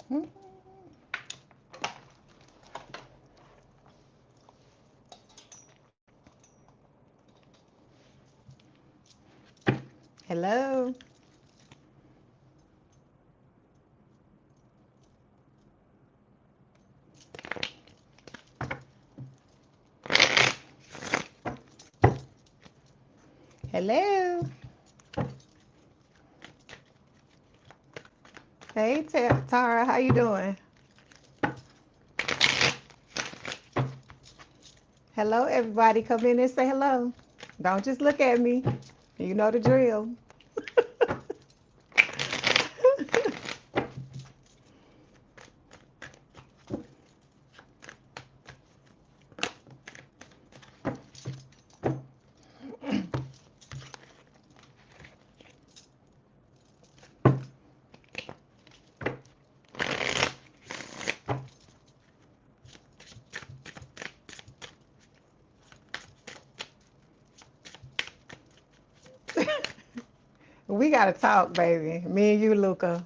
Hello. Hello. Hey, Tara, how you doing? Hello, everybody. Come in and say hello. Don't just look at me. You know the drill. We gotta talk, baby. Me and you, Luca.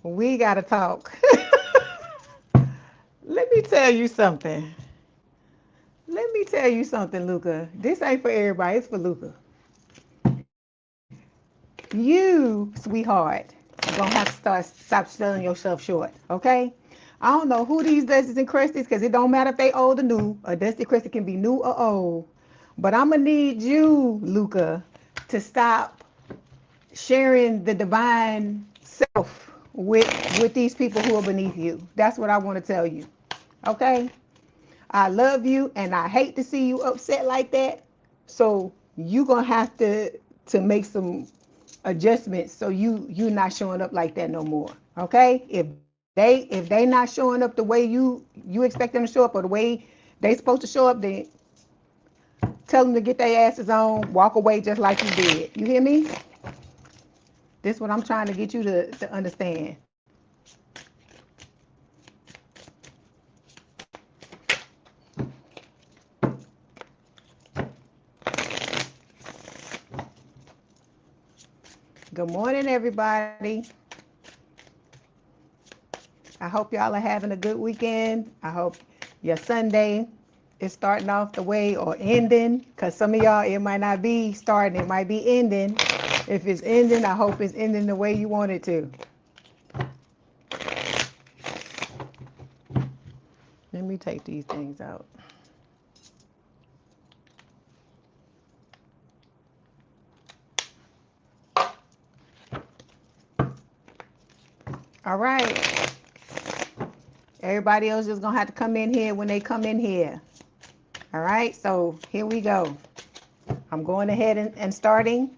We gotta talk. Let me tell you something. Let me tell you something, Luca. This ain't for everybody. It's for Luca. You, sweetheart, gonna have to stop selling yourself short, okay? I don't know who these Dusties and Crusties, because it don't matter if they old or new. A Dusty Crusty can be new or old. But I'm gonna need you, Luca, to stop sharing the divine self with these people who are beneath you. That's what I want to tell you, okay? I love you, and I hate to see you upset like that. So you're gonna have to make some adjustments so you're not showing up like that no more. Okay? If they not showing up the way you expect them to show up or the way they supposed to show up, then tell them to get their asses on, walk away just like you did. You hear me? This is what I'm trying to get you to understand. Good morning, everybody. I hope y'all are having a good weekend. I hope your Sunday is starting off the way or ending, because some of y'all, it might not be starting, it might be ending. If it's ending, I hope it's ending the way you want it to. Let me take these things out. All right. Everybody else is going to have to come in here when they come in here. All right, so here we go. I'm going ahead and starting.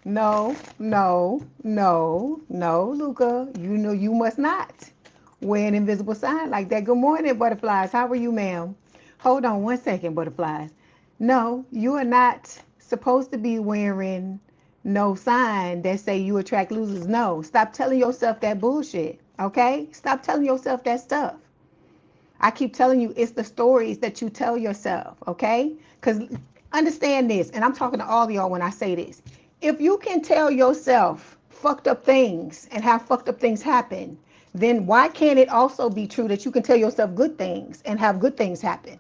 No, Luca. You know you must not wear an invisible sign like that. Good morning, butterflies. How are you, ma'am? Hold on one second, butterflies. No, you are not supposed to be wearing no sign that say you attract losers. No, stop telling yourself that bullshit, okay? Stop telling yourself that stuff. I keep telling you, it's the stories that you tell yourself, okay? Because understand this, and I'm talking to all of y'all when I say this. If you can tell yourself fucked up things and have fucked up things happen, then why can't it also be true that you can tell yourself good things and have good things happen?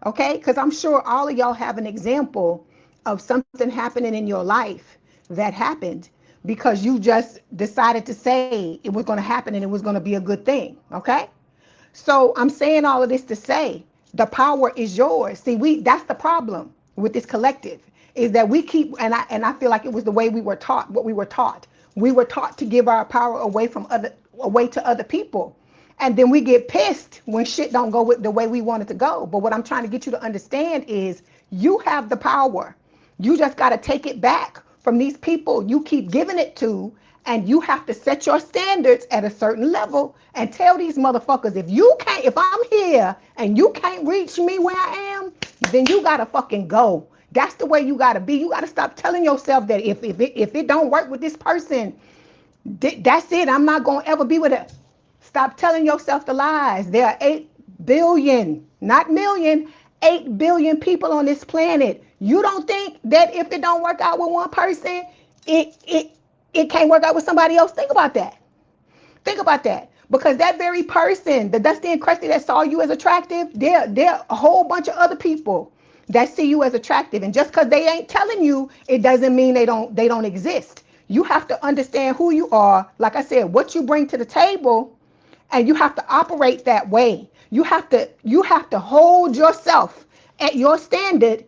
Okay? Because I'm sure all of y'all have an example of something happening in your life that happened because you just decided to say it was going to happen and it was going to be a good thing. Okay? So I'm saying all of this to say the power is yours. See, that's the problem with this collective, is that we keep, and I feel like it was the way we were taught, what we were taught. We were taught to give our power away to other people. And then we get pissed when shit don't go with the way we want it to go. But what I'm trying to get you to understand is you have the power. You just got to take it back from these people you keep giving it to, and you have to set your standards at a certain level and tell these motherfuckers, if I'm here and you can't reach me where I am, then you gotta fucking go. That's the way you gotta be. You gotta stop telling yourself that if it don't work with this person, that's it. I'm not gonna ever be with it. Stop telling yourself the lies. There are 8 billion, not million, 8 billion people on this planet. You don't think that if it don't work out with one person, it it can't work out with somebody else. Think about that. Think about that. Because that very person, the Dusty and Crusty that saw you as attractive, there are a whole bunch of other people that see you as attractive. And just because they ain't telling you, it doesn't mean they don't exist. You have to understand who you are. Like I said, what you bring to the table, and you have to operate that way. You have to hold yourself at your standard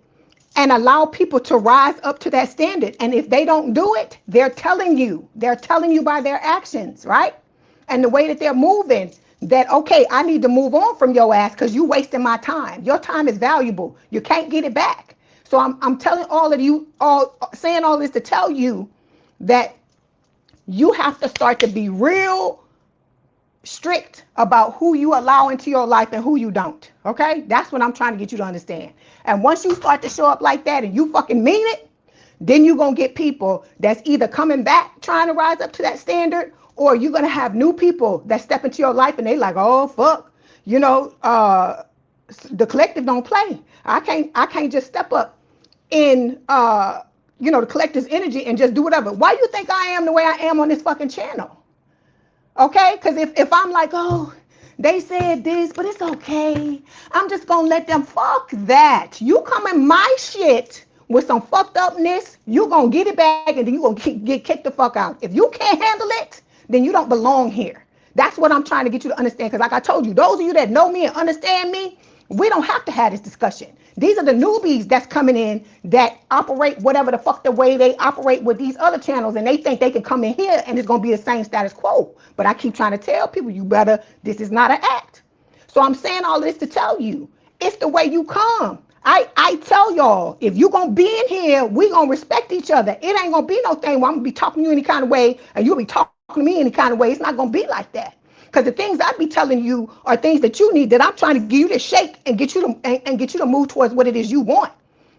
and allow people to rise up to that standard. And if they don't do it, they're telling you by their actions, right? And the way that they're moving, that, okay, I need to move on from your ass because you wasting my time. Your time is valuable. You can't get it back. So I'm telling all of you, saying all this to tell you that you have to start to be real strict about who you allow into your life and who you don't. Okay? That's what I'm trying to get you to understand. And once you start to show up like that and you fucking mean it, then you're going to get people that's either coming back trying to rise up to that standard, or you're going to have new people that step into your life and they like, oh, fuck, the collective don't play. I can't just step up in, the collective's energy and just do whatever. Why you think I am the way I am on this fucking channel? Okay? Because if I'm like, oh, they said this, but it's okay, I'm just going to let them, fuck that. You come in my shit with some fucked upness, you're going to get it back and then you're going to get kicked the fuck out. If you can't handle it, then you don't belong here. That's what I'm trying to get you to understand. Because like I told you, those of you that know me and understand me, we don't have to have this discussion. These are the newbies that's coming in that operate whatever the fuck the way they operate with these other channels. And they think they can come in here and it's going to be the same status quo. But I keep trying to tell people, this is not an act. So I'm saying all this to tell you, it's the way you come. I tell y'all, if you're going to be in here, we going to respect each other. It ain't going to be no thing where I'm going to be talking to you any kind of way and you'll be talking to me any kind of way. It's not going to be like that. Because the things I be telling you are things that you need, that I'm trying to give you to shake and get you to move towards what it is you want.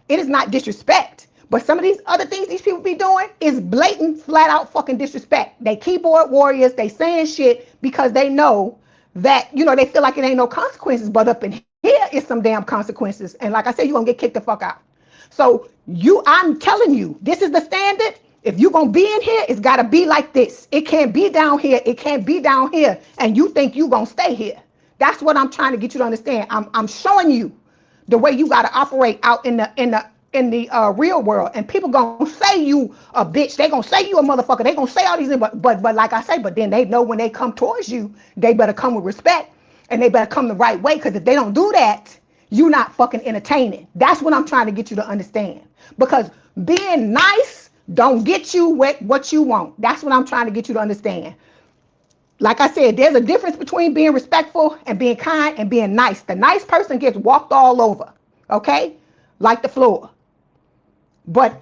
It is not disrespect. But some of these other things these people be doing is blatant, flat out fucking disrespect. They keyboard warriors, they saying shit because they know that, they feel like it ain't no consequences, but up in here is some damn consequences. And like I said, you're going to get kicked the fuck out. So I'm telling you, this is the standard. If you're going to be in here, it's got to be like this. It can't be down here. It can't be down here. And you think you're going to stay here. That's what I'm trying to get you to understand. I'm showing you the way you got to operate out in the real world. And people going to say you a bitch. They going to say you a motherfucker. They going to say all these things. But like I say, but then they know when they come towards you, they better come with respect. And they better come the right way. Because if they don't do that, you're not fucking entertaining. That's what I'm trying to get you to understand. Because being nice don't get you what you want. That's what I'm trying to get you to understand. Like I said, there's a difference between being respectful and being kind and being nice. The nice person gets walked all over, okay? Like the floor. But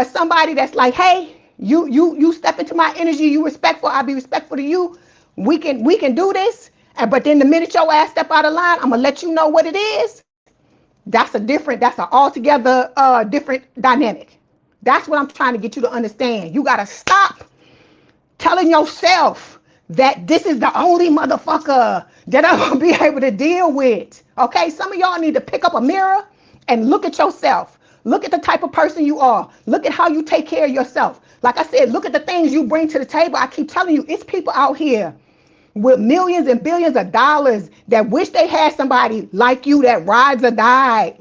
somebody that's like, hey, you step into my energy, you respectful, I'll be respectful to you. We can do this. But then the minute your ass step out of line, I'm gonna let you know what it is. That's an altogether different dynamic. That's what I'm trying to get you to understand. You got to stop telling yourself that this is the only motherfucker that I'm going to be able to deal with. Okay? Some of y'all need to pick up a mirror and look at yourself. Look at the type of person you are. Look at how you take care of yourself. Like I said, look at the things you bring to the table. I keep telling you, it's people out here with millions and billions of dollars that wish they had somebody like you that rides or dies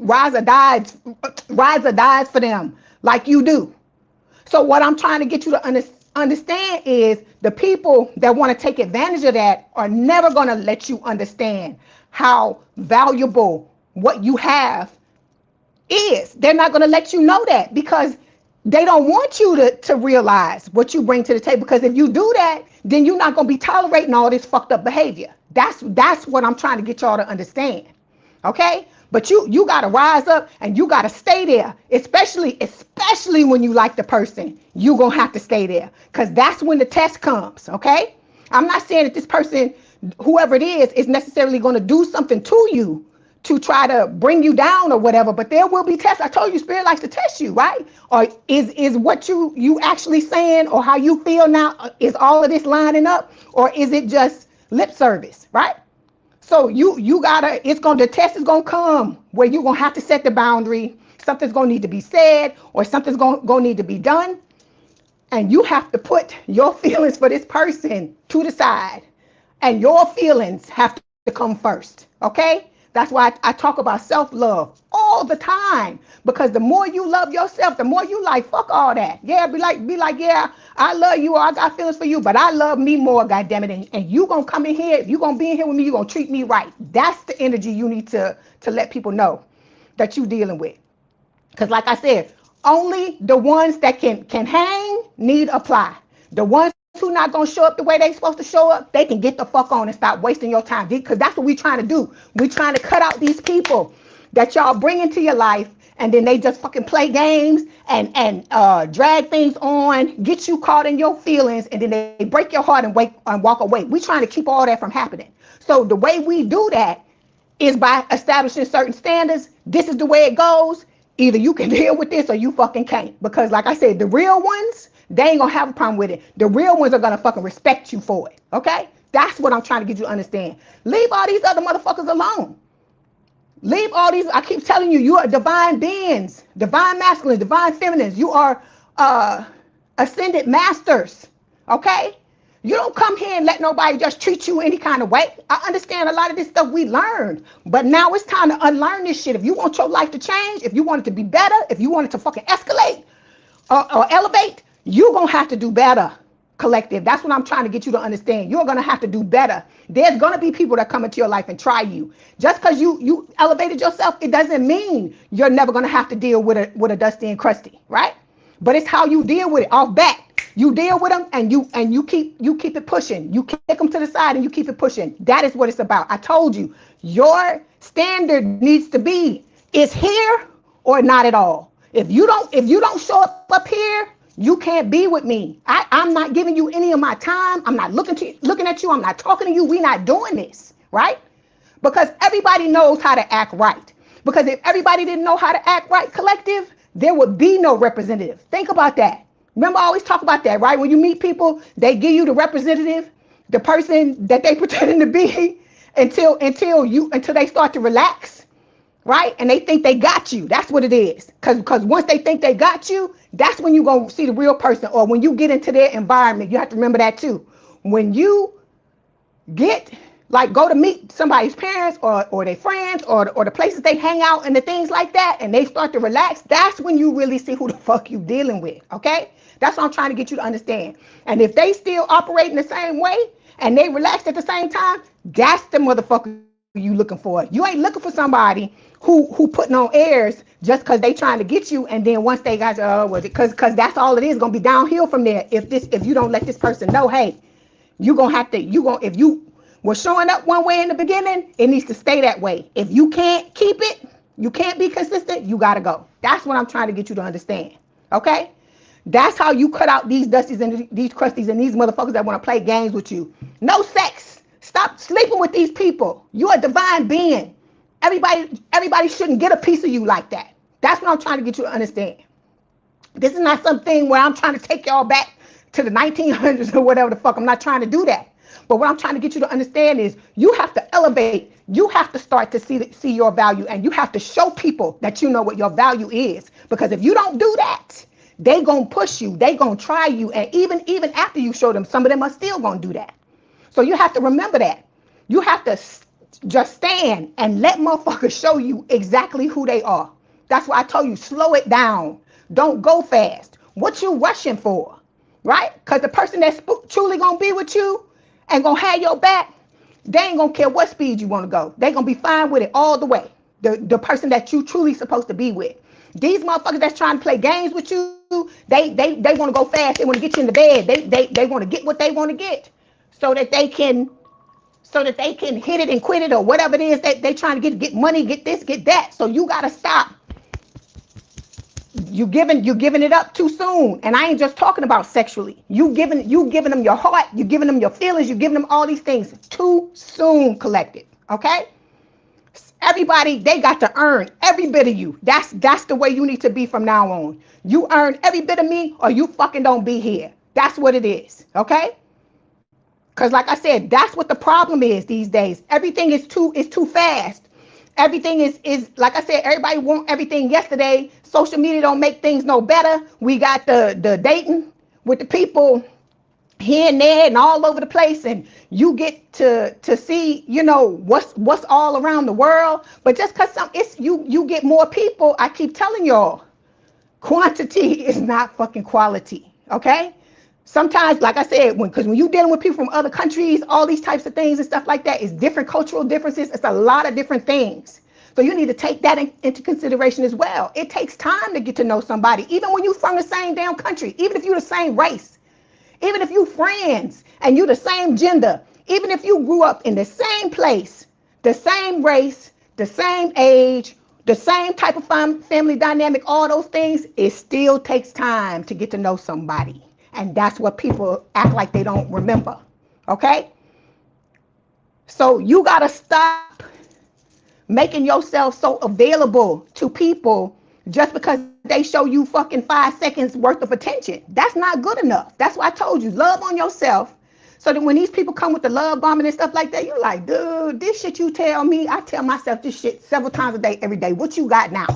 for them. Like you do. So what I'm trying to get you to understand is the people that want to take advantage of that are never going to let you understand how valuable what you have is. They're not going to let you know that because they don't want you to realize what you bring to the table. Because if you do that, then you're not going to be tolerating all this fucked up behavior. That's what I'm trying to get y'all to understand. Okay? But you got to rise up and you got to stay there, especially when you like the person. You're going to have to stay there because that's when the test comes, okay? I'm not saying that this person, whoever it is necessarily going to do something to you to try to bring you down or whatever, but there will be tests. I told you, Spirit likes to test you, right? Or is what you actually saying or how you feel now, is all of this lining up, or is it just lip service, right? So you gotta, the test is gonna come where you're gonna have to set the boundary. Something's gonna need to be said or something's gonna need to be done. And you have to put your feelings for this person to the side. And your feelings have to come first. Okay? That's why I talk about self-love all the time. Because the more you love yourself, the more you like, fuck all that. Yeah, be like, yeah, I love you or I got feelings for you, but I love me more, goddammit. And you gonna come in here, if you gonna be in here with me, you gonna treat me right. That's the energy you need to let people know that you dealing with. Because like I said, only the ones that can hang need apply. The ones who not gonna show up the way they supposed to show up, they can get the fuck on and stop wasting your time. Because that's what we trying to do. We trying to cut out these people that y'all bring into your life, and then they just fucking play games and drag things on, get you caught in your feelings, and then they break your heart and walk away. We trying to keep all that from happening. So the way we do that is by establishing certain standards. This is the way it goes. Either you can deal with this or you fucking can't. Because like I said, the real ones, they ain't gonna have a problem with it. The real ones are gonna fucking respect you for it. Okay? That's what I'm trying to get you to understand. Leave all these other motherfuckers alone. Leave all these, I keep telling you, you are divine beings, divine masculines, divine feminines. You are ascended masters. Okay? You don't come here and let nobody just treat you any kind of way. I understand a lot of this stuff we learned, but now it's time to unlearn this shit. If you want your life to change, if you want it to be better, if you want it to fucking escalate or elevate, you're going to have to do better, collective. That's what I'm trying to get you to understand. You're going to have to do better. There's going to be people that come into your life and try you. Just because you elevated yourself, it doesn't mean you're never going to have to deal with a dusty and crusty, right? But it's how you deal with it off bat. You deal with them and you keep it pushing. You kick them to the side and you keep it pushing. That is what it's about. I told you, your standard needs to be is here or not at all. If you don't show up here, you can't be with me. I'm not giving you any of my time. I'm not looking at you. I'm not talking to you. We're not doing this, right? Because everybody knows how to act right. Because if everybody didn't know how to act right, collective, there would be no representative. Think about that. Remember, I always talk about that, right? When you meet people, they give you the representative, the person that they pretending to be until they start to relax, right? And they think they got you. That's what it is. Because once they think they got you, that's when you go see the real person. Or when you get into their environment, you have to remember that too. When you go to meet somebody's parents or their friends or the places they hang out and the things like that, and they start to relax, that's when you really see who the fuck you dealing with, okay? That's what I'm trying to get you to understand. And if they still operate in the same way and they relaxed at the same time, that's the motherfucker you looking for. You ain't looking for somebody who putting on airs just because they trying to get you, and then once they got you, because that's all it is, gonna be downhill from there. If you don't let this person know, hey, if you were showing up one way in the beginning, it needs to stay that way. If you can't keep it, you can't be consistent, you gotta go. That's what I'm trying to get you to understand. Okay? That's how you cut out these dusties and these crusties and these motherfuckers that want to play games with you. No sex. Stop sleeping with these people. You're a divine being. Everybody shouldn't get a piece of you like that. That's what I'm trying to get you to understand. This is not something where I'm trying to take y'all back to the 1900s or whatever the fuck. I'm not trying to do that. But what I'm trying to get you to understand is you have to elevate. You have to start to see your value, and you have to show people that you know what your value is. Because if you don't do that, they gonna push you. They gonna try you. And even after you show them, some of them are still gonna do that. So you have to remember that. You have to just stand and let motherfuckers show you exactly who they are. That's why I told you, slow it down. Don't go fast. What you rushing for, right? Because the person that's truly gonna be with you and gonna have your back, they ain't gonna care what speed you want to go. They gonna be fine with it all the way. The person that you truly supposed to be with. These motherfuckers that's trying to play games with you, they want to go fast. They want to get you in the bed. They want to get what they want to get, so that they can hit it and quit it or whatever it is that they trying to get money, get this, get that. So you gotta stop. You giving it up too soon. And I ain't just talking about sexually. You giving them your heart, you giving them your feelings, you giving them all these things too soon, collected. Okay? Everybody, they got to earn every bit of you. That's the way you need to be from now on. You earn every bit of me or you fucking don't be here. That's what it is. Okay? Because like I said, that's what the problem is these days. Everything is too fast. Everything is like I said, everybody want everything yesterday. Social media don't make things no better. We got the dating. with the people here and there and all over the place, and you get to see, you know, what's all around the world. But just because you get more people, I keep telling y'all, quantity is not fucking quality. Okay? Sometimes, like I said, because when you're dealing with people from other countries, all these types of things and stuff like that, it's different cultural differences. It's a lot of different things. So you need to take that into consideration as well. It takes time to get to know somebody, even when you're from the same damn country, even if you're the same race, even if you friends and you the same gender, even if you grew up in the same place, the same race, the same age, the same type of family dynamic, all those things, it still takes time to get to know somebody. And that's what people act like they don't remember. Okay? So you got to stop making yourself so available to people just because they show you fucking 5 seconds worth of attention. That's not good enough. That's why I told you, love on yourself. So that when these people come with the love bombing and stuff like that, you're like, dude, this shit you tell me, I tell myself this shit several times a day, every day. What you got now?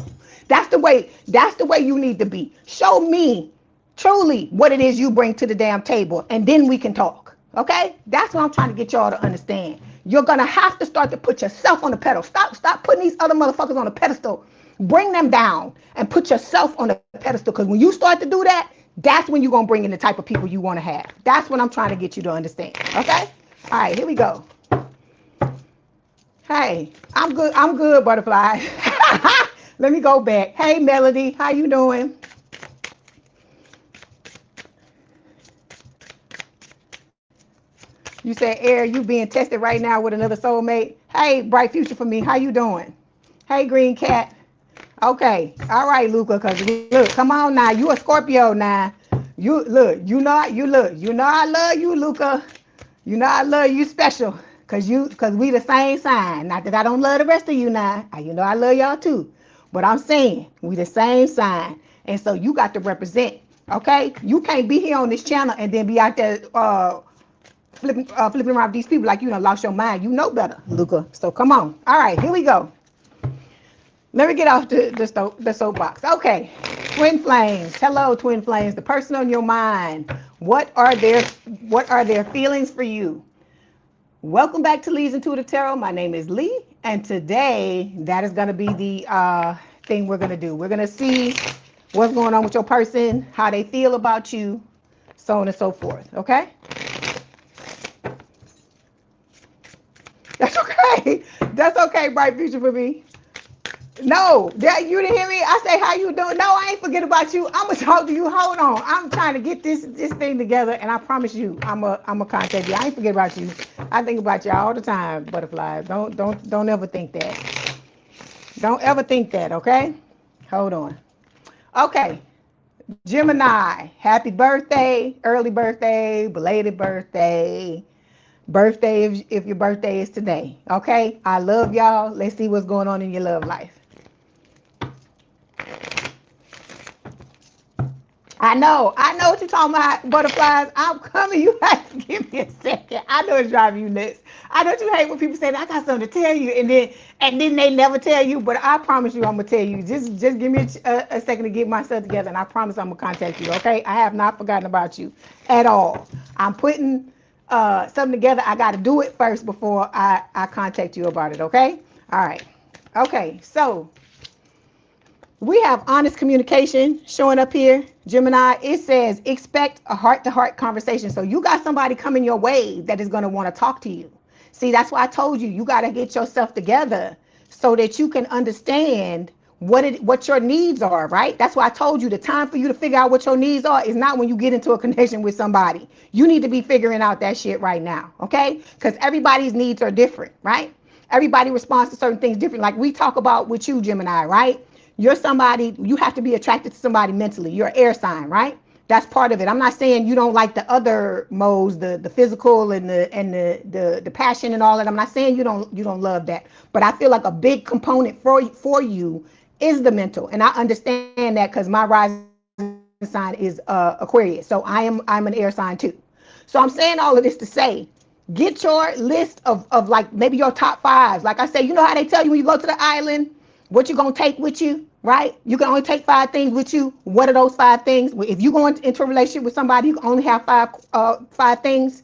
That's the way you need to be. Show me truly what it is you bring to the damn table, and then we can talk. Okay? That's what I'm trying to get y'all to understand. You're gonna have to start to put yourself on the pedestal. Stop putting these other motherfuckers on the pedestal. Bring them down and put yourself on the pedestal, because when you start to do that, that's when you're going to bring in the type of people you want to have. That's what I'm trying to get you to understand. Okay? All right, here we go. Hey, I'm good, butterfly. Let me go back. Hey, Melody, how you doing? You said, Air, you being tested right now with another soulmate. Hey, bright future for me. How you doing? Hey, Green Cat. Okay, all right, Luca, because look, come on now, you a Scorpio now. You know I love you, Luca. You know I love you special, because we the same sign. Not that I don't love the rest of you now. You know I love y'all too. But I'm saying, we the same sign. And so you got to represent, okay? You can't be here on this channel and then be out there flipping around with these people like you done lost your mind. You know better, Luca. So come on. All right, here we go. Let me get off the soapbox. Okay, twin flames. Hello, twin flames. The person on your mind. What are their feelings for you? Welcome back to Leigh's Intuitive Tarot. My name is Leigh, and today that is going to be the thing we're going to do. We're going to see what's going on with your person, how they feel about you, so on and so forth. Okay? That's okay. That's okay, bright future for me. No, you didn't hear me. I say, how you doing? No, I ain't forget about you. I'm gonna talk to you. Hold on. I'm trying to get this thing together, and I promise you, I'm a contact you. I ain't forget about you. I think about you all the time, butterflies. Don't ever think that. Don't ever think that. Okay? Hold on. Okay, Gemini. Happy birthday, early birthday, belated birthday. Birthday if your birthday is today. Okay? I love y'all. Let's see what's going on in your love life. I know what you're talking about, butterflies. I'm coming. You have to give me a second. I know it's driving you nuts. I know you hate when people say, I got something to tell you, and then they never tell you. But I promise you, I'm gonna tell you. Just give me a second to get myself together, and I promise I'm gonna contact you. Okay? I have not forgotten about you at all. I'm putting something together. I got to do it first before I contact you about it. Okay? All right. Okay. So we have honest communication showing up here, Gemini. It says expect a heart-to-heart conversation. So you got somebody coming your way that is going to want to talk to you. See, that's why I told you, you got to get yourself together so that you can understand what your needs are, right? That's why I told you the time for you to figure out what your needs are is not when you get into a connection with somebody. You need to be figuring out that shit right now, okay? Because everybody's needs are different, right? Everybody responds to certain things different. Like we talk about with you, Gemini, right? You're somebody, you have to be attracted to somebody mentally. You're an air sign, right? That's part of it. I'm not saying you don't like the other modes, the physical and the passion and all that. I'm not saying you don't love that. But I feel like a big component for you is the mental. And I understand that because my rising sign is Aquarius. So I'm an air sign too. So I'm saying all of this to say, get your list of like maybe your top 5s. Like I say, you know how they tell you when you go to the island, what you gonna take with you? right? You can only take 5 things with you. What are those 5 things? If you go into a relationship with somebody, you can only have five things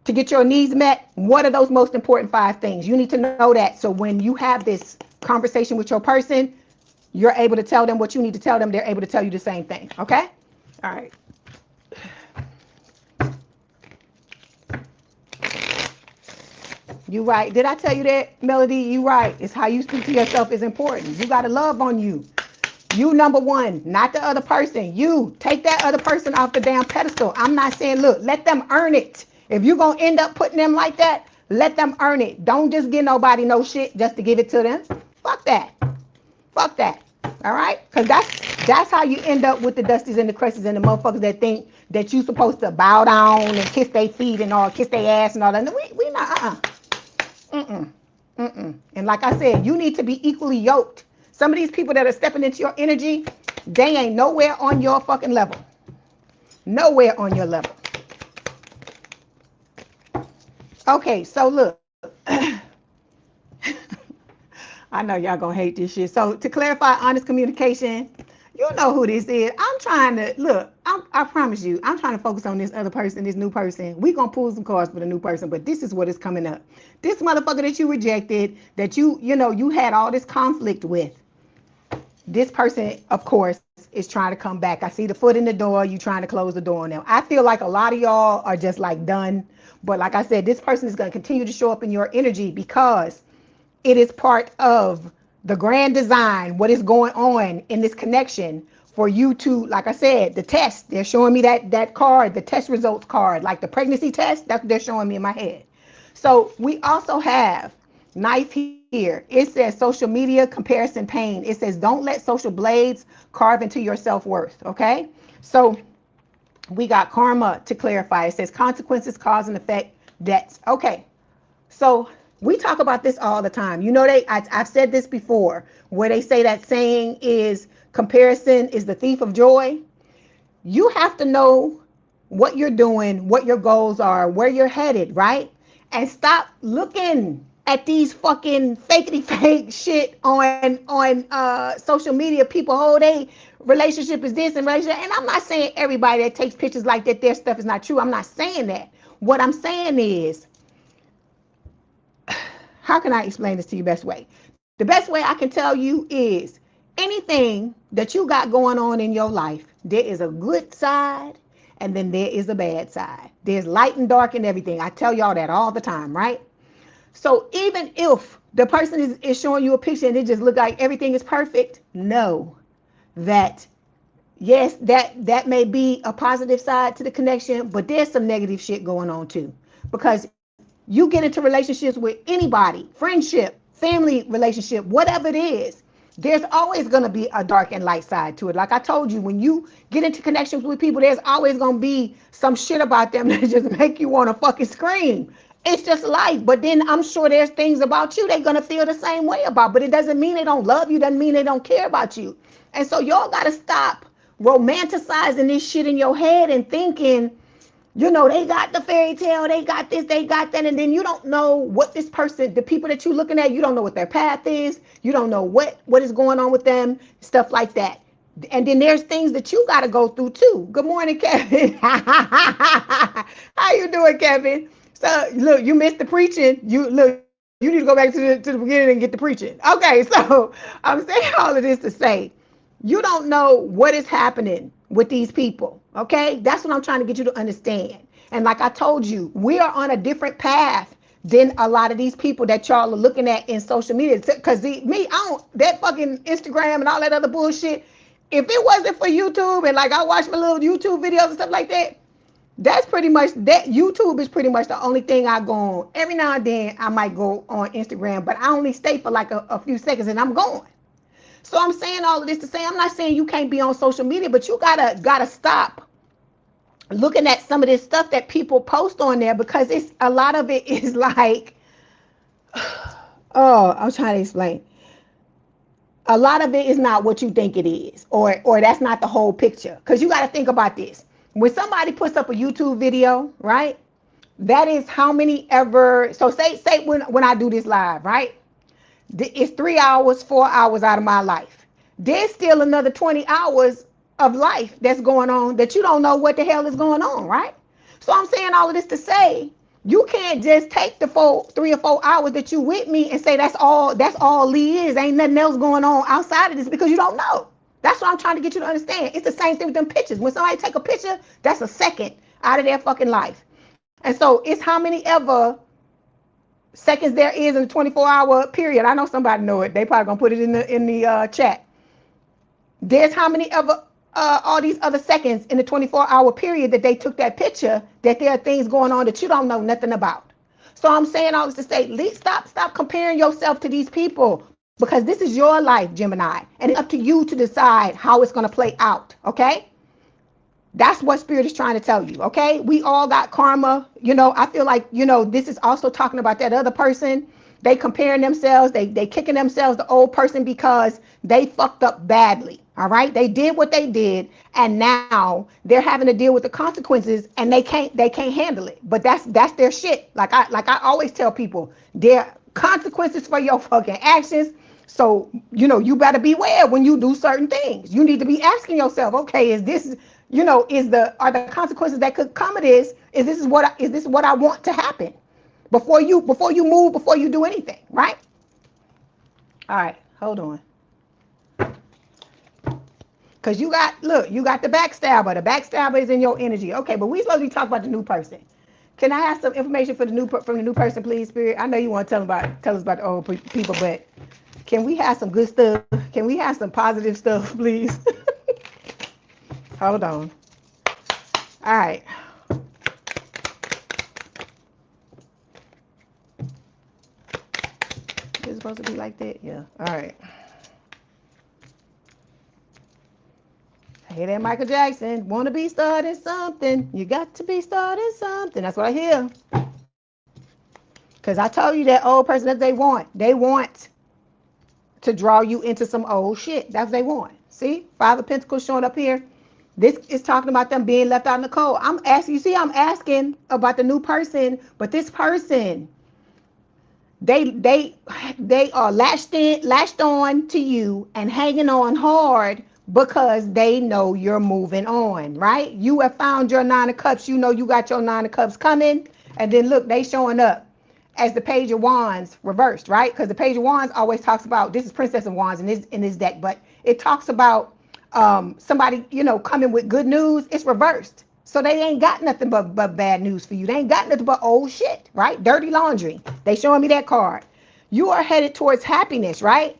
to get your needs met. What are those most important 5 things? You need to know that. So when you have this conversation with your person, you're able to tell them what you need to tell them. They're able to tell you the same thing. Okay? All right. You right. Did I tell you that, Melody? You right. It's how you speak to yourself is important. You got to love on you. You number one, not the other person. You take that other person off the damn pedestal. I'm not saying, look, let them earn it. If you're going to end up putting them like that, let them earn it. Don't just give nobody no shit just to give it to them. Fuck that. Fuck that. All right? Because that's how you end up with the Dusties and the Cresses and the motherfuckers that think that you supposed to bow down and kiss their feet and all, kiss their ass and all that. We not, And like I said, you need to be equally yoked. Some of these people that are stepping into your energy, they ain't nowhere on your fucking level. Nowhere on your level. Okay, so look. I know y'all gonna hate this shit. So to clarify honest communication, you know who this is. I'm trying to, look, I promise you, I'm trying to focus on this other person, this new person. We gonna pull some cards for the new person, but this is what is coming up. This motherfucker that you rejected, that you had all this conflict with. This person, of course, is trying to come back. I see the foot in the door. You trying to close the door on them. I feel like a lot of y'all are just like done. But like I said, this person is going to continue to show up in your energy because it is part of the grand design, what is going on in this connection for you to, like I said, the test. They're showing me that card, the test results card, like the pregnancy test. That's what they're showing me in my head. So we also have knife here. It says social media comparison pain. It says don't let social blades carve into your self-worth. Okay, so we got karma to clarify. It says consequences, cause and effect, debts. Okay, so we talk about this all the time. You know, I've said this before, where they say that saying is comparison is the thief of joy. You have to know what you're doing, what your goals are, where you're headed, right? And stop looking at these fucking fakety fake shit on social media. People, oh, they relationship is this and relationship. And I'm not saying everybody that takes pictures like that, their stuff is not true. I'm not saying that. What I'm saying is, how can I explain this to you best way? The best way I can tell you is anything that you got going on in your life, there is a good side and then there is a bad side. There's light and dark and everything. I tell y'all that all the time, right? So even if the person is showing you a picture and it just look like everything is perfect, know that yes, that may be a positive side to the connection, but there's some negative shit going on too. Because you get into relationships with anybody, friendship, family relationship, whatever it is, there's always going to be a dark and light side to it. Like I told you, when you get into connections with people, there's always going to be some shit about them that just make you want to fucking scream. It's just life. But then I'm sure there's things about you they're going to feel the same way about. But it doesn't mean they don't love you. Doesn't mean they don't care about you. And so y'all got to stop romanticizing this shit in your head and thinking, you know, they got the fairy tale, they got this, they got that, and then you don't know what this person, the people that you're looking at, you don't know what their path is, you don't know what is going on with them, stuff like that. And then there's things that you got to go through too. Good morning, Kevin. How you doing, Kevin? So look, you missed the preaching. You need to go back to the beginning and get the preaching. Okay, so I'm saying all of this to say, you don't know what is happening with these people, okay? That's what I'm trying to get you to understand. And like I told you, we are on a different path than a lot of these people that y'all are looking at in social media. Because I don't, that fucking Instagram and all that other bullshit, if it wasn't for YouTube and like I watch my little YouTube videos and stuff like that, that's pretty much, that YouTube is pretty much the only thing I go on. Every now and then I might go on Instagram, but I only stay for like a few seconds and I'm gone. So I'm saying all of this to say, I'm not saying you can't be on social media, but you gotta stop looking at some of this stuff that people post on there, because it's a lot of it is like, oh, I'm trying to explain. A lot of it is not what you think it is, or that's not the whole picture. Because you got to think about this. When somebody puts up a YouTube video, right? That is how many ever. So say when I do this live, right? It's 3 hours, 4 hours out of my life. there's still another 20 hours of life that's going on that you don't know what the hell is going on, right? So I'm saying all of this to say, you can't just take the 3 or 4 hours that you with me and say that's all Leigh is. Ain't nothing else going on outside of this, because you don't know. That's what I'm trying to get you to understand. It's the same thing with them pictures. When somebody take a picture, that's a second out of their fucking life. And so it's how many ever seconds there is in a 24-hour period. I know somebody know it. They probably gonna put it in the chat. There's how many ever all these other seconds in the 24-hour period that they took that picture, that there are things going on that you don't know nothing about. So I'm saying all this to say, Leigh, stop comparing yourself to these people, because this is your life, Gemini, and it's up to you to decide how it's going to play out. Okay, that's what Spirit is trying to tell you. Okay, we all got karma. I feel like this is also talking about that other person. They comparing themselves, they kicking themselves, the old person, because they fucked up badly. All right, they did what they did, and now they're having to deal with the consequences, and they can't handle it. But that's their shit. Like I always tell people, there are consequences for your fucking actions. So you better beware when you do certain things. You need to be asking yourself, okay, is this are the consequences that could come of this? Is this what I want to happen? Before you move, before you do anything, right? All right, hold on. Because you got the backstabber. The backstabber is in your energy. Okay, but we supposed to be talking about the new person. Can I have some information from the new person, please, Spirit? I know you want to tell us about the old people, but can we have some good stuff? Can we have some positive stuff, please? Hold on. All right. It's supposed to be like that? Yeah. All right. I hear that Michael Jackson. Want to be starting something. You got to be starting something. That's what I hear. Because I told you that old person that they want. They want to draw you into some old shit. That's what they want. See? 5 of Pentacles showing up here. This is talking about them being left out in the cold. I'm asking about the new person, but this person, they are latched on to you and hanging on hard because they know you're moving on, right? You have found your 9 of Cups. You got your 9 of Cups coming, and then look, they showing up as the Page of Wands reversed, right? Because the Page of Wands always talks about, this is Princess of Wands in this deck, but it talks about somebody coming with good news. It's reversed. So they ain't got nothing but bad news for you. They ain't got nothing but old shit, right? Dirty laundry. They showing me that card. You are headed towards happiness, right?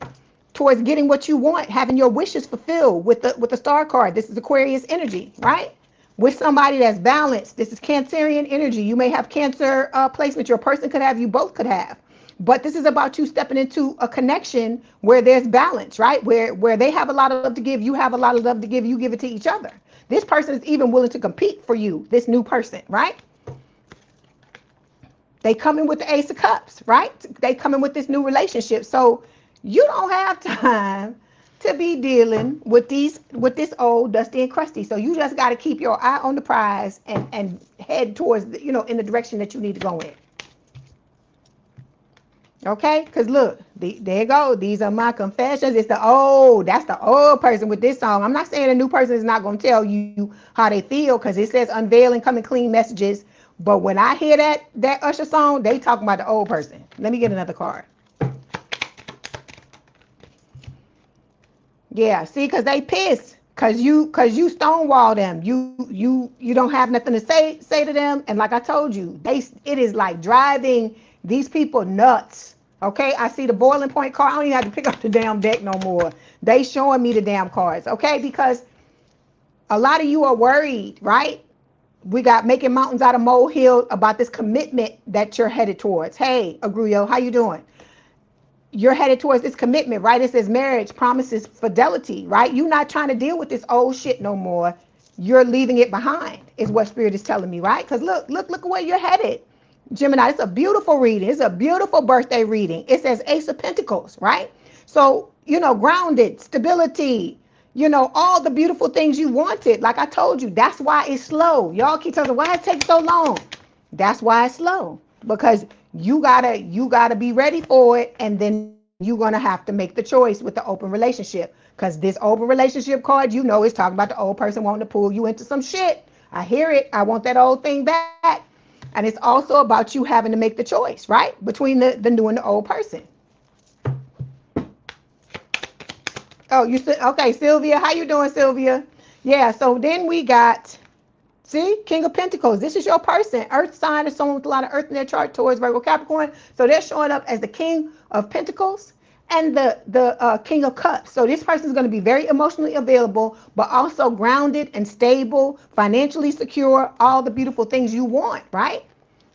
Towards getting what you want, having your wishes fulfilled with the Star card. This is Aquarius energy, right? With somebody that's balanced. This is Cancerian energy. You may have Cancer placement. Your person could have, you both could have. But this is about you stepping into a connection where there's balance, right? Where they have a lot of love to give, you have a lot of love to give, you give it to each other. This person is even willing to compete for you, this new person, right? They come in with the Ace of Cups, right? They come in with this new relationship. So you don't have time to be dealing with this old dusty and crusty. So you just got to keep your eye on the prize and head towards in the direction that you need to go in. Okay, because look, there you go. These are my confessions. That's the old person with this song. I'm not saying a new person is not going to tell you how they feel, because it says unveiling, coming clean messages. But when I hear that Usher song, they talking about the old person. Let me get another card. Yeah, see, because they pissed. Because you stonewall them. You don't have nothing to say to them. And like I told you, it is like driving these people nuts. Okay, I see the boiling point card. I don't even have to pick up the damn deck no more. They showing me the damn cards. Okay, because a lot of you are worried, right? We got making mountains out of molehill about this commitment that you're headed towards. Hey, Agruyo, how you doing? You're headed towards this commitment, right? It says marriage promises fidelity, right? You're not trying to deal with this old shit no more. You're leaving it behind, is what Spirit is telling me, right? Because look where you're headed. Gemini, it's a beautiful reading. It's a beautiful birthday reading. It says Ace of Pentacles, right? So, grounded, stability, all the beautiful things you wanted. Like I told you, that's why it's slow. Y'all keep telling me, why it takes so long? That's why it's slow. Because you gotta be ready for it, and then you're gonna have to make the choice with the open relationship. Because this open relationship card, you know, is talking about the old person wanting to pull you into some shit. I hear it. I want that old thing back. And it's also about you having to make the choice, right? Between the new and the old person. Oh, you said, okay, Sylvia. How you doing, Sylvia? Yeah, so then we got, see, King of Pentacles. This is your person. Earth sign is someone with a lot of earth in their chart, towards Virgo, Capricorn. So they're showing up as the King of Pentacles and the King of Cups. So this person is going to be very emotionally available, but also grounded and stable, financially secure, all the beautiful things you want, right?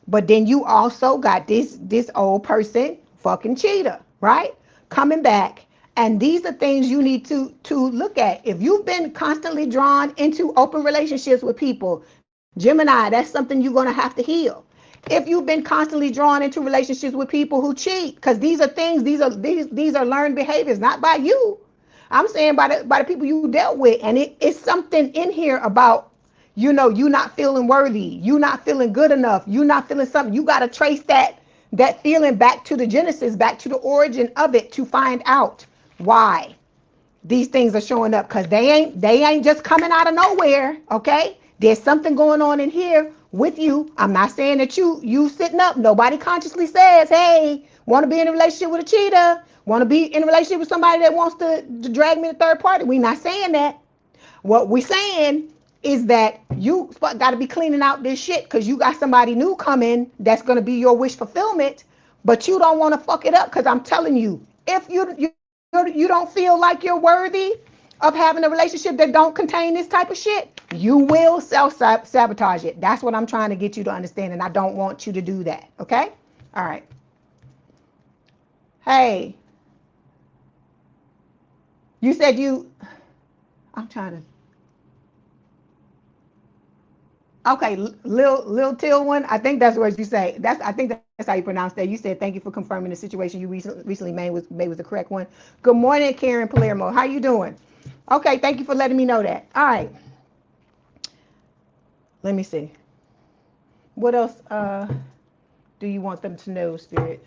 But then you also got this old person, fucking cheater, right? Coming back. And these are things you need to look at. If you've been constantly drawn into open relationships with people, Gemini, that's something you're going to have to heal. If you've been constantly drawn into relationships with people who cheat, because these are things, these are learned behaviors, not by you. I'm saying by the people you dealt with. And it's something in here about, you know, you not feeling worthy, you not feeling good enough, you not feeling something. You got to trace that feeling back to the genesis, back to the origin of it, to find out why these things are showing up. Because they ain't just coming out of nowhere. Okay, there's something going on in here with you. I'm not saying that you sitting up. Nobody consciously says, hey, want to be in a relationship with a cheater, want to be in a relationship with somebody that wants to drag me to third party. We not saying that. What we saying is that you got to be cleaning out this shit, because you got somebody new coming that's going to be your wish fulfillment, but you don't want to fuck it up. Because I'm telling you, if you don't feel like you're worthy of having a relationship that don't contain this type of shit, you will self-sabotage it. That's what I'm trying to get you to understand, and I don't want you to do that, okay? All right. Hey, you said I'm trying to, okay, Lil Till one. I think that's what you say. I think that's how you pronounce that. You said thank you for confirming the situation you recently made was the correct one. Good morning, Karen Palermo. How you doing? Okay, thank you for letting me know that. All right. Let me see. What else do you want them to know, Spirit?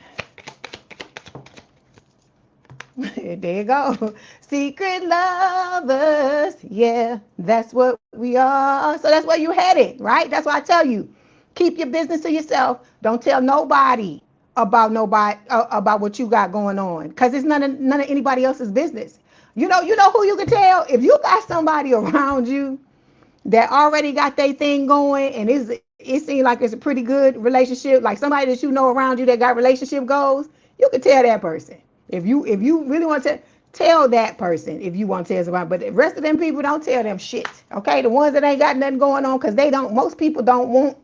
There you go. Secret lovers. Yeah, that's what we are. So that's where you headed, right? That's why I tell you, keep your business to yourself. Don't tell nobody about what you got going on, because it's none of anybody else's business. You know who you can tell? If you got somebody around you that already got their thing going, and it seems like it's a pretty good relationship, like somebody that you know around you that got relationship goals, you can tell that person. If you really want to tell that person, if you want to tell somebody, but the rest of them people, don't tell them shit. Okay, the ones that ain't got nothing going on, because most people don't want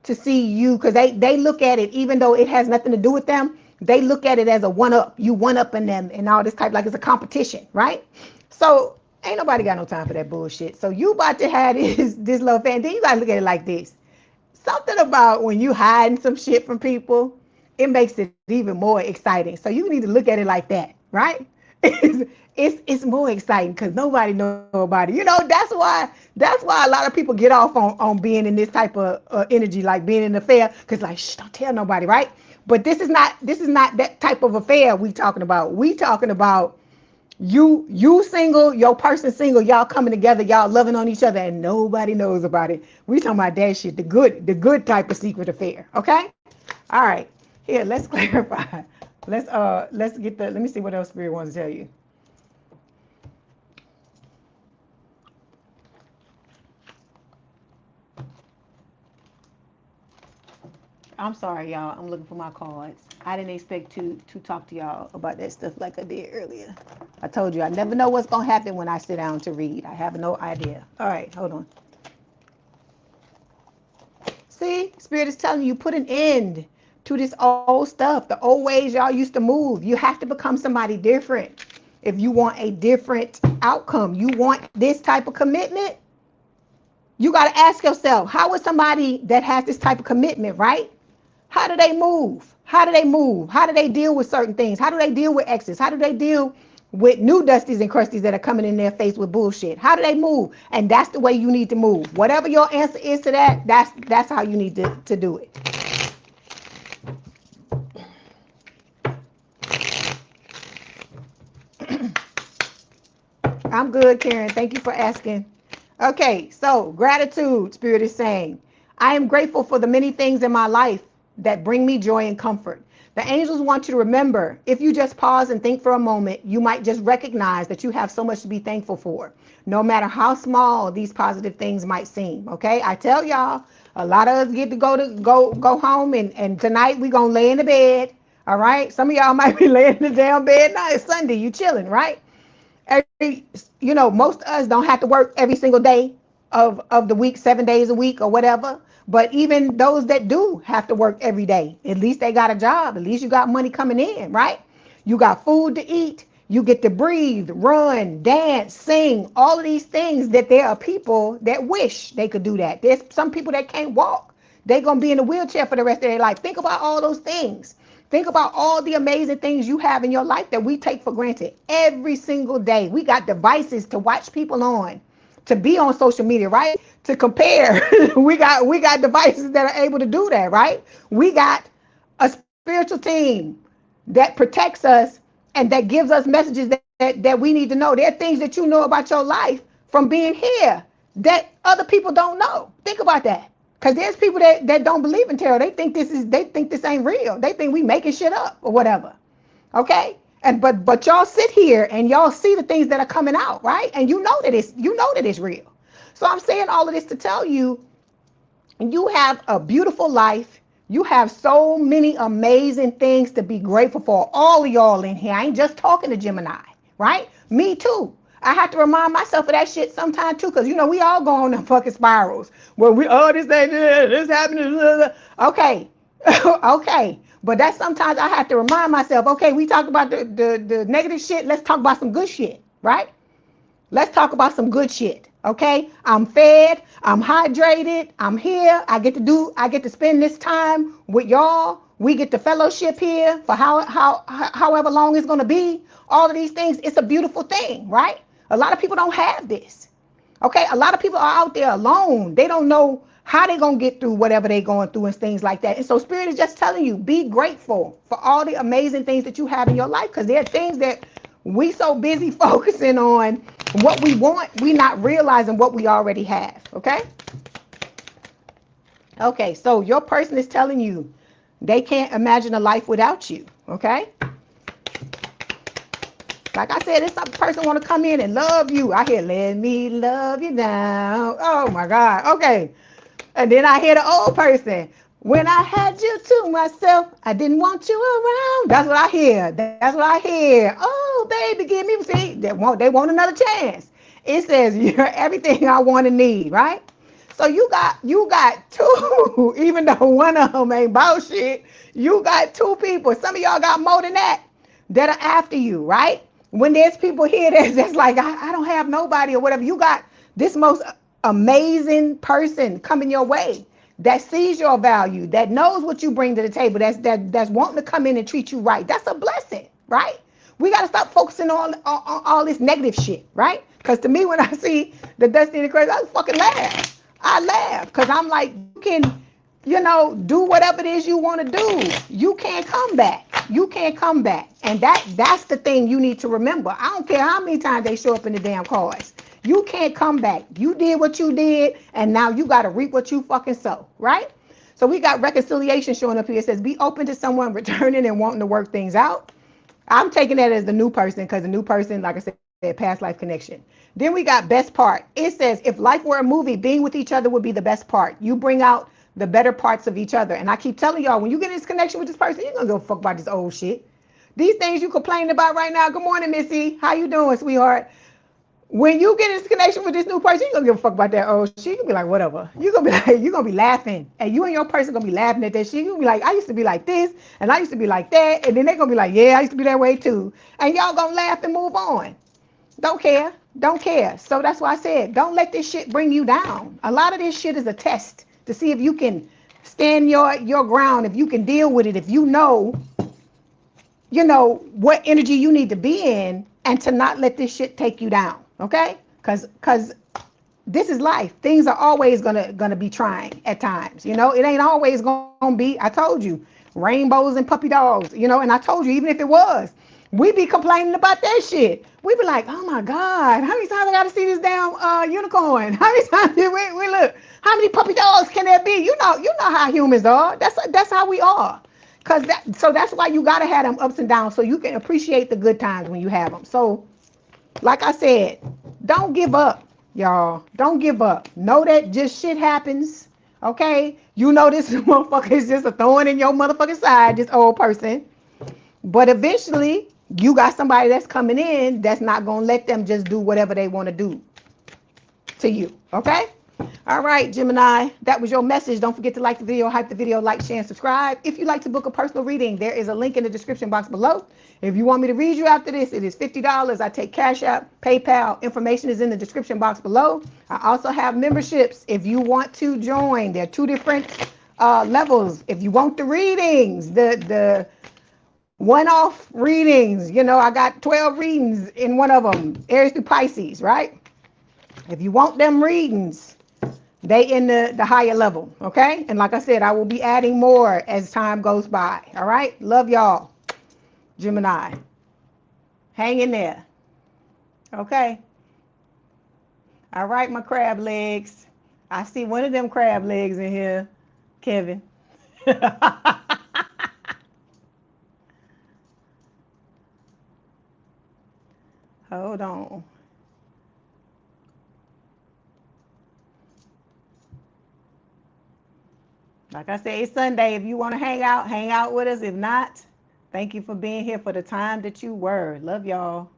to see you, because they look at it, even though it has nothing to do with them, they look at it as a one up. You one up in them and all this type, like it's a competition, right? So ain't nobody got no time for that bullshit. So you about to have this little fan. Then you gotta look at it like this. Something about when you hiding some shit from people, it makes it even more exciting. So you need to look at it like that, right? It's more exciting because nobody know about it. You know, that's why a lot of people get off on being in this type of energy, like being in an affair, because like, shh, don't tell nobody, right? But this is not that type of affair we talking about. We talking about you single, your person single, y'all coming together, y'all loving on each other, and nobody knows about it. We talking about that shit, the good type of secret affair. Okay? All right. Here, let's clarify. Let's get let me see what else Spirit wants to tell you. I'm sorry, y'all. I'm looking for my cards. I didn't expect to talk to y'all about that stuff like I did earlier. I told you I never know what's gonna happen when I sit down to read. I have no idea. All right, hold on. See, Spirit is telling you, put an end to this old stuff, the old ways y'all used to move. You have to become somebody different if you want a different outcome. You want this type of commitment. You got to ask yourself, how is somebody that has this type of commitment, right? How do they move? How do they move? How do they deal with certain things? How do they deal with exes? How do they deal with new dusties and crusties that are coming in their face with bullshit? How do they move? And that's the way you need to move. Whatever your answer is to that, that's how you need to do it. I'm good, Karen. Thank you for asking. Okay, so gratitude, Spirit is saying, I am grateful for the many things in my life that bring me joy and comfort. The angels want you to remember, if you just pause and think for a moment, you might just recognize that you have so much to be thankful for, no matter how small these positive things might seem. Okay, I tell y'all, a lot of us get to go home, and tonight we gonna lay in the bed. All right, some of y'all might be laying in the damn bed now. It's Sunday, you chilling, right? Most of us don't have to work every single day of the week, 7 days a week or whatever. But even those that do have to work every day, at least they got a job. At least you got money coming in, right? You got food to eat. You get to breathe, run, dance, sing, all of these things that there are people that wish they could do that. There's some people that can't walk. They're going to be in a wheelchair for the rest of their life. Think about all those things. Think about all the amazing things you have in your life that we take for granted every single day. We got devices to watch people on, to be on social media, right? To compare. we got devices that are able to do that, right? We got a spiritual team that protects us and that gives us messages that we need to know. There are things that you know about your life from being here that other people don't know. Think about that. Because there's people that don't believe in tarot. They think this ain't real. They think we making shit up or whatever. Okay? And but y'all sit here and y'all see the things that are coming out, right? And you know that it's real. So I'm saying all of this to tell you, you have a beautiful life. You have so many amazing things to be grateful for. All of y'all in here. I ain't just talking to Gemini, right? Me too. I have to remind myself of that shit sometime too, because we all go on them fucking spirals where this thing, this happening. Okay. Okay. But that's sometimes I have to remind myself, okay, we talked about the negative shit. Let's talk about some good shit, right? Let's talk about some good shit. Okay, I'm fed, I'm hydrated, I'm here. I get to spend this time with y'all. We get to fellowship here for however long it's gonna be. All of these things, it's a beautiful thing, right? A lot of people don't have this. Okay, a lot of people are out there alone. They don't know how they're gonna get through whatever they're going through and things like that. And so Spirit is just telling you, be grateful for all the amazing things that you have in your life, because there are things that we so busy focusing on what we want, we not realizing what we already have. Okay? Okay, so your person is telling you they can't imagine a life without you. Okay? Like I said, this other person want to come in and love you. I hear, let me love you now. Oh my God. Okay. And then I hear the old person. When I had you to myself, I didn't want you around. That's what I hear. That's what I hear. Oh, baby, give me, see, they want another chance. It says you're everything I want and need, right? So you got two, even though one of them ain't about shit, you got two people. Some of y'all got more than that are after you, right? When there's people here that's like, I don't have nobody or whatever, you got this most amazing person coming your way that sees your value, that knows what you bring to the table, that's wanting to come in and treat you right. That's a blessing, right? We got to stop focusing on all this negative shit, right? Because to me, when I see the Dusty and the Crazy, I fucking laugh. I laugh because I'm like, you can, do whatever it is you want to do. You can't come back. You can't come back. And that's the thing you need to remember. I don't care how many times they show up in the damn cards. You can't come back. You did what you did, and now you got to reap what you fucking sow, right? So we got reconciliation showing up here. It says, be open to someone returning and wanting to work things out. I'm taking that as the new person, because the new person, like I said, past life connection. Then we got best part. It says, if life were a movie, being with each other would be the best part. You bring out the better parts of each other. And I keep telling y'all, when you get in this connection with this person, you're going to go fuck about this old shit. These things you complaining about right now. Good morning, Missy. How you doing, sweetheart? When you get in this connection with this new person, you gonna give a fuck about that old shit. You gonna be like, whatever. You gonna be laughing, and you and your person gonna be laughing at that shit. You gonna be like, I used to be like this, and I used to be like that, and then they gonna be like, yeah, I used to be that way too, and y'all gonna laugh and move on. Don't care. So that's why I said, don't let this shit bring you down. A lot of this shit is a test to see if you can stand your ground, if you can deal with it, if you know what energy you need to be in, and to not let this shit take you down. Okay? Because this is life. Things are always gonna be trying at times. It ain't always gonna be, I told you, rainbows and puppy dogs, and I told you, even if it was, We be complaining about that shit. We be like, oh my God, how many times I gotta see this damn unicorn? How many times we look? How many puppy dogs can there be? You know how humans are. That's how we are. So that's why you gotta have them ups and downs so you can appreciate the good times when you have them. So, like I said, don't give up, y'all. Don't give up. Know that just shit happens. Okay? You know this motherfucker is just a thorn in your motherfucking side, this old person. But eventually, you got somebody that's coming in that's not going to let them just do whatever they want to do to you. Okay? All right, Gemini, that was your message. Don't forget to like the video, hype the video, like, share, and subscribe. If you'd like to book a personal reading, there is a link in the description box below. If you want me to read you after this, it is $50. I take Cash App, PayPal. Information is in the description box below. I also have memberships if you want to join. There are two different levels. If you want the readings, the one-off readings, you know, I got 12 readings in one of them, Aries through Pisces, right? If you want them readings, they in the higher level, okay? And like I said, I will be adding more as time goes by, all right? Love y'all, Gemini. Hang in there, okay? All right, my crab legs. I see one of them crab legs in here, Kevin. Hold on. Like I said, it's Sunday. If you want to hang out with us. If not, thank you for being here for the time that you were. Love y'all.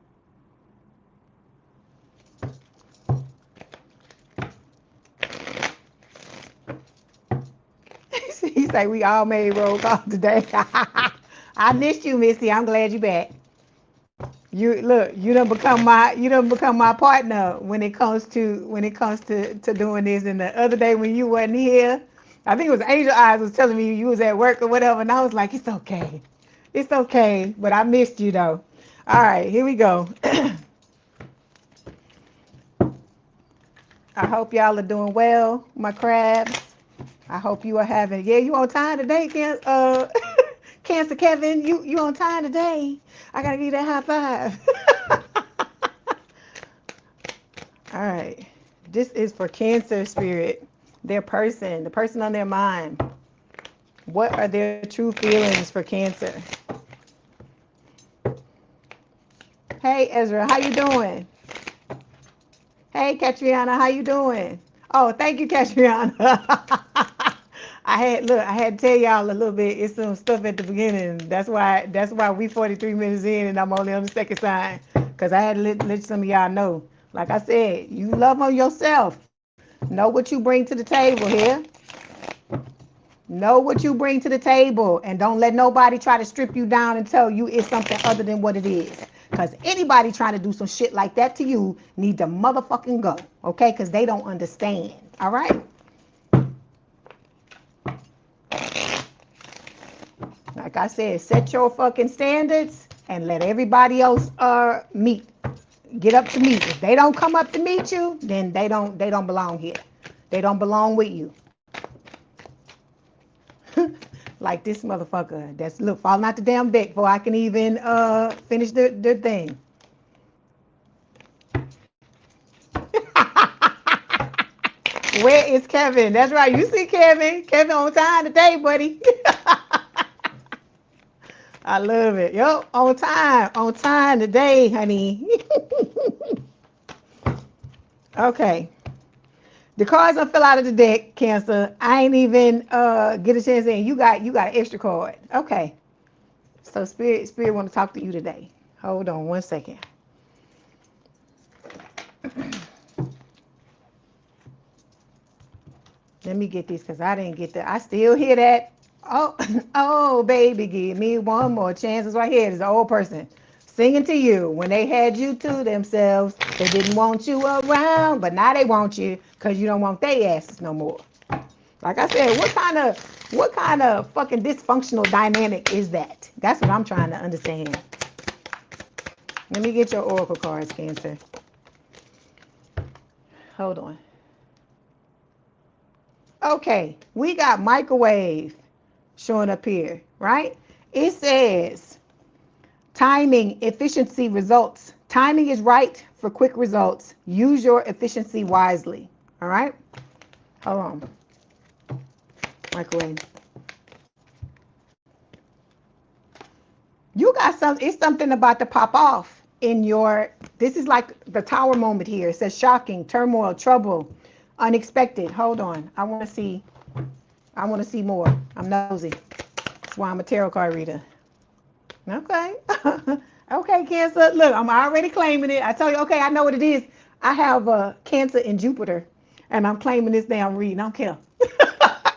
He say we all made roll call today. I missed you, Missy. I'm glad you back. You look, you done become my partner when it comes to doing this. And the other day when you wasn't here, I think it was Angel Eyes was telling me you was at work or whatever, and I was like, it's okay. It's okay, but I missed you though. All right, here we go. I hope y'all are doing well, my crabs. I hope you are having, yeah, you on time today, Cancer Kevin, you on time today. I gotta give you that high five. All right, this is for Cancer spirit, their person, the person on their mind. What are their true feelings for Cancer? Hey, Ezra, how you doing? Hey, Katriana, how you doing? Oh, thank you, Katriana. I had to tell y'all a little bit. It's some stuff at the beginning. That's why we 43 minutes in and I'm only on the second sign. Cause I had to let some of y'all know. Like I said, you love on yourself. Know what you bring to the table here. Know what you bring to the table, and don't let nobody try to strip you down and tell you it's something other than what it is. Because anybody trying to do some shit like that to you need to motherfucking go, okay? Because they don't understand, all right? Like I said, set your fucking standards and let everybody else get up to meet. If they don't come up to meet you, then they don't belong here. They don't belong with you. Like this motherfucker that's look falling out the damn deck before I can even finish the thing. Where is Kevin? That's right. You see Kevin. Kevin on time today, buddy. I love it. Yup, on time today, honey. Okay. The cards don't fell out of the deck, Cancer. I ain't even get a chance in. You got an extra card. Okay. So Spirit want to talk to you today. Hold on one second. Let me get this because I didn't get that. I still hear that. Oh, oh, baby, give me one more chance. It's right here. It's the old person singing to you when they had you to themselves. They didn't want you around, but now they want you because you don't want their asses no more. Like I said, what kind of fucking dysfunctional dynamic is that? That's what I'm trying to understand. Let me get your oracle cards, Cancer. Hold on. Okay, we got microwave showing up here, right? It says Timing, efficiency, results. Timing is right for quick results. Use your efficiency wisely. All right? Hold on. Microwave. You got some, it's something about to pop off in your, this is like the tower moment here. It says shocking, turmoil, trouble, unexpected. Hold on. I want to see more. I'm nosy. That's why I'm a tarot card reader. Okay. Okay, Cancer. Look, I'm already claiming it. I told you, okay, I know what it is. I have Cancer in Jupiter, and I'm claiming this damn reading. I don't care.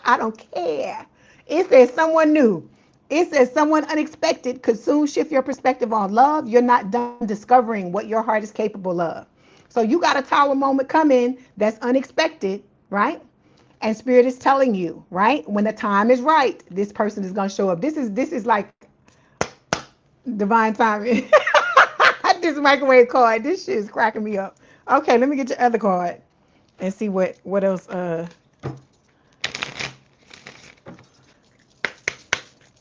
I don't care. It says someone new. It says someone unexpected could soon shift your perspective on love. You're not done discovering what your heart is capable of. So you got a tower moment coming that's unexpected, right? And spirit is telling you, right? When the time is right, this person is going to show up. This is like divine timing. This microwave card. This shit is cracking me up. Okay, let me get your other card and see what else.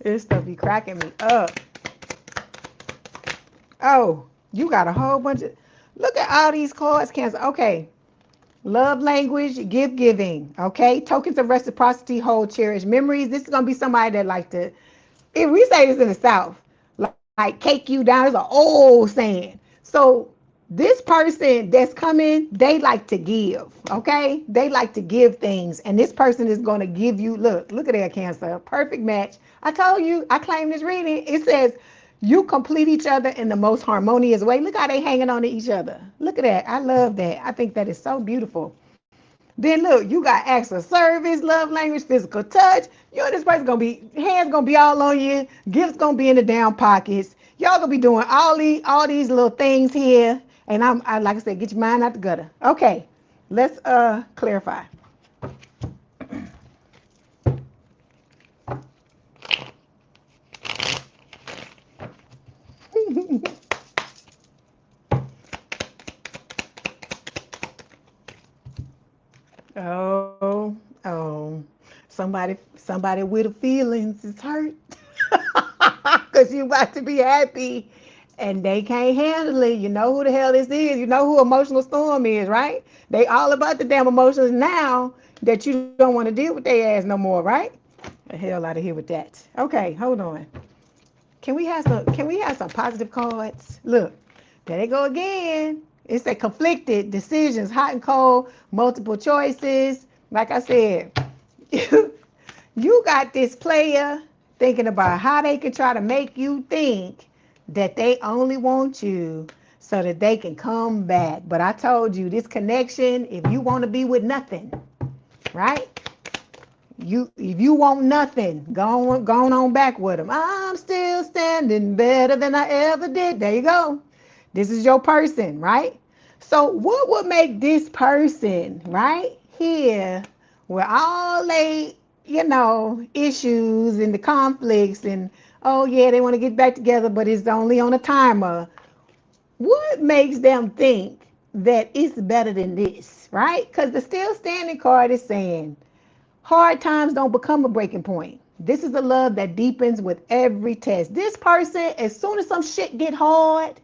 This stuff be cracking me up. Oh, you got a whole bunch of. Look at all these cards, Cancer. Okay. Love language, gift giving. Okay. Tokens of reciprocity, hold, cherish memories. This is going to be somebody that like to, if we say this in the South, like cake you down. It's an old saying. So this person that's coming, they like to give. Okay. They like to give things. And this person is going to give you, look at that, Cancer. Perfect match. I told you, I claim this reading. It says, you complete each other in the most harmonious way. Look how they hanging on to each other. Look at that. I love that. I think that is so beautiful. Then look, you got acts of service, love language, physical touch. You and this person gonna be, hands gonna be all on you, gifts gonna be in the down pockets. Y'all gonna be doing all these little things here. And I like I said, get your mind out the gutter. Okay, let's clarify. Oh, somebody with the feelings is hurt. Because you about to be happy and they can't handle it. You know who the hell this is. You know who Emotional Storm is, right? They all about the damn emotions now that you don't want to deal with their ass no more, right? The hell out of here with that. Okay, hold on. Can we have some positive cards? Look, there they go again. It's a conflicted decisions, hot and cold, multiple choices. Like I said, you got this player thinking about how they can try to make you think that they only want you so that they can come back. But I told you this connection, if you want to be with nothing, right? If you want nothing, go on back with them. I'm still standing better than I ever did. There you go. This is your person, right? So what would make this person right here with all they, issues and the conflicts and, oh yeah, they want to get back together, but it's only on a timer. What makes them think that it's better than this, right? Because the still standing card is saying, hard times don't become a breaking point. This is a love that deepens with every test. This person, as soon as some shit get hard,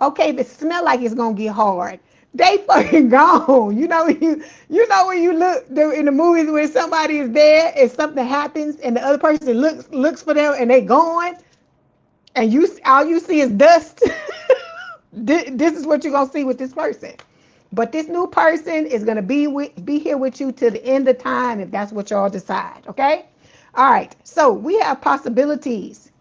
okay, if it smell like it's gonna get hard, they fucking gone. You know when you look in the movies when somebody is there and something happens and the other person looks for them and they gone, and all you see is dust. This is what you're gonna see with this person. But this new person is going to be here with you till the end of time if that's what y'all decide, okay? All right, so we have possibilities.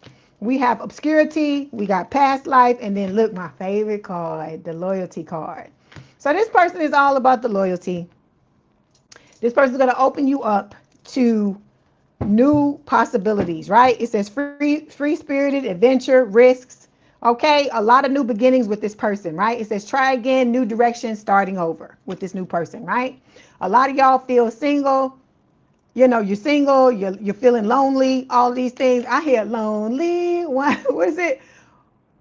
We have obscurity, we got past life, and then look, my favorite card, the loyalty card. So this person is all about the loyalty. This person is going to open you up to new possibilities, right? It says free-spirited, adventure, risks. Okay, a lot of new beginnings with this person, right? It says try again, new direction, starting over with this new person, right? A lot of y'all feel single. You're single, you're feeling lonely, all these things. I hear lonely. What is it?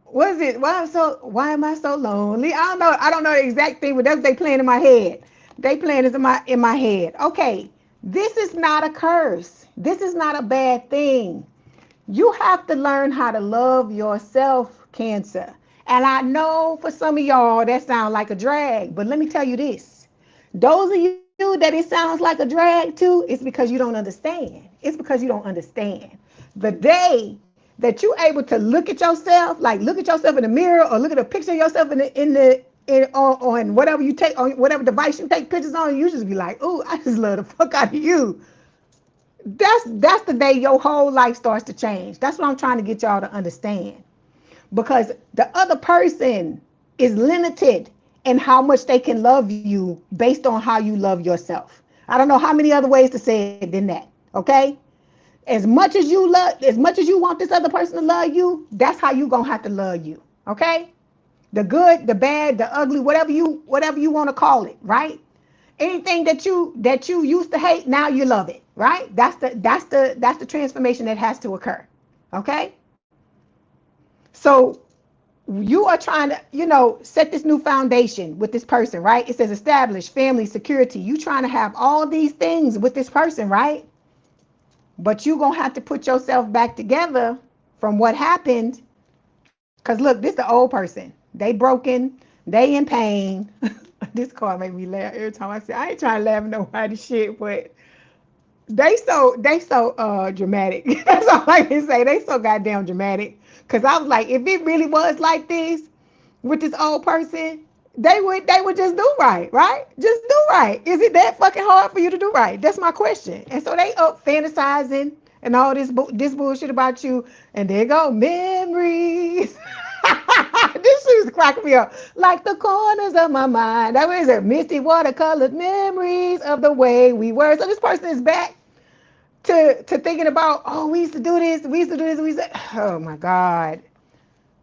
Why am I so lonely? I don't know the exact thing, but that's what they playing in my head. They playing this in my head. Okay, this is not a curse. This is not a bad thing. You have to learn how to love yourself Cancer. And I know for some of y'all that sounds like a drag, but let me tell you this. Those of you that it sounds like a drag to, it's because you don't understand. It's because you don't understand. The day that you able to look at yourself, like look at yourself in the mirror or look at a picture of yourself on whatever you take, on whatever device you take pictures on, you just be like, "Ooh, I just love the fuck out of you." That's the day your whole life starts to change. That's what I'm trying to get y'all to understand. Because the other person is limited in how much they can love you based on how you love yourself. I don't know how many other ways to say it than that. Okay? As much as you want this other person to love you, that's how you gonna have to love you. Okay? The good, the bad, the ugly, whatever you want to call it, right? Anything that you used to hate, now you love it, right? That's the transformation that has to occur. Okay? So you are trying to, set this new foundation with this person, right? It says establish family, security. You trying to have all these things with this person, right? But you gonna have to put yourself back together from what happened. Cause look, this the old person. They broken, they in pain. This card make me laugh every time I say I ain't trying to laugh at nobody's shit, but they so dramatic. That's all I can say. They so goddamn dramatic. Cause I was like, if it really was like this with this old person, they would just do right, right? Just do right. Is it that fucking hard for you to do right? That's my question. And so they up fantasizing and all this bullshit about you, and there go memories. This shit was cracking me up. Like the corners of my mind. That was a misty watercolored memories of the way we were. So this person is back to thinking about, oh, we used to do this, oh my God.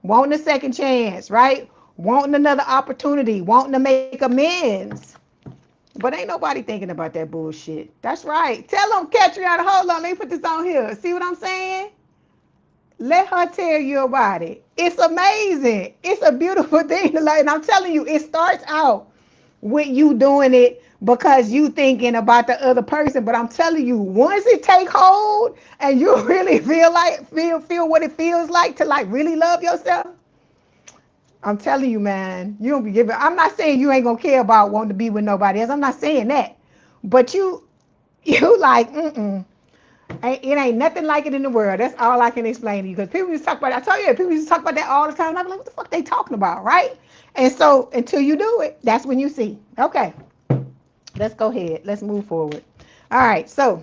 Wanting a second chance, right? Wanting another opportunity, wanting to make amends. But ain't nobody thinking about that bullshit. That's right. Tell them, Catriona, hold on, let me put this on here. See what I'm saying? Let her tell you about it. It's amazing. It's a beautiful thing to learn. And I'm telling you, it starts out with you doing it because you thinking about the other person. But I'm telling you, once it take hold and you really feel what it feels like to like really love yourself, I'm telling you, man, you don't be giving. I'm not saying you ain't gonna care about wanting to be with nobody else. I'm not saying that. But you like, it ain't nothing like it in the world. That's all I can explain to you. Because people used to talk about it. I tell you, people used to talk about that all the time. And I'm like, what the fuck they talking about, right? And so until you do it, that's when you see. Okay, let's go ahead. Let's move forward. All right, so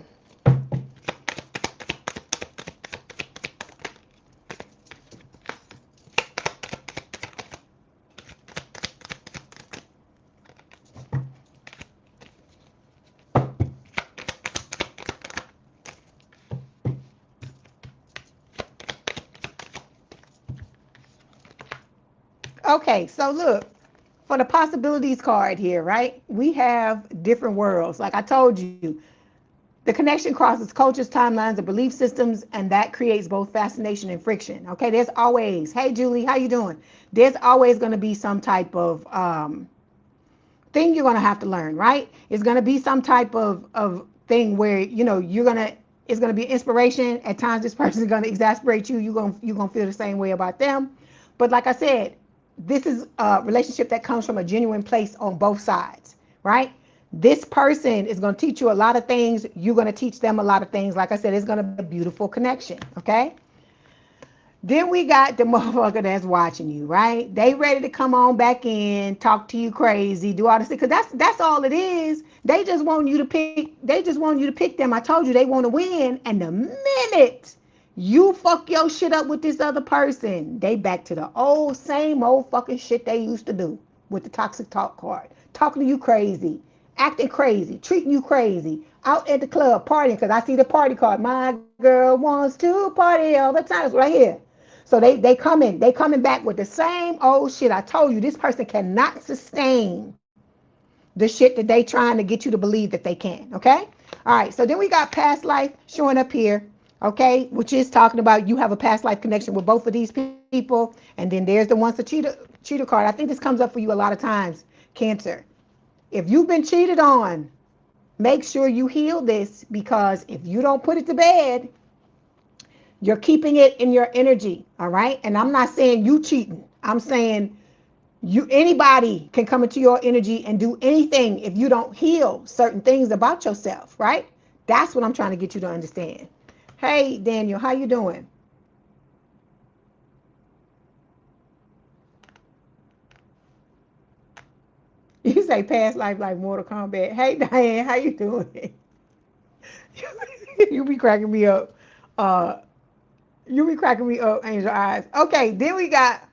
okay, so look, for the possibilities card here, right? We have different worlds. Like I told you, the connection crosses cultures, timelines, and belief systems, and that creates both fascination and friction. Okay, there's always, hey Julie, how you doing? There's always going to be some type of thing you're going to have to learn, right? It's going to be some type of thing where it's going to be inspiration. At times, this person is going to exasperate you. You're going to feel the same way about them. But like I said, this is a relationship that comes from a genuine place on both sides, right? This person is going to teach you a lot of things. You're going to teach them a lot of things. Like I said, it's going to be a beautiful connection, okay? Then we got the motherfucker that's watching you, right? They ready to come on back in, talk to you crazy, do all this thing, because that's all it is. They just want you to pick. They just want you to pick them. I told you they want to win, and the minute you fuck your shit up with this other person, they back to the same old fucking shit they used to do with the toxic talk card, talking to you crazy, acting crazy, treating you crazy, out at the club partying, because I see the party card. My girl wants to party all the time. It's right here. So they coming back with the same old shit. I told you, this person cannot sustain the shit that they trying to get you to believe that they can. Okay. All right. So then we got past life showing up here. Okay, which is talking about you have a past life connection with both of these people. And then there's the once a cheater card. I think this comes up for you a lot of times, Cancer. If you've been cheated on, make sure you heal this, because if you don't put it to bed, You're keeping it in your energy, all right? And I'm not saying you cheating. I'm saying anybody can come into your energy and do anything if you don't heal certain things about yourself, right? That's what I'm trying to get you to understand. Hey, Daniel, how you doing? You say past life like Mortal Kombat. Hey, Diane, how you doing? You be cracking me up. Uh, you be cracking me up, Angel Eyes. Okay, then we got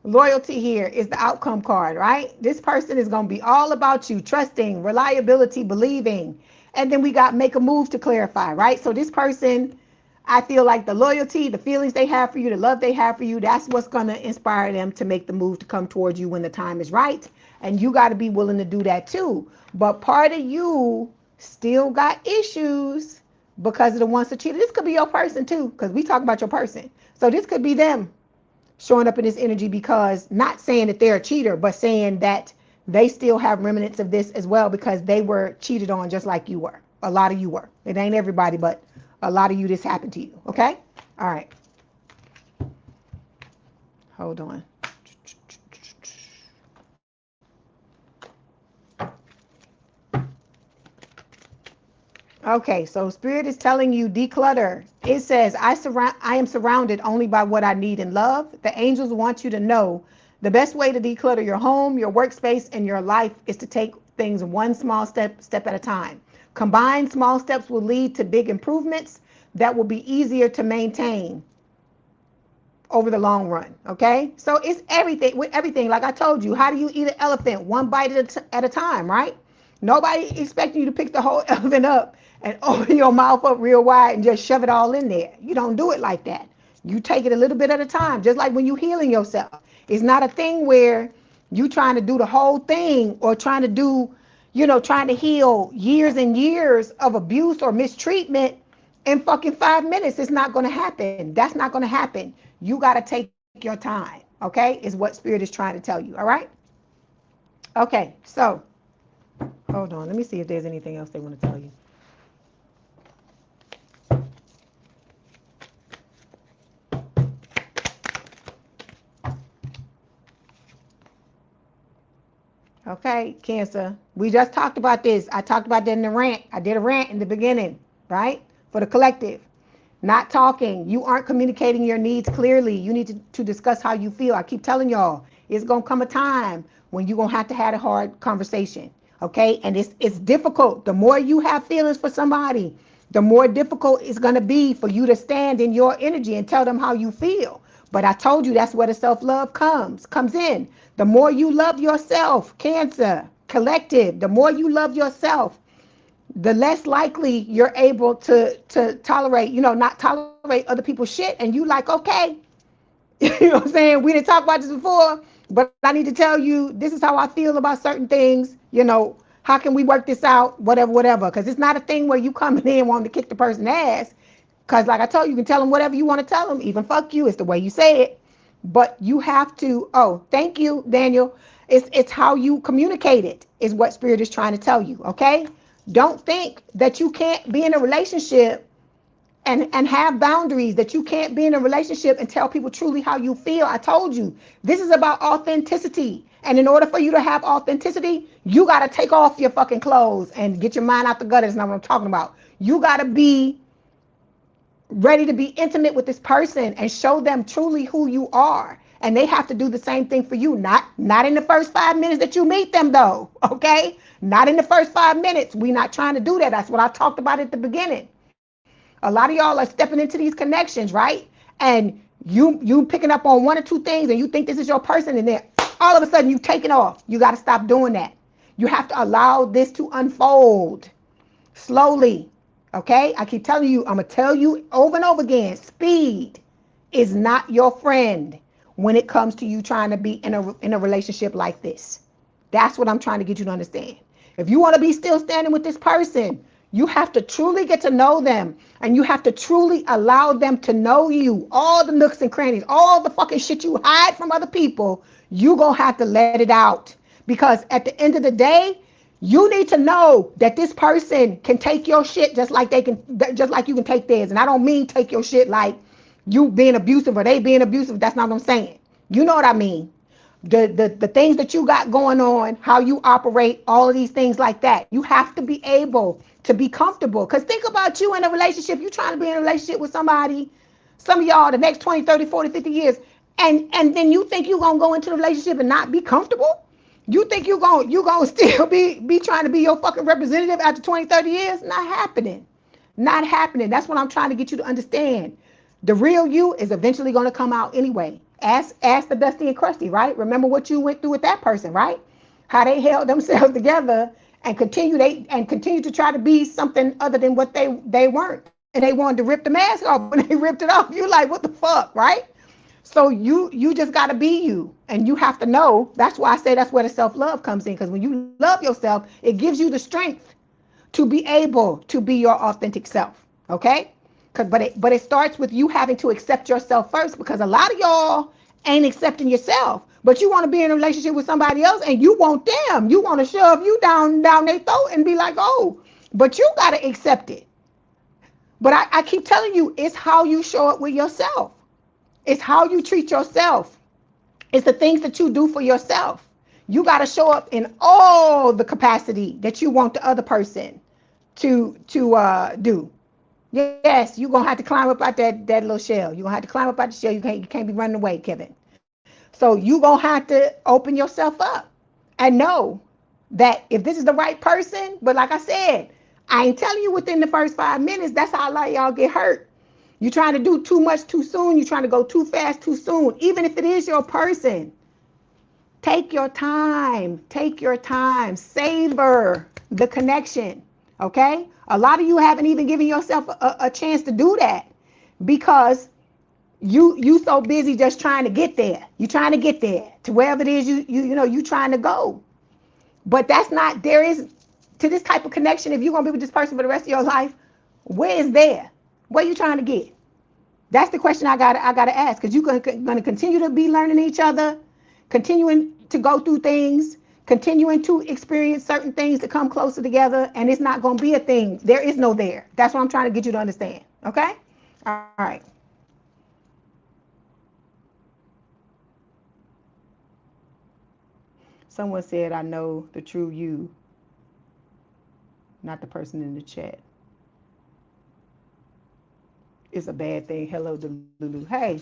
loyalty here is the outcome card, right? This person is going to be all about you, trusting, reliability, believing. And then we got make a move to clarify, right? So this person, I feel like the loyalty, the feelings they have for you, the love they have for you, that's what's going to inspire them to make the move to come towards you when the time is right. And you got to be willing to do that too. But part of you still got issues because of the ones that cheated. This could be your person too, because we talk about your person. So this could be them showing up in this energy, because not saying that they're a cheater, but saying that they still have remnants of this as well, because they were cheated on just like you were. A lot of you were. It ain't everybody, but a lot of you, this happened to you. Okay? All right. Hold on. Okay, so Spirit is telling you declutter. It says, I am surrounded only by what I need in love. The angels want you to know the best way to declutter your home, your workspace, and your life is to take things one small step at a time. Combined small steps will lead to big improvements that will be easier to maintain over the long run. Okay, so it's everything with everything. Like I told you, how do you eat an elephant? One bite at a time, right? Nobody expecting you to pick the whole elephant up and open your mouth up real wide and just shove it all in there. You don't do it like that. You take it a little bit at a time, just like when you healing yourself. It's not a thing where you trying to do the whole thing, or trying to do, trying to heal years and years of abuse or mistreatment in fucking 5 minutes. It's not going to happen. That's not going to happen. You got to take your time, okay? Is what Spirit is trying to tell you, all right? Okay, so hold on. Let me see if there's anything else they want to tell you. Okay, Cancer. We just talked about this. I talked about that in the rant. I did a rant in the beginning, right? For the collective. Not talking. You aren't communicating your needs clearly. You need to discuss how you feel. I keep telling y'all, it's going to come a time when you're going to have a hard conversation. Okay? And it's difficult. The more you have feelings for somebody, the more difficult it's going to be for you to stand in your energy and tell them how you feel. But I told you that's where the self-love comes in. The more you love yourself, Cancer, collective, the more you love yourself, the less likely you're able to tolerate, not tolerate other people's shit. And you like, okay, you know what I'm saying? We didn't talk about this before, but I need to tell you, this is how I feel about certain things. How can we work this out? Whatever. Because it's not a thing where you coming in wanting to kick the person's ass. Because like I told you, you can tell them whatever you want to tell them. Even fuck you. It's the way you say it. But you have to, oh, thank you, Daniel. It's how you communicate it is what Spirit is trying to tell you, okay? Don't think that you can't be in a relationship and have boundaries, that you can't be in a relationship and tell people truly how you feel. I told you, this is about authenticity. And in order for you to have authenticity, you got to take off your fucking clothes and get your mind out the gutter. That's not what I'm talking about. You got to be ready to be intimate with this person and show them truly who you are. And they have to do the same thing for you. Not in the first 5 minutes that you meet them, though. Okay? Not in the first 5 minutes. We're not trying to do that. That's what I talked about at the beginning. A lot of y'all are stepping into these connections, right? And you picking up on one or two things and you think this is your person, and then all of a sudden you take it off. You got to stop doing that. You have to allow this to unfold slowly. Okay? I keep telling you, I'm going to tell you over and over again, speed is not your friend when it comes to you trying to be in a relationship like this. That's what I'm trying to get you to understand. If you want to be still standing with this person, you have to truly get to know them, and you have to truly allow them to know you. All the nooks and crannies, all the fucking shit you hide from other people, you gonna have to let it out. Because at the end of the day, you need to know that this person can take your shit just like you can take theirs. And I don't mean take your shit like you being abusive or they being abusive. That's not what I'm saying. You know what I mean. The things that you got going on, how you operate, all of these things like that. You have to be able to be comfortable. Because think about you in a relationship. You trying to be in a relationship with somebody, some of y'all, the next 20, 30, 40, 50 years. And then you think you're going to go into the relationship and not be comfortable? You think you're gonna still be trying to be your fucking representative after 20, 30 years? Not happening. Not happening. That's what I'm trying to get you to understand. The real you is eventually going to come out anyway. Ask the Dusty and Crusty, right? Remember what you went through with that person, right? How they held themselves together and continue to try to be something other than what they weren't. And they wanted to rip the mask off. When they ripped it off, you're like, what the fuck, right? So you just got to be you, and you have to know. That's why I say that's where the self-love comes in, because when you love yourself, it gives you the strength to be able to be your authentic self. Okay? But it starts with you having to accept yourself first, because a lot of y'all ain't accepting yourself. But you want to be in a relationship with somebody else, and you want them. You want to shove you down their throat and be like, oh, but you got to accept it. But I keep telling you, it's how you show up with yourself. It's how you treat yourself. It's the things that you do for yourself. You got to show up in all the capacity that you want the other person to do. Yes, you're going to have to climb up out that little shell. You're going to have to climb up out the shell. You can't be running away, Kevin. So you're going to have to open yourself up and know that if this is the right person, but like I said, I ain't telling you within the first 5 minutes. That's how a lot of y'all get hurt. You're trying to do too much too soon. You're trying to go too fast too soon. Even if it is your person, take your time. Take your time. Savor the connection. Okay? A lot of you haven't even given yourself a chance to do that, because you so busy just trying to get there. You're trying to get there to wherever it is you trying to go. But that's not, there is, to this type of connection, if you're going to be with this person for the rest of your life, where is there? What are you trying to get? That's the question I gotta ask, because you're gonna continue to be learning each other, continuing to go through things, continuing to experience certain things to come closer together, and it's not gonna be a thing. There is no there. That's what I'm trying to get you to understand. Okay? All right. Someone said, I know the true you, not the person in the chat. It's a bad thing. Hello, Lulu. Hey,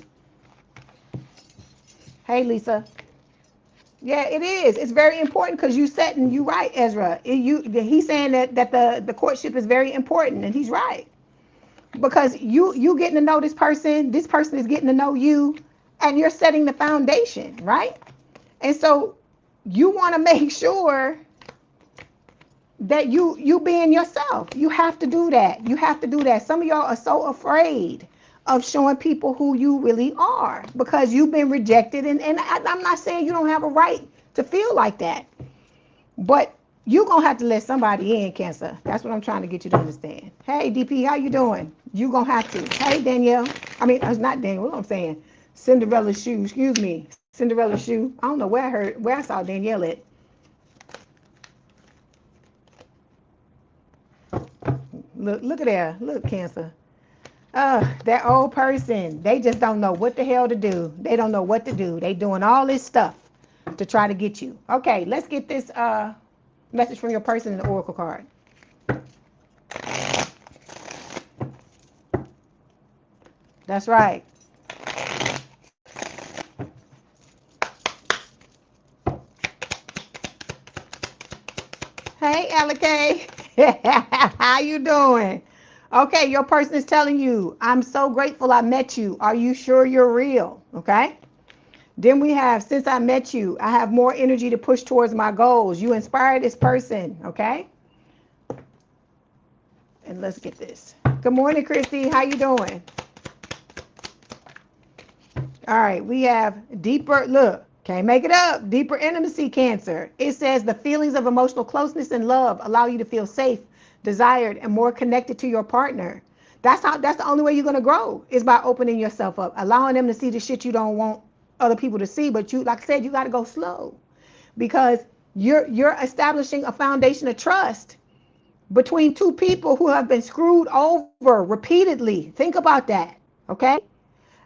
Lisa. Yeah, it is. It's very important, because you right, Ezra. He's saying that the courtship is very important, and he's right, because you getting to know this person is getting to know you, and you're setting the foundation, right? And so you want to make sure that you being yourself. You have to do that. You have to do that. Some of y'all are so afraid of showing people who you really are, because you've been rejected. And I'm not saying you don't have a right to feel like that, but you're going to have to let somebody in, Cancer. That's what I'm trying to get you to understand. Hey, DP, how you doing? You're going to have to. Hey, Danielle. I mean, it's not Danielle. What I'm saying? Cinderella's shoe. Excuse me. Cinderella's shoe. I don't know where I saw Danielle at. Look at there. Look, Cancer. That old person, they just don't know what the hell to do. They don't know what to do. They doing all this stuff to try to get you. Okay, let's get this message from your person in the oracle card. That's right. Hey, Alakay. How you doing? Okay, your person is telling you, I'm so grateful I met you. Are you sure you're real? Okay. Then we have, since I met you, I have more energy to push towards my goals. You inspire this person. Okay. And let's get this. Good morning, Christy. How you doing? All right. We have deeper, look, can't make it up. Deeper intimacy, Cancer. It says the feelings of emotional closeness and love allow you to feel safe, desired, and more connected to your partner. That's the only way you're going to grow, is by opening yourself up, allowing them to see the shit you don't want other people to see. But you, like I said, you got to go slow, because you're establishing a foundation of trust between two people who have been screwed over repeatedly. Think about that. Okay.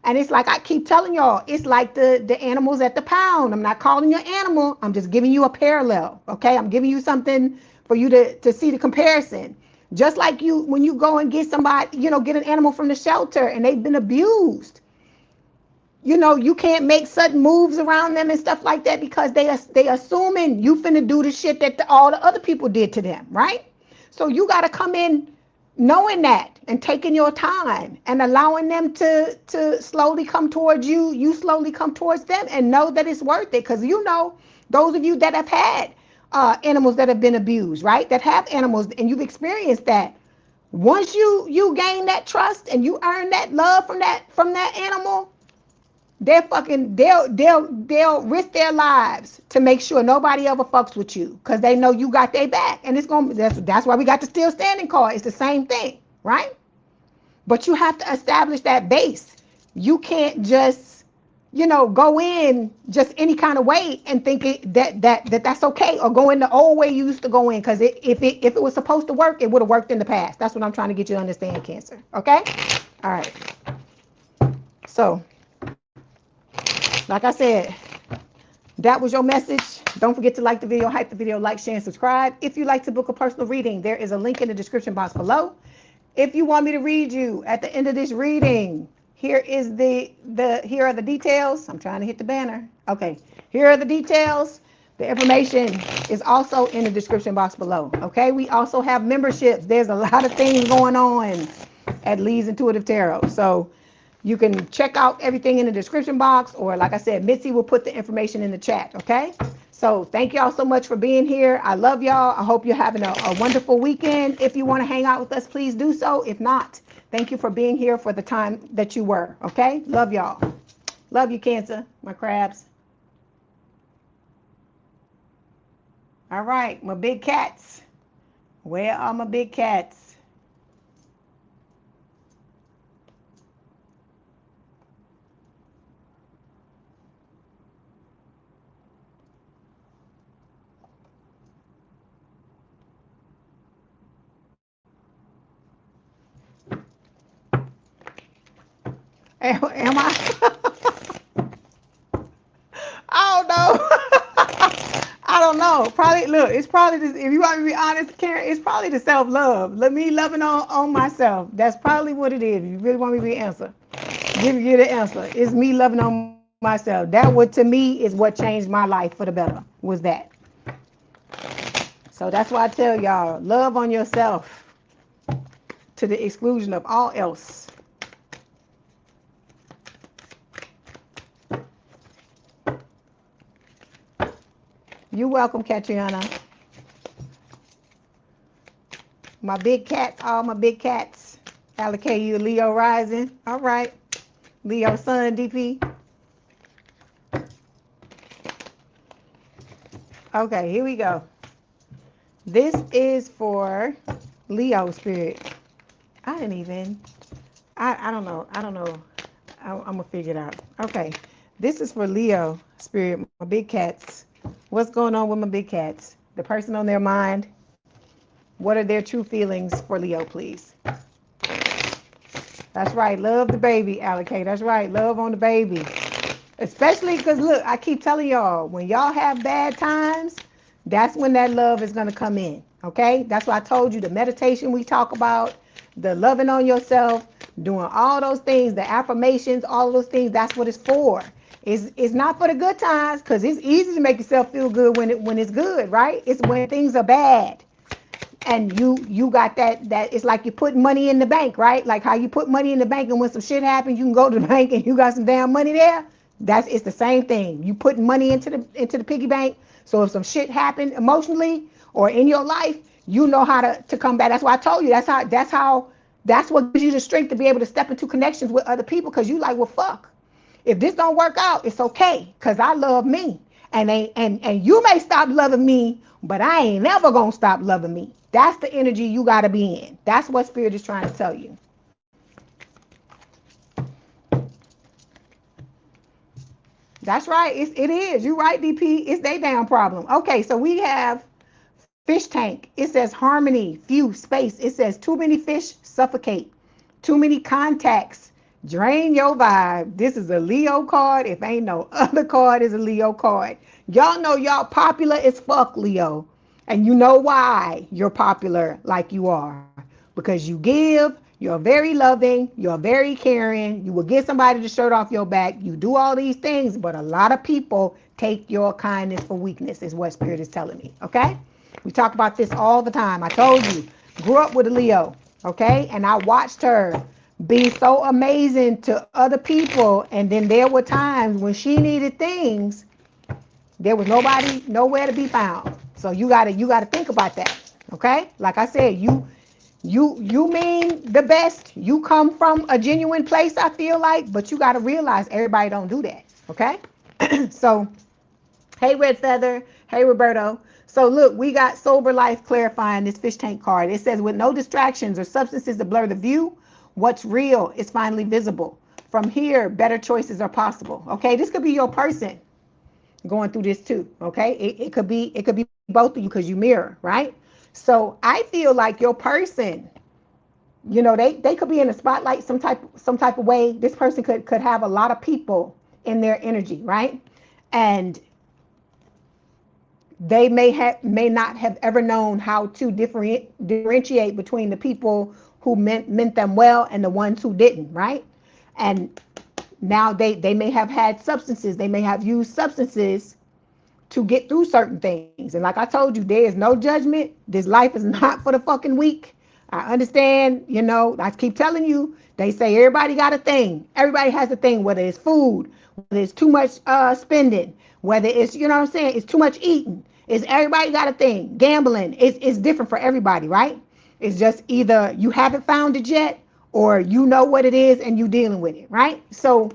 And it's like I keep telling y'all, it's like the animals at the pound. I'm not calling you an animal. I'm just giving you a parallel. Okay. I'm giving you something for you to see the comparison. Just like you, when you go and get somebody, get an animal from the shelter and they've been abused. You can't make sudden moves around them and stuff like that because they assuming you finna do the shit that all the other people did to them, right? So you got to come in knowing that and taking your time and allowing them to slowly come towards you. You slowly come towards them and know that it's worth it, because those of you that have had animals that have been abused, right? That have animals and you've experienced that. Once you gain that trust and you earn that love from that animal, they'll risk their lives to make sure nobody ever fucks with you, because they know you got their back. And that's why we got the still standing card. It's the same thing, right? But you have to establish that base. You can't just go in just any kind of way and think that's okay, or go in the old way you used to go in, because if it was supposed to work, it would have worked in the past. That's what I'm trying to get you to understand, Cancer. Okay. All right. So like I said, that was your message. Don't forget to like the video, hype the video, like, share, and subscribe. If you'd like to book a personal reading, there is a link in the description box below. If you want me to read you at the end of this reading, here are the details. I'm trying to hit the banner. Okay, here are the details. The information is also in the description box below. Okay, we also have memberships. There's a lot of things going on at Leigh's Intuitive Tarot. So you can check out everything in the description box, or like I said, Mitzi will put the information in the chat, okay? So thank y'all so much for being here. I love y'all. I hope you're having a wonderful weekend. If you want to hang out with us, please do so. If not, thank you for being here for the time that you were, okay? Love y'all. Love you, Cancer, my crabs. All right, my big cats. Where are my big cats? Am I? I don't know. I don't know. Probably, look, it's probably just, if you want me to be honest, Karen, it's probably the self-love. Let me loving on myself. That's probably what it is. If you really want me to be answer, give you the answer. It's me loving on myself. That what to me is what changed my life for the better, was that. So that's why I tell y'all, love on yourself to the exclusion of all else. You're welcome, Katriana. My big cats, all my big cats. Allocate you Leo rising. All right. Leo sun, DP. Okay, here we go. This is for Leo spirit. I don't know. I'm going to figure it out. Okay. This is for Leo spirit, my big cats. What's going on with my big cats? The person on their mind. What are their true feelings for Leo, please? That's right. Love the baby, Allocate. That's right. Love on the baby. Especially because, look, I keep telling y'all, when y'all have bad times, that's when that love is going to come in. Okay? That's why I told you the meditation we talk about, the loving on yourself, doing all those things, the affirmations, all of those things, that's what it's for. It's not for the good times, because it's easy to make yourself feel good when it's good, right? It's when things are bad. And you got that it's like you put money in the bank, right? Like how you put money in the bank, and when some shit happens, you can go to the bank and you got some damn money there. It's the same thing. You put money into the piggy bank, so if some shit happened emotionally or in your life, you know how to come back. That's why I told you that's what gives you the strength to be able to step into connections with other people, because you like, well, fuck. If this don't work out, it's okay, because I love me. And you may stop loving me, but I ain't never gonna stop loving me. That's the energy you gotta be in. That's what Spirit is trying to tell you. That's right. It is. You're right, DP. It's their damn problem. Okay, so we have fish tank. It says harmony, few, space. It says too many fish suffocate. Too many contacts Drain your vibe. This is a Leo card. If ain't no other card, is a Leo card. Y'all know y'all popular as fuck, Leo. And you know why you're popular like you are. Because you give, you're very loving, you're very caring, you will get somebody the shirt off your back, you do all these things, but a lot of people take your kindness for weakness, is what Spirit is telling me, okay? We talk about this all the time. I told you, grew up with a Leo, okay? And I watched her be so amazing to other people, and then there were times when she needed things, there was nobody nowhere to be found. So you gotta think about that, okay? Like I said, you mean the best. You come from a genuine place, I feel like, but you gotta realize everybody don't do that, okay? So, hey Red Feather, hey Roberto. So look, we got Sober Life clarifying this fish tank card. It says, with no distractions or substances to blur the view, what's real is finally visible. From here, better choices are possible. Okay, this could be your person going through this too. Okay, it could be both of you because you mirror, right? So I feel like your person, they could be in the spotlight some type of way. This person could have a lot of people in their energy, right? And they may not have ever known how to differentiate between the people who meant them well and the ones who didn't, right? And now they may have had substances, they may have used substances to get through certain things. And like I told you, there is no judgment. This life is not for the fucking weak. I understand, I keep telling you, they say everybody got a thing. Everybody has a thing, whether it's food, whether it's too much spending, whether it's, what I'm saying, it's too much eating. It's everybody got a thing. Gambling, it's different for everybody, right? It's just either you haven't found it yet or you know what it is and you dealing with it, right? So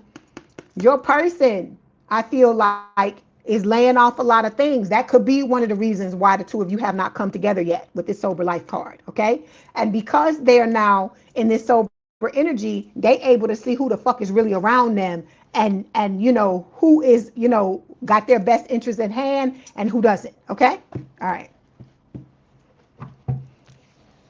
your person, I feel like, is laying off a lot of things. That could be one of the reasons why the two of you have not come together yet with this Sober Life card, okay? And because they are now in this sober energy, they able to see who the fuck is really around them and who is, got their best interest at hand and who doesn't, okay? All right.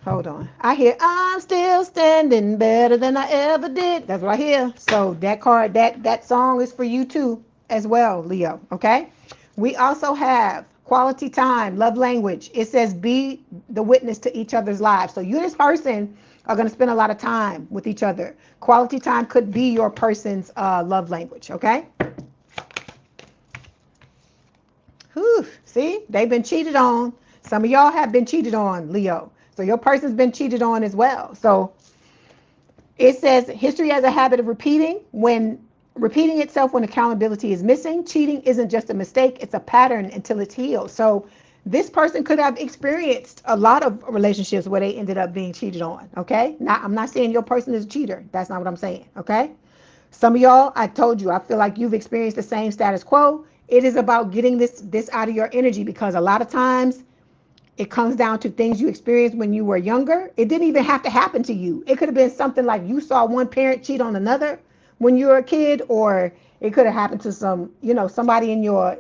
Hold on. I hear I'm still standing better than I ever did. That's what I hear. So that card, that song is for you too as well, Leo. Okay. We also have quality time, love language. It says be the witness to each other's lives. So you and this person are going to spend a lot of time with each other. Quality time could be your person's love language. Okay. Whew. See, they've been cheated on. Some of y'all have been cheated on, Leo. So your person's been cheated on as well. So it says history has a habit of repeating itself when accountability is missing. Cheating isn't just a mistake, it's a pattern until it's healed. So this person could have experienced a lot of relationships where they ended up being cheated on. Okay. Now, I'm not saying your person is a cheater. That's not what I'm saying. Okay. Some of y'all, I told you, I feel like you've experienced the same status quo. It is about getting this out of your energy, because a lot of times it comes down to things you experienced when you were younger. It didn't even have to happen to you. It could have been something like you saw one parent cheat on another when you were a kid, or it could have happened to somebody in your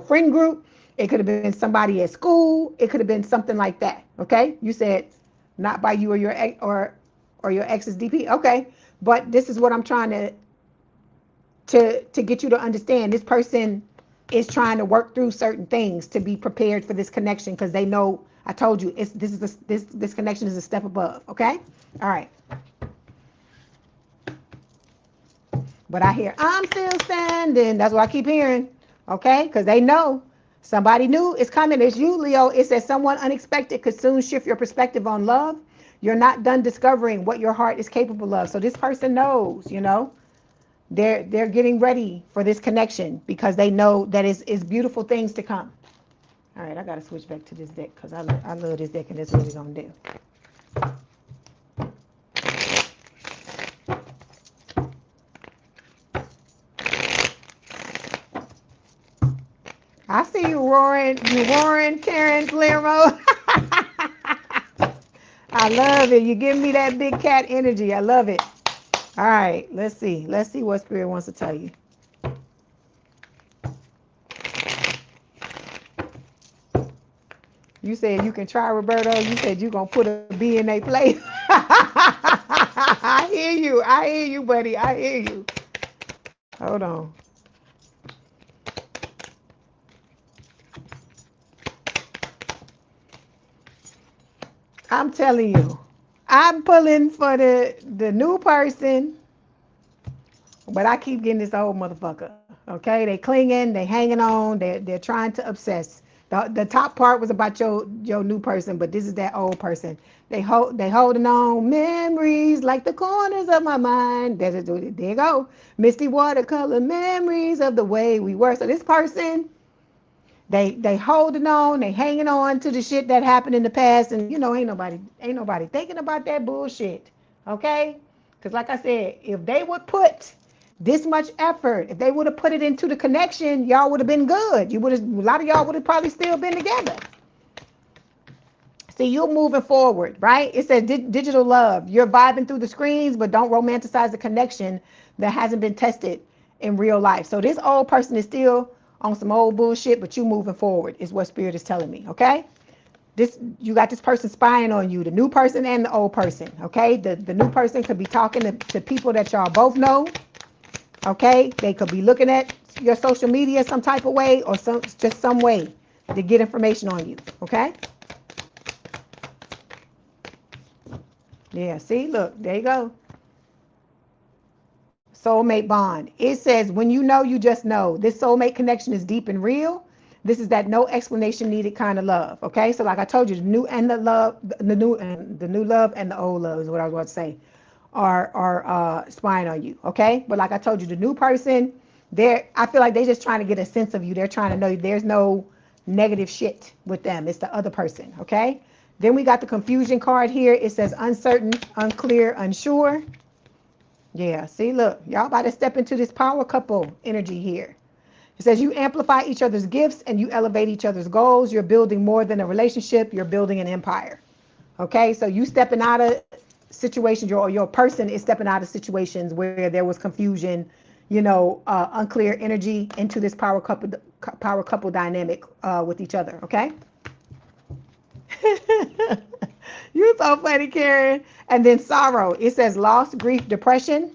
friend group. It could have been somebody at school. It could have been something like that. Okay, you said not by you or your ex or your ex's DP. Okay, but this is what I'm trying to get you to understand. This person is trying to work through certain things to be prepared for this connection, because they know, I told you, this connection is a step above. Okay, all right. But I hear I'm still standing. That's what I keep hearing. Okay, because they know somebody new is coming. It's you, Leo. It says someone unexpected could soon shift your perspective on love. You're not done discovering what your heart is capable of. So this person knows, they're getting ready for this connection because they know that it's beautiful things to come. All right, I got to switch back to this deck because I love this deck, and that's what we're going to do. I see you roaring, Karen Palermo. I love it. You give me that big cat energy. I love it. All right, let's see. Let's see what Spirit wants to tell you. You said you can try, Roberto. You said you're going to put a B in their place. I hear you. I hear you, buddy. I hear you. Hold on. I'm telling you. I'm pulling for the new person, but I keep getting this old motherfucker. Okay, they clinging, they hanging on, they're trying to obsess. The top part was about your new person, but this is that old person. They holding on memories like the corners of my mind. There you go, misty watercolor memories of the way we were. So this person, they holding on, they hanging on to the shit that happened in the past, and ain't nobody thinking about that bullshit. Okay, because like I said, if they would put this much effort, if they would have put it into the connection, y'all would have been good. A lot of y'all would have probably still been together. See, you're moving forward, right? It says digital love. You're vibing through the screens, but don't romanticize the connection that hasn't been tested in real life. So this old person is still on some old bullshit, but you moving forward is what Spirit is telling me, okay? You got this person spying on you, the new person and the old person, okay? The new person could be talking to people that y'all both know, okay? They could be looking at your social media some type of way or just some way to get information on you, okay? Yeah, see, look, there you go. Soulmate bond. It says, when you know, you just know. This soulmate connection is deep and real. This is that no explanation needed kind of love. Okay, so like I told you, the new and the love, the new love and the old love is what I was about to say, are spying on you. Okay, but like I told you, the new person, I feel like they're just trying to get a sense of you. They're trying to know there's no negative shit with them. It's the other person. Okay. Then we got the confusion card here. It says uncertain, unclear, unsure. Yeah, see, look, y'all about to step into this power couple energy here. It says you amplify each other's gifts and you elevate each other's goals. You're building more than a relationship, you're building an empire. Okay, so you stepping out of situations, or your person is stepping out of situations where there was confusion, unclear energy into this power couple dynamic with each other. Okay. You so funny, Karen. And then sorrow. It says loss, grief, depression.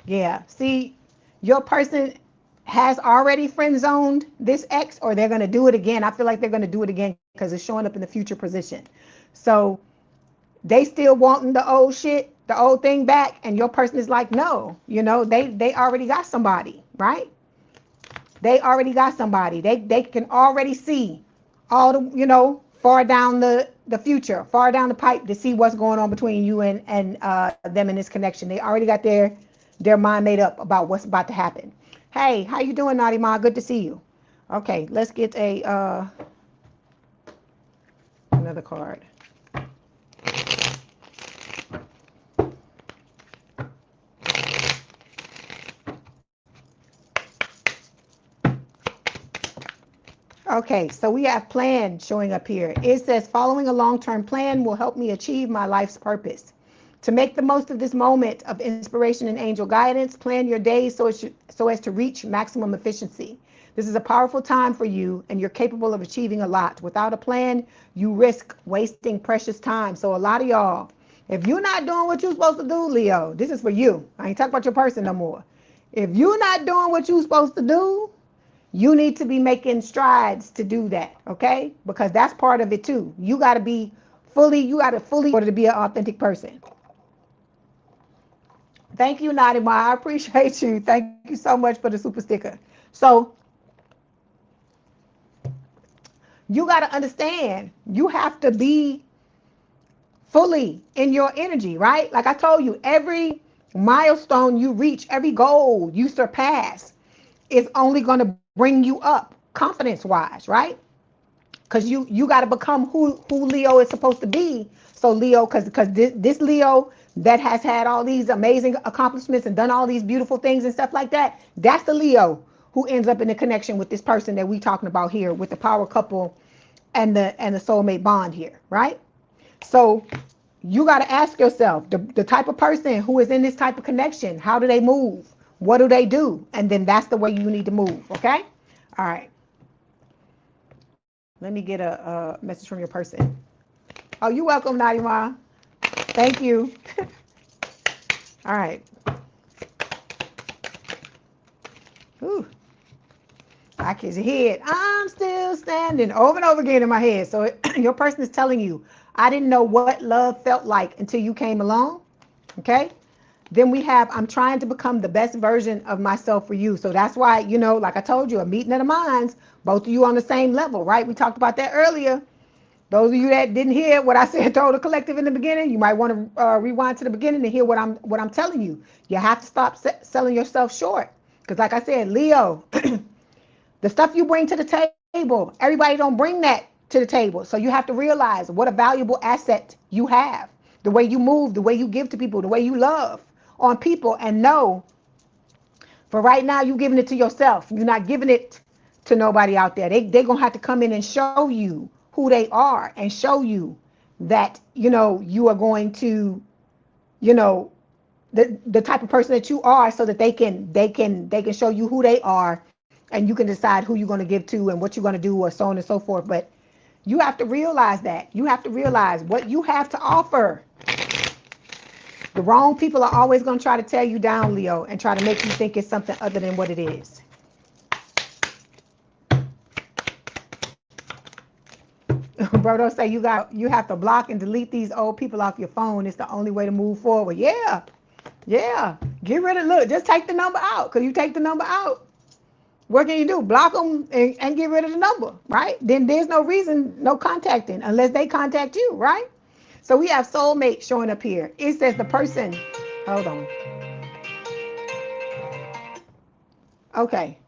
Yeah. See, your person has already friend zoned this ex, or they're going to do it again. I feel like they're going to do it again because it's showing up in the future position. So they still wanting the old shit, the old thing back. And your person is like, no, they already got somebody, right? They already got somebody. They can already see all the, far down the future, far down the pipe to see what's going on between you and them in this connection. They already got their mind made up about what's about to happen. Hey, how you doing, Naughty Ma? Good to see you. Okay, let's get another card. Okay, so we have plan showing up here. It says following a long-term plan will help me achieve my life's purpose. To make the most of this moment of inspiration and angel guidance, plan your days so as to reach maximum efficiency. This is a powerful time for you, and you're capable of achieving a lot. Without a plan, you risk wasting precious time. So a lot of y'all, if you're not doing what you're supposed to do, Leo, this is for you. I ain't talking about your person no more. If you're not doing what you're supposed to do, you need to be making strides to do that, okay? Because that's part of it too. You got to fully in order to be an authentic person. Thank you, Nadia. I appreciate you. Thank you so much for the super sticker. So you got to understand, you have to be fully in your energy, right? Like I told you, every milestone you reach, every goal you surpass is only going to bring you up confidence wise, right? Because you got to become who Leo is supposed to be. So Leo, because this Leo that has had all these amazing accomplishments and done all these beautiful things and stuff like that, that's the Leo who ends up in a connection with this person that we talking about here with the power couple and the soulmate bond here, right? So you got to ask yourself, the type of person who is in this type of connection, how do they move? What do they do? And then that's the way you need to move, okay? All right. Let me get a message from your person. Oh, you're welcome, Nadima. Thank you. All right. Ooh. I can hear it. I'm still standing over and over again in my head. So your person is telling you, I didn't know what love felt like until you came along. Okay. Then we have, I'm trying to become the best version of myself for you. So that's why, you know, like I told you, a meeting of the minds, both of you on the same level, right? We talked about that earlier. Those of you that didn't hear what I said, told the collective in the beginning, you might want to rewind to the beginning and hear what I'm telling you. You have to stop selling yourself short. Because like I said, Leo, the stuff you bring to the table, everybody don't bring that to the table. So you have to realize what a valuable asset you have. The way you move, the way you give to people, the way you love on people, and know for right now you're giving it to yourself. You're not giving it to nobody out there. They're going to have to come in and show you who they are and show you that, you know, you are going to, you know, the type of person that you are, so that they can show you who they are, and you can decide who you're going to give to and what you're going to do, or so on and so forth. But you have to realize that. You have to realize what you have to offer. The wrong people are always going to try to tear you down, Leo, and try to make you think it's something other than what it is. Brodo say you have to block and delete these old people off your phone. It's the only way to move forward. Yeah. Yeah. Get rid of, look, just take the number out. Because you take the number out, what can you do? Block them and get rid of the number, right? Then there's no reason, no contacting unless they contact you, right? So we have soulmate showing up here. It says the person, hold on. Okay.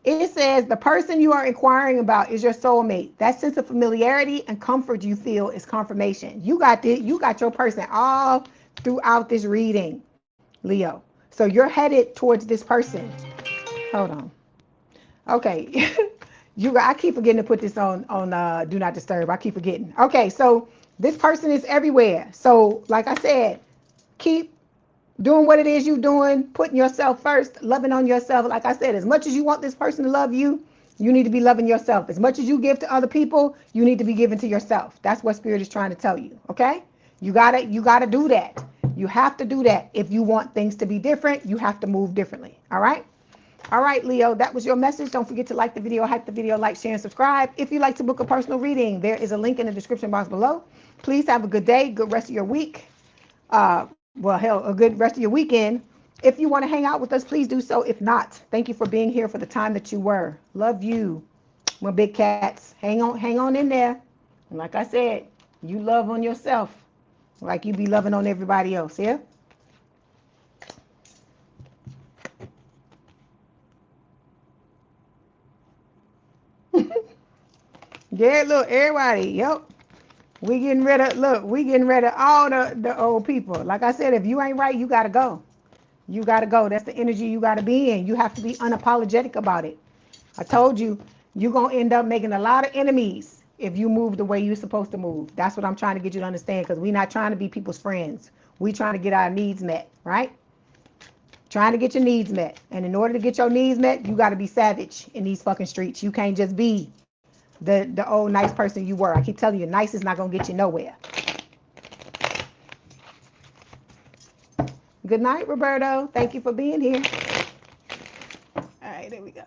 It says the person you are inquiring about is your soulmate. That sense of familiarity and comfort you feel is confirmation. You got your person all throughout this reading, Leo. So you're headed towards this person. Hold on. Okay. I keep forgetting to put this on do not disturb. I keep forgetting. Okay, so this person is everywhere. So like I said, keep doing what it is you're doing, putting yourself first, loving on yourself. Like I said, as much as you want this person to love you, you need to be loving yourself. As much as you give to other people, you need to be giving to yourself. That's what Spirit is trying to tell you. Okay? You gotta do that. You have to do that. If you want things to be different, you have to move differently. All right? All right, Leo, that was your message. Don't forget to like the video, hype the video, like, share, and subscribe. If you'd like to book a personal reading, there is a link in the description box below. Please have a good day, good rest of your week. Well, hell, a good rest of your weekend. If you want to hang out with us, please do so. If not, thank you for being here for the time that you were. Love you, my big cats. Hang on in there. And like I said, you love on yourself like you be loving on everybody else, yeah? Yeah, look, everybody, yep. We getting rid of all the old people. Like I said, if you ain't right, you gotta go. You gotta go. That's the energy you gotta be in. You have to be unapologetic about it. I told you, you're gonna end up making a lot of enemies if you move the way you're supposed to move. That's what I'm trying to get you to understand, because we're not trying to be people's friends. We trying to get our needs met, right? Trying to get your needs met. And in order to get your needs met, you gotta be savage in these fucking streets. You can't just be the old nice person you were. I keep telling you, nice is not gonna get you nowhere. Good night, Roberto. Thank you for being here. All right, there we go.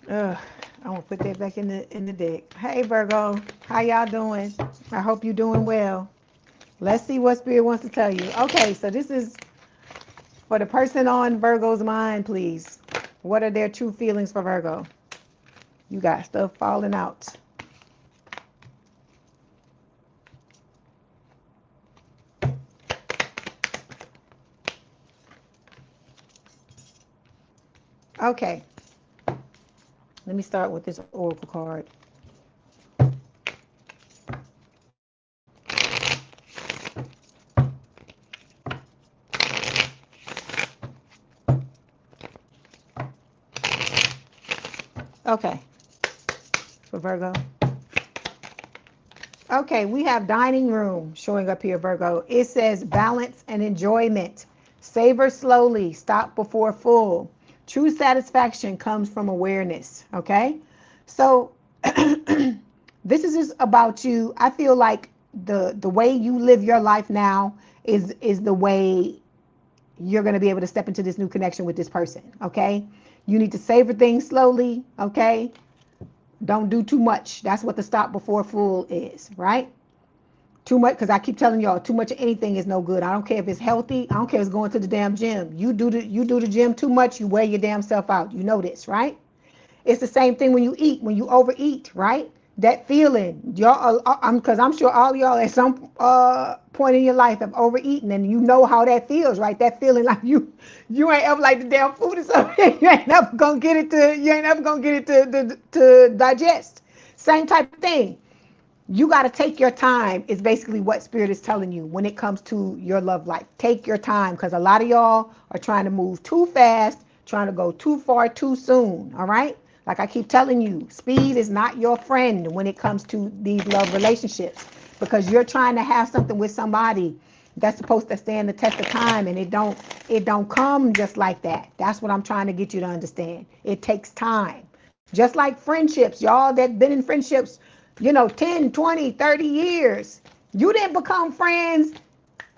I'm gonna put that back in the deck. Hey Virgo, how y'all doing? I hope you're doing well. Let's see what Spirit wants to tell you. Okay, so this is for the person on Virgo's mind, please. What are their true feelings for Virgo? You got stuff falling out. Okay. Let me start with this oracle card. Okay, for Virgo. Okay, we have dining room showing up here, Virgo. It says balance and enjoyment. Savor slowly, stop before full. True satisfaction comes from awareness, okay? So this is just about you. I feel like the way you live your life now is the way you're going to be able to step into this new connection with this person, okay? You need to savor things slowly, okay? Don't do too much. That's what the stop before full is, right? Too much, because I keep telling y'all, too much of anything is no good. I don't care if it's healthy. I don't care if it's going to the damn gym. You do the gym too much, you wear your damn self out. You know this, right? It's the same thing when you eat, when you overeat, right? That feeling, y'all, because I'm sure all y'all at some point in your life have overeaten, and you know how that feels, right? That feeling like you ain't ever like the damn food or something. You ain't never gonna get it to digest. Same type of thing. You got to take your time is basically what spirit is telling you when it comes to your love life. Take your time, because a lot of y'all are trying to move too fast, trying to go too far too soon. All right, like I keep telling you, speed is not your friend when it comes to these love relationships, because you're trying to have something with somebody that's supposed to stand the test of time, and it don't come just like that. That's what I'm trying to get you to understand. It takes time, just like friendships. Y'all that been in friendships 10, 20, 30 years. You didn't become friends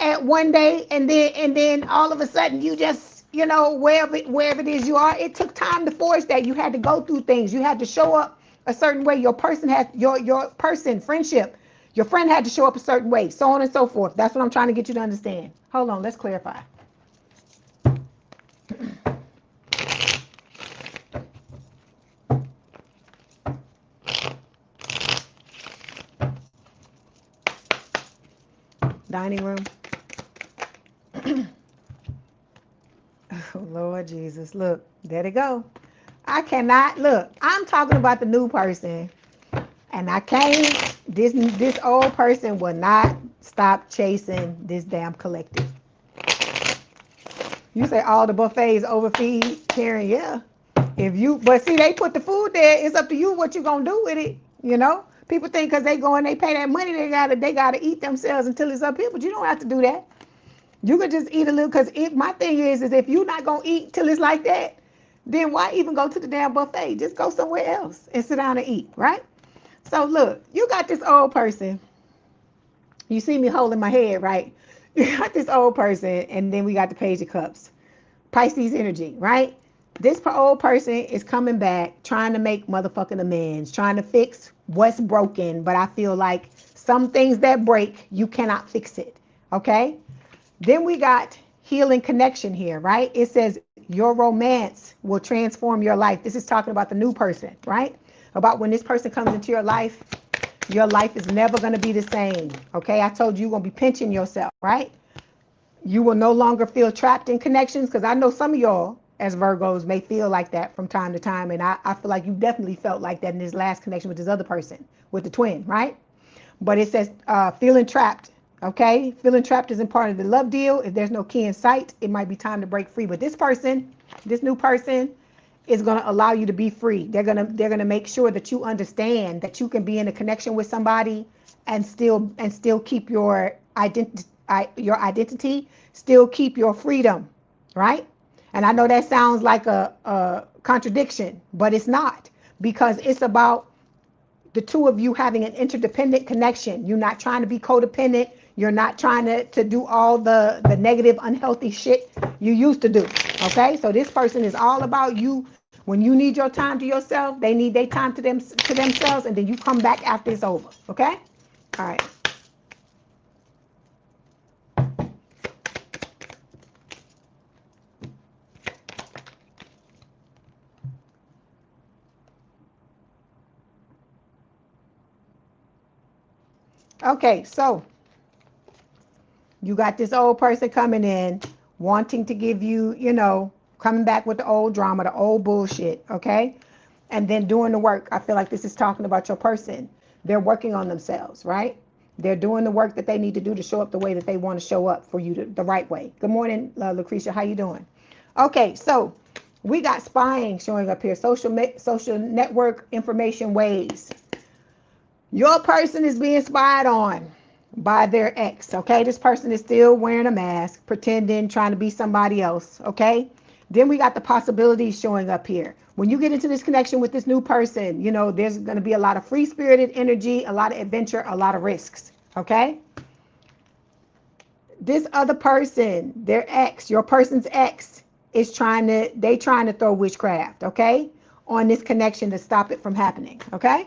at one day and then all of a sudden you just, wherever it is you are, it took time to forge that. You had to go through things. You had to show up a certain way. Your person had your person, friendship, your friend had to show up a certain way, so on and so forth. That's what I'm trying to get you to understand. Hold on, let's clarify. Dining room. Oh, Lord Jesus. Look, there they go. I cannot look. I'm talking about the new person, and I can't. This old person will not stop chasing this damn collective. You say all the buffets overfeed, Karen? Yeah. But see, they put the food there. It's up to you what you gonna do with it. People think because they go and they pay that money, they gotta eat themselves until it's up here. But you don't have to do that. You could just eat a little. Because my thing is if you're not gonna eat till it's like that, then why even go to the damn buffet? Just go somewhere else and sit down and eat, right? So look, you got this old person. You see me holding my head, right? You got this old person, and then we got the Page of Cups. Pisces energy, right? This old person is coming back, trying to make motherfucking amends, trying to fix what's broken. But I feel like some things that break, you cannot fix it, okay? Then we got healing connection here, right? It says your romance will transform your life. This is talking about the new person, right? About when this person comes into your life is never going to be the same, okay? I told you you're going to be pinching yourself, right? You will no longer feel trapped in connections, because I know some of y'all as Virgos may feel like that from time to time, and I feel like you definitely felt like that in this last connection with this other person, with the twin, right? But it says feeling trapped, okay? Feeling trapped isn't part of the love deal. If there's no key in sight, it might be time to break free. But this person, this new person, is going to allow you to be free. They're gonna make sure that you understand that you can be in a connection with somebody and still keep your identity, still keep your freedom, right? And I know that sounds like a contradiction, but it's not, because it's about the two of you having an interdependent connection. You're not trying to be codependent. You're not trying to do all the negative, unhealthy shit you used to do. Okay? So this person is all about you. When you need your time to yourself, they need their time to themselves, and then you come back after it's over. Okay? All right. Okay, so you got this old person coming in, wanting to give you, coming back with the old drama, the old bullshit, okay? And then doing the work. I feel like this is talking about your person. They're working on themselves, right? They're doing the work that they need to do to show up the way that they want to show up for you, the right way. Good morning, Lucretia. How you doing? Okay, so We got spying showing up here. Social network information ways. Your person is being spied on by their ex, okay? This person is still wearing a mask, pretending, trying to be somebody else, okay? Then we got the possibilities showing up here. When you get into this connection with this new person, you know, there's going to be a lot of free-spirited energy, a lot of adventure, a lot of risks, okay? This other person, their ex, your person's ex, is trying to throw witchcraft, okay, on this connection to stop it from happening, okay?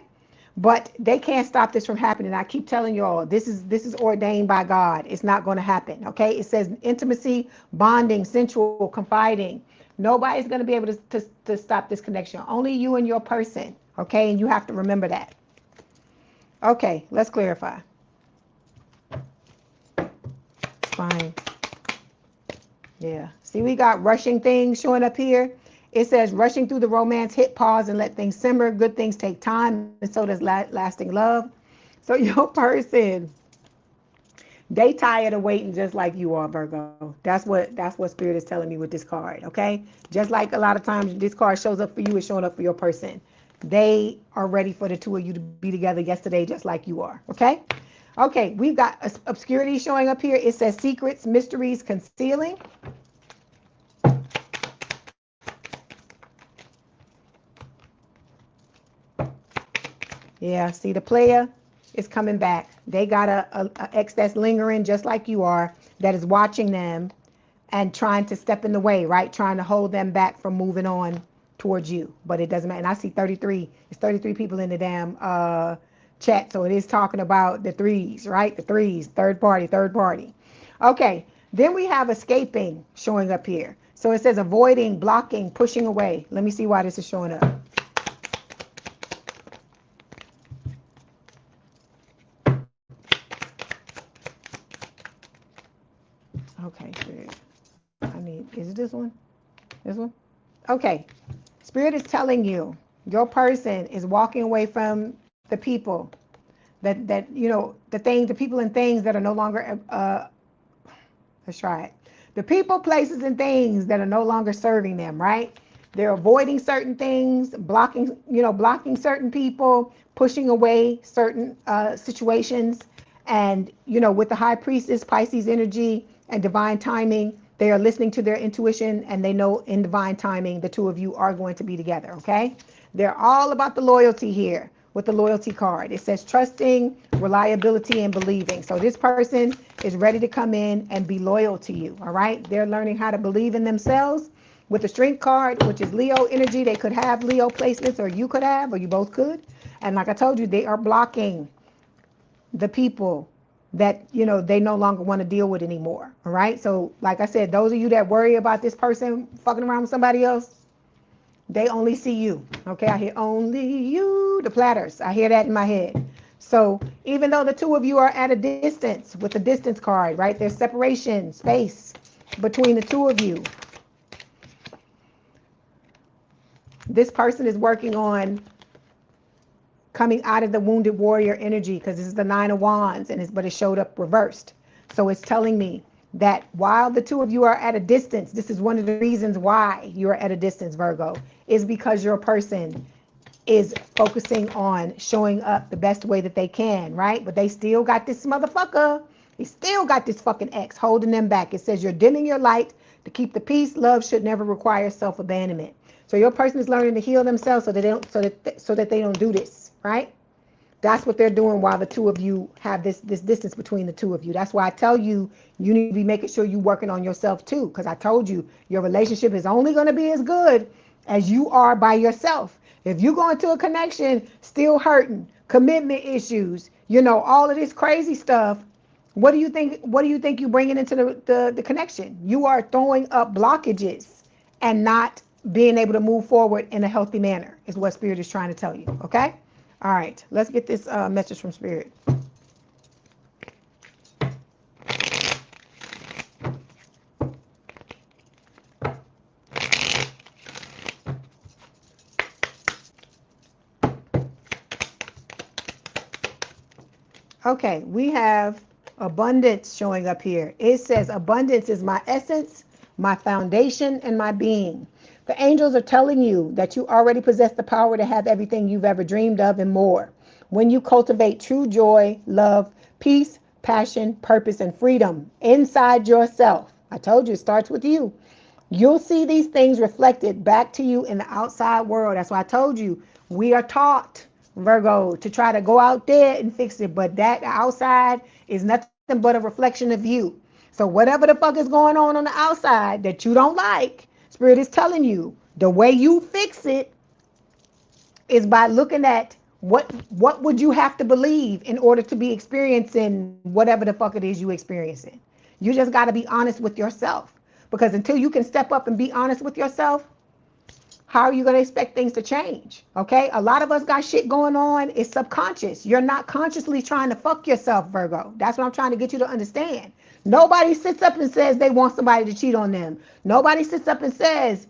But they can't stop this from happening. I keep telling you all, this is ordained by God. It's not going to happen, okay? It says intimacy, bonding, sensual, confiding. Nobody's going to be able to stop this connection. Only you and your person, okay? And you have to remember that. Okay, let's clarify. Fine. Yeah. See, we got rushing things showing up here. It says rushing through the romance, hit pause and let things simmer. Good things take time, and so does lasting love. So your person, they tired of waiting just like you are, Virgo. That's what Spirit is telling me with this card, okay? Just like a lot of times this card shows up for you, it's showing up for your person. They are ready for the two of you to be together yesterday just like you are, okay? Okay, we've got obscurity showing up here. It says secrets, mysteries, concealing. Yeah, see, the player is coming back. They got a ex that's lingering just like you are, that is watching them and trying to step in the way, right? Trying to hold them back from moving on towards you. But it doesn't matter. And I see 33. It's 33 people in the damn chat. So it is talking about the threes, right? The threes, third party, third party. Okay, then we have escaping showing up here. So it says avoiding, blocking, pushing away. Let me see why this is showing up. Okay, Spirit. Is it this one? This one? Okay. Spirit is telling you your person is walking away from the people that you know, the people and things that are no longer let's try it. The people, places, and things that are no longer serving them, right? They're avoiding certain things, blocking certain people, pushing away certain situations. And, with the high priestess, Pisces energy, and divine timing, they are listening to their intuition, and they know in divine timing the two of you are going to be together, okay? They're all about the loyalty here with the loyalty card. It says trusting, reliability, and believing. So this person is ready to come in and be loyal to you, all right? They're learning how to believe in themselves. With the strength card, which is Leo energy, they could have Leo placements, or you could have, or you both could. And like I told you, they are blocking the people that, they no longer want to deal with anymore, all right? So like I said, those of you that worry about this person fucking around with somebody else, they only see you, okay? I hear only you, the platters. I hear that in my head. So even though the two of you are at a distance with the distance card, right? There's separation, space between the two of you. This person is working on coming out of the wounded warrior energy, because this is the 9 of Wands, but it showed up reversed. So it's telling me that while the two of you are at a distance, this is one of the reasons why you're at a distance, Virgo, is because your person is focusing on showing up the best way that they can, right? But they still got this motherfucker. They still got this fucking ex holding them back. It says you're dimming your light to keep the peace. Love should never require self-abandonment. So your person is learning to heal themselves so that they don't do this, right? That's what they're doing while the two of you have this distance between the two of you. That's why I tell you, you need to be making sure you're working on yourself too. Because I told you, your relationship is only going to be as good as you are by yourself. If you go into a connection still hurting, commitment issues, all of this crazy stuff, what do you think you're bringing into the connection? You are throwing up blockages and not being able to move forward in a healthy manner, is what Spirit is trying to tell you, okay? All right, let's get this message from Spirit. Okay, we have abundance showing up here. It says abundance is my essence, my foundation, and my being. The angels are telling you that you already possess the power to have everything you've ever dreamed of and more. When you cultivate true joy, love, peace, passion, purpose, and freedom inside yourself, I told you it starts with you. You'll see these things reflected back to you in the outside world. That's why I told you we are taught, Virgo, to try to go out there and fix it, but that outside is nothing but a reflection of you. So whatever the fuck is going on the outside that you don't like, Spirit is telling you the way you fix it is by looking at what would you have to believe in order to be experiencing whatever the fuck it is you experiencing. You just got to be honest with yourself, because until you can step up and be honest with yourself, how are you going to expect things to change? Okay, a lot of us got shit going on. It's subconscious. You're not consciously trying to fuck yourself, Virgo. That's what I'm trying to get you to understand. Nobody sits up and says they want somebody to cheat on them. Nobody sits up and says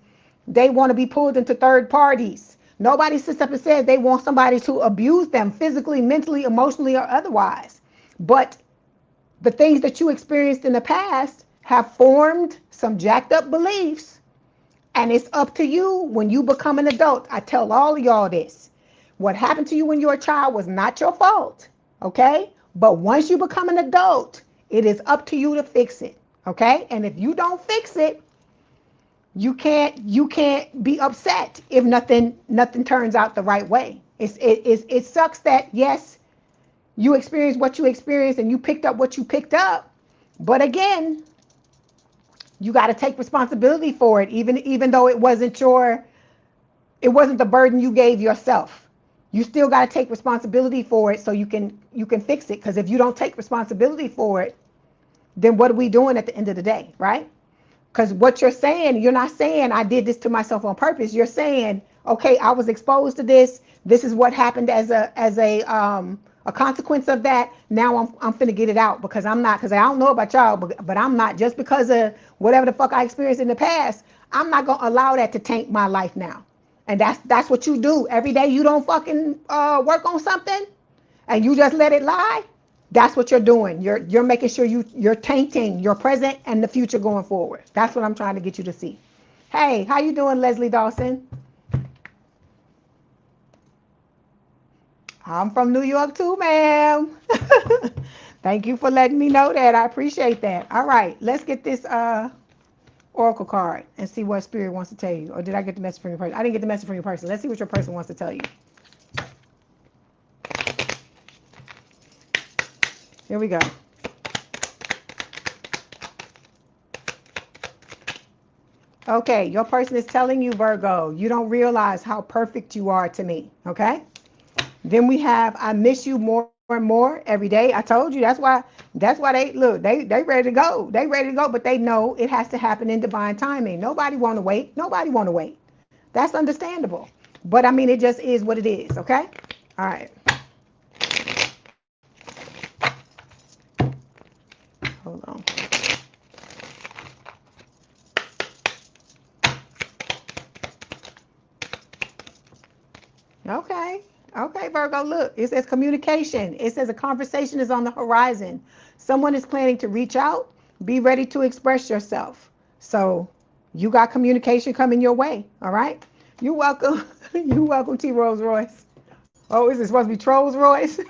they want to be pulled into third parties. Nobody sits up and says they want somebody to abuse them physically, mentally, emotionally, or otherwise. But the things that you experienced in the past have formed some jacked up beliefs. And it's up to you when you become an adult. I tell all of y'all this. What happened to you when you were a child was not your fault. Okay? But once you become an adult, it is up to you to fix it. Okay? And if you don't fix it, you can't be upset if nothing turns out the right way. It sucks that yes, you experienced what you experienced and you picked up what you picked up. But again, you got to take responsibility for it, even though it wasn't the burden you gave yourself. You still got to take responsibility for it so you can fix it. Because if you don't take responsibility for it, then what are we doing at the end of the day, right? Because what you're saying, you're not saying I did this to myself on purpose. You're saying, okay, I was exposed to this. This is what happened as a consequence of that. Now I'm finna get it out because I don't know about y'all, but I'm not, just because of whatever the fuck I experienced in the past, I'm not gonna allow that to taint my life now. And that's what you do every day. You don't fucking work on something and you just let it lie. That's what you're doing. You're making sure you're tainting your present and the future going forward. That's what I'm trying to get you to see. Hey, how you doing, Leslie Dawson? I'm from New York too, ma'am. Thank you for letting me know that. I appreciate that. All right, let's get this oracle card and see what Spirit wants to tell you. Or did I get the message from your person? I didn't get the message from your person. Let's see what your person wants to tell you. Here we go. Okay, your person is telling you, Virgo, you don't realize how perfect you are to me, okay? Then we have, I miss you more and more every day. I told you, that's why they ready to go. They ready to go, but they know it has to happen in divine timing. Nobody want to wait. Nobody want to wait. That's understandable. But I mean, it just is what it is, okay? All right. Hold on. Okay, Virgo, look, it says communication. It says a conversation is on the horizon. Someone is planning to reach out. Be ready to express yourself. So you got communication coming your way, all right? You're welcome. You're welcome, T. Rolls Royce. Oh, is it supposed to be Trolls Royce?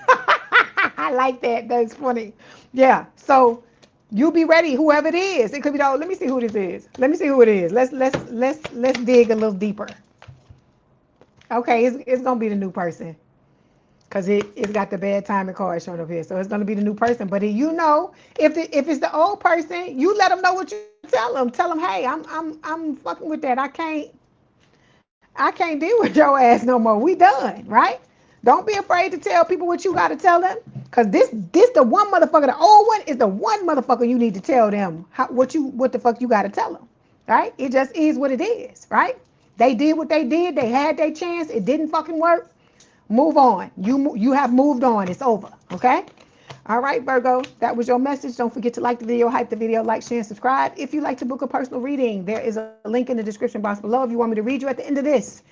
I like that. That's funny. Yeah, so you be ready, whoever it is. It could be, let me see who this is. Let me see who it is. Let's dig a little deeper. Okay, it's gonna be the new person, because it's got the bad timing card showing up here, so it's gonna be the new person. But if it's the old person, you let them know what you tell them. Tell them, hey, I'm fucking with that. I can't deal with your ass no more. We done, right? Don't be afraid to tell people what you gotta tell them, because this the one motherfucker. The old one is the one motherfucker you need to tell them what the fuck you gotta tell them, right? It just is what it is, right? They did what they did. They had their chance. It didn't fucking work. Move on. You have moved on. It's over. Okay? All right, Virgo. That was your message. Don't forget to like the video, hype the video, like, share, and subscribe. If you'd like to book a personal reading, there is a link in the description box below if you want me to read you at the end of this.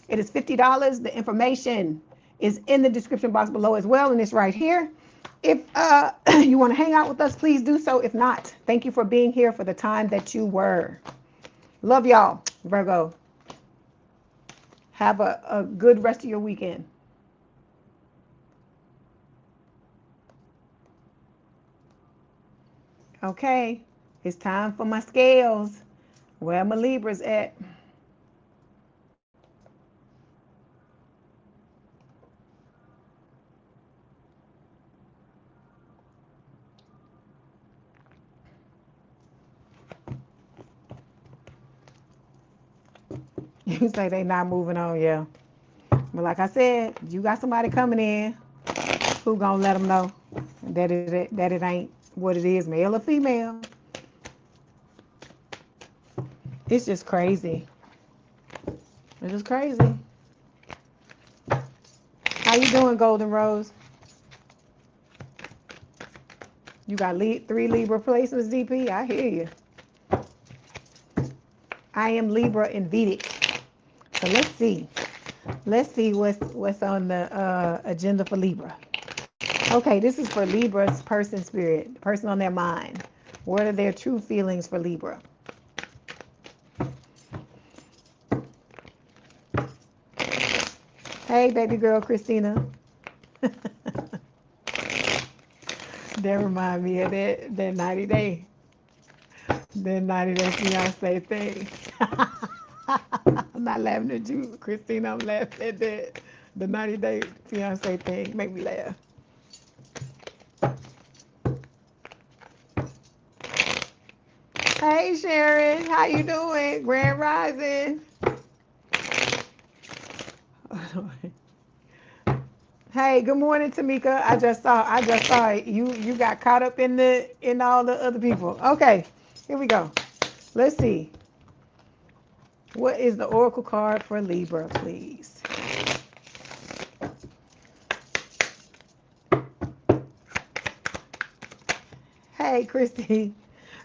It is $50. The information is in the description box below as well, and it's right here. If you want to hang out with us, please do so. If not, thank you for being here for the time that you were. Love y'all, Virgo. Have a good rest of your weekend. Okay, it's time for my scales. Where my Libras at? You say they not moving on, yeah. But like I said, you got somebody coming in who gonna let them know that it ain't what it is, male or female. It's just crazy. It's just crazy. How you doing, Golden Rose? You got 3 Libra placements, DP. I hear you. I am Libra in Vedic. So let's see. Let's see what's on the agenda for Libra. Okay, this is for Libra's person spirit, person on their mind. What are their true feelings for Libra? Hey, baby girl, Christina. That remind me of that 90 day, that 90 day fiance thing. I'm not laughing at you, Christina. I'm laughing at that. The 90 day fiance thing make me laugh. Hey, Sharon, how you doing? Grand Rising. Hey, good morning, Tamika. I just saw it. You got caught up in all the other people. Okay, here we go. Let's see. What is the oracle card for Libra, please? Hey, Christy.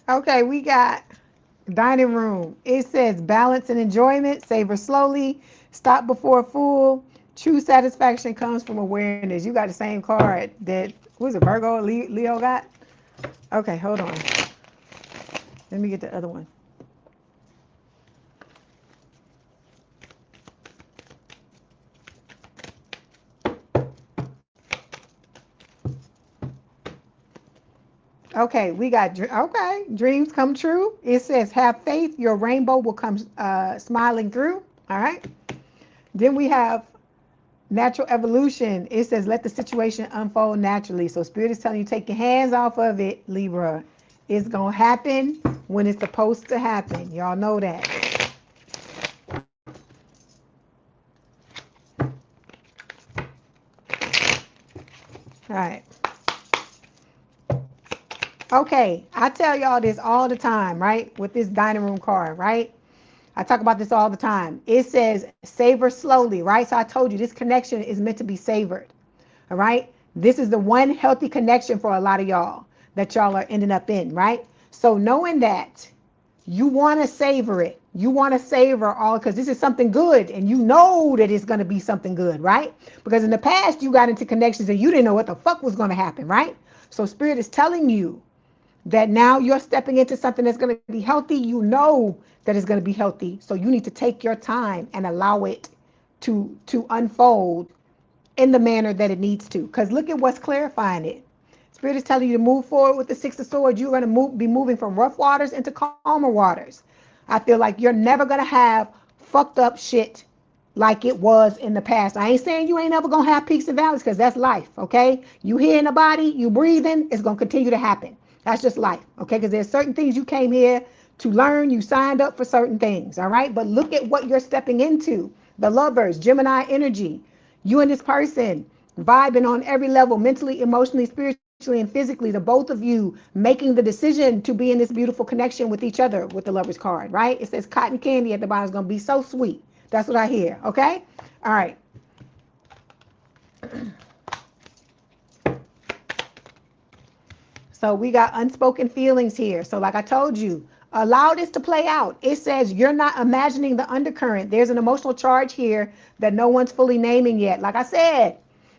Okay, we got dining room. It says balance and enjoyment, savor slowly, stop before full. True satisfaction comes from awareness. You got the same card that, was it Virgo, Leo got? Okay, hold on. Let me get the other one. Okay, we got, okay, dreams come true. It says have faith, your rainbow will come smiling through. All right. Then we have natural evolution. It says let the situation unfold naturally. So spirit is telling you take your hands off of it, Libra. It's going to happen when it's supposed to happen. Y'all know that. All right. Okay, I tell y'all this all the time, right? With this dining room card, right? I talk about this all the time. It says savor slowly, right? So I told you this connection is meant to be savored, all right? This is the one healthy connection for a lot of y'all that y'all are ending up in, right? So knowing that, you want to savor it. You want to savor all, because this is something good and you know that it's going to be something good, right? Because in the past you got into connections and you didn't know what the fuck was going to happen, right? So spirit is telling you that now you're stepping into something that's going to be healthy. You know that it's going to be healthy. So you need to take your time and allow it to unfold in the manner that it needs to. Because look at what's clarifying it. Spirit is telling you to move forward with the Six of Swords. You're going to be moving from rough waters into calmer waters. I feel like you're never going to have fucked up shit like it was in the past. I ain't saying you ain't ever going to have peaks and valleys, because that's life, okay? You here in the body, you breathing, it's going to continue to happen. That's just life, okay? Because there's certain things you came here to learn. You signed up for certain things, all right? But look at what you're stepping into. The Lovers, Gemini energy. You and this person vibing on every level, mentally, emotionally, spiritually, and physically. The both of you making the decision to be in this beautiful connection with each other with the Lovers card, right? It says cotton candy at the bottom is going to be so sweet. That's what I hear, okay? All right. So we got unspoken feelings here. So like I told you, allow this to play out. It says you're not imagining the undercurrent. There's an emotional charge here that no one's fully naming yet. Like I said,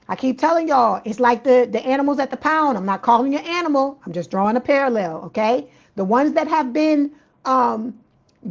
I keep telling y'all, it's like the animals at the pound. I'm not calling you an animal. I'm just drawing a parallel, okay? The ones that have been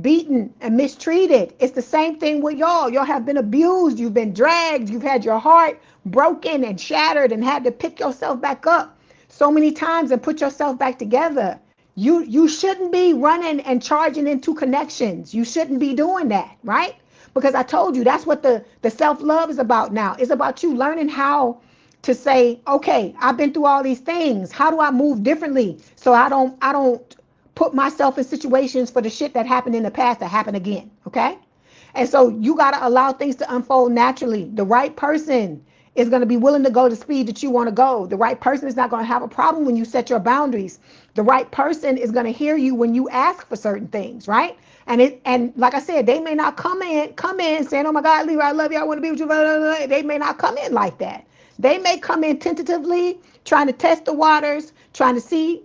beaten and mistreated. It's the same thing with y'all. Y'all have been abused. You've been dragged. You've had your heart broken and shattered and had to pick yourself back up so many times and put yourself back together. You shouldn't be running and charging into connections. You shouldn't be doing that, right? Because I told you that's what the self-love is about now. It's about you learning how to say, okay, I've been through all these things. How do I move differently so I don't put myself in situations for the shit that happened in the past to happen again, okay? And so you got to allow things to unfold naturally. The right person is going to be willing to go the speed that you want to go. The right person is not going to have a problem when you set your boundaries. The right person is going to hear you when you ask for certain things, right? And like I said, they may not come in saying, "Oh my God, Leigh, I love you, I want to be with you." Blah, blah, blah. They may not come in like that. They may come in tentatively, trying to test the waters, trying to see,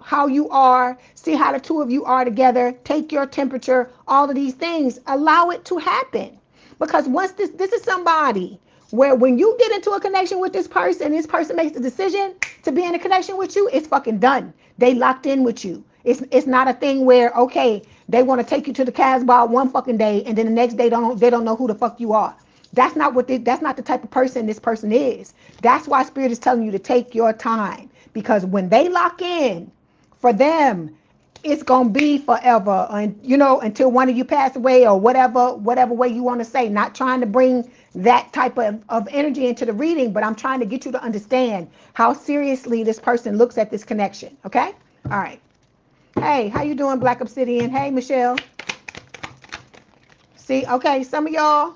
how you are, see how the two of you are together, take your temperature, all of these things. Allow it to happen. Because once this is somebody where when you get into a connection with this person makes the decision to be in a connection with you, it's fucking done. They locked in with you. It's not a thing where, okay, they want to take you to the Casbah one fucking day and then the next day they don't know who the fuck you are. That's not the type of person this person is. That's why Spirit is telling you to take your time, because when they lock in, for them, it's gonna be forever, and until one of you pass away or whatever way you want to say. Not trying to bring that type of energy into the reading, but I'm trying to get you to understand how seriously this person looks at this connection. Okay? All right. Hey, how you doing, Black Obsidian? Hey, Michelle. See, okay, some of y'all,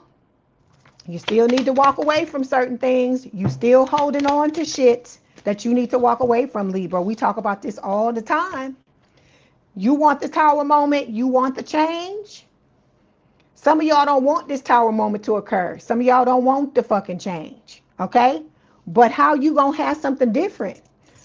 you still need to walk away from certain things. You still holding on to shit that you need to walk away from, Libra. We talk about this all the time. You want the tower moment. You want the change. Some of y'all don't want this tower moment to occur. Some of y'all don't want the fucking change. Okay? But how you gonna have something different?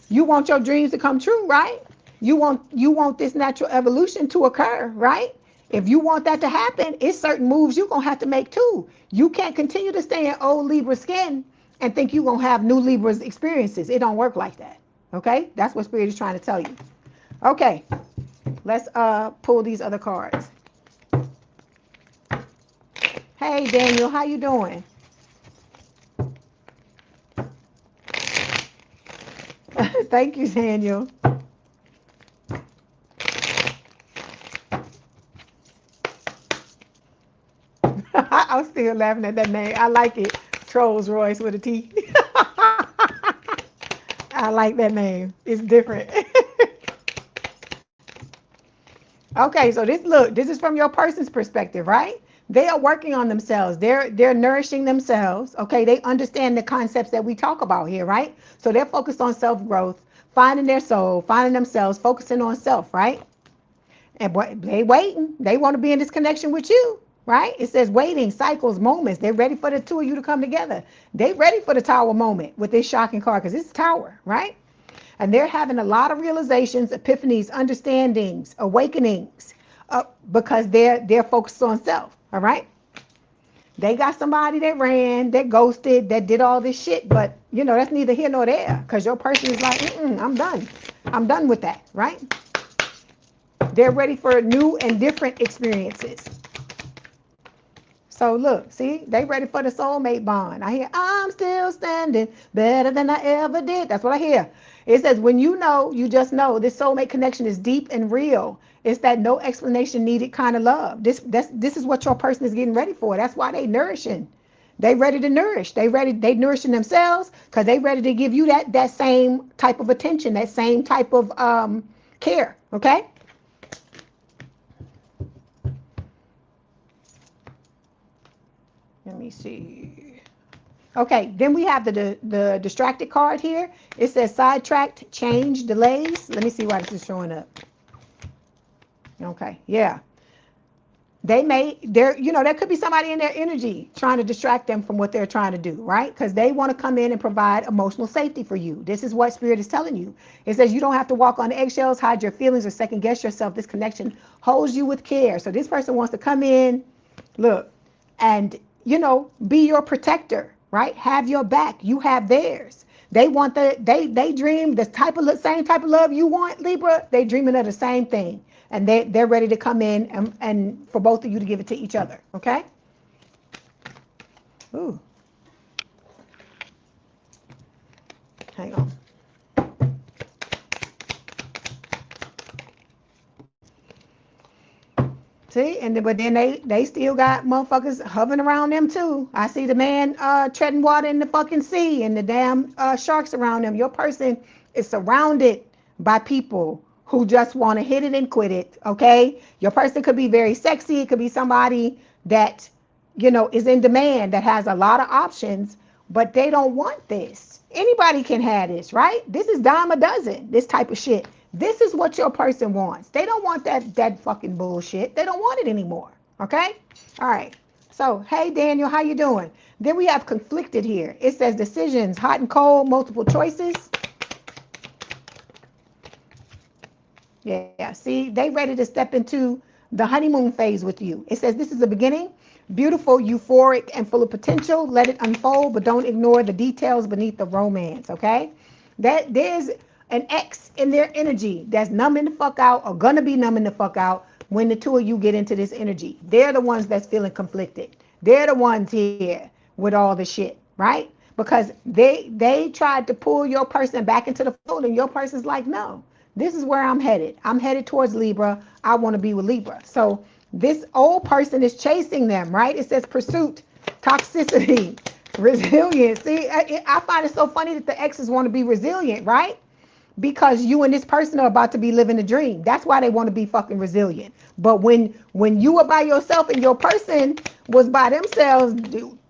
You want your dreams to come true, right? You want this natural evolution to occur, right? If you want that to happen, it's certain moves you're going to have to make too. You can't continue to stay in old Libra skin and think you're going to have new Libra's experiences. It don't work like that. Okay? That's what Spirit is trying to tell you. Okay. Let's pull these other cards. Hey, Daniel, how you doing? Thank you, Daniel. I'm still laughing at that name. I like it. Trolls Royce with a T. I like that name. It's different. Okay, so this is from your person's perspective, right? They are working on themselves. They're nourishing themselves. Okay, they understand the concepts that we talk about here, right? So they're focused on self-growth, finding their soul, finding themselves, focusing on self, right? And they waiting. They want to be in this connection with you. Right? It says waiting, cycles, moments. They're ready for the two of you to come together. They ready for the tower moment with this shocking card, because it's tower, right? And they're having a lot of realizations, epiphanies, understandings, awakenings, because they're focused on self. All right? They got somebody that ran, that ghosted, that did all this shit, but that's neither here nor there, because your person is like, I'm done. I'm done with that, right? They're ready for new and different experiences. So look, see, they ready for the soulmate bond. I hear, I'm still standing better than I ever did. That's what I hear. It says, when you know, you just know this soulmate connection is deep and real. It's that no explanation needed kind of love. This is what your person is getting ready for. That's why they nourishing. They ready to nourish. They nourishing themselves because they ready to give you that same type of attention, that same type of care. Okay? Let me see. Okay, then we have the distracted card here. It says sidetracked, change, delays. Let me see why this is showing up. Okay, yeah. There could be somebody in their energy trying to distract them from what they're trying to do, right? Because they want to come in and provide emotional safety for you. This is what Spirit is telling you. It says you don't have to walk on eggshells, hide your feelings, or second guess yourself. This connection holds you with care. So this person wants to come in, look, and be your protector, right? Have your back. You have theirs. They want they dream the same type of love you want, Libra. They dreaming of the same thing, and they're ready to come in and for both of you to give it to each other. Okay. Ooh. Hang on. See, but then they still got motherfuckers hovering around them too. I see the man treading water in the fucking sea and the damn sharks around them. Your person is surrounded by people who just want to hit it and quit it. Okay, your person could be very sexy. It could be somebody that is in demand, that has a lot of options, but they don't want this. Anybody can have this, right? This is dime a dozen. This type of shit. This is what your person wants. They don't want that fucking bullshit. They don't want it anymore. Okay? All right. So, hey, Daniel, how you doing? Then we have conflicted here. It says decisions, hot and cold, multiple choices. Yeah, see, they ready to step into the honeymoon phase with you. It says this is the beginning. Beautiful, euphoric, and full of potential. Let it unfold, but don't ignore the details beneath the romance, okay? That there's an X in their energy that's numbing the fuck out or gonna be numbing the fuck out when the two of you get into this energy. They're the ones that's feeling conflicted. They're the ones here with all the shit, right? Because they tried to pull your person back into the fold, and your person's like, no, this is where I'm headed. I'm headed towards Libra. I want to be with Libra. So this old person is chasing them, right? It says pursuit, toxicity, resilience. See, I find it so funny that the exes want to be resilient, right? Because you and this person are about to be living a dream. That's why they want to be fucking resilient. But when you were by yourself and your person was by themselves,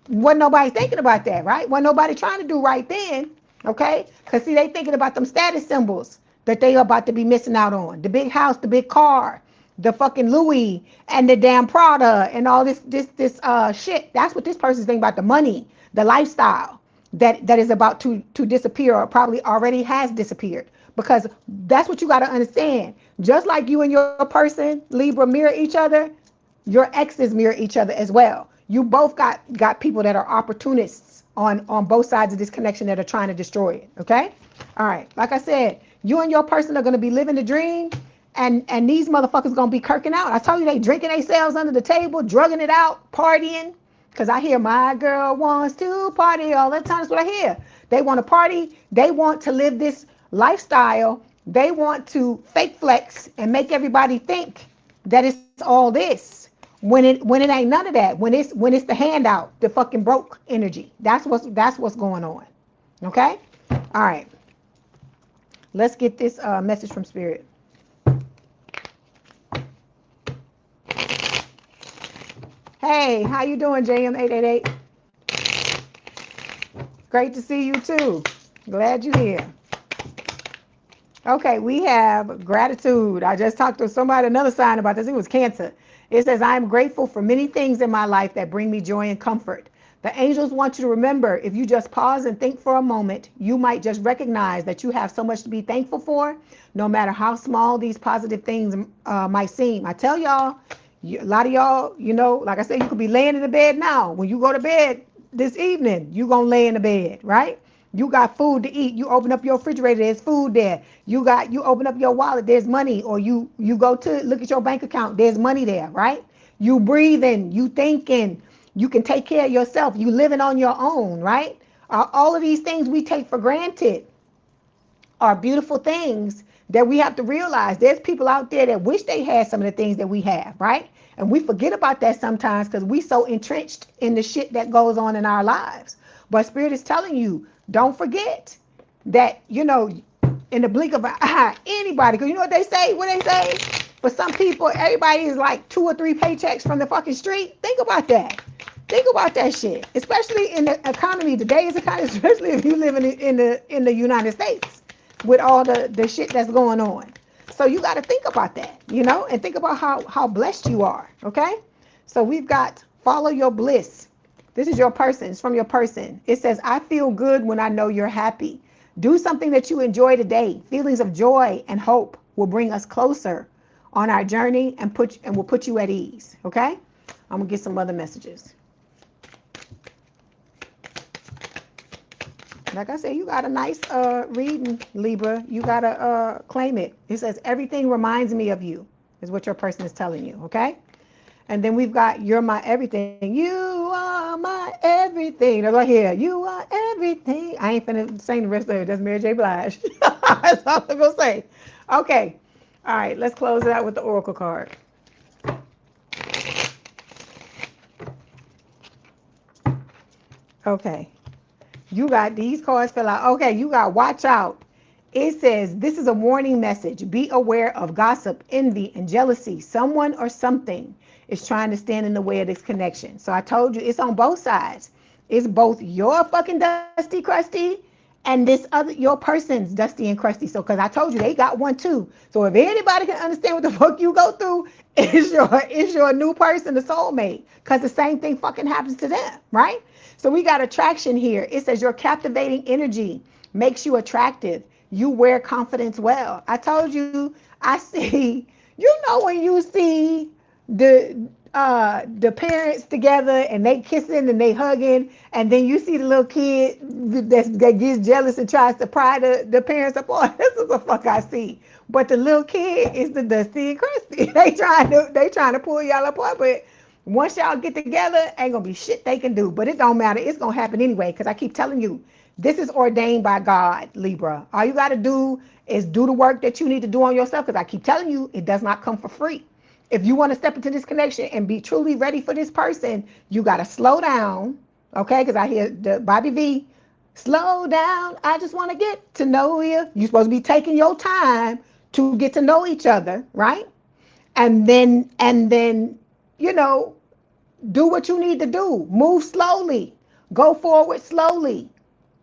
wasn't nobody thinking about that, right? Wasn't nobody trying to do right then, okay? Because see, they thinking about them status symbols that they are about to be missing out on. The big house, the big car, the fucking Louis and the damn Prada and all this shit. That's what this person's thinking about, the money, the lifestyle that is about to disappear or probably already has disappeared. Because that's what you got to understand. Just like you and your person, Libra, mirror each other, your exes mirror each other as well. You both got people that are opportunists on both sides of this connection that are trying to destroy it, okay? All right, like I said, you and your person are going to be living the dream, and these motherfuckers going to be kirking out. I told you they drinking themselves under the table, drugging it out, partying. Because I hear my girl wants to party all the time. That's what I hear. They want to party. They want to live this lifestyle. They want to fake flex and make everybody think that it's all this. When it ain't none of that. When it's the handout, the fucking broke energy. That's what's going on. Okay? All right. Let's get this message from Spirit. Hey, how you doing, JM888? Great to see you too. Glad you're here. Okay, we have gratitude. I just talked to somebody, another sign about this. It was Cancer. It says, I am grateful for many things in my life that bring me joy and comfort. The angels want you to remember, if you just pause and think for a moment, you might just recognize that you have so much to be thankful for, no matter how small these positive things might seem. I tell y'all, a lot of y'all, like I said, you could be laying in the bed now. When you go to bed this evening, you're going to lay in the bed, right? You got food to eat. You open up your refrigerator, there's food there. You open up your wallet, there's money. Or you go to look at your bank account, there's money there, right? You breathing, you thinking, you can take care of yourself. You living on your own, right? All of these things we take for granted are beautiful things that we have to realize. There's people out there that wish they had some of the things that we have, right? And we forget about that sometimes because we so entrenched in the shit that goes on in our lives. But Spirit is telling you, don't forget that, in the blink of an eye, anybody, because you know what they say? What they say? For some people, everybody is like 2 or 3 paychecks from the fucking street. Think about that. Think about that shit. Especially in the economy, today's economy, especially if you live in the United States with all the shit that's going on. So you got to think about that, and think about how blessed you are, okay? So we've got follow your bliss. This is your person. It's from your person. It says, I feel good when I know you're happy. Do something that you enjoy today. Feelings of joy and hope will bring us closer on our journey and will put you at ease, okay? I'm going to get some other messages. Like I said, you got a nice reading, Libra. You got to claim it. It says, everything reminds me of you, is what your person is telling you, okay? And then we've got, you're my everything. You are my everything. Right here, you are everything. I ain't finna sing the rest of it. That's Mary J. Blige. That's all I'm going to say. Okay. All right, let's close it out with the Oracle card. Okay. You got these cards fill out. Okay, you got watch out. It says, this is a warning message. Be aware of gossip, envy, and jealousy. Someone or something is trying to stand in the way of this connection. So I told you, it's on both sides. It's both your fucking dusty crusty and this other, your person's dusty and crusty. So, because I told you, they got one too. So if anybody can understand what the fuck you go through, it's your new person, the soulmate. Because the same thing fucking happens to them, right? So we got attraction here. It says your captivating energy makes you attractive. You wear confidence well. I told you, I see, you know, when you see the parents together and they kissing and they hugging, and then you see the little kid that gets jealous and tries to pry the parents apart. This is the fuck I see. But the little kid is the dusty and crusty. They trying to pull y'all apart, but once y'all get together, ain't gonna be shit they can do. But it don't matter. It's gonna happen anyway, because I keep telling you, this is ordained by God, Libra. All you gotta do is do the work that you need to do on yourself, because I keep telling you, it does not come for free. If you want to step into this connection and be truly ready for this person, you got to slow down, okay? Because I hear the Bobby V, slow down. I just want to get to know you. You're supposed to be taking your time to get to know each other, right? And then, you know, do what you need to do. Move slowly. Go forward slowly.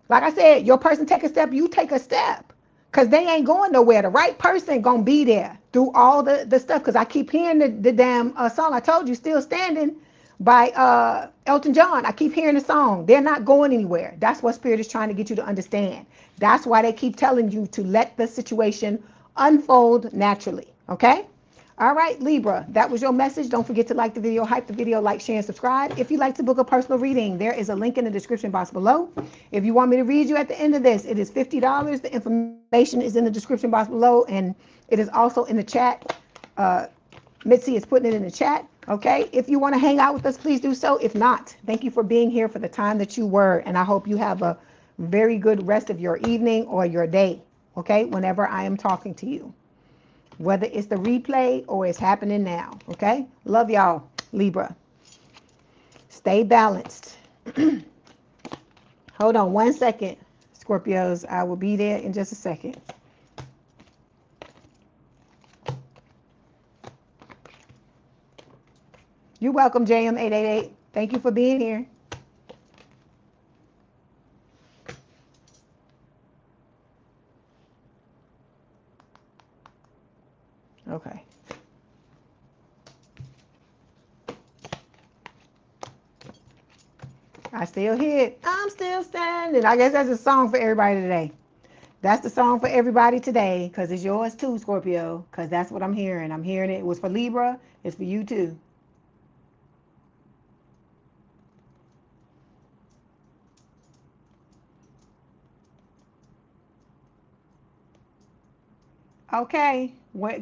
Like I said, your person take a step, you take a step. Because they ain't going nowhere. The right person going to be there through all the stuff. Because I keep hearing the damn song. I told you, Still Standing by Elton John. I keep hearing the song. They're not going anywhere. That's what Spirit is trying to get you to understand. That's why they keep telling you to let the situation unfold naturally. Okay? All right, Libra, that was your message. Don't forget to like the video, hype the video, like, share, and subscribe. If you'd like to book a personal reading, there is a link in the description box below. If you want me to read you at the end of this, it is $50. The information is in the description box below, and it is also in the chat. Mitzi is putting it in the chat. Okay, if you want to hang out with us, please do so. If not, thank you for being here for the time that you were, and I hope you have a very good rest of your evening or your day, okay, whenever I am talking to you. Whether it's the replay or it's happening now, okay? Love y'all, Libra. Stay balanced. Hold on one second, Scorpios. I will be there in just a second. You're welcome, JM888. Thank you for being here. Okay. I still hear it. I'm still standing. I guess that's a song for everybody today. That's the song for everybody today, because it's yours too, Scorpio, because that's what I'm hearing. I'm hearing it. It was for Libra. It's for you too. Okay,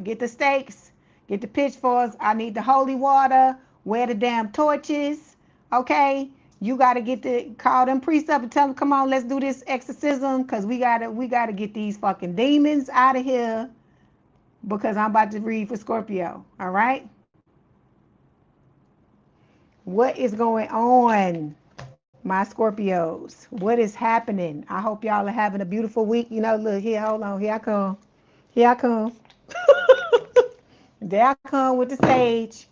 get the stakes, get the pitchforks. I need the holy water. Wear the damn torches. Okay, you gotta call them priests up and tell them, come on, let's do this exorcism, cause we gotta get these fucking demons out of here. Because I'm about to read for Scorpio. All right. What is going on, my Scorpios? What is happening? I hope y'all are having a beautiful week. You know, look here, hold on, here I come. Here I come. There I come with the sage.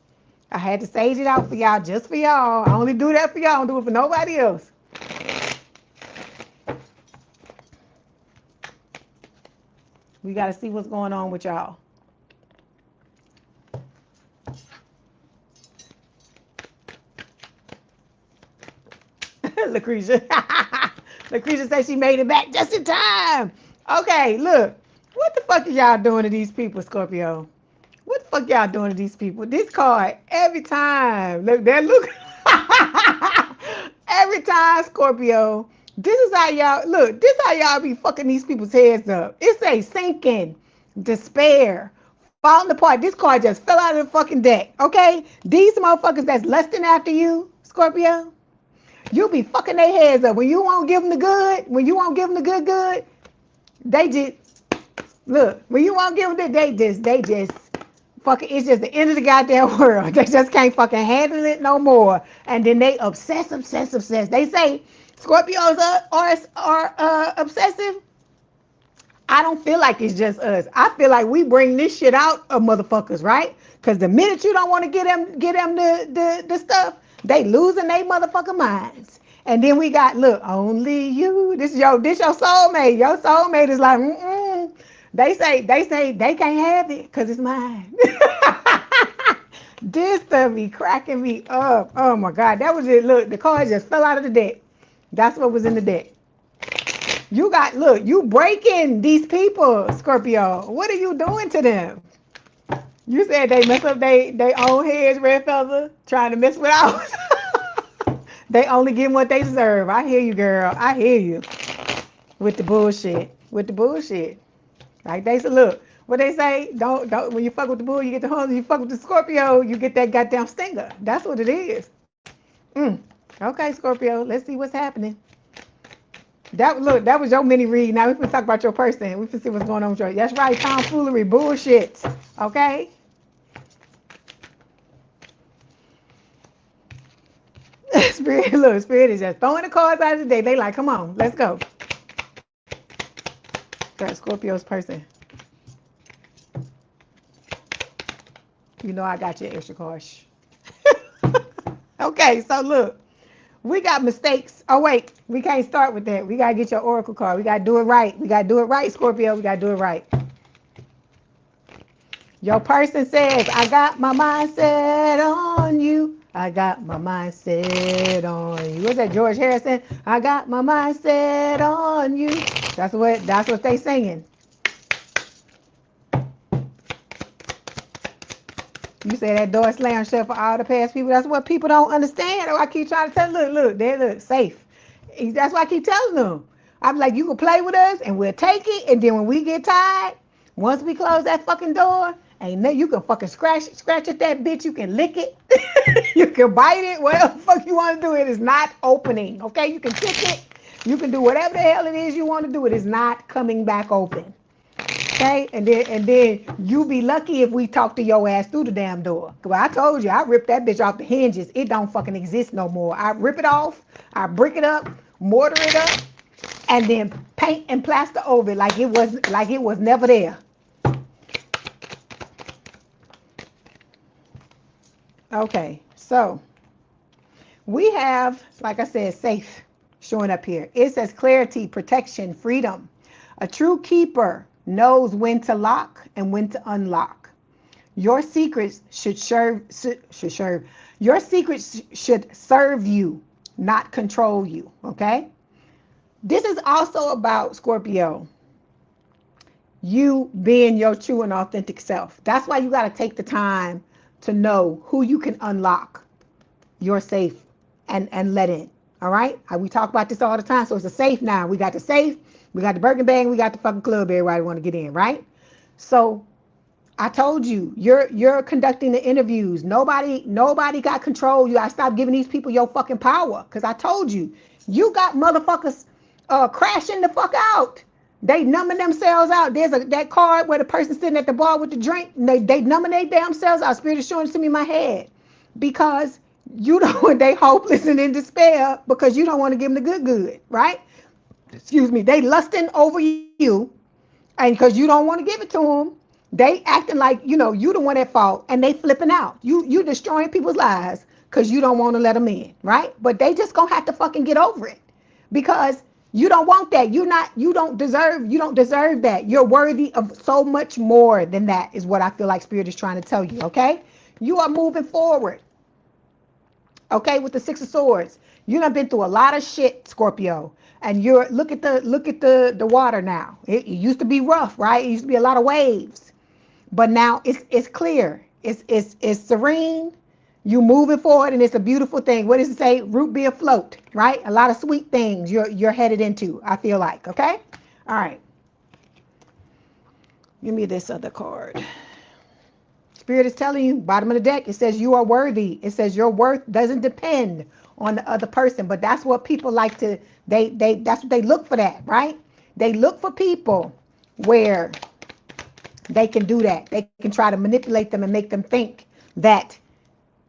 I had to sage it out for y'all, just for y'all. I only do that for y'all. I don't do it for nobody else. We got to see what's going on with y'all. Lucretia. Lucretia said she made it back just in time. Okay, look. What the fuck are y'all doing to these people, Scorpio? What the fuck y'all doing to these people? This card, every time. Look, there, look. Every time, Scorpio, This is how y'all look. This how y'all be fucking these people's heads up. It's a sinking, despair, falling apart. This card just fell out of the fucking deck. Okay, these motherfuckers that's lusting after you, Scorpio. You be fucking their heads up when you won't give them the good. When you won't give them the good, they just look. When you won't give them the, they just fucking. It's just the end of the goddamn world. They just can't fucking handle it no more. And then they obsess. They say Scorpios are obsessive. I don't feel like it's just us. I feel like we bring this shit out of motherfuckers, right? Because the minute you don't want to get them the stuff, they losing their motherfucking minds. And then we got, look, only you. This your soulmate. Your soulmate is like, They say they can't have it because it's mine. This stuff be cracking me up. Oh my God, that was it. Look, the card just fell out of the deck. That's what was in the deck. You got, look, you breaking these people, Scorpio. What are you doing to them? You said they mess up they own heads, red feather, trying to mess with ours. They only get what they deserve. I hear you, girl. I hear you. With the bullshit. Like they say, look, what they say, don't when you fuck with the bull, you get the horns. When you fuck with the Scorpio, you get that goddamn stinger. That's what it is. Okay, Scorpio, let's see what's happening. That was your mini read. Now we can talk about your person. We can see what's going on with your. That's right, tomfoolery, bullshit. Okay. Spirit is just throwing the cards out of the day. They like, come on, let's go. That Scorpio's person. You know I got your extra cards. Okay, so look. We got mistakes. Oh, wait. We can't start with that. We got to get your oracle card. We got to do it right. Scorpio. We got to do it right. Your person says, I got my mindset on you. I got my mindset on you. What's that, George Harrison? I got my mindset on you. That's what they singing. You say that door slammed shut for all the past people. That's what people don't understand. I keep trying to tell them, look, safe. That's why I keep telling them. I'm like, you can play with us and we'll take it. And then when we get tired, once we close that fucking door, ain't no, you can fucking scratch at that bitch. You can lick it. You can bite it. Whatever the fuck you want to do. It is not opening. Okay? You can kick it. You can do whatever the hell it is you want to do. It is not coming back open. Okay, and then you be lucky if we talk to your ass through the damn door. Cause I told you, I ripped that bitch off the hinges. It don't fucking exist no more. I rip it off, I brick it up, mortar it up, and then paint and plaster over it like it was never there. Okay, so we have, like I said, safe showing up here. It says clarity, protection, freedom. A true keeper knows when to lock and when to unlock. Your secrets should serve. Your secrets should serve you, not control you. Okay. This is also about, Scorpio, you being your true and authentic self. That's why you got to take the time to know who you can unlock your safe and let in. All right. We talk about this all the time. So it's a safe now. We got the safe. We got the Birkin bag, we got the fucking club everybody want to get in, right? So I told you, you're conducting the interviews. Nobody got control. You gotta stop giving these people your fucking power. Cause I told you, you got motherfuckers crashing the fuck out. They numbing themselves out. There's that card where the person sitting at the bar with the drink, they numbing their damn selves out. Spirit is showing it to me in my head. Because you know they hopeless and in despair because you don't want to give them the good, right? Excuse me, they lusting over you, and because you don't want to give it to them, they acting like, you the one at fault, and they flipping out. You destroying people's lives because you don't want to let them in, right? But they just gonna have to fucking get over it because you don't want that. You don't deserve that. You're worthy of so much more than that, is what I feel like Spirit is trying to tell you. Okay, you are moving forward. Okay, with the Six of Swords, you done been through a lot of shit, Scorpio. And look at the water now. It used to be rough, right? It used to be a lot of waves, but now it's clear. It's serene. You moving forward, and it's a beautiful thing. What does it say? Root beer float, right? A lot of sweet things you're headed into, I feel like, okay? All right. Give me this other card. Spirit is telling you, bottom of the deck, it says you are worthy. It says your worth doesn't depend on the other person, but that's what people like to, that's what they look for, that, right? They look for people where they can do that. They can try to manipulate them and make them think that,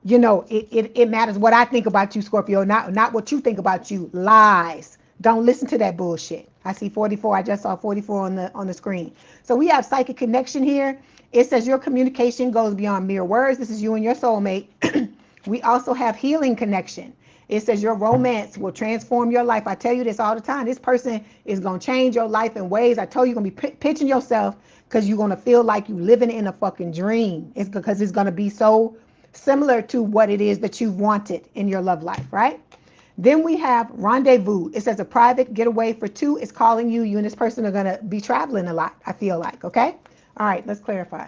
you know, it matters what I think about you, Scorpio, not what you think about you. Lies. Don't listen to that bullshit. I see 44. I just saw 44 on the screen. So we have psychic connection here. It says your communication goes beyond mere words. This is you and your soulmate. We also have healing connection. It says your romance will transform your life. I tell you this all the time. This person is going to change your life in ways. I told you, you're going to be pitching yourself because you're going to feel like you're living in a fucking dream. It's because it's going to be so similar to what it is that you wanted in your love life, right? Then we have rendezvous. It says a private getaway for two is calling you. You and this person are going to be traveling a lot, I feel like, okay? All right, let's clarify.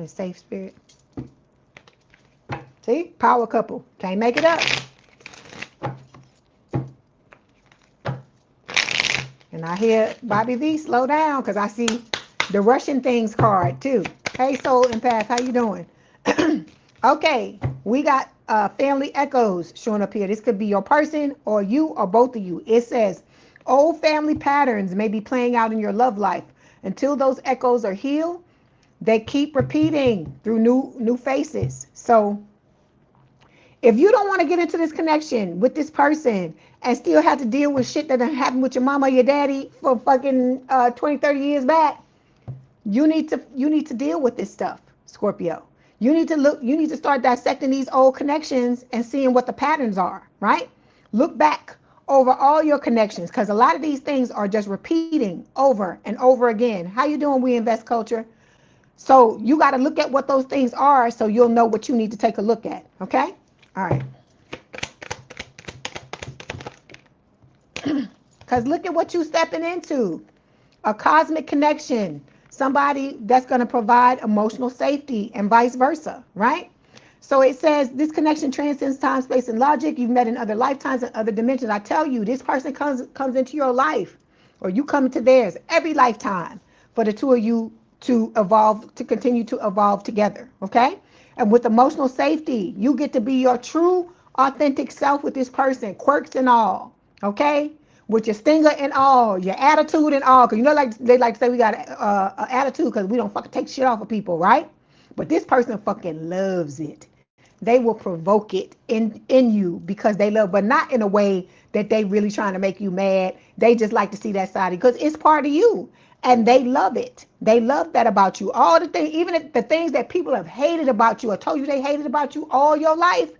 Safe spirit. See? Power couple. Can't make it up. And I hear Bobby V, slow down, because I see the Russian things card too. Hey, Soul Empath, how you doing? Okay, we got family echoes showing up here. This could be your person or you or both of you. It says old family patterns may be playing out in your love life. Until those echoes are healed, they keep repeating through new faces. So if you don't want to get into this connection with this person and still have to deal with shit that happened with your mama or your daddy for fucking 20, 30 years back, you need to deal with this stuff, Scorpio. You need to start dissecting these old connections and seeing what the patterns are, right? Look back over all your connections, because a lot of these things are just repeating over and over again. How you doing, We Invest Culture? So you got to look at what those things are so you'll know what you need to take a look at, okay? All right. Because look at what you're stepping into. A cosmic connection. Somebody that's going to provide emotional safety and vice versa, right? So it says this connection transcends time, space, and logic. You've met in other lifetimes and other dimensions. I tell you, this person comes into your life, or you come into theirs every lifetime for the two of you to evolve, to continue to evolve together, okay? And with emotional safety, you get to be your true, authentic self with this person, quirks and all, okay? With your stinger and all, your attitude and all, because you know, like they like to say, we got an attitude because we don't fucking take shit off of people, right? But this person fucking loves it. They will provoke it in you because they love, but not in a way that they really trying to make you mad. They just like to see that side because it's part of you, and they love it. They love that about you. All the things, even the things that people have hated about you or told you they hated about you all your life,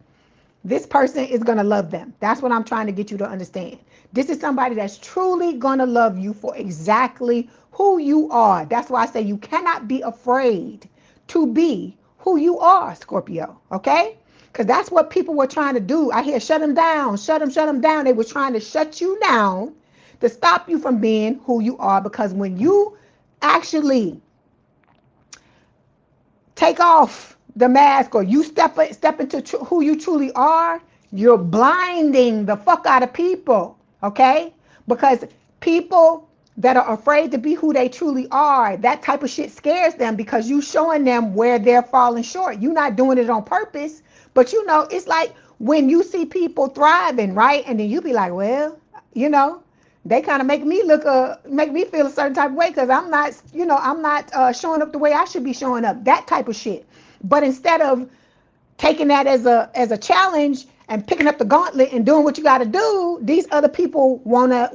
this person is going to love them. That's what I'm trying to get you to understand. This is somebody that's truly going to love you for exactly who you are. That's why I say you cannot be afraid to be who you are, Scorpio, okay? Because that's what people were trying to do. I hear shut them down, shut them down. They were trying to shut you down to stop you from being who you are, because when you actually take off the mask or you step into who you truly are, you're blinding the fuck out of people, okay? Because people that are afraid to be who they truly are, that type of shit scares them because you showing them where they're falling short. You're not doing it on purpose, but you know, it's like when you see people thriving, right? And then you be like, well, you know, they kind of make me make me feel a certain type of way because I'm not, you know, I'm not showing up the way I should be showing up, that type of shit. But instead of taking that as a challenge and picking up the gauntlet and doing what you got to do, these other people wanna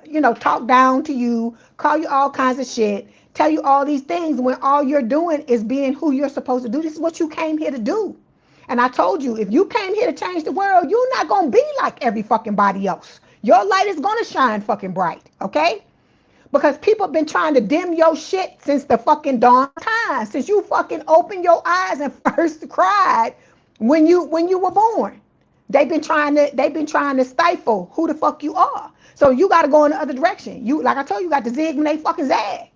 you know, talk down to you, call you all kinds of shit, tell you all these things when all you're doing is being who you're supposed to do. This is what you came here to do. And I told you, if you came here to change the world, you're not gonna be like every fucking body else. Your light is gonna shine fucking bright, okay? Because people have been trying to dim your shit since the fucking dawn of time, since you fucking opened your eyes and first cried when you were born. They've been trying to stifle who the fuck you are. So you got to go in the other direction. You, like I told you, got to zig when they fucking zag.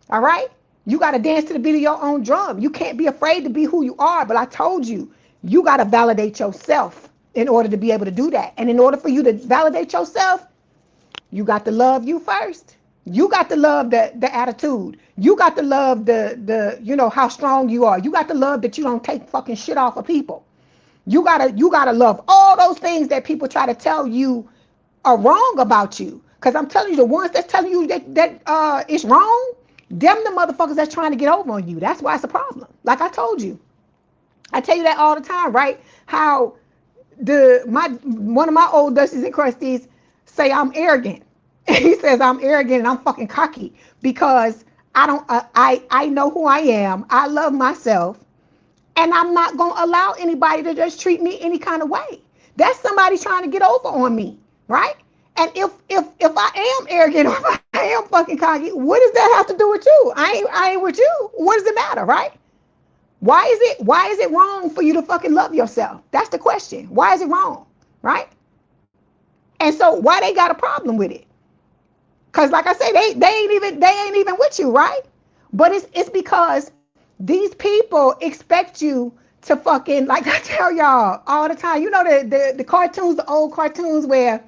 All right? You got to dance to the beat of your own drum. You can't be afraid to be who you are. But I told you, you got to validate yourself in order to be able to do that. And in order for you to validate yourself, you got to love you first. You got to love the attitude. You got to love the you know how strong you are. You got to love that you don't take fucking shit off of people. You gotta love all those things that people try to tell you are wrong about you. Cause I'm telling you, the ones that's telling you that it's wrong, them the motherfuckers that's trying to get over on you. That's why it's a problem. Like I told you, I tell you that all the time, right? How one of my old Dusties and Crusties say I'm arrogant. He says I'm arrogant and I'm fucking cocky because I know who I am. I love myself, and I'm not gonna allow anybody to just treat me any kind of way. That's somebody trying to get over on me, right? And if I am arrogant or if I am fucking cocky, what does that have to do with you? I ain't with you. What does it matter, right? Why is it wrong for you to fucking love yourself? That's the question. Why is it wrong? Right? And so why they got a problem with it? Cause like I say, they ain't even with you, right? But it's because these people expect you to fucking, like I tell y'all all the time. You know the cartoons, the old cartoons where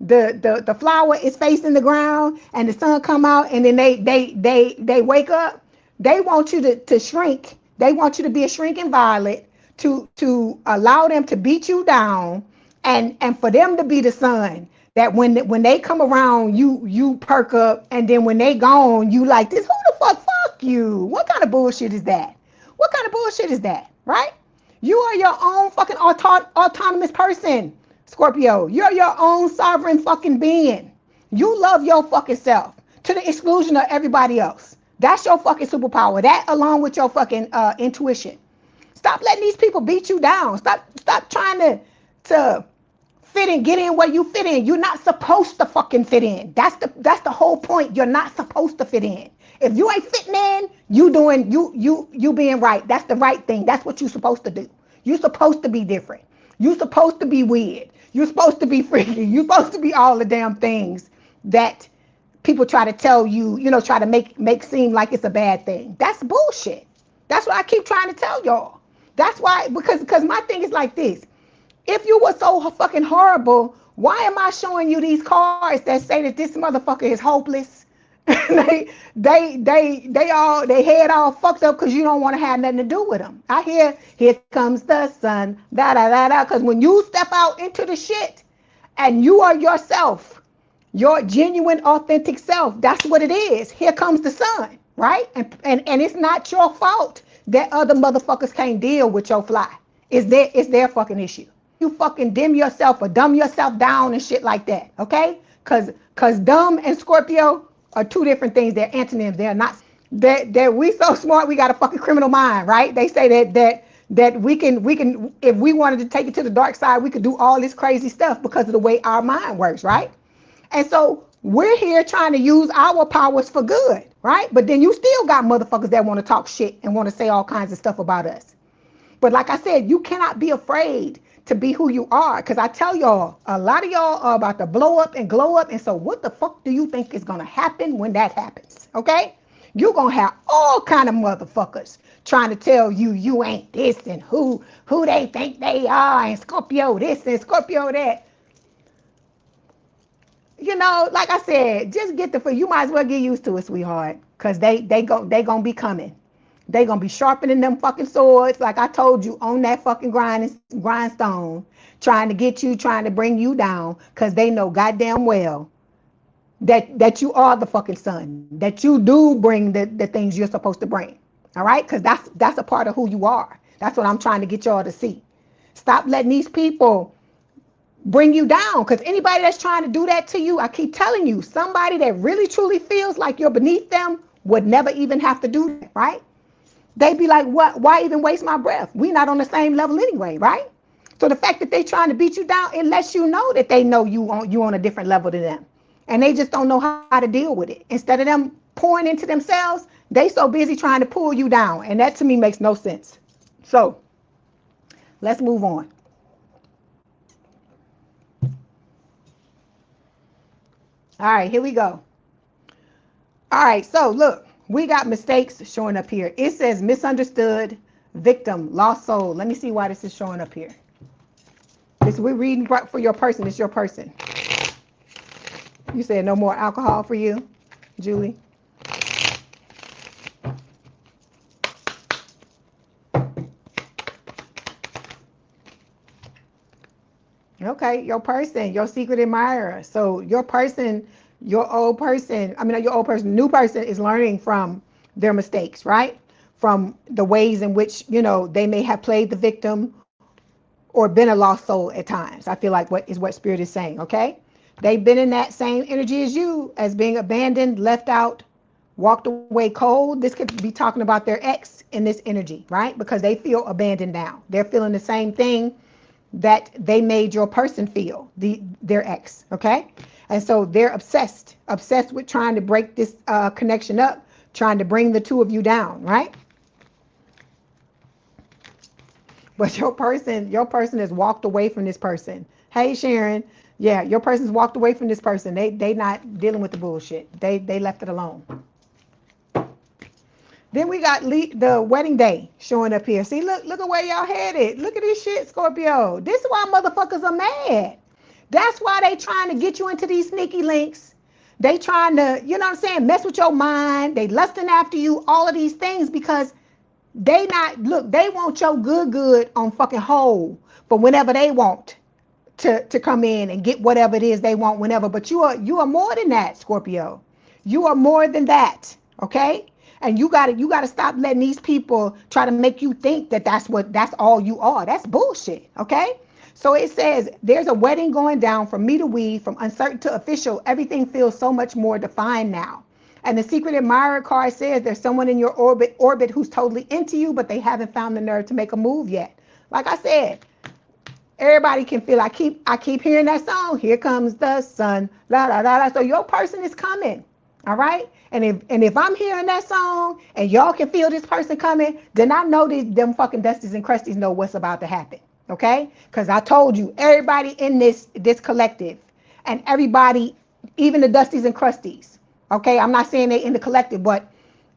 the flower is facing the ground and the sun come out and then they wake up. They want you to shrink. They want you to be a shrinking violet to allow them to beat you down and for them to be the sun that when they come around you perk up, and then when they gone you like this. Who the fuck you? What kind of bullshit is that? What kind of bullshit is that? Right? You are your own fucking autonomous person, Scorpio. You're your own sovereign fucking being. You love your fucking self to the exclusion of everybody else. That's your fucking superpower. That along with your fucking intuition. Stop letting these people beat you down. Stop trying to fit in, get in where you fit in. You're not supposed to fucking fit in. That's the whole point. You're not supposed to fit in. If you ain't fitting in, you being right. That's the right thing. That's what you're supposed to do. You're supposed to be different. You're supposed to be weird. You're supposed to be freaky. You're supposed to be all the damn things that people try to tell you, try to make seem like it's a bad thing. That's bullshit. That's what I keep trying to tell y'all. That's why, because my thing is like this. If you were so fucking horrible, why am I showing you these cards that say that this motherfucker is hopeless? they head all fucked up because you don't want to have nothing to do with them. I hear, here comes the sun, da da da da. Because when you step out into the shit and you are yourself, your genuine, authentic self, that's what it is. Here comes the sun, right? And it's not your fault that other motherfuckers can't deal with your fly. It's their fucking issue. You fucking dim yourself or dumb yourself down and shit like that, okay? Cause dumb and Scorpio are two different things. They're antonyms. They're not. That we so smart we got a fucking criminal mind, right? They say that we can if we wanted to take it to the dark side, we could do all this crazy stuff because of the way our mind works, right? And so we're here trying to use our powers for good, right? But then you still got motherfuckers that want to talk shit and want to say all kinds of stuff about us. But like I said, you cannot be afraid to be who you are. Because I tell y'all, a lot of y'all are about to blow up and glow up. And so what the fuck do you think is going to happen when that happens? Okay? You're going to have all kind of motherfuckers trying to tell you you ain't this and who they think they are and Scorpio this and Scorpio that. Like I said, just you might as well get used to it, sweetheart. Because they gonna be coming. They gonna be sharpening them fucking swords, like I told you, on that fucking grindstone, trying to get you, trying to bring you down, because they know goddamn well that you are the fucking sun, that you do bring the things you're supposed to bring. All right? Because that's a part of who you are. That's what I'm trying to get y'all to see. Stop letting these people bring you down, because anybody that's trying to do that to you, I keep telling you, somebody that really truly feels like you're beneath them would never even have to do that, right? They'd be like, what? Why even waste my breath? We're not on the same level anyway, right? So the fact that they trying to beat you down, it lets you know that they know you on a different level than them. And they just don't know how to deal with it. Instead of them pouring into themselves, they so busy trying to pull you down. And that to me makes no sense. So let's move on. All right, here we go. All right, so look, We got mistakes showing up here. It says misunderstood, victim, lost soul. Let me see why this is showing up here. This we're reading for your person. It's your person. You said no more alcohol for you, Julie. Okay, your person, your secret admirer. So your person, your old person, I mean, not your old person, new person is learning from their mistakes, right? From the ways in which, you know, they may have played the victim or been a lost soul at times. I feel like what Spirit is saying, okay? They've been in that same energy as you, as being abandoned, left out, walked away cold. This could be talking about their ex in this energy, right? Because they feel abandoned now. They're feeling the same thing that they made your person feel, their ex, okay? And so they're obsessed with trying to break this connection up, trying to bring the two of you down, right? But your person has walked away from this person. Hey, Sharon. Yeah, your person's walked away from this person. They not dealing with the bullshit. They left it alone. Then we got the wedding day showing up here. See, look at where y'all headed. Look at this shit, Scorpio. This is why motherfuckers are mad. That's why they trying to get you into these sneaky links. They trying to, you know what I'm saying, mess with your mind. They lusting after you, all of these things, because they want your good on fucking hold for whenever they want to come in and get whatever it is they want whenever. But you are more than that, Scorpio. You are more than that, okay? And you gotta stop letting these people try to make you think that that's all you are. That's bullshit, okay? So it says there's a wedding going down from me to we, from uncertain to official. Everything feels so much more defined now. And the secret admirer card says there's someone in your orbit who's totally into you, but they haven't found the nerve to make a move yet. Like I said, everybody can feel. I keep hearing that song. Here comes the sun. La la la la. So your person is coming. All right. And if I'm hearing that song and y'all can feel this person coming, then I know them fucking Dusties and Crusties know what's about to happen. Okay? Because I told you, everybody in this collective, and everybody, even the Dusties and Crusties. Okay, I'm not saying they in the collective, but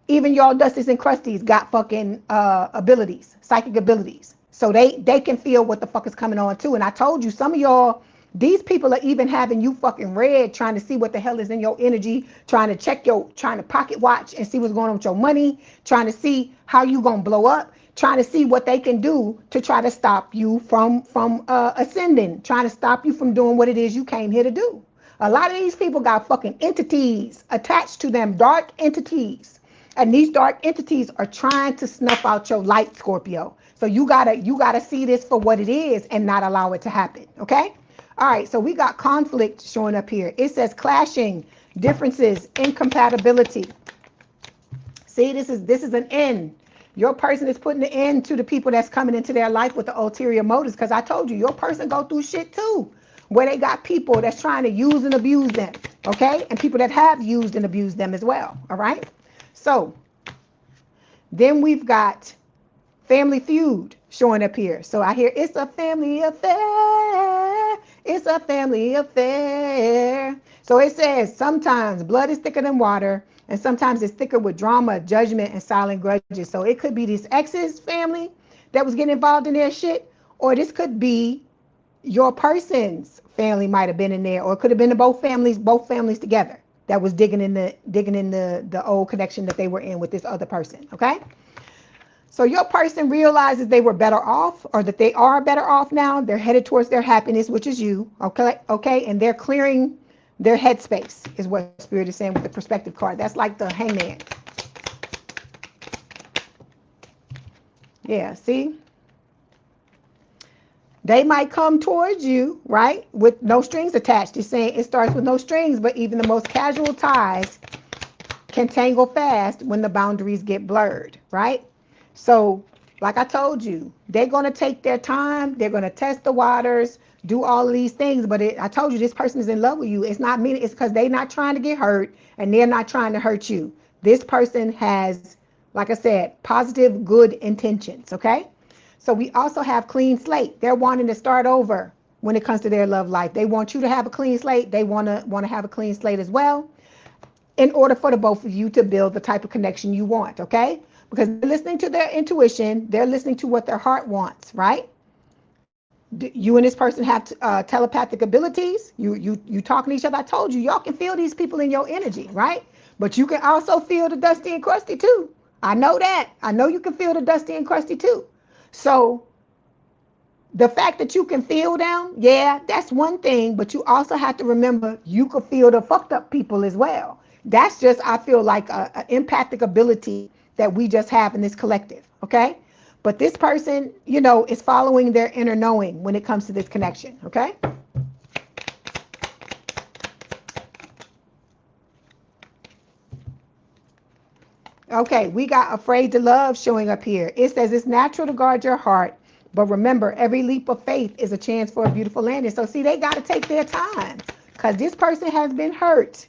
even y'all Dusties and Crusties got fucking abilities, psychic abilities. So they can feel what the fuck is coming on too. And I told you, some of y'all, these people are even having you fucking read, trying to see what the hell is in your energy, trying to pocket watch and see what's going on with your money, trying to see how you gonna blow up, trying to see what they can do to try to stop you from ascending, trying to stop you from doing what it is you came here to do. A lot of these people got fucking entities attached to them, dark entities. And these dark entities are trying to snuff out your light, Scorpio. So you gotta see this for what it is and not allow it to happen. Okay? All right, so we got conflict showing up here. It says clashing, differences, incompatibility. See, this is an end. Your person is putting an end to the people that's coming into their life with the ulterior motives, because I told you, your person go through shit too, where they got people that's trying to use and abuse them, okay? And people that have used and abused them as well, all right? So then we've got family feud showing up here. So I hear it's a family affair. It's a family affair. So it says sometimes blood is thicker than water, and sometimes it's thicker with drama, judgment, and silent grudges. So it could be this ex's family that was getting involved in their shit, or this could be your person's family might have been in there, or it could have been the both families together that was digging in the old connection that they were in with this other person. Okay. So your person realizes they were better off, or that they are better off now. They're headed towards their happiness, which is you. Okay. And they're clearing their headspace, is what Spirit is saying with the perspective card. That's like the hangman. Yeah, see? They might come towards you, right, with no strings attached. It's saying it starts with no strings, but even the most casual ties can tangle fast when the boundaries get blurred, right? So, like I told you, they're going to take their time. They're going to test the waters, do all of these things. But I told you, this person is in love with you. It's not meaning, it's because they're not trying to get hurt, and they're not trying to hurt you. This person has, like I said, positive, good intentions, okay? So we also have clean slate. They're wanting to start over when it comes to their love life. They want you to have a clean slate. They want to have a clean slate as well. in order for the both of you to build the type of connection you want, okay? Because they're listening to their intuition, they're listening to what their heart wants, right? You and this person have telepathic abilities. You talking to each other. I told you, y'all can feel these people in your energy, right? But you can also feel the dusty and crusty too. I know that. I know you can feel the dusty and crusty too. So the fact that you can feel them, yeah, that's one thing. But you also have to remember you could feel the fucked up people as well. That's just, I feel like a empathic ability that we just have in this collective, okay? But this person, you know, is following their inner knowing when it comes to this connection, okay? Okay, we got afraid to love showing up here. It says it's natural to guard your heart, but remember, every leap of faith is a chance for a beautiful landing. So see, they got to take their time because this person has been hurt,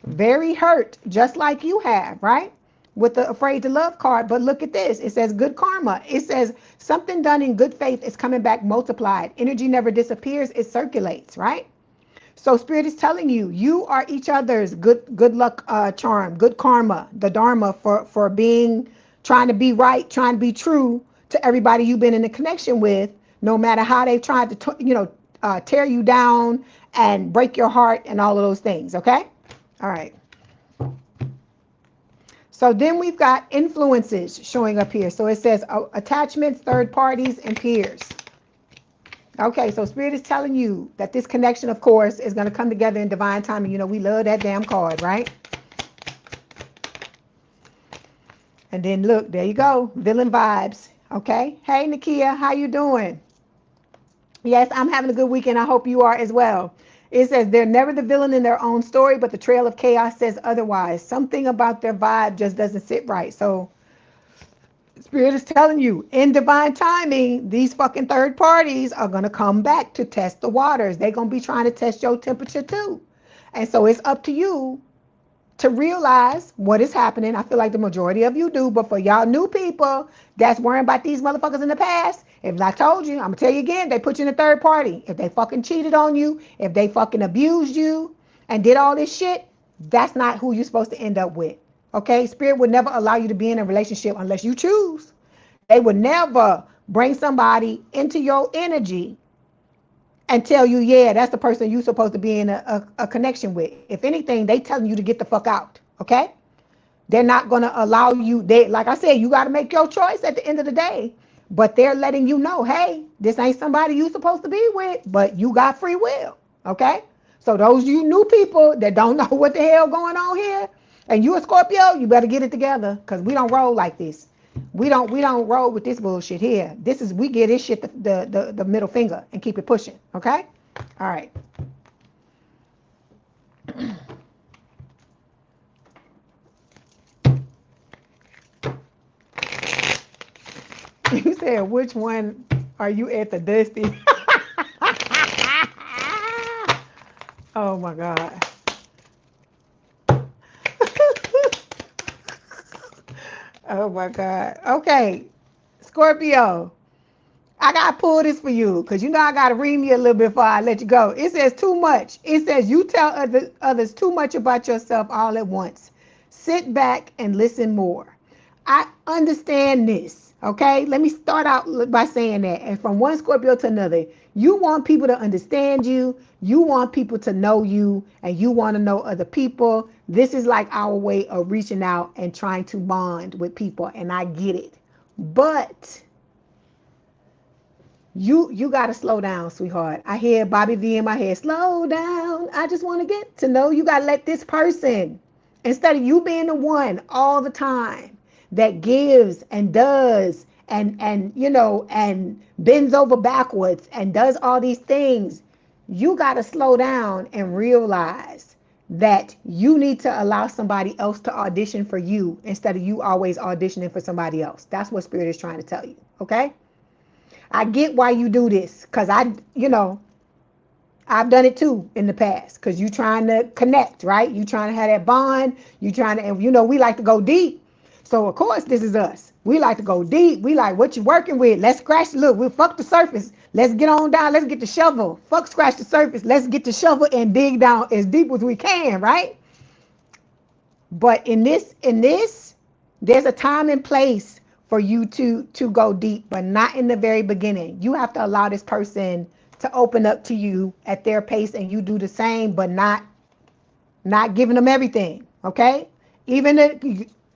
very hurt, just like you have, right? With the afraid to love card. But look at this. It says good karma. It says something done in good faith is coming back multiplied. Energy never disappears. It circulates, right? So spirit is telling you, you are each other's good luck charm, good karma, the dharma for being, trying to be right, trying to be true to everybody you've been in a connection with, no matter how they've tried to, tear you down and break your heart and all of those things, okay? All right. So then we've got influences showing up here. So it says attachments, third parties, and peers. Okay, so Spirit is telling you that this connection, of course, is going to come together in divine timing. You know, we love that damn card, right? And then look, there you go, villain vibes. Okay, hey Nakia, how you doing? Yes, I'm having a good weekend. I hope you are as well. It says they're never the villain in their own story, but the trail of chaos says otherwise. Something about their vibe just doesn't sit right. So Spirit is telling you, in divine timing, these fucking third parties are going to come back to test the waters. They're going to be trying to test your temperature too. And so it's up to you to realize what is happening. I feel like the majority of you do, but for y'all new people that's worrying about these motherfuckers in the past, if I told you, I'm gonna tell you again, they put you in a third party. If they fucking cheated on you, if they fucking abused you and did all this shit, that's not who you're supposed to end up with. Okay? Spirit would never allow you to be in a relationship unless you choose. They would never bring somebody into your energy and tell you, yeah, that's the person you're supposed to be in a connection with. If anything, they telling you to get the fuck out, okay? They're not going to allow you. They, like I said, you got to make your choice at the end of the day. But they're letting you know, hey, this ain't somebody you're supposed to be with, but you got free will, okay? So those you new people that don't know what the hell going on here, and you a Scorpio, you better get it together because we don't roll like this. We don't roll with this bullshit here. This is, we give this shit the middle finger and keep it pushing, okay? All right. You said, which one are you at the dusty? Oh my God. Oh my God. Okay, Scorpio, I got to pull this for you because you know I got to read me a little bit before I let you go. It says too much. It says you tell others too much about yourself all at once. Sit back and listen more. I understand this, okay? Let me start out by saying that. And from one Scorpio to another, you want people to understand you. You want people to know you, and you want to know other people. This is like our way of reaching out and trying to bond with people, and I get it. But you got to slow down, sweetheart. I hear Bobby V in my head, slow down. I just want to get to know you. Got to let this person, instead of you being the one all the time that gives and does and you know, and bends over backwards and does all these things, you got to slow down and realize that you need to allow somebody else to audition for you instead of you always auditioning for somebody else. That's what Spirit is trying to tell you, okay? I get why you do this because I've done it too in the past because you trying to connect, right? You trying to have that bond. You trying to, and we like to go deep. So of course this is us. We like to go deep. We like what you working with. Let's scratch. Look, we'll fuck the surface. Let's get on down. Let's get the shovel. Fuck scratch the surface. Let's get the shovel and dig down as deep as we can, right? But in this, there's a time and place for you to go deep, but not in the very beginning. You have to allow this person to open up to you at their pace, and you do the same, but not giving them everything. Okay? Even if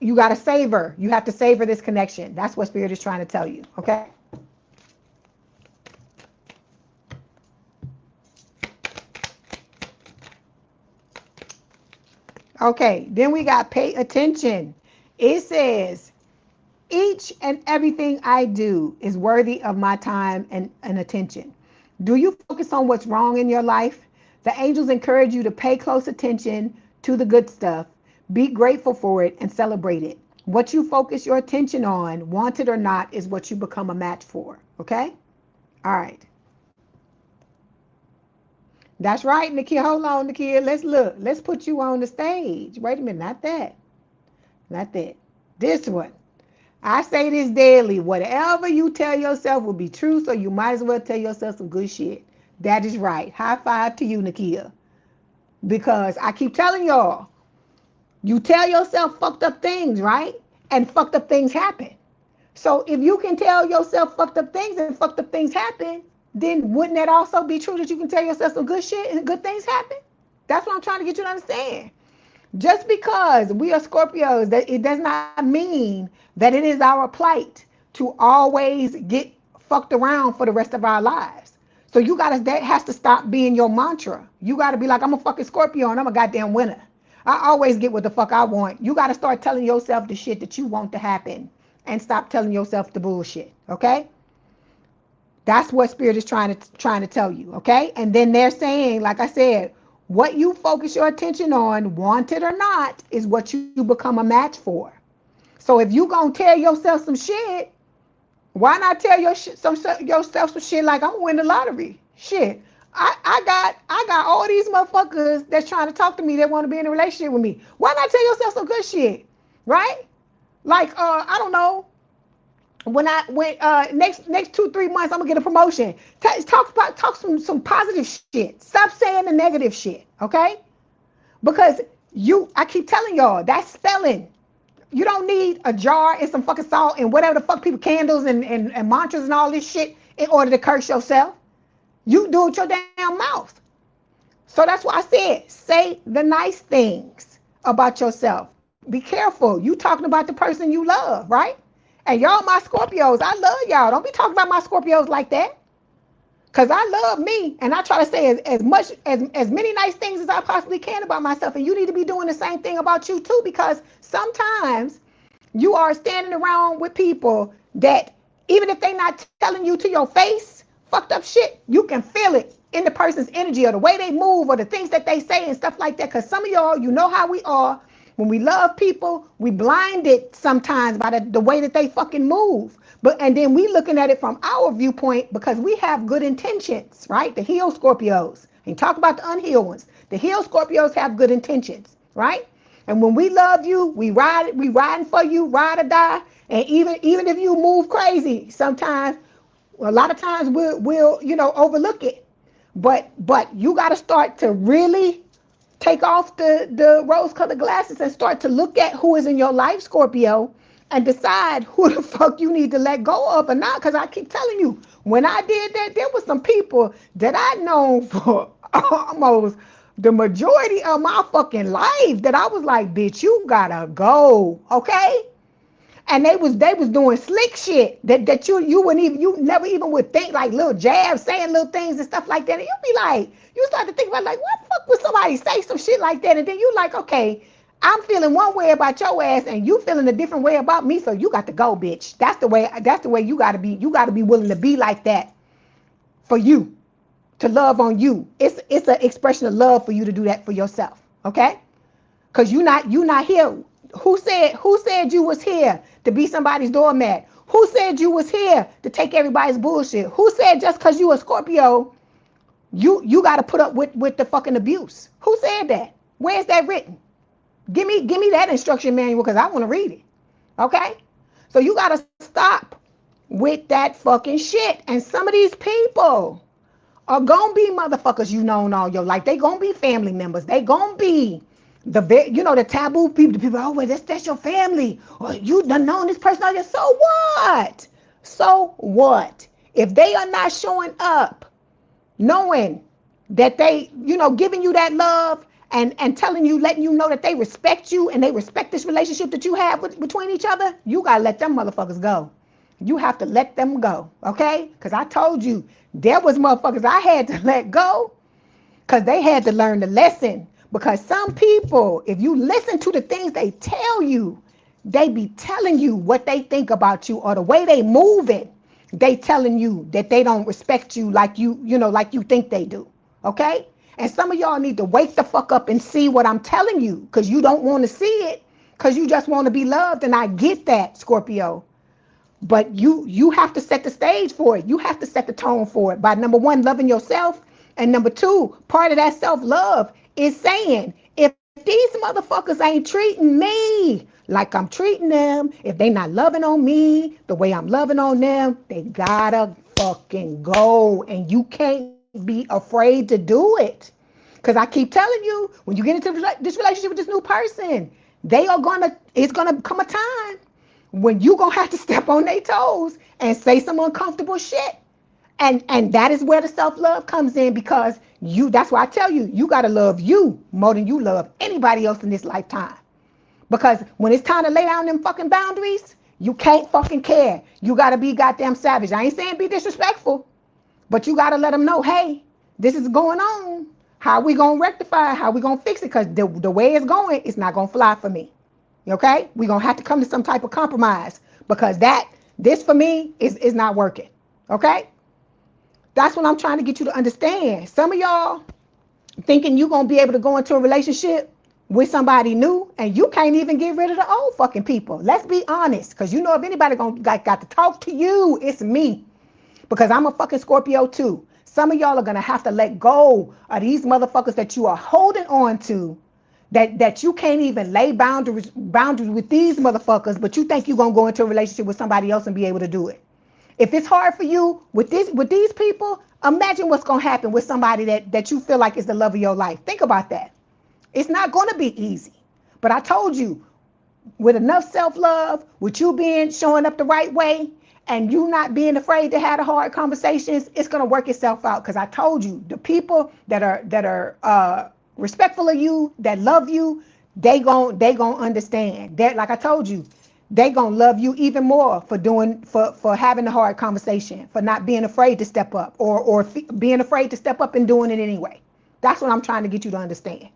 you got to savor. You have to savor this connection. That's what Spirit is trying to tell you. Okay? Okay, then we got pay attention. It says, each and everything I do is worthy of my time and attention. Do you focus on what's wrong in your life? The angels encourage you to pay close attention to the good stuff. Be grateful for it and celebrate it. What you focus your attention on, wanted or not, is what you become a match for. Okay? All right. That's right, Nakia. Hold on, Nakia. Let's look. Let's put you on the stage. Wait a minute. Not that. Not that. This one. I say this daily. Whatever you tell yourself will be true, so you might as well tell yourself some good shit. That is right. High five to you, Nakia. Because I keep telling y'all, you tell yourself fucked up things, right? And fucked up things happen. So if you can tell yourself fucked up things and fucked up things happen, then wouldn't that also be true that you can tell yourself some good shit and good things happen? That's what I'm trying to get you to understand. Just because we are Scorpios, that it does not mean that it is our plight to always get fucked around for the rest of our lives. So that has to stop being your mantra. You gotta be like, I'm a fucking Scorpio and I'm a goddamn winner. I always get what the fuck I want. You gotta start telling yourself the shit that you want to happen and stop telling yourself the bullshit, okay? That's what Spirit is trying to tell you, okay? And then they're saying, like I said, what you focus your attention on, wanted or not, is what you become a match for. So if you gonna tell yourself some shit, why not tell yourself some shit like, I'm gonna win the lottery? Shit, I got all these motherfuckers that's trying to talk to me that want to be in a relationship with me. Why not tell yourself some good shit, right? Like, I don't know. When next 2-3 months, I'm gonna get a promotion. Talk some positive shit. Stop saying the negative shit, okay? Because I keep telling y'all, that's spelling. You don't need a jar and some fucking salt and whatever the fuck people, candles and mantras and all this shit in order to curse yourself. You do it with your damn mouth. So that's why I said, say the nice things about yourself. Be careful. You talking about the person you love, right? And y'all my Scorpios, I love y'all. Don't be talking about my Scorpios like that. Because I love me, and I try to say as many nice things as I possibly can about myself. And you need to be doing the same thing about you too, because sometimes you are standing around with people that, even if they're not telling you to your face fucked up shit, you can feel it in the person's energy or the way they move or the things that they say and stuff like that. Because some of y'all, you know how we are. When we love people, we blinded sometimes by the way that they fucking move. And then we looking at it from our viewpoint because we have good intentions, right? The healed Scorpios. And talk about the unhealed ones. The healed Scorpios have good intentions, right? And when we love you, we riding for you, ride or die. And even if you move crazy, sometimes, a lot of times we'll overlook it. But you got to start to really take off the rose-colored glasses and start to look at who is in your life, Scorpio, and decide who the fuck you need to let go of or not. Because I keep telling you, when I did that, there was some people that I known for almost the majority of my fucking life that I was like, bitch, you gotta go, okay? And they was doing slick shit that you never even would think, like little jabs, saying little things and stuff like that. And you'd be like, you start to think about like, what the fuck would somebody say some shit like that? And then you like, okay, I'm feeling one way about your ass and you feeling a different way about me, so you got to go, bitch. That's the way you gotta be. You gotta be willing to be like that for you, to love on you. It's an expression of love for you to do that for yourself, okay? Because you not here. Who said you was here to be somebody's doormat? Who said you was here to take everybody's bullshit? Who said just because you a Scorpio, you got to put up with the fucking abuse? Who said that? Where's that written? Give me that instruction manual because I want to read it. Okay? So you got to stop with that fucking shit. And some of these people are going to be motherfuckers you known all your life. They going to be family members. They going to be the taboo people, the people, oh, well, that's your family. Or you done known this person all your, so what? So what? If they are not showing up, knowing that they, giving you that love and telling you, letting you know that they respect you and they respect this relationship that you have between each other, you gotta let them motherfuckers go. You have to let them go, okay? Because I told you, there was motherfuckers I had to let go because they had to learn the lesson. Because some people, if you listen to the things they tell you, they be telling you what they think about you or the way they moving. They telling you that they don't respect you like like you think they do, okay? And some of y'all need to wake the fuck up and see what I'm telling you, because you don't want to see it because you just want to be loved. And I get that, Scorpio. But you have to set the stage for it. You have to set the tone for it by, number one, loving yourself. And number two, part of that self-love is saying, if these motherfuckers ain't treating me like I'm treating them, if they not loving on me the way I'm loving on them, they gotta fucking go. And you can't be afraid to do it. Because I keep telling you, when you get into this relationship with this new person, it's gonna come a time when you gonna have to step on their toes and say some uncomfortable shit. And that is where the self-love comes in, because that's why I tell you, you gotta love you more than you love anybody else in this lifetime. Because when it's time to lay down them fucking boundaries, you can't fucking care. You gotta be goddamn savage. I ain't saying be disrespectful, but you gotta let them know, hey, this is going on. How we gonna rectify it? How we gonna fix it? Because the way it's going, it's not gonna fly for me. Okay? We're going to have to come to some type of compromise, because this for me is not working. Okay? That's what I'm trying to get you to understand. Some of y'all thinking you're going to be able to go into a relationship with somebody new and you can't even get rid of the old fucking people. Let's be honest, because if anybody got to talk to you, it's me. Because I'm a fucking Scorpio too. Some of y'all are going to have to let go of these motherfuckers that you are holding on to, that you can't even lay boundaries with these motherfuckers, but you think you're gonna go into a relationship with somebody else and be able to do it. If it's hard for you with these people, imagine what's gonna happen with somebody that you feel like is the love of your life. Think about that. It's not gonna be easy. But I told you, with enough self-love, with you showing up the right way, and you not being afraid to have the hard conversations, it's gonna work itself out. Because I told you, the people that are respectful of you, that love you, they gon' understand that. Like I told you, they gonna love you even more for having the hard conversation, for not being afraid to step up, or being afraid to step up and doing it anyway. That's what I'm trying to get you to understand.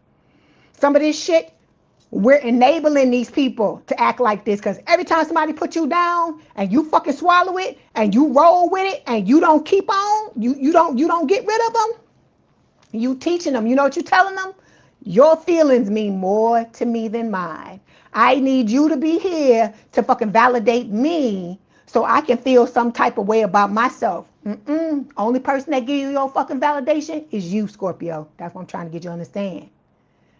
Some of this shit, we're enabling these people to act like this, because every time somebody put you down and you fucking swallow it and you roll with it and you don't keep on, you don't get rid of them. You teaching them, you know what you telling them? Your feelings mean more to me than mine. I need you to be here to fucking validate me so I can feel some type of way about myself. Only person that give you your fucking validation is you, Scorpio. That's what I'm trying to get you to understand.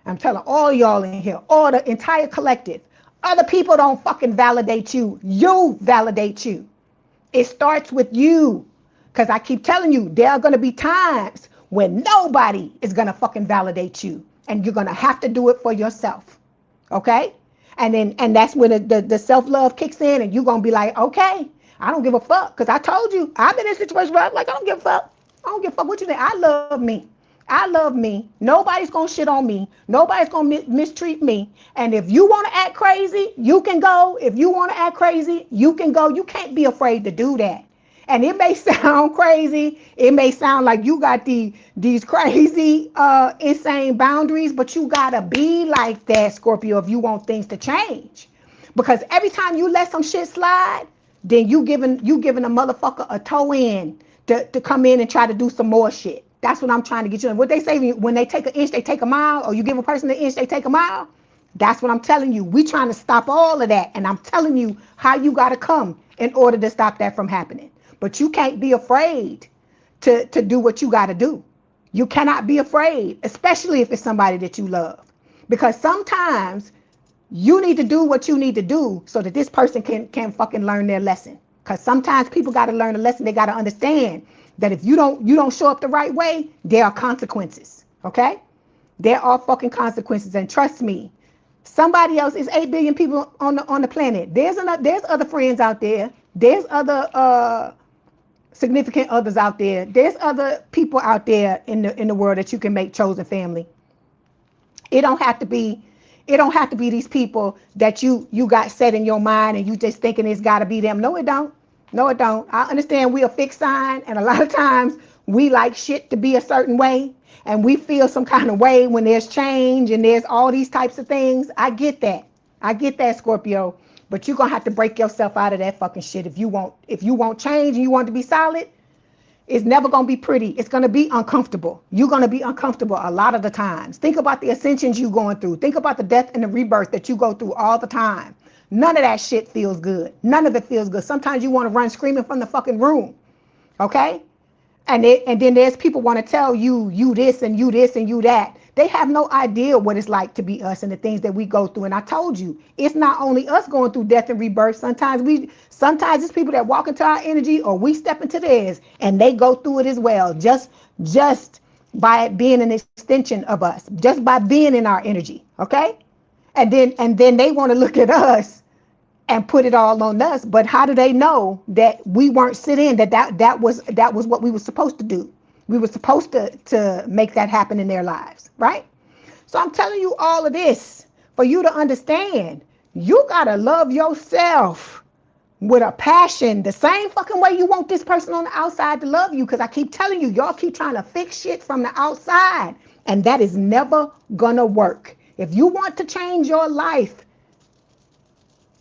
I'm telling all y'all in here, all the entire collective, other people don't fucking validate you. You validate you. It starts with you. Because I keep telling you, there are going to be times when nobody is going to fucking validate you. And you're going to have to do it for yourself. Okay? And that's when the self-love kicks in, and you're going to be like, okay, I don't give a fuck. Because I told you, I've been in a situation where I'm like, I don't give a fuck. I don't give a fuck what you think. I love me. I love me. Nobody's going to shit on me. Nobody's going to mistreat me. And if you want to act crazy, you can go. If you want to act crazy, you can go. You can't be afraid to do that. And it may sound crazy. It may sound like you got these crazy, insane boundaries, but you got to be like that, Scorpio, if you want things to change. Because every time you let some shit slide, then you giving a motherfucker a toe in to come in and try to do some more shit. That's what I'm trying to get you. What they say, when they take an inch, they take a mile, or you give a person an inch, they take a mile. That's what I'm telling you. We trying to stop all of that. And I'm telling you how you got to come in order to stop that from happening. But you can't be afraid to do what you got to do. You cannot be afraid, especially if it's somebody that you love. Because sometimes you need to do what you need to do so that this person can fucking learn their lesson. Because sometimes people got to learn a lesson. They got to understand that if you don't show up the right way, there are consequences. Okay? There are fucking consequences. And trust me, somebody else is 8 billion people on the planet. There's other friends out there. There's other significant others out there. There's other people out there in the world that you can make chosen family. It don't have to be these people that you got set in your mind and you just thinking it's got to be them. No, it don't. No, it don't. I understand we a fixed sign, and a lot of times we like shit to be a certain way, and we feel some kind of way when there's change and there's all these types of things. I get that. I get that, Scorpio. But you're gonna have to break yourself out of that fucking shit if you want change and you want to be solid. It's never going to be pretty. It's going to be uncomfortable. You're going to be uncomfortable a lot of the times. Think about the ascensions you're going through. Think about the death and the rebirth that you go through all the time. None of that shit feels good. None of it feels good. Sometimes you want to run screaming from the fucking room. Okay? And then there's people want to tell you this and you this and you that. They have no idea what it's like to be us and the things that we go through. And I told you, it's not only us going through death and rebirth. Sometimes it's people that walk into our energy or we step into theirs and they go through it as well. Just by it being an extension of us, just by being in our energy. Okay? And then they want to look at us and put it all on us. But how do they know that we weren't sit in, that was what we were supposed to do? We were supposed to make that happen in their lives, right? So I'm telling you all of this for you to understand. You gotta love yourself with a passion, the same fucking way you want this person on the outside to love you. Because I keep telling you, y'all keep trying to fix shit from the outside, and that is never gonna work. If you want to change your life,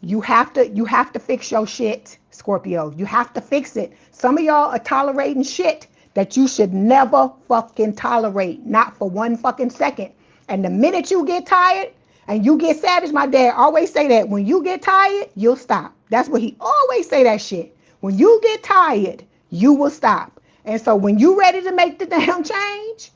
you have to fix your shit, Scorpio. You have to fix it. Some of y'all are tolerating shit that you should never fucking tolerate, not for one fucking second. And the minute you get tired and you get savage, my dad always say that when you get tired, you'll stop. That's what he always say, that shit. When you get tired, you will stop. And so when you ready to make the damn change,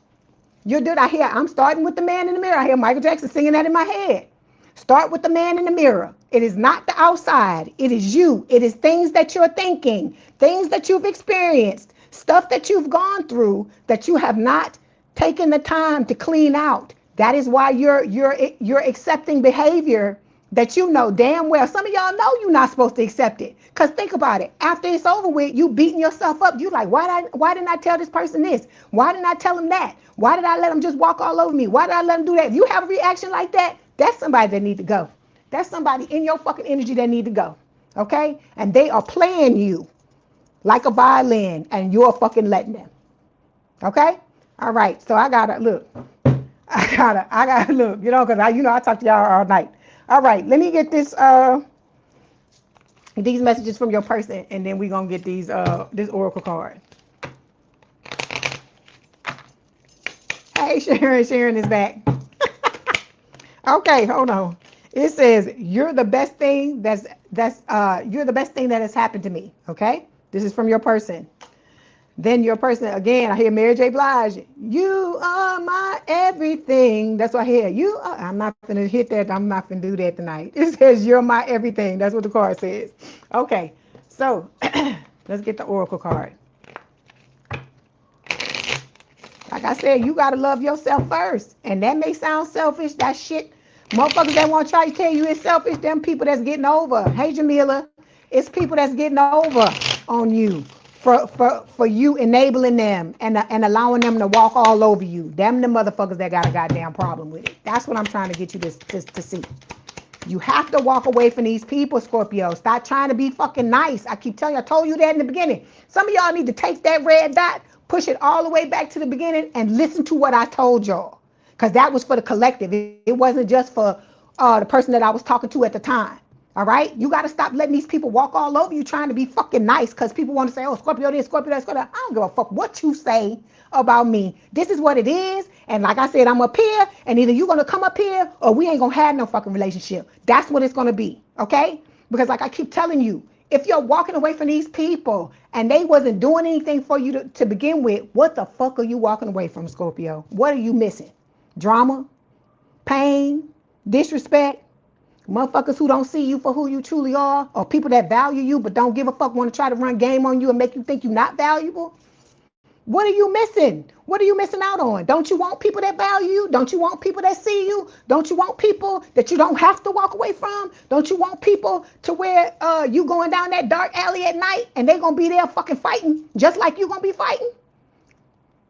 you'll do it. I'm starting with the man in the mirror. I hear Michael Jackson singing that in my head. Start with the man in the mirror. It is not the outside. It is you. It is things that you're thinking, things that you've experienced, stuff that you've gone through that you have not taken the time to clean out. That is why you're accepting behavior that you know damn well. Some of y'all know you're not supposed to accept it. Because think about it. After it's over with, you beating yourself up. You like, why didn't I tell this person this? Why didn't I tell him that? Why did I let him just walk all over me? Why did I let him do that? If you have a reaction like that, that's somebody that need to go. That's somebody in your fucking energy that need to go. Okay? And they are playing you like a violin, and you're fucking letting them. Okay? All right. So I gotta look. I gotta look, because I talk to y'all all night. All right, let me get these messages from your person, and then we're gonna get this oracle card. Hey, Sharon is back. Okay, hold on. It says you're the best thing you're the best thing that has happened to me. Okay, this is from your person. Then your person, again, I hear Mary J. Blige. You are my everything. That's what I hear. I'm not going to hit that. I'm not going to do that tonight. It says you're my everything. That's what the card says. Okay, so let's get the oracle card. Like I said, you got to love yourself first. And that may sound selfish. That shit, motherfuckers that want to try to tell you it's selfish, them people that's getting over. Hey, Jamila, it's people that's getting over on you. For you enabling them and allowing them to walk all over you. Them the motherfuckers that got a goddamn problem with it. That's what I'm trying to get you to see. You have to walk away from these people, Scorpio. Stop trying to be fucking nice. I keep telling you, I told you that in the beginning. Some of y'all need to take that red dot, push it all the way back to the beginning, and listen to what I told y'all. Because that was for the collective. It wasn't just for the person that I was talking to at the time. All right? You got to stop letting these people walk all over you trying to be fucking nice because people want to say, oh, Scorpio this, Scorpio that, Scorpio that. I don't give a fuck what you say about me. This is what it is. And like I said, I'm up here, and either you're going to come up here or we ain't going to have no fucking relationship. That's what it's going to be. Okay? Because like I keep telling you, if you're walking away from these people and they wasn't doing anything for you to begin with, what the fuck are you walking away from, Scorpio? What are you missing? Drama? Pain? Disrespect? Motherfuckers who don't see you for who you truly are, or people that value you but don't give a fuck, want to try to run game on you and make you think you're not valuable. What are you missing? What are you missing out on? Don't you want people that value you? Don't you want people that see you? Don't you want people that you don't have to walk away from? Don't you want people to where you going down that dark alley at night and they gonna be there fucking fighting just like you gonna be fighting?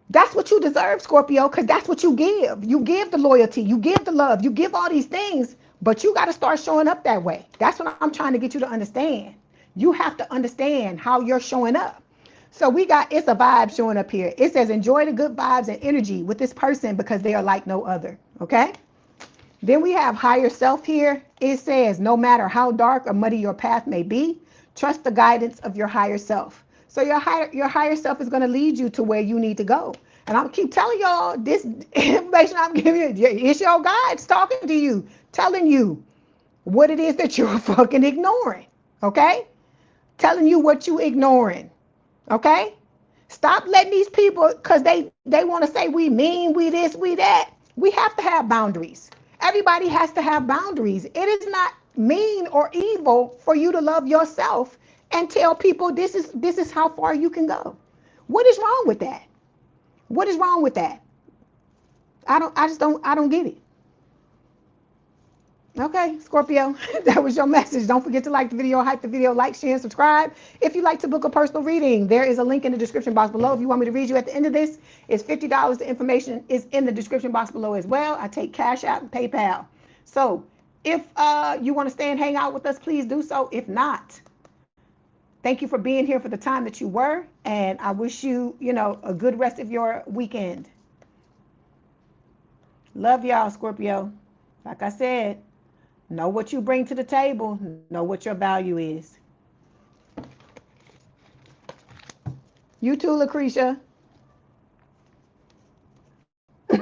That's what you deserve, Scorpio, because that's what you give. You give the loyalty, you give the love, you give all these things, but you got to start showing up that way. That's what I'm trying to get you to understand. You have to understand how you're showing up. So we got, it's a vibe showing up here. It says, enjoy the good vibes and energy with this person because they are like no other. Okay. Then we have higher self here. It says, no matter how dark or muddy your path may be, trust the guidance of your higher self. So your higher self is going to lead you to where you need to go. And I'm keep telling y'all this information I'm giving you. It's your guides talking to you, telling you what it is that you're fucking ignoring. Okay. Telling you what you ignoring. Okay. Stop letting these people, because they want to say we mean, we this, we that. We have to have boundaries. Everybody has to have boundaries. It is not mean or evil for you to love yourself and tell people this is how far you can go. What is wrong with that? What is wrong with that? I don't get it. Okay, Scorpio, that was your message. Don't forget to like the video, hype the video, like, share, and subscribe. If you'd like to book a personal reading, there is a link in the description box below. If you want me to read you at the end of this, it's $50. The information is in the description box below as well. I take Cash App and PayPal. So if you want to stay and hang out with us, please do so. If not, thank you for being here for the time that you were. And I wish you, a good rest of your weekend. Love y'all, Scorpio. Like I said, know what you bring to the table. Know what your value is. You too, Lucretia. You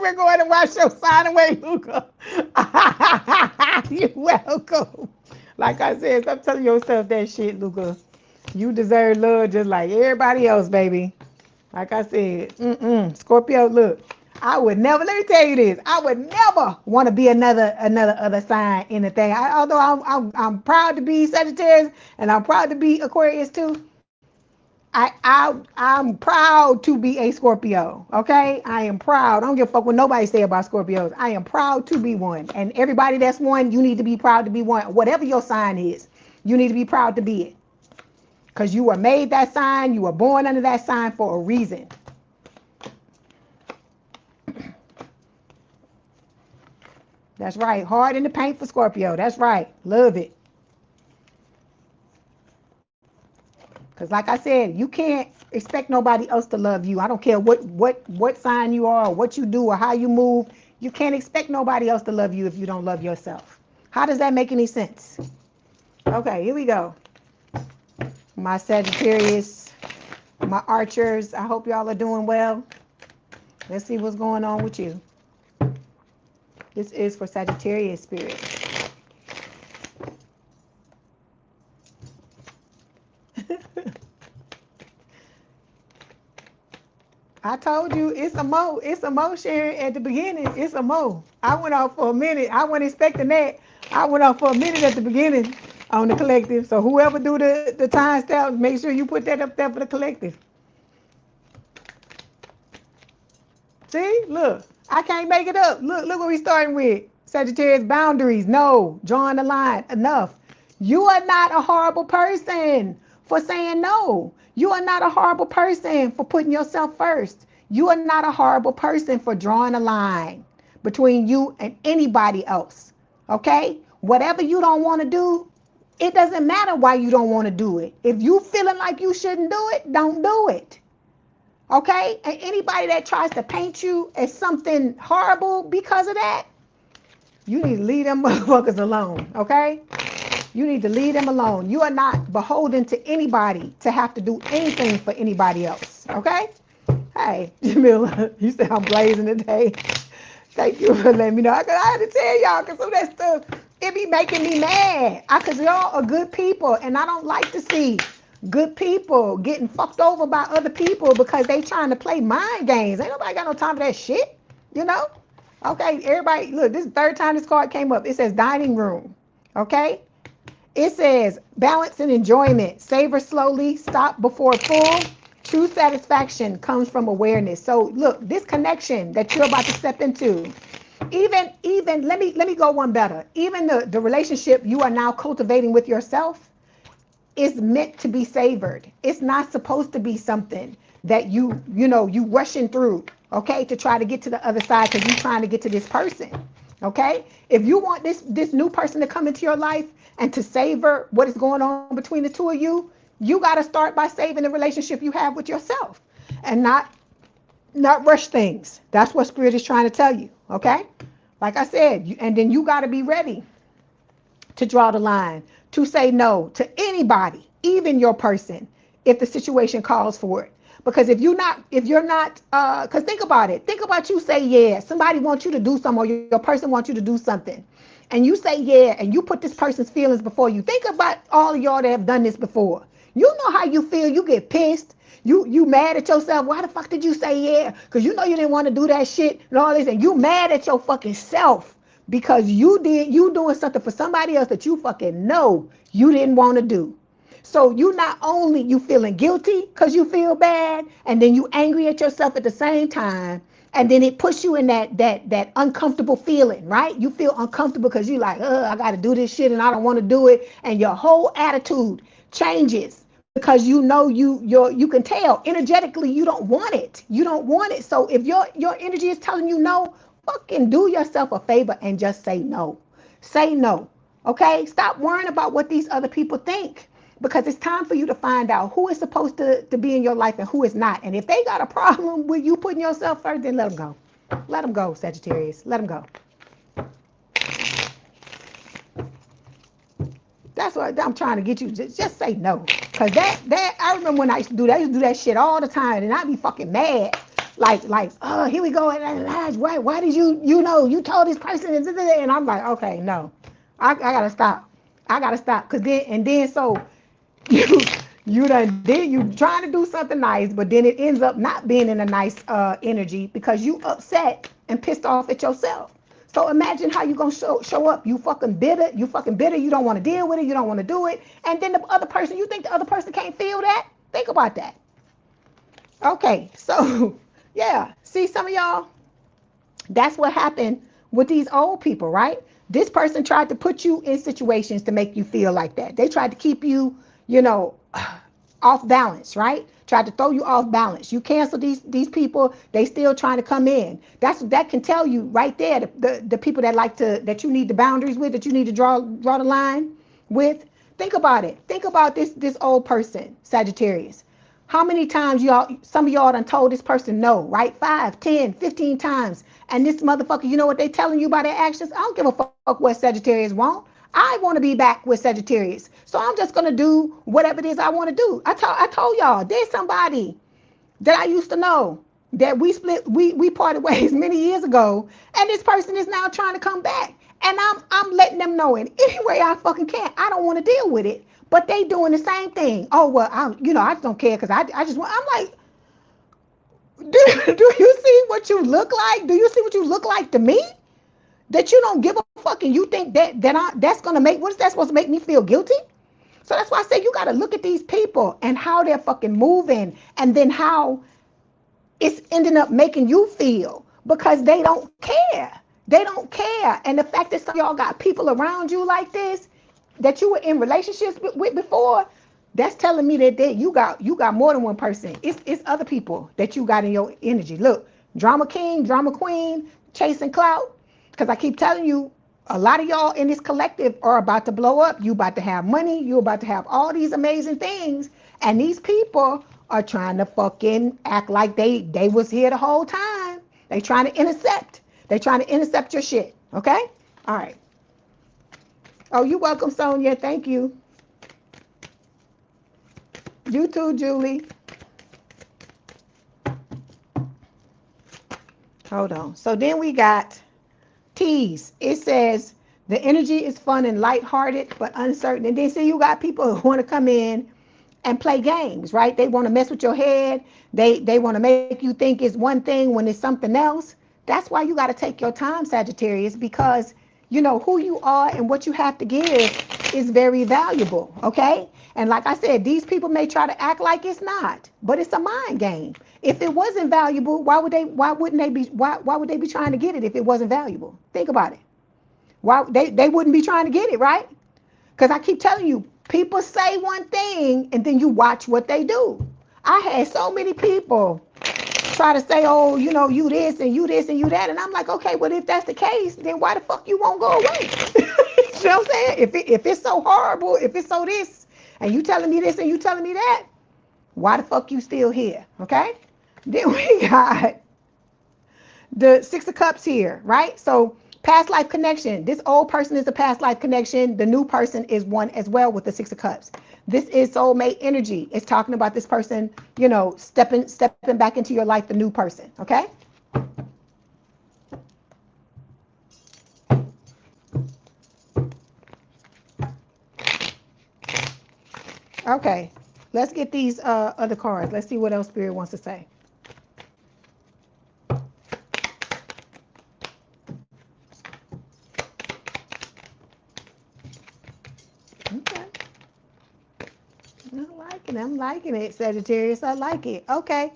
were going to wash your sign away, Luca. You're welcome. Like I said, stop telling yourself that shit, Luca. You deserve love just like everybody else, baby. Like I said, Scorpio, look. I would never, let me tell you this, I would never want to be another other sign in the thing. Although I'm proud to be Sagittarius and I'm proud to be Aquarius too. I'm proud to be a Scorpio. Okay, I am proud. I don't give a fuck what nobody say about Scorpios. I am proud to be one, and everybody that's one, you need to be proud to be one. Whatever your sign is, you need to be proud to be it, because you were made that sign. You were born under that sign for a reason. That's right. Hard in the paint for Scorpio. That's right. Love it. Because like I said, you can't expect nobody else to love you. I don't care what sign you are or what you do or how you move. You can't expect nobody else to love you if you don't love yourself. How does that make any sense? Okay, here we go. My Sagittarius, my Archers, I hope y'all are doing well. Let's see what's going on with you. This is for Sagittarius spirit. I told you it's a mo. It's a mo, Sharon. At the beginning, it's a mo. I went off for a minute. I wasn't expecting that. I went off for a minute at the beginning on the collective. So whoever do the time stamp, make sure you put that up there for the collective. See, look. I can't make it up. Look what we're starting with. Sagittarius, boundaries. No. Drawing the line. Enough. You are not a horrible person for saying no. You are not a horrible person for putting yourself first. You are not a horrible person for drawing a line between you and anybody else. Okay? Whatever you don't want to do, it doesn't matter why you don't want to do it. If you feeling like you shouldn't do it, don't do it. Okay? And anybody that tries to paint you as something horrible because of that, you need to leave them motherfuckers alone. Okay? You need to leave them alone. You are not beholden to anybody to have to do anything for anybody else. Okay? Hey, Jamila, you said I'm blazing today. Thank you for letting me know. I had to tell y'all because some of that stuff, it be making me mad. Because y'all are good people, and I don't like to see good people getting fucked over by other people because they trying to play mind games. Ain't nobody got no time for that shit, Okay, everybody, look, this is the third time this card came up. It says dining room, okay? It says balance and enjoyment. Savor slowly, stop before full. True satisfaction comes from awareness. So look, this connection that you're about to step into, even let me go one better. Even the relationship you are now cultivating with yourself is meant to be savored. It's not supposed to be something that you rushing through, okay, to try to get to the other side because you're trying to get to this person. Okay, if you want this new person to come into your life and to savor what is going on between the two of you, you got to start by saving the relationship you have with yourself and not rush things. That's what Spirit is trying to tell you. Okay, like I said, and then you got to be ready to draw the line, to say no to anybody, even your person, if the situation calls for it. Because if you're not, because think about it. Think about you say yeah. Somebody wants you to do something, or your person wants you to do something, and you say yeah, and you put this person's feelings before you. Think about all of y'all that have done this before. You know how you feel. You get pissed. You mad at yourself. Why the fuck did you say yeah? Because you know you didn't want to do that shit and all this, and you mad at your fucking self because you doing something for somebody else that you fucking know you didn't want to do. So you not only you feeling guilty because you feel bad, and then you angry at yourself at the same time, and then it puts you in that uncomfortable feeling, right? You feel uncomfortable because you like, I got to do this shit and I don't want to do it, and your whole attitude changes because you know you can tell energetically you don't want it. You don't want it. So if your energy is telling you no, fucking do yourself a favor and just say no. Say no. Okay? Stop worrying about what these other people think. Because it's time for you to find out who is supposed to be in your life and who is not. And if they got a problem with you putting yourself first, then let them go. Let them go, Sagittarius. Let them go. That's what I'm trying to get you. Just say no. Because I remember when I used to do that. I used to do that shit all the time. And I'd be fucking mad. Like, oh, here we go. Why did you told this person. And I'm like, okay, no. I got to stop. I got to stop. Because then so you trying to do something nice, but then it ends up not being in a nice energy because you upset and pissed off at yourself. So imagine how you gonna show up. You fucking bitter. You don't want to deal with it. You don't want to do it. And then the other person, you think the other person can't feel that? Think about that. Okay, so yeah. See, some of y'all, that's what happened with these old people, right? This person tried to put you in situations to make you feel like that. They tried to keep you, off balance, right? Tried to throw you off balance. You cancel these people, they still trying to come in. That can tell you right there the people that you need the boundaries with, that you need to draw the line with. Think about it. Think about this old person, Sagittarius. How many times some of y'all done told this person no, right? 5, 10, 15 times. And this motherfucker, you know what they telling you by their actions? I don't give a fuck what Sagittarius want. I want to be back with Sagittarius. So I'm just going to do whatever it is I want to do. I told y'all, there's somebody that I used to know that we parted ways many years ago. And this person is now trying to come back. And I'm letting them know in any way I fucking can. I don't want to deal with it. But they doing the same thing. Oh, well, I just don't care because I just want, I'm like, do you see what you look like? Do you see what you look like to me? That you don't give a fuck and you think that's going to make, what is that supposed to make me feel guilty? So that's why I say you got to look at these people and how they're fucking moving and then how it's ending up making you feel because they don't care. They don't care. And the fact that some of y'all got people around you like this that you were in relationships with before, that's telling me that you got more than one person. It's other people that you got in your energy. Look, drama king, drama queen, chasing clout. Because I keep telling you, a lot of y'all in this collective are about to blow up. You about to have money. You about to have all these amazing things. And these people are trying to fucking act like they was here the whole time. They trying to intercept. They trying to intercept your shit. Okay? All right. Oh, you're welcome, Sonia. Thank you. You too, Julie. Hold on. So then we got T's. It says the energy is fun and lighthearted, but uncertain. And then see, you got people who want to come in and play games, right? They want to mess with your head. They want to make you think it's one thing when it's something else. That's why you got to take your time, Sagittarius, because you know, who you are and what you have to give is very valuable, okay? And like I said, these people may try to act like it's not, but it's a mind game. If it wasn't valuable, why would they be trying to get it if it wasn't valuable? Think about it. Why they wouldn't be trying to get it, right? Because I keep telling you, people say one thing and then you watch what they do. I had so many people try to say, oh, you know, you this and you this and you that. And I'm like, okay, but if that's the case, then why the fuck you won't go away? You know what I'm saying? If it's so horrible, if it's so this, and you telling me this and you telling me that, why the fuck you still here? Okay? Then we got the Six of Cups here, right? So past life connection. This old person is a past life connection. The new person is one as well with the Six of Cups. This is soulmate energy. It's talking about this person, you know, stepping back into your life, the new person, okay? Okay, let's get these other cards. Let's see what else Spirit wants to say. Okay. I'm liking it, Sagittarius. I like it. Okay.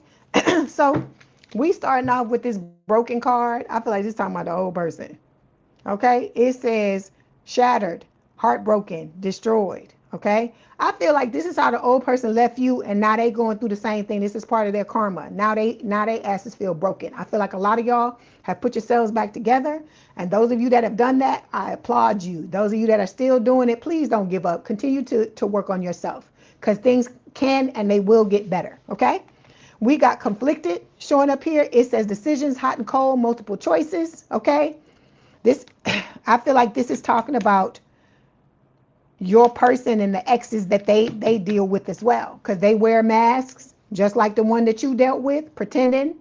So we starting off with this broken card. I feel like this is talking about the old person. Okay. It says shattered, heartbroken, destroyed. Okay. I feel like this is how the old person left you, and now they going through the same thing. This is part of their karma. Now they asses feel broken. I feel like a lot of y'all have put yourselves back together. And those of you that have done that, I applaud you. Those of you that are still doing it, please don't give up. Continue to work on yourself, because things can and they will get better. Okay. We got conflicted showing up here. It says decisions, hot and cold, multiple choices. Okay. This, I feel like this is talking about your person and the exes that they deal with as well, because they wear masks just like the one that you dealt with, pretending,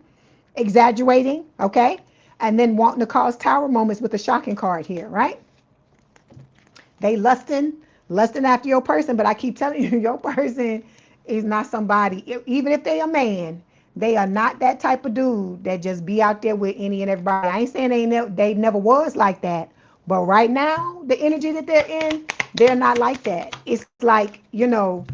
exaggerating, okay, and then wanting to cause tower moments with the shocking card here, right? They lusting after your person, but I keep telling you, your person is not somebody, even if they a man, they are not that type of dude that just be out there with any and everybody. I ain't saying they never was like that, but right now, the energy that they're in, they're not like that. It's like, you know,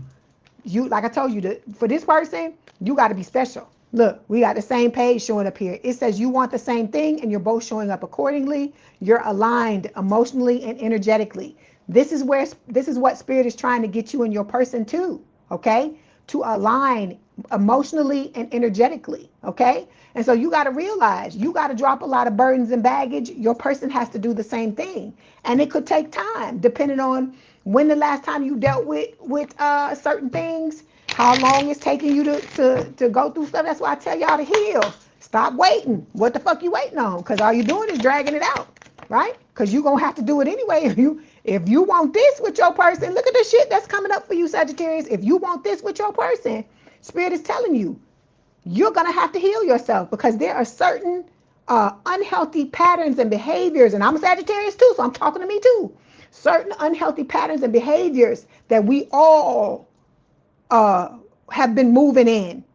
you, like I told you, for this person, you got to be special. Look, we got the same page showing up here. It says you want the same thing and you're both showing up accordingly. You're aligned emotionally and energetically. This is what Spirit is trying to get you and your person to, okay? To align emotionally and energetically, okay? And so you got to realize you got to drop a lot of burdens and baggage. Your person has to do the same thing. And it could take time depending on when the last time you dealt with certain things, how long it's taking you to go through stuff. That's why I tell y'all to heal. Stop waiting. What the fuck you waiting on? Because all you're doing is dragging it out, right? Because you're going to have to do it anyway. If you want this with your person, look at the shit that's coming up for you, Sagittarius. If you want this with your person, Spirit is telling you, you're going to have to heal yourself, because there are certain unhealthy patterns and behaviors. And I'm a Sagittarius too, so I'm talking to me too. Certain unhealthy patterns and behaviors that we all have been moving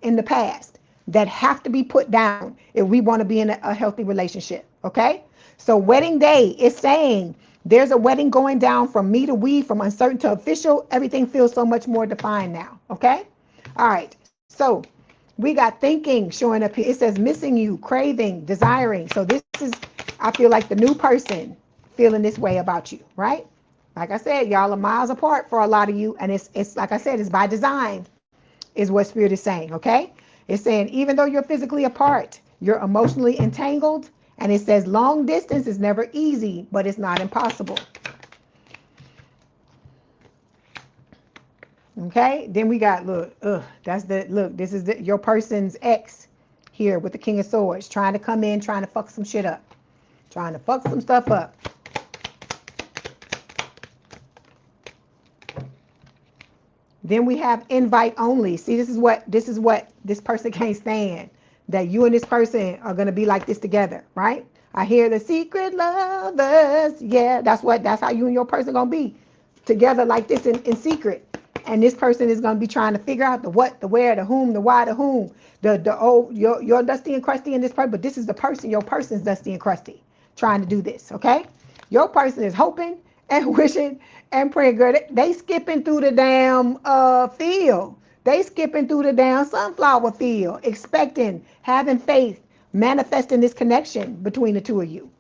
in the past that have to be put down if we want to be in a healthy relationship. Okay. So wedding day is saying there's a wedding going down from me to we, from uncertain to official. Everything feels so much more defined now. Okay. All right. So we got thinking showing up here. It says missing you, craving, desiring. So this is, I feel like, the new person feeling this way about you, right? Like I said, y'all are miles apart for a lot of you. And it's like I said, it's by design, is what Spirit is saying, okay? It's saying even though you're physically apart, you're emotionally entangled. And it says long distance is never easy, but it's not impossible. Okay, then we got, look, this is your person's ex here with the King of Swords, trying to come in, trying to fuck some shit up, trying to fuck some stuff up. Then we have invite only. See, this is what this person can't stand, that you and this person are going to be like this together, right? I hear the secret lovers. Yeah, that's how you and your person going to be together like this in secret. And this person is going to be trying to figure out the what, the where, the whom, the why, the whom, the old, your dusty and crusty in this person. But this is the person, your person's dusty and crusty, trying to do this, okay? Your person is hoping and wishing and praying. Girl, they skipping through the damn field. They skipping through the damn sunflower field, expecting, having faith, manifesting this connection between the two of you.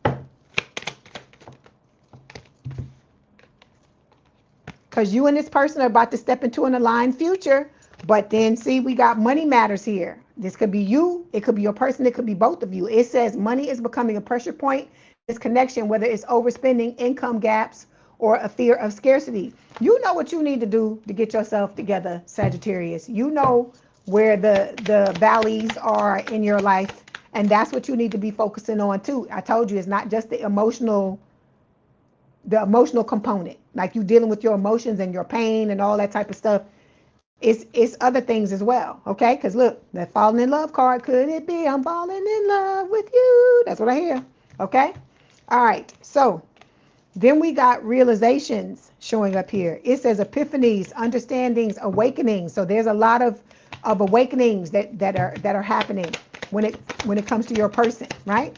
Because you and this person are about to step into an aligned future. But then, see, we got money matters here. This could be you. It could be your person. It could be both of you. It says money is becoming a pressure point. This connection, whether it's overspending, income gaps, or a fear of scarcity. You know what you need to do to get yourself together, Sagittarius. You know where the valleys are in your life. And that's what you need to be focusing on, too. I told you, it's not just the emotional component, like you dealing with your emotions and your pain and all that type of stuff. It's other things as well, okay? Because look, that falling in love card, could it be I'm falling in love with you? That's what I hear, okay? All right, so then we got realizations showing up here. It says epiphanies, understandings, awakenings. So there's a lot of awakenings that are happening when it comes to your person, right?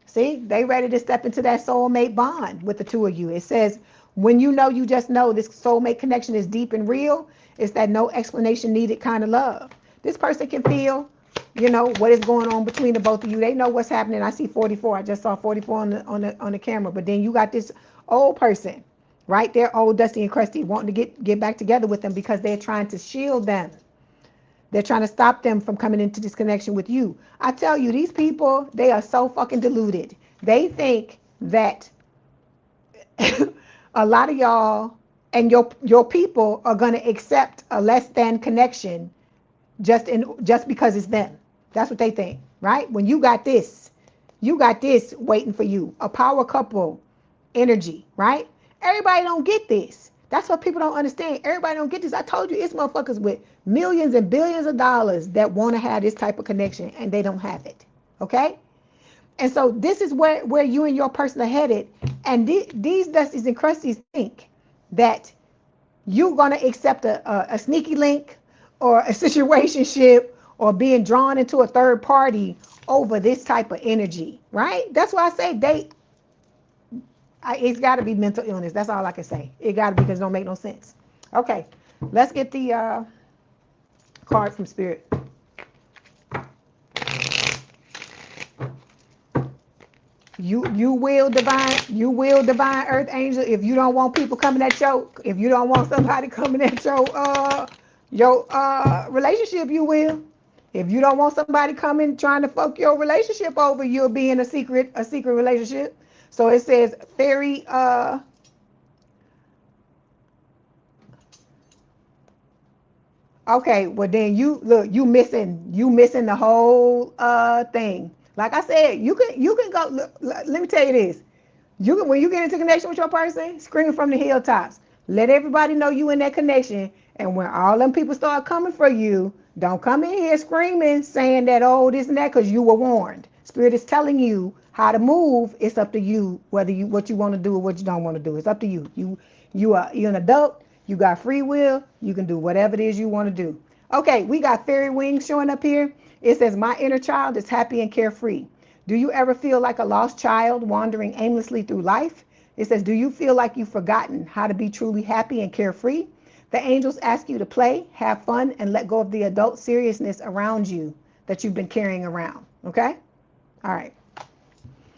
See, they ready to step into that soulmate bond with the two of you. It says, when you know, you just know this soulmate connection is deep and real. It's that no explanation needed kind of love. This person can feel, what is going on between the both of you. They know what's happening. I see 44. I just saw 44 on the camera. But then you got this old person, right? They're old, dusty, and crusty, wanting to get back together with them because they're trying to shield them. They're trying to stop them from coming into this connection with you. I tell you, these people, they are so fucking deluded. They think that a lot of y'all and your people are going to accept a less than connection just because it's them. That's what they think, right? When you got this waiting for you, a power couple energy, right? Everybody don't get this. That's what people don't understand. Everybody don't get this. I told you, it's motherfuckers with millions and billions of dollars that want to have this type of connection and they don't have it, okay? And so this is where you and your person are headed. And these Dusties and Crusties think that you're going to accept a sneaky link or a situationship or being drawn into a third party over this type of energy, right? That's why I say it's got to be mental illness. That's all I can say. It got to be, because it don't make no sense. Okay, let's get the card from Spirit. You will divine earth angel, if you don't want people coming at if you don't want somebody coming at your relationship, you will. If you don't want somebody coming trying to fuck your relationship over, you'll be in a secret relationship. So it says fairy okay, well then you missing the whole thing. Like I said, you can go. Look, let me tell you this. When you get into connection with your person, scream from the hilltops. Let everybody know you in that connection. And when all them people start coming for you, don't come in here screaming, saying that, oh, this and that, because you were warned. Spirit is telling you how to move. It's up to you what you want to do or what you don't want to do. It's up to you. You're an adult. You got free will. You can do whatever it is you want to do. Okay, we got fairy wings showing up here. It says, my inner child is happy and carefree. Do you ever feel like a lost child wandering aimlessly through life? It says, do you feel like you've forgotten how to be truly happy and carefree? The angels ask you to play, have fun, and let go of the adult seriousness around you that you've been carrying around. Okay? All right.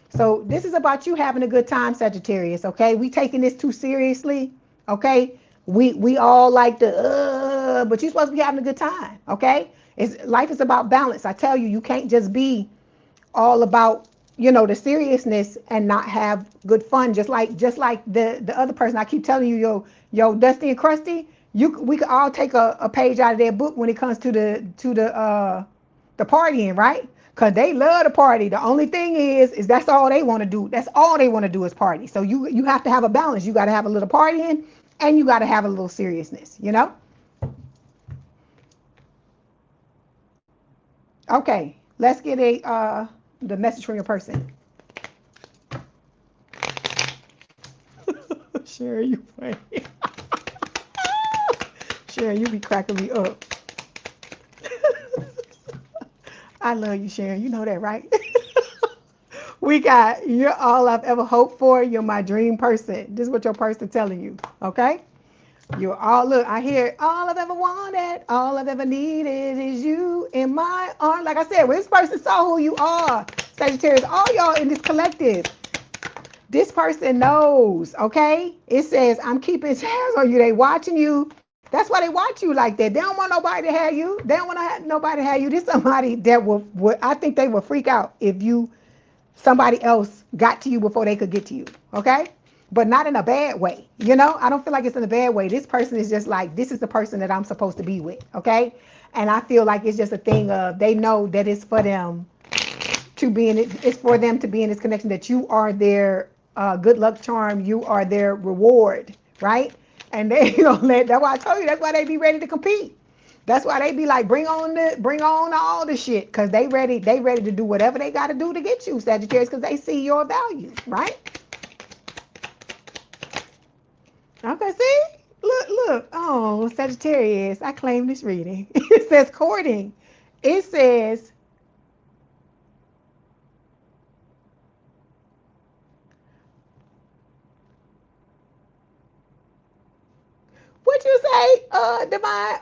So this is about you having a good time, Sagittarius. Okay? We taking this too seriously. Okay? We all like but you're supposed to be having a good time. Okay? Life is about balance. I tell you, you can't just be all about the seriousness and not have good fun, just like the other person. I keep telling you, yo Dusty and Crusty, we could all take a page out of their book when it comes to the partying, right? Because they love to party. The only thing is that's all they want to do. That's all they want to do is party. So you have to have a balance. You got to have a little partying and you got to have a little seriousness, Okay, let's get the message from your person. Sharon, you funny. Sharon, you be cracking me up. I love you, Sharon. You know that, right? We got, you're all I've ever hoped for. You're my dream person. This is what your person telling you. Okay? You're all, look, I hear all I've ever wanted, all I've ever needed is you in my arms. Like I said, when this person saw who you are, Sagittarius, all y'all in this collective, this person knows, okay? It says, I'm keeping tabs on you. They watching you. That's why they watch you like that. They don't want nobody to have you. They don't want to have nobody to have you. This somebody that would I think they would freak out if somebody else got to you before they could get to you, okay? But not in a bad way, you know? I don't feel like it's in a bad way. This person is just like, this is the person that I'm supposed to be with, okay? And I feel like it's just a thing of, they know that it's for them to be in it. It's for them to be in this connection, that you are their good luck charm. You are their reward, right? And they don't let, that's why I told you, that's why they be ready to compete. That's why they be like, bring on all the shit, because they ready to do whatever they got to do to get you, Sagittarius, because they see your value, right? Okay, see? Look. Oh, Sagittarius, I claim this reading. It says courting. It says, what you say, divine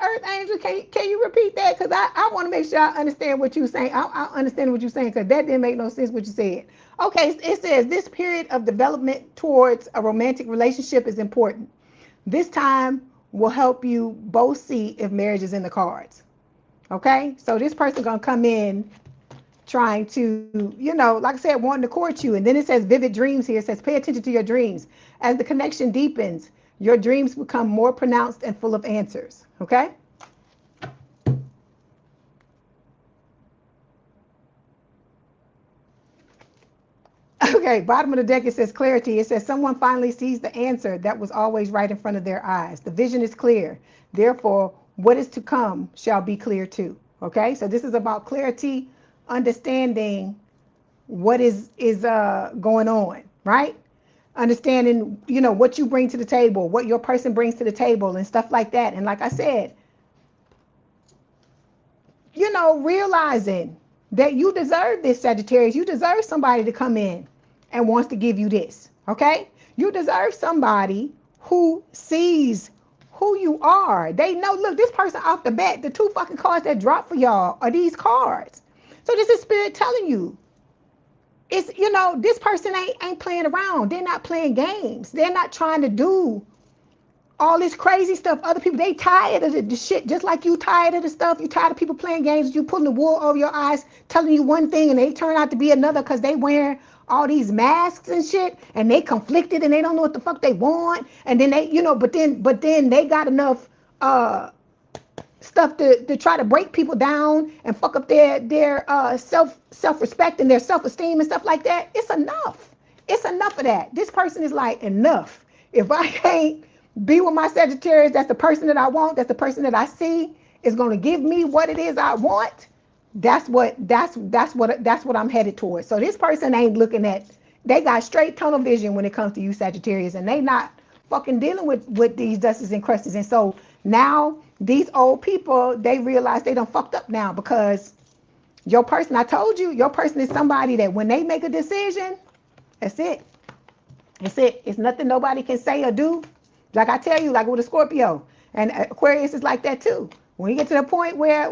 earth angel? Can you repeat that? Because I want to make sure I understand what you're saying. I understand what you're saying, because that didn't make no sense what you said. Okay, it says this period of development towards a romantic relationship is important. This time will help you both see if marriage is in the cards. Okay, so this person gonna come in trying to, like I said, wanting to court you. And then it says vivid dreams here. It says pay attention to your dreams. As the connection deepens, your dreams become more pronounced and full of answers. Okay? Okay, bottom of the deck, it says clarity. It says someone finally sees the answer that was always right in front of their eyes. The vision is clear. Therefore, what is to come shall be clear too. Okay? So this is about clarity, understanding what is going on, right? Understanding, what you bring to the table, what your person brings to the table and stuff like that. And like I said, realizing that you deserve this, Sagittarius. You deserve somebody to come in and wants to give you this, okay? You deserve somebody who sees who you are. They know, look, this person off the bat, the two fucking cards that drop for y'all are these cards. So this is spirit telling you, it's, this person ain't playing around. They're not playing games. They're not trying to do all this crazy stuff. Other people, they tired of the shit, just like you tired of the stuff. You tired of people playing games, you pulling the wool over your eyes, telling you one thing and they turn out to be another, because they wearing all these masks and shit, and they conflicted and they don't know what the fuck they want. And then they, but then they got enough stuff to try to break people down and fuck up their self-respect and their self-esteem and stuff like that. It's enough. It's enough of that. This person is like, enough. If I can't be with my Sagittarius, that's the person that I want, that's the person that I see is going to give me what it is I want. That's what I'm headed towards. So this person ain't looking at, they got straight tunnel vision when it comes to you, Sagittarius, and they not fucking dealing with these dusters and crusters. And so now these old people, they realize they done fucked up now, because your person, I told you, your person is somebody that when they make a decision, that's it. It's it. It's nothing nobody can say or do. Like I tell you, like with a Scorpio, and Aquarius is like that too. When you get to the point where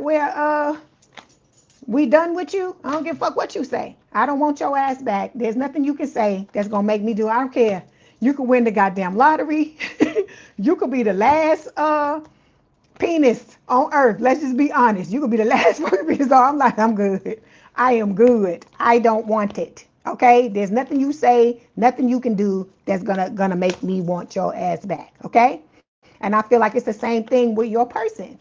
we done with you, I don't give a fuck what you say. I don't want your ass back. There's nothing you can say that's gonna make me do. I don't care. You could win the goddamn lottery. You could be the last penis on earth. Let's just be honest. You could be the last fucking penis. So I'm like, I'm good. I am good. I don't want it. Okay? There's nothing you say, nothing you can do that's gonna make me want your ass back. Okay? And I feel like it's the same thing with your person.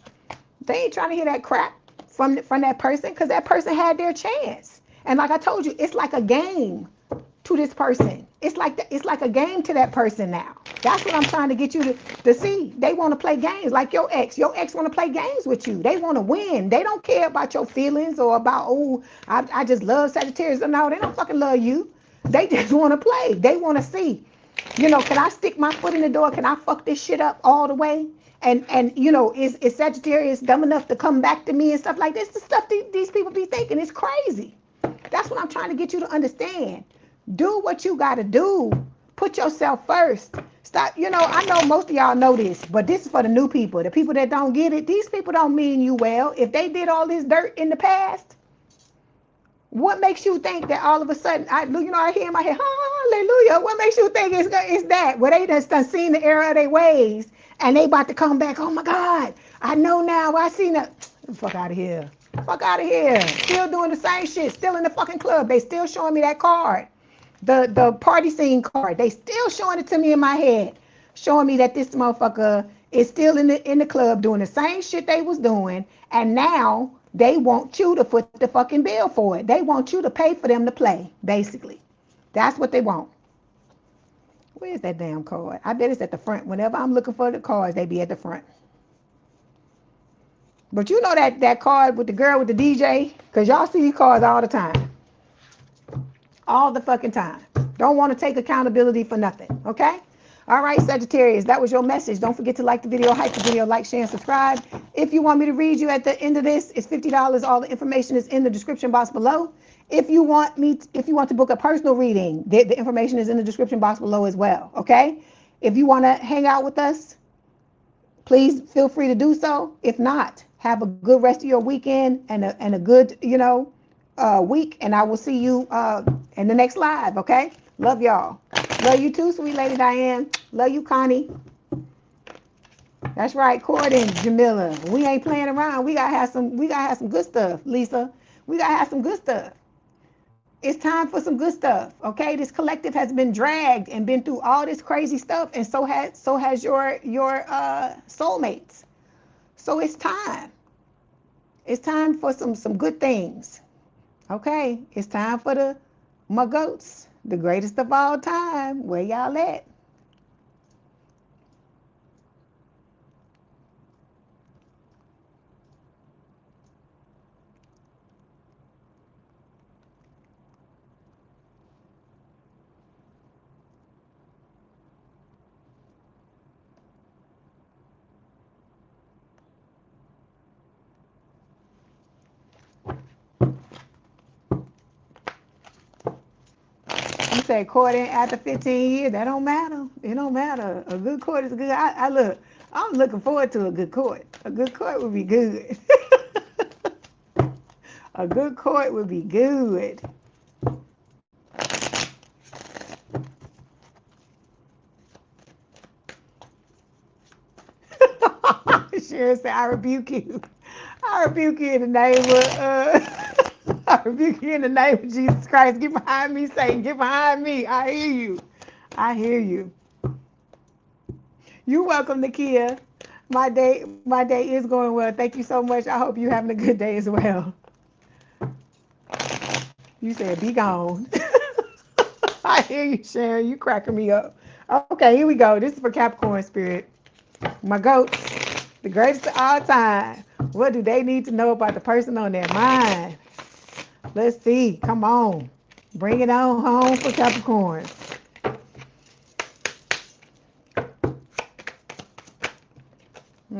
They ain't trying to hear that crap from that person, because that person had their chance. And like I told you, it's like a game to this person. It's like a game to that person now. That's what I'm trying to get you to see. They want to play games like your ex. Your ex want to play games with you. They want to win. They don't care about your feelings or about, oh, I just love Sagittarius. No, they don't fucking love you. They just want to play. They want to see, can I stick my foot in the door? Can I fuck this shit up all the way? And is Sagittarius dumb enough to come back to me and stuff like this? The stuff these people be thinking is crazy. That's what I'm trying to get you to understand. Do what you got to do. Put yourself first. Stop. You know, I know most of y'all know this, but this is for the new people. The people that don't get it, these people don't mean you well. If they did all this dirt in the past, what makes you think that all of a sudden, I hear in my head, hallelujah. What makes you think it's that? Well, they just done seen the error of their ways, and they about to come back. Oh my God, I know now. I seen that. Fuck out of here. Fuck out of here. Still doing the same shit. Still in the fucking club. They still showing me that card. The party scene card. They still showing it to me in my head. Showing me that this motherfucker is still in the club doing the same shit they was doing. And now they want you to foot the fucking bill for it. They want you to pay for them to play, basically. That's what they want. Where's that damn card? I bet it's at the front. Whenever I'm looking for the cards, they be at the front. But you know that card with the girl with the DJ? Because y'all see these cards all the time. All the fucking time. Don't want to take accountability for nothing, okay? All right, Sagittarius, that was your message. Don't forget to like the video, hype the video, like, share, and subscribe. If you want me to read you at the end of this, it's $50. All the information is in the description box below. If you want to book a personal reading, the information is in the description box below as well, okay? If you want to hang out with us, please feel free to do so. If not, have a good rest of your weekend and a good, week. And I will see you in the next live, okay? Love y'all. Love you too, sweet Lady Diane. Love you, Connie. That's right, Corden, Jamila. We ain't playing around. We gotta have some good stuff, Lisa. We gotta have some good stuff. It's time for some good stuff, okay? This collective has been dragged and been through all this crazy stuff, and so has your soulmates. So it's time. It's time for some good things. Okay, it's time for my goats, the greatest of all time. Where y'all at? You say courting after 15 years, that don't matter. It don't matter. A good court is good. I'm looking forward to a good court. A good court would be good. A good court would be good. Sharon said, I rebuke you. I rebuke you in the name of I rebuke you in the name of Jesus Christ. Get behind me, Satan. Get behind me. I hear you. I hear you. You're welcome, Nakia. My day is going well. Thank you so much. I hope you're having a good day as well. You said be gone. I hear you, Sharon. You cracking me up. Okay, here we go. This is for Capricorn spirit. My goats, the greatest of all time. What do they need to know about the person on their mind? Let's see. Come on. Bring it on home for Capricorn.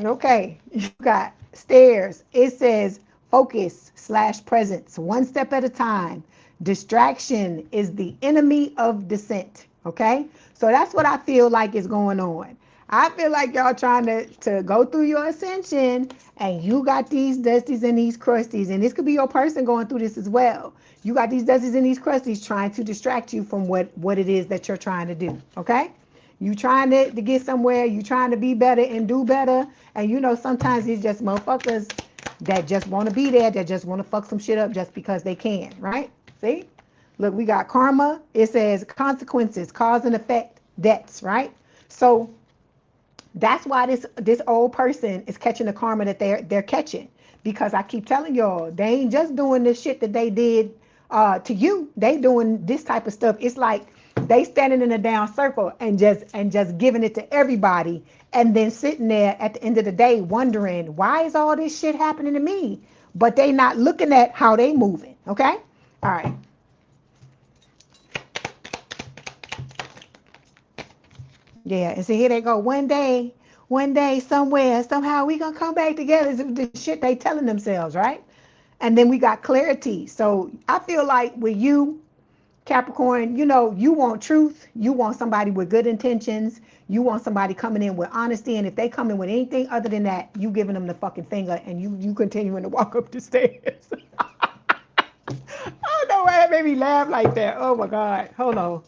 Okay, you got stairs. It says focus/presence, one step at a time. Distraction is the enemy of descent. Okay, so that's what I feel like is going on. I feel like y'all trying to go through your ascension, and you got these dusties and these crusties, and this could be your person going through this as well. You got these dusties and these crusties trying to distract you from what it is that you're trying to do. Okay, you trying to get somewhere, you trying to be better and do better, and sometimes it's just motherfuckers that just want to be there, that just want to fuck some shit up just because they can, right? See, look, we got karma. It says consequences, cause and effect, debts, right? So that's why this old person is catching the karma that they're catching, because I keep telling y'all, they ain't just doing this shit that they did to you. They doing this type of stuff. It's like they standing in a down circle and just giving it to everybody, and then sitting there at the end of the day wondering, why is all this shit happening to me? But they not looking at how they moving. Okay, all right. Yeah, and see, here they go. One day, somewhere, somehow we gonna come back together. It's the shit they telling themselves, right? And then we got clarity. So I feel like with you, Capricorn, you know, you want truth. You want somebody with good intentions. You want somebody coming in with honesty. And if they come in with anything other than that, you giving them the fucking finger and you continuing to walk up the stairs. I don't know why that made me laugh like that. Oh my God. Hold on.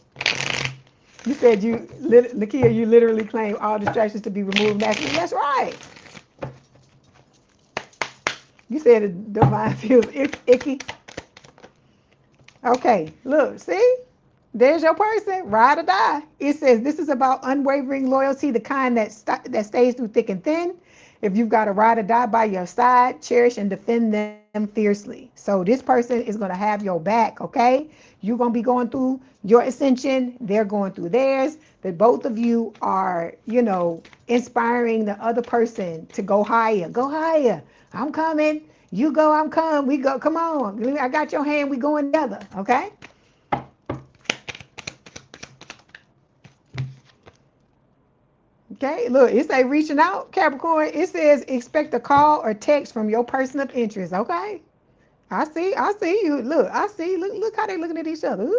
You said Nakia, you literally claim all distractions to be removed naturally. That's right. You said the divine feels icky. Okay, look, see? There's your person, ride or die. It says this is about unwavering loyalty, the kind that stays through thick and thin. If you've got a ride or die by your side, cherish and defend them fiercely. So this person is going to have your back, okay? You're going to be going through your ascension. They're going through theirs. That both of you are, you know, inspiring the other person to go higher. Go higher. I'm coming. You go, I'm coming. We go. Come on. I got your hand. We going together, okay? Okay, look, it say reaching out, Capricorn. It says expect a call or text from your person of interest. Okay, I see you. Look, I see. Look how they looking at each other.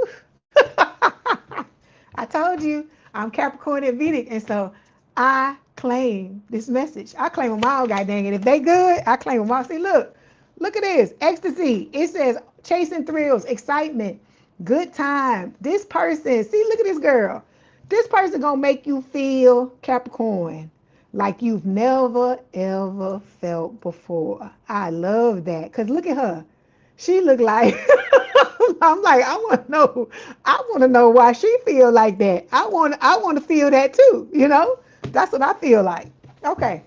I told you I'm Capricorn and Vedic, and so I claim this message. I claim them all, god dang it. If they good, I claim them all. See, look at this ecstasy. It says chasing thrills, excitement, good time. This person, see, look at this girl. This person gonna make you feel Capricorn like you've never ever felt before. I love that. Cause look at her. She look like I'm like, I want to know why she feel like that. I want to feel that too, you know? That's what I feel like. Okay.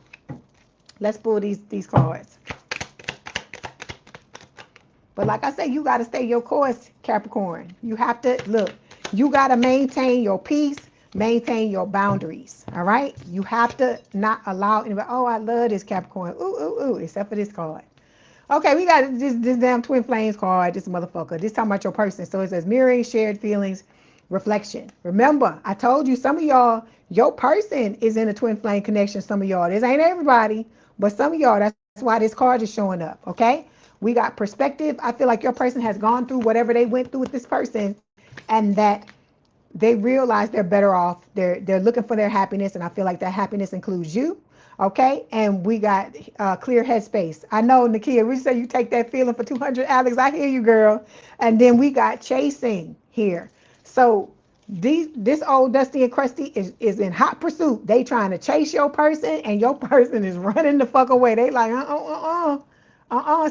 Let's pull these cards. But like I said, you got to stay your course, Capricorn. You have to look. You got to maintain your peace, maintain your boundaries. All right? You have to not allow anybody, oh, I love this Capricorn. Ooh, ooh, ooh, except for this card. Okay, we got this damn twin flames card, this motherfucker. This talking about your person. So it says mirroring shared feelings, reflection. Remember, I told you some of y'all, your person is in a twin flame connection. Some of y'all, this ain't everybody, but some of y'all, that's why this card is showing up. Okay, we got perspective. I feel like your person has gone through whatever they went through with this person, and that they realize they're better off. They're looking for their happiness, and I feel like that happiness includes you. Okay, and we got clear headspace. I know, Nakia, we say you take that feeling for 200, Alex. I hear you, girl. And then we got chasing here. So this old Dusty and Crusty is in hot pursuit. They trying to chase your person, and your person is running the fuck away. They like,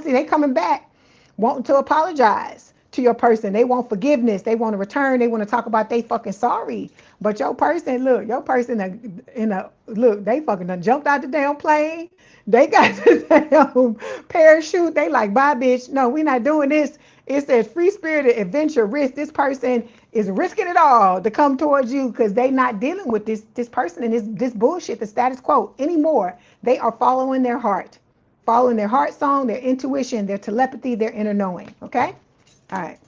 See, they coming back, wanting to apologize to your person. They want forgiveness. They want to return. They want to talk about they fucking sorry. But your person, look, look, they fucking done jumped out the damn plane. They got the damn parachute. They like, bye, bitch. No, we not doing this. It says free spirited adventure risk. This person is risking it all to come towards you because they not dealing with this person and this bullshit, the status quo anymore. They are following their heart song, their intuition, their telepathy, their inner knowing. Okay? All right.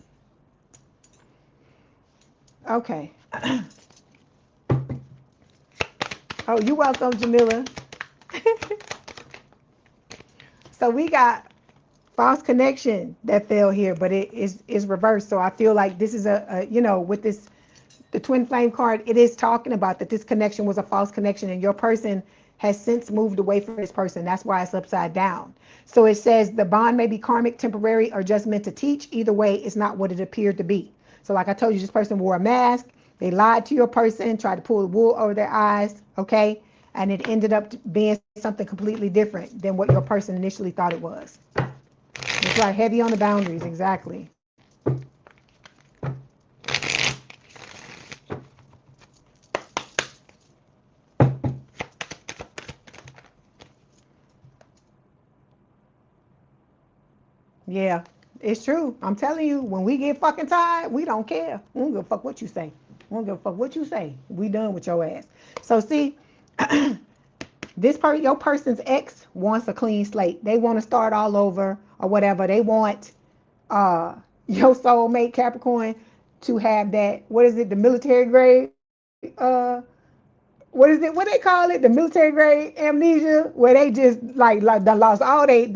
Okay. Oh, you're welcome, Jamila. So we got false connection that fell here, but it is reversed. So I feel like this is a with the twin flame card, it is talking about that this connection was a false connection, and your person has since moved away from this person. That's why it's upside down. So it says the bond may be karmic, temporary, or just meant to teach. Either way, it's not what it appeared to be. So like I told you, this person wore a mask. They lied to your person, tried to pull the wool over their eyes, okay? And it ended up being something completely different than what your person initially thought it was. It's like heavy on the boundaries, exactly. Yeah, it's true. I'm telling you, when we get fucking tired, we don't care. We don't give a fuck what you say. We don't give a fuck what you say. We done with your ass. So see, your person's ex wants a clean slate. They want to start all over or whatever. They want your soulmate Capricorn to have that, what is it, the military grade what is it? What they call it? The military grade amnesia, where they just like done lost all they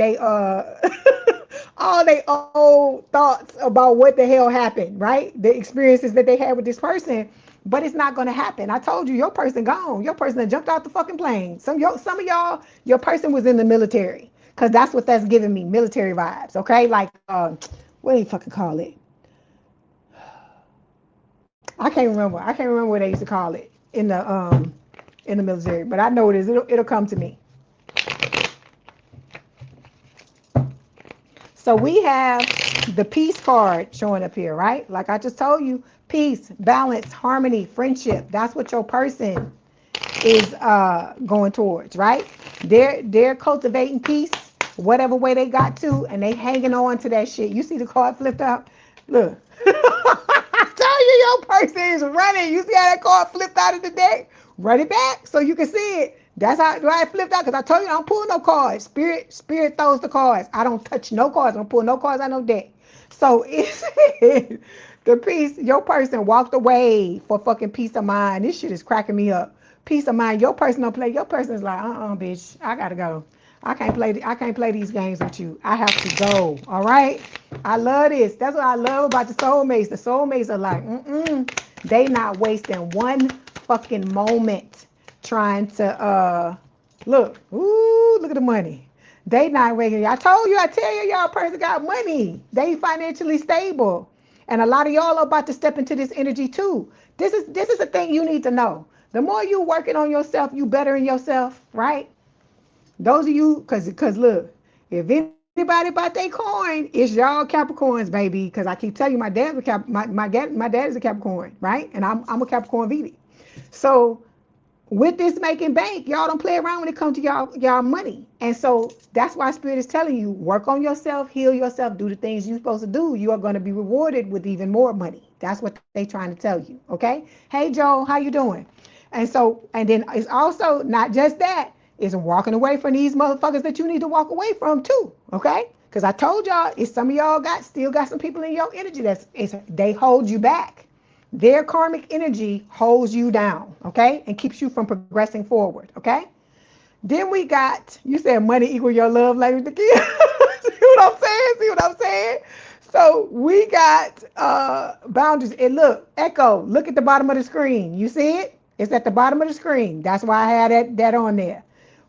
all their old thoughts about what the hell happened, right? The experiences that they had with this person, but it's not gonna happen. I told you, your person gone. Your person that jumped off the fucking plane. Some of y'all, your person was in the military, cause that's what that's giving me, military vibes. Okay, like what do you fucking call it? I can't remember. I can't remember what they used to call it in the military, but I know it is. It'll come to me. So we have the peace card showing up here, right? Like I just told you, peace, balance, harmony, friendship. That's what your person is going towards, right? They're cultivating peace, whatever way they got to, and they hanging on to that shit. You see the card flipped up? Look. I tell you, your person is running. You see how that card flipped out of the deck? Run it back so you can see it. That's why it flipped out, because I told you I don't pull no cards. Spirit throws the cards. I don't touch no cards. I don't pull no cards out of no deck. So it's the peace. Your person walked away for fucking peace of mind. This shit is cracking me up. Peace of mind. Your person don't play. Your person is like, bitch, I gotta go. I can't play these games with you. I have to go. All right. I love this. That's what I love about the soulmates. The soulmates are like, they not wasting one fucking moment trying to look. Ooh, look at the money. They not waiting. I tell you, y'all person got money. They financially stable. And a lot of y'all are about to step into this energy too. This is the thing you need to know. The more you working on yourself, you bettering yourself, right? Those of you, cause look, if anybody bought their coin, it's y'all Capricorns, baby. Cause I keep telling you, my dad is a Capricorn, right? And I'm a Capricorn VV. So with this making bank, y'all don't play around when it comes to y'all money. And so that's why Spirit is telling you, work on yourself, heal yourself, do the things you're supposed to do. You are going to be rewarded with even more money. That's what they trying to tell you. Okay. Hey Joe, how you doing? And then it's also not just that. Is walking away from these motherfuckers that you need to walk away from too, okay? Because I told y'all, it's some of y'all still got some people in your energy they hold you back. Their karmic energy holds you down, okay? And keeps you from progressing forward, okay? Then we got, you said money equal your love language to give. See what I'm saying? So we got boundaries. And look, Echo, look at the bottom of the screen. You see it? It's at the bottom of the screen. That's why I had that on there.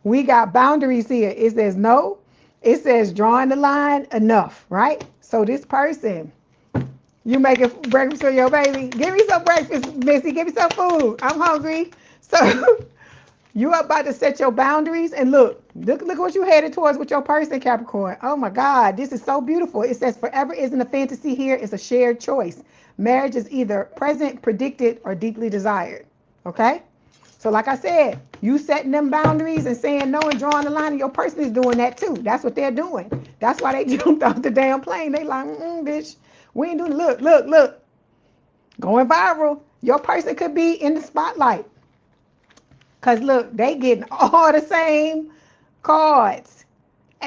We got boundaries here. It says no. It says drawing the line, enough, right? So this person, you making breakfast for your baby. Give me some breakfast, Missy. Give me some food. I'm hungry. So you are about to set your boundaries, and look what you headed towards with your person, Capricorn. Oh my God, this is so beautiful. It says forever isn't a fantasy here. It's a shared choice. Marriage is either present, predicted, or deeply desired. Okay? So like I said, you setting them boundaries and saying no and drawing the line, and your person is doing that too. That's what they're doing. That's why they jumped off the damn plane. They like, bitch, we ain't doing, look. Going viral. Your person could be in the spotlight. Cause look, they getting all the same cards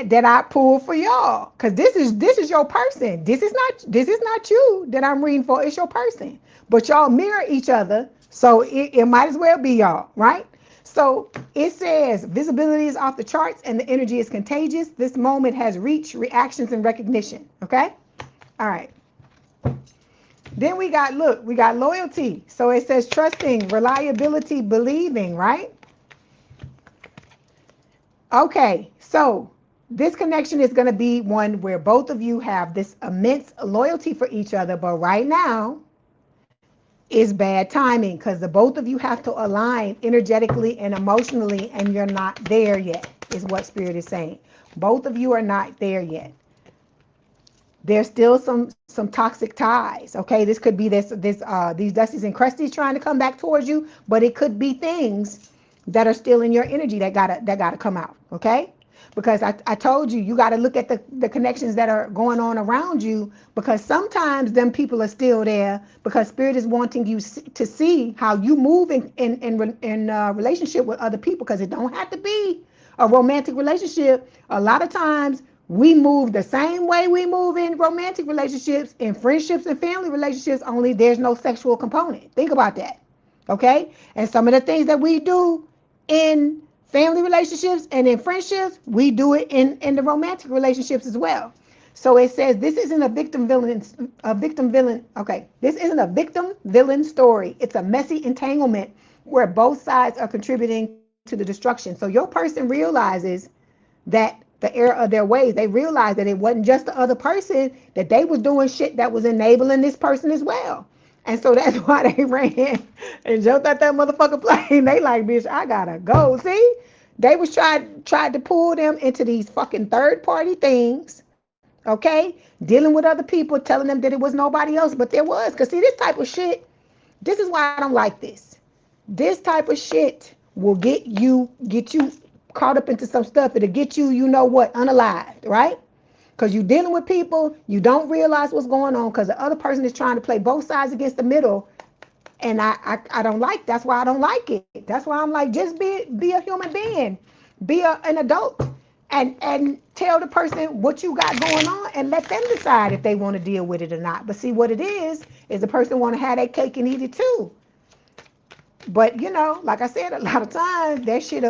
that I pulled for y'all. Cause this is your person. This is not you that I'm reading for. It's your person. But y'all mirror each other. So it might as well be y'all, right? So it says visibility is off the charts and the energy is contagious. This moment has reach, reactions, and recognition. Okay? All right. Then we got loyalty. So it says trusting, reliability, believing, right? Okay, so this connection is going to be one where both of you have this immense loyalty for each other, but right now is bad timing because the both of you have to align energetically and emotionally, and you're not there yet, is what Spirit is saying. Both of you are not there yet. There's still some toxic ties. Okay, this could be these dusties and crusties trying to come back towards you, but it could be things that are still in your energy that gotta come out. Okay, because I told you gotta look at the connections that are going on around you, because sometimes them people are still there because Spirit is wanting you to see how you move in relationship with other people, because it don't have to be a romantic relationship. A lot of times we move the same way we move in romantic relationships, in friendships and family relationships, only there's no sexual component. Think about that. Okay? And some of the things that we do in family relationships and in friendships, we do it in the romantic relationships as well. So it says this isn't a victim villain. Okay, this isn't a victim villain story. It's a messy entanglement where both sides are contributing to the destruction. So your person realizes that the error of their ways, they realized that it wasn't just the other person, that they was doing shit that was enabling this person as well. And so that's why they ran and jumped out that motherfucking plane. They like, bitch, I gotta go. See? They was tried to pull them into these fucking third party things, okay? Dealing with other people, telling them that it was nobody else, but there was. Cause see, this type of shit, this is why I don't like this. This type of shit will get you caught up into some stuff. It'll get you, you know what, unalived, right? Because you're dealing with people, you don't realize what's going on because the other person is trying to play both sides against the middle. And I don't like, that's why I don't like it. That's why I'm like, just be a human being, an adult, and tell the person what you got going on and let them decide if they want to deal with it or not. But see, what it is the person want to have that cake and eat it too. But you know, like I said, a lot of times that shit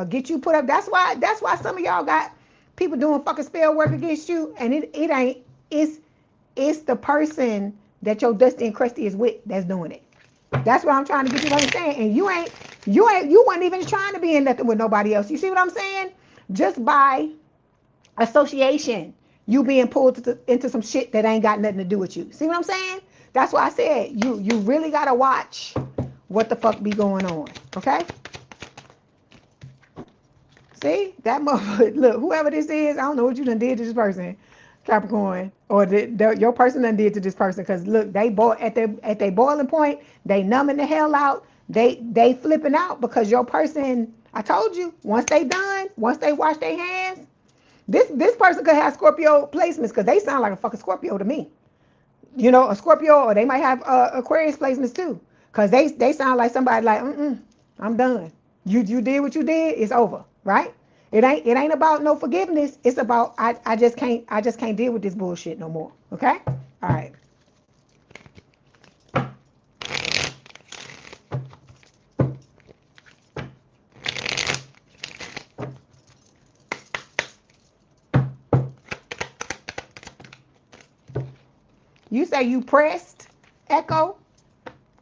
get you put up. That's why some of y'all got people doing fucking spell work against you, and it ain't. It's the person that your Dusty and Crusty is with that's doing it. That's what I'm trying to get you to understand. And you weren't even trying to be in nothing with nobody else. You see what I'm saying? Just by association, you being pulled into some shit that ain't got nothing to do with you. See what I'm saying? That's why I said you really gotta watch what the fuck be going on, okay? See, that motherfucker, look, whoever this is, I don't know what you done did to this person, Capricorn, or your person done did to this person, because look, they at their boiling point, they numbing the hell out, they flipping out because your person, I told you, once they done, once they wash their hands, this person could have Scorpio placements because they sound like a fucking Scorpio to me. You know, a Scorpio, or they might have Aquarius placements too. Cause they sound like somebody like, I'm done. You did what you did, it's over, right? It ain't about no forgiveness. It's about I just can't deal with this bullshit no more. Okay? All right. You say you pressed, Echo?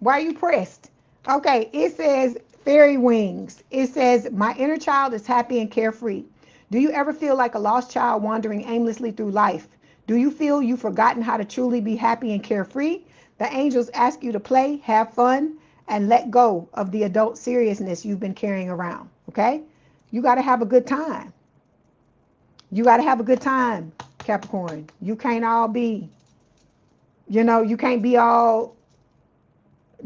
Why are you pressed? Okay, it says fairy wings. It says my inner child is happy and carefree. Do you ever feel like a lost child wandering aimlessly through life? Do you feel you've forgotten how to truly be happy and carefree? The angels ask you to play, have fun, and let go of the adult seriousness you've been carrying around. Okay? You got to have a good time. You got to have a good time, Capricorn. You can't all be, you can't be all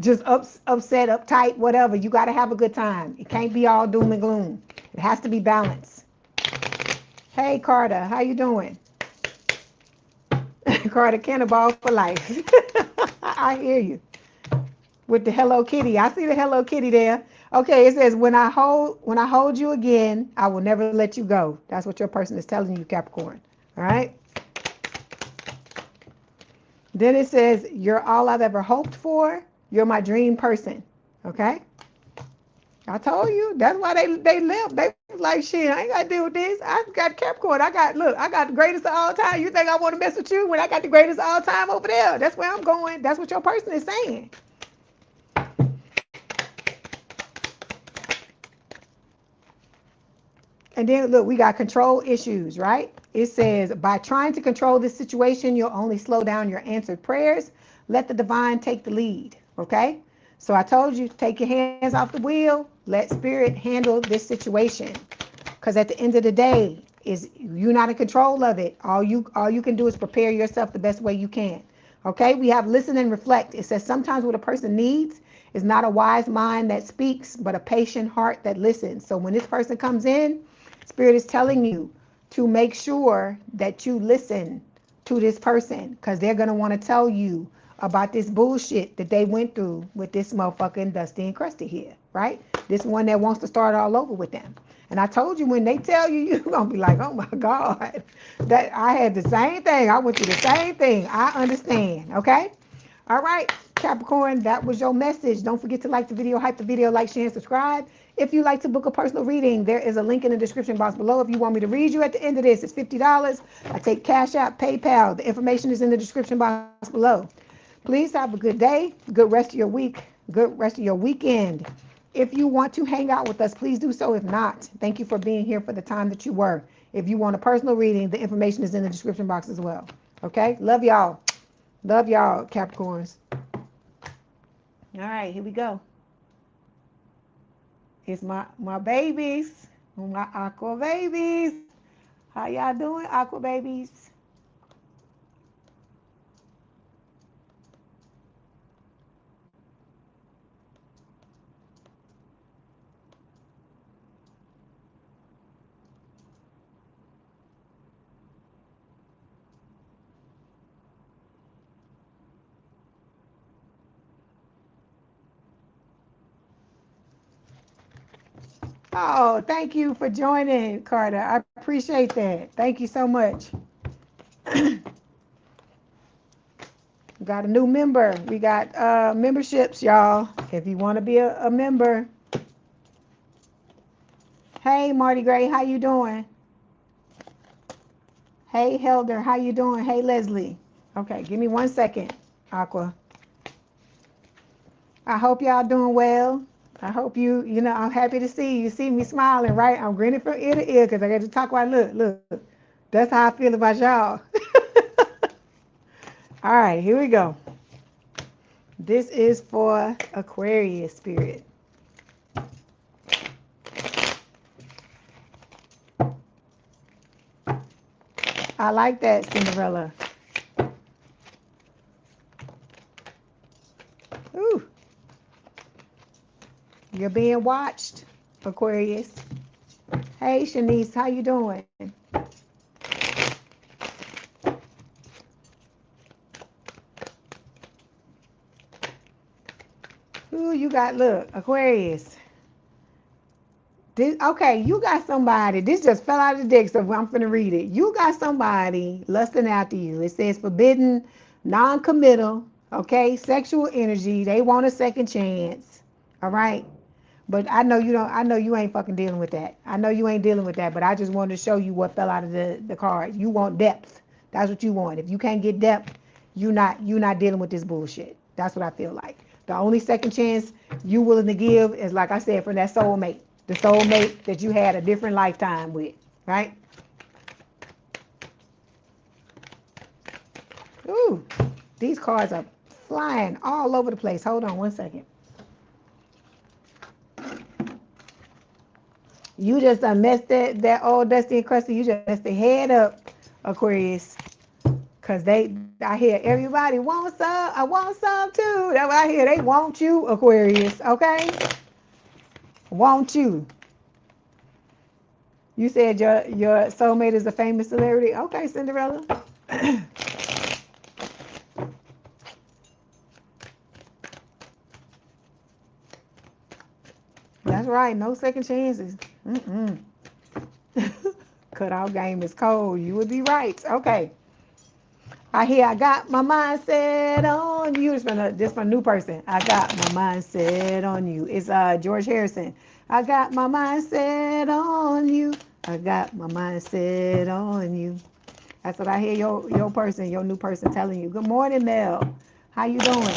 just upset, uptight, whatever. You got to have a good time. It can't be all doom and gloom. It has to be balanced. Hey, Carter, how you doing? Carter Cannonball for life. I hear you. With the Hello Kitty. I see the Hello Kitty there. Okay, it says, when I hold you again, I will never let you go. That's what your person is telling you, Capricorn. All right? Then it says, you're all I've ever hoped for. You're my dream person. Okay? I told you. That's why they left. They was like, shit, I ain't got to deal with this. I got Capricorn. I got the greatest of all time. You think I want to mess with you when I got the greatest of all time over there? That's where I'm going. That's what your person is saying. And then look, we got control issues, right? It says, by trying to control this situation, you'll only slow down your answered prayers. Let the divine take the lead, okay? So I told you, take your hands off the wheel. Let spirit handle this situation. Because at the end of the day, you're not in control of it. All you can do is prepare yourself the best way you can. Okay? We have listen and reflect. It says sometimes what a person needs is not a wise mind that speaks, but a patient heart that listens. So when this person comes in, Spirit is telling you to make sure that you listen to this person, because they're going to want to tell you about this bullshit that they went through with this motherfucking Dusty and Crusty here, right? This one that wants to start all over with them. And I told you, when they tell you, you're going to be like, oh my God, that I had the same thing. I went through the same thing. I understand. Okay. All right, Capricorn, that was your message. Don't forget to like the video, hype the video, like, share, and subscribe. If you like to book a personal reading, there is a link in the description box below. If you want me to read you at the end of this, it's $50. I take Cash App, PayPal. The information is in the description box below. Please have a good day, good rest of your week, good rest of your weekend. If you want to hang out with us, please do so. If not, thank you for being here for the time that you were. If you want a personal reading, the information is in the description box as well. Okay? Love y'all. Love y'all, Capricorns. All right, here we go. It's my babies, my aqua babies. How y'all doing, aqua babies? Oh, thank you for joining, Carter. I appreciate that. Thank you so much. Got a new member. We got memberships, y'all. If you want to be a member. Hey, Marty Gray, how you doing? Hey, Helder, how you doing? Hey, Leslie. Okay, give me 1 second, Aqua. I hope y'all doing well. I hope I'm happy to see you. You see me smiling, right? I'm grinning from ear to ear because I got to talk about, look. That's how I feel about y'all. All right, here we go. This is for Aquarius spirit. I like that, Cinderella. Ooh. You're being watched, Aquarius. Hey, Shanice, how you doing? Ooh, you got, look, Aquarius. Okay, you got somebody. This just fell out of the deck, so I'm finna read it. You got somebody lusting after you. It says forbidden, non-committal, okay, sexual energy. They want a second chance. All right. But I know you ain't fucking dealing with that. I know you ain't dealing with that, but I just wanted to show you what fell out of the card. You want depth. That's what you want. If you can't get depth, you're not dealing with this bullshit. That's what I feel like. The only second chance you willing to give is, like I said, from that soulmate. The soulmate that you had a different lifetime with, right? Ooh, these cards are flying all over the place. Hold on 1 second. You just done messed that old Dusty and Crusty. You just messed their head up, Aquarius. Cause I hear everybody wants some. I want some too. That's what I hear. They want you, Aquarius. Okay, want you. You said your soulmate is a famous celebrity. Okay, Cinderella. That's right. No second chances. Cutout game is cold. You would be right. Okay. I got my mindset on you. This for a new person. I got my mindset on you. It's George Harrison. I got my mindset on you. I got my mindset on you. That's what I hear your person, your new person telling you. Good morning, Mel. How you doing?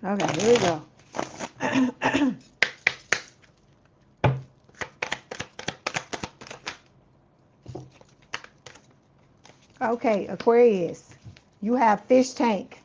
Okay, here we go. Okay, Aquarius, you have fish tank.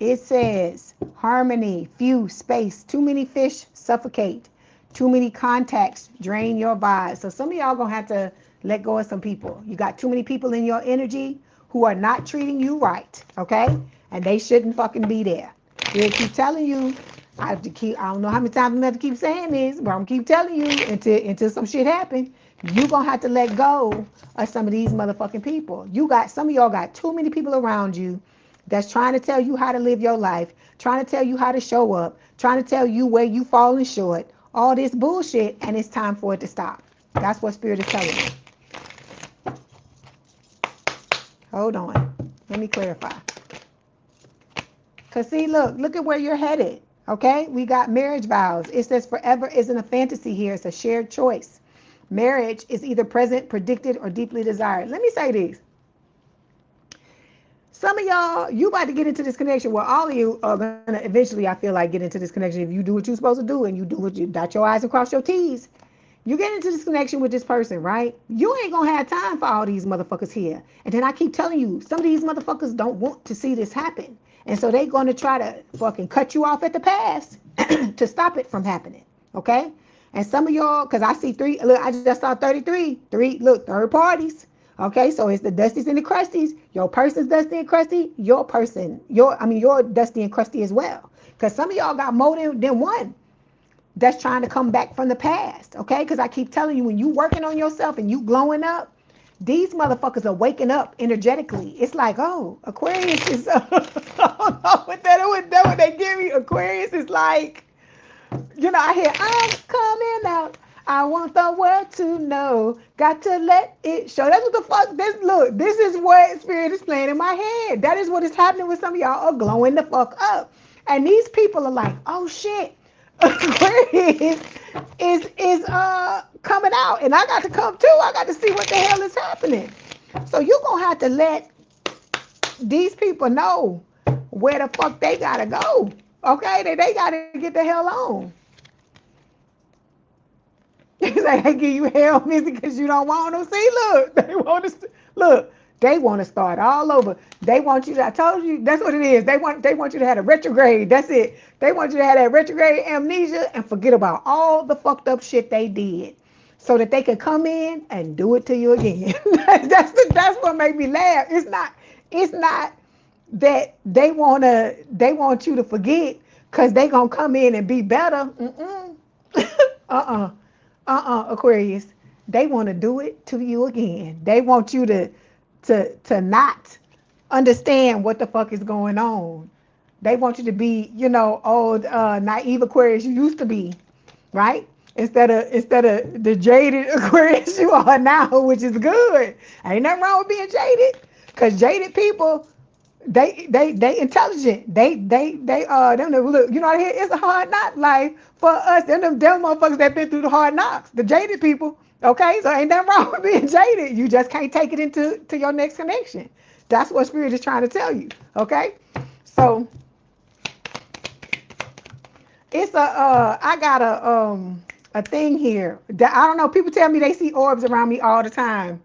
It says harmony, few, space. Too many fish suffocate. Too many contacts drain your vibe. So some of y'all gonna have to let go of some people. You got too many people in your energy who are not treating you right, okay? And they shouldn't fucking be there. They keep telling you. I don't know how many times I'm gonna have to keep saying this, but I'm gonna keep telling you until some shit happen. You gonna have to let go of some of these motherfucking people. Some of y'all got too many people around you that's trying to tell you how to live your life, trying to tell you how to show up, trying to tell you where you falling short, all this bullshit, and it's time for it to stop. That's what Spirit is telling you. Hold on. Let me clarify. Because see, look at where you're headed. Okay, we got marriage vows. It says forever isn't a fantasy here. It's a shared choice. Marriage is either present, predicted, or deeply desired. Let me say this. Some of y'all, you about to get into this connection. Well, all of you are gonna eventually, I feel like, get into this connection if you do what you're supposed to do and you do what you dot your I's and cross your T's. You get into this connection with this person, right? You ain't gonna have time for all these motherfuckers here. And then I keep telling you, some of these motherfuckers don't want to see this happen. And so they gonna try to fucking cut you off at the pass to stop it from happening. Okay? And some of y'all, because I see three, look, I just saw 33. Look, third parties. Okay, so it's the Dusties and the Crusties. Your person's Dusty and Crusty. You're Dusty and Crusty as well. Because some of y'all got more than one that's trying to come back from the past, okay? Because I keep telling you, when you working on yourself and you glowing up, these motherfuckers are waking up energetically. It's like, oh, Aquarius is, I don't know what they give me. Aquarius is like, I hear, I'm coming out. I want the world to know. Got to let it show. That's what the fuck, this is what Spirit is playing in my head. That is what is happening with some of y'all are glowing the fuck up. And these people are like, oh shit, Aquarius is coming out, and I got to come too. I got to see what the hell is happening. So you're gonna have to let these people know where the fuck they gotta go. Okay, they gotta get the hell on. It's like, I give you hell, Missy, because you don't want them. See, look, they want to start all over. They want you to, I told you, that's what it is. They want you to have a retrograde. That's it. They want you to have that retrograde amnesia and forget about all the fucked up shit they did, so that they can come in and do it to you again. That's what made me laugh. It's not that they want you to forget because they gonna come in and be better. Aquarius. They want to do it to you again. They want you to not understand what the fuck is going on. They want you to be, old naive Aquarius you used to be, right? Instead of the jaded Aquarius you are now, which is good. Ain't nothing wrong with being jaded, because jaded people, they intelligent. Them look, it's a hard knock life for us. Them motherfuckers that been through the hard knocks, the jaded people. Okay, so ain't nothing wrong with being jaded. You just can't take it into your next connection. That's what Spirit is trying to tell you. Okay, so it's I got a thing here that I don't know. People tell me they see orbs around me all the time.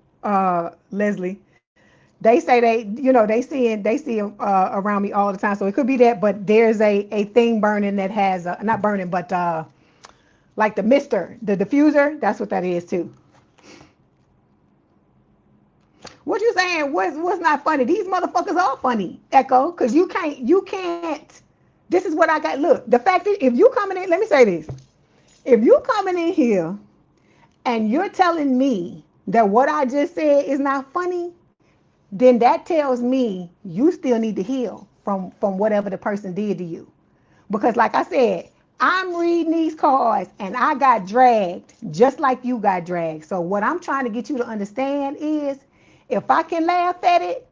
Leslie. They say they see them around me all the time. So it could be that, but there's a thing burning that has not burning, but like the mister, the diffuser. That's what that is too. What you saying? What's not funny? These motherfuckers are funny, Echo, because you can't. This is what I got. Look, the fact that if you coming in, let me say this: if you coming in here and you're telling me that what I just said is not funny, then that tells me you still need to heal from whatever the person did to you. Because like I said, I'm reading these cards and I got dragged just like you got dragged. So what I'm trying to get you to understand is, if I can laugh at it,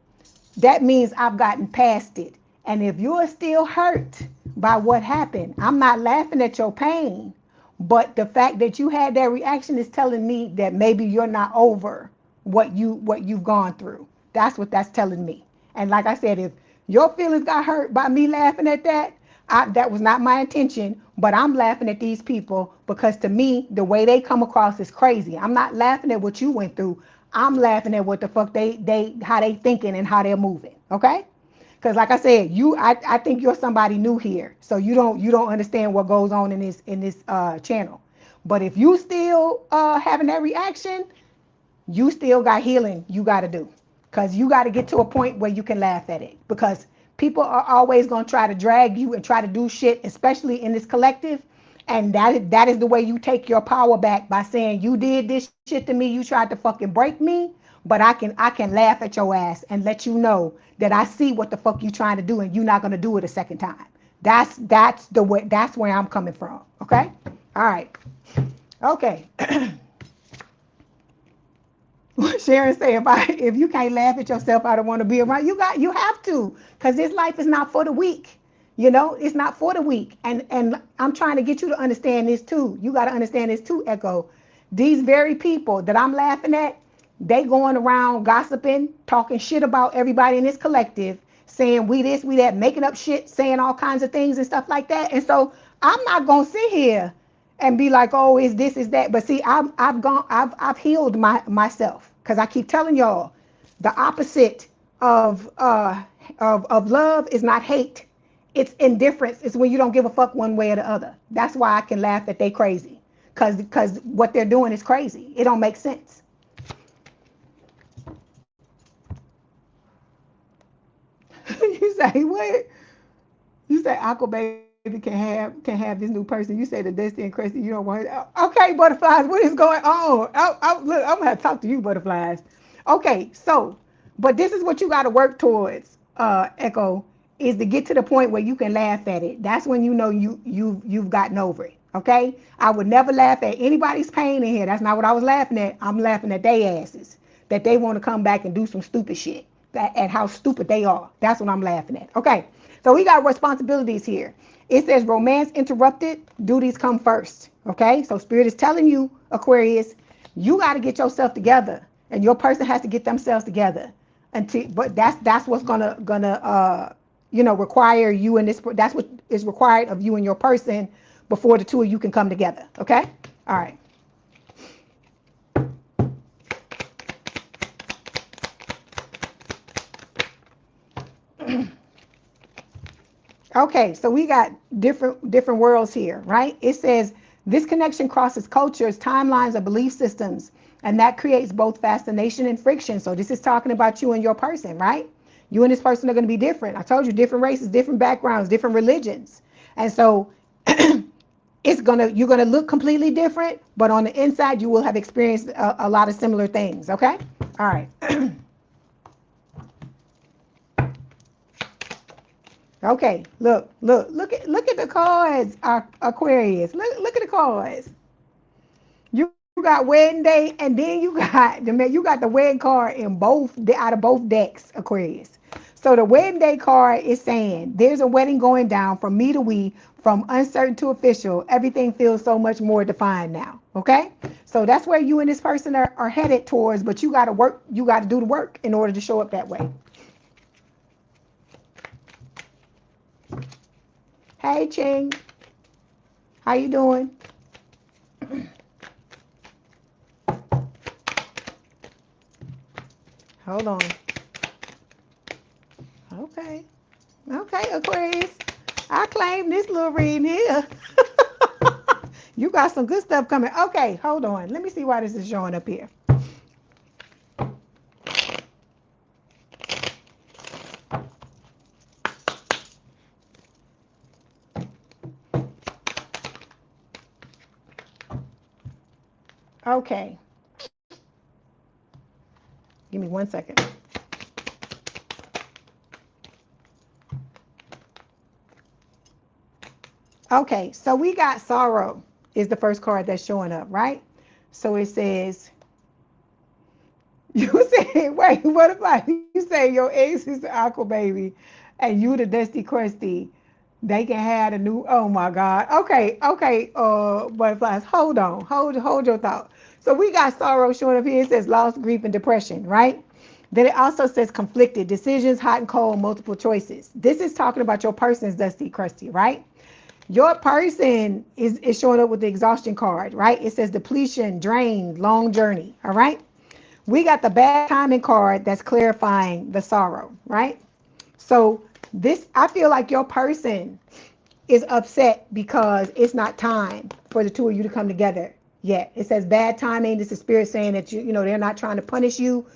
that means I've gotten past it. And if you're still hurt by what happened, I'm not laughing at your pain, but the fact that you had that reaction is telling me that maybe you're not over what you've gone through. That's what that's telling me. And like I said, if your feelings got hurt by me laughing at that, that was not my intention, but I'm laughing at these people because to me, the way they come across is crazy. I'm not laughing at what you went through. I'm laughing at what the fuck how they thinking and how they're moving. Okay? Because like I said, I think you're somebody new here. So you don't understand what goes on in this channel. But if you still having that reaction, you still got healing you got to do. Because you got to get to a point where you can laugh at it. Because people are always going to try to drag you and try to do shit, especially in this collective. And that is the way you take your power back, by saying you did this shit to me. You tried to fucking break me. But I can laugh at your ass and let you know that I see what the fuck you trying to do and you're not going to do it a second time. That's the way. That's where I'm coming from. Okay? All right. Okay. Sharon say, if you can't laugh at yourself, I don't want to be around you. You have to, because this life is not for the weak. You know, it's not for the weak. And I'm trying to get you to understand this too. You got to understand this too, Echo. These very people that I'm laughing at, they going around gossiping, talking shit about everybody in this collective, saying we this, we that, making up shit, saying all kinds of things and stuff like that. And so I'm not gonna sit here and be like, oh, is this, is that. But see, I've healed myself, because I keep telling y'all, the opposite of love is not hate. It's indifference. It's when you don't give a fuck one way or the other. That's why I can laugh that they crazy, because what they're doing is crazy. It don't make sense. You say what? You say Aqua Baby can have this new person. You say the Destiny and Crescent, you don't want it. Okay, butterflies, what is going on? Look, I'm gonna have to talk to you, butterflies. Okay, so, but this is what you got to work towards, Echo, is to get to the point where you can laugh at it. That's when you know you've gotten over it. Okay, I would never laugh at anybody's pain in here. That's not what I was laughing at. I'm laughing at their asses, that they want to come back and do some stupid shit, at how stupid they are. That's what I'm laughing at. Okay, so we got responsibilities here. It says romance interrupted, duties come first. Okay, so Spirit is telling you, Aquarius, you got to get yourself together, and your person has to get themselves together. But that's what's gonna require you in this. That's what is required of you and your person before the two of you can come together. Okay, all right. Okay, so we got different worlds here, right? It says this connection crosses cultures, timelines, or belief systems, and that creates both fascination and friction. So this is talking about you and your person, right? You and this person are going to be different. I told you, different races, different backgrounds, different religions, and so you're gonna look completely different, but on the inside you will have experienced a lot of similar things. Okay, all right. Okay, look at the cards, Aquarius. Look at the cards. You got wedding day, and then you got the wedding card in out of both decks, Aquarius. So the wedding day card is saying there's a wedding going down from me to we, from uncertain to official. Everything feels so much more defined now. Okay, so that's where you and this person are headed towards, but you got to work. You got to do the work in order to show up that way. Hey, Ching. How you doing? Hold on. Okay. Okay, Aquarius. I claim this little reading here. You got some good stuff coming. Okay, hold on. Let me see why this is showing up here. Okay. Give me 1 second. Okay, so we got sorrow is the first card that's showing up, right? So it says, you say, wait, what about you say your ex is the Aqua Baby and you the Dusty Crusty? They can have a new, oh my God. Okay, butterflies, hold on, hold your thought. So we got sorrow showing up here. It says loss, grief, and depression, right? Then it also says conflicted decisions, hot and cold, multiple choices. This is talking about your person's Dusty Crusty, right? Your person is showing up with the exhaustion card, right? It says depletion, drain, long journey, all right? We got the bad timing card that's clarifying the sorrow, right? So this, I feel like your person is upset because it's not time for the two of you to come together yet. It says bad timing. This is spirit saying that they're not trying to punish you,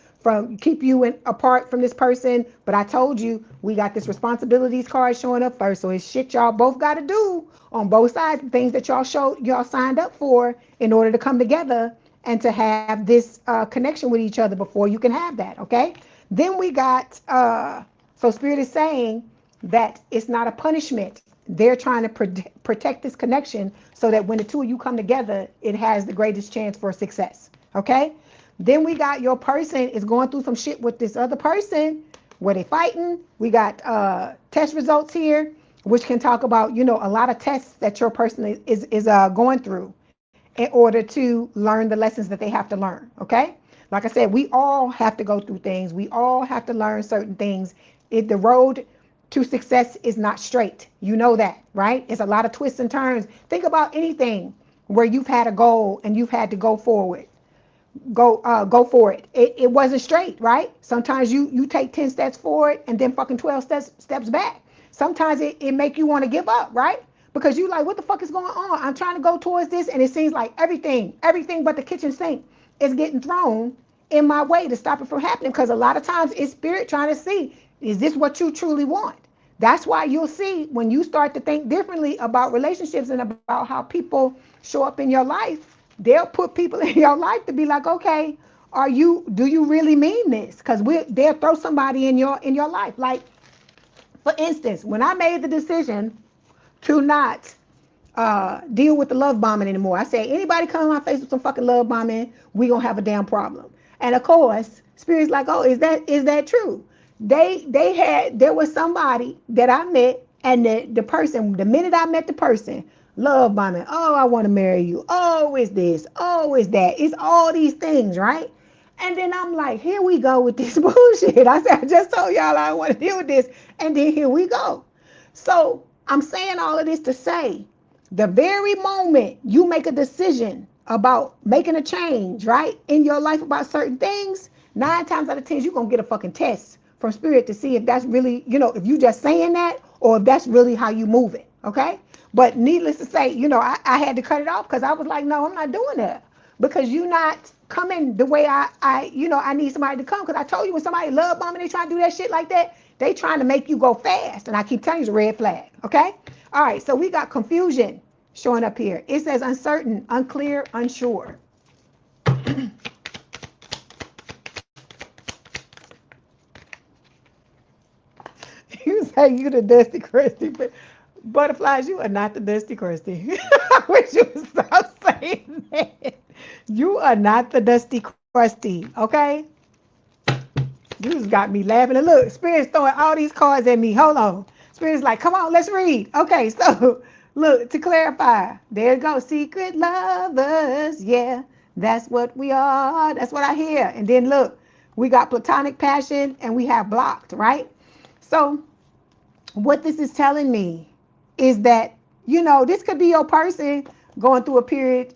keep you apart from this person. But I told you, we got this responsibilities card showing up first. So it's shit y'all both got to do on both sides, things that y'all signed up for in order to come together and to have this connection with each other before you can have that. Okay. Then we got, so spirit is saying that it's not a punishment. They're trying to protect this connection so that when the two of you come together, it has the greatest chance for success. Okay. Then we got your person is going through some shit with this other person where they fighting. We got test results here. which can talk about, you know, a lot of tests that your person is going through in order to learn the lessons that they have to learn. Okay. Like I said, we all have to go through things. We all have to learn certain things. If the road to success is not straight, you know that, right? It's a lot of twists and turns. Think about anything where you've had a goal and you've had to go forward. Go for it. It wasn't straight, right? Sometimes you take 10 steps forward and then fucking 12 steps back. Sometimes it make you want to give up, right? Because you like, what the fuck is going on? I'm trying to go towards this, and it seems like everything but the kitchen sink is getting thrown in my way to stop it from happening. Because a lot of times it's spirit trying to see, is this what you truly want? That's why you'll see when you start to think differently about relationships and about how people show up in your life, they'll put people in your life to be like, okay, do you really mean this? Because they'll throw somebody in your life. Like, for instance, when I made the decision to not deal with the love bombing anymore, I said, anybody come in my face with some fucking love bombing, we gonna have a damn problem. And of course, spirit's like, oh, is that true? There was somebody that I met, and the person, the minute I met the person, love bombing. Oh, I want to marry you. Oh, it's this. Oh, it's that. It's all these things, right? And then I'm like, here we go with this bullshit. I said, I just told y'all I don't want to deal with this. And then here we go. So I'm saying all of this to say, the very moment you make a decision about making a change, right, in your life about certain things, 9 times out of 10, you're going to get a fucking test from spirit to see if that's really, you know, if you just saying that or if that's really how you move it. Okay. But needless to say, you know, I had to cut it off because I was like, no, I'm not doing that, because you're not coming the way I need somebody to come. Because I told you, when somebody love bombing, they try to do that shit like that, they trying to make you go fast. And I keep telling you, it's a red flag. Okay. All right. So we got confusion showing up here. It says uncertain, unclear, unsure. You say you the dusty crusty, but butterflies, you are not the dusty crusty. I wish you would stop saying that. You are not the dusty crusty, okay? You just got me laughing. And look, Spirit's throwing all these cards at me. Hold on. Spirit's like, come on, let's read. Okay, so look, to clarify, there you go. Secret lovers. Yeah, that's what we are. That's what I hear. And then look, we got platonic passion and we have blocked, right? So what this is telling me is that, you know, this could be your person going through a period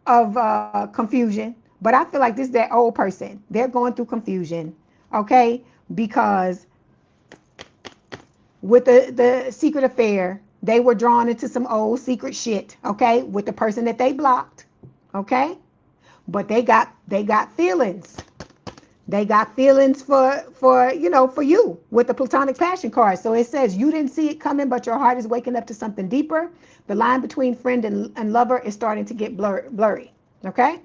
of confusion, but I feel like this is that old person. They're going through confusion, okay? Because with the secret affair, they were drawn into some old secret shit, okay, with the person that they blocked, okay? But they got feelings. They got feelings for you with the platonic passion card. So it says you didn't see it coming, but your heart is waking up to something deeper. The line between friend and lover is starting to get blurry. Okay?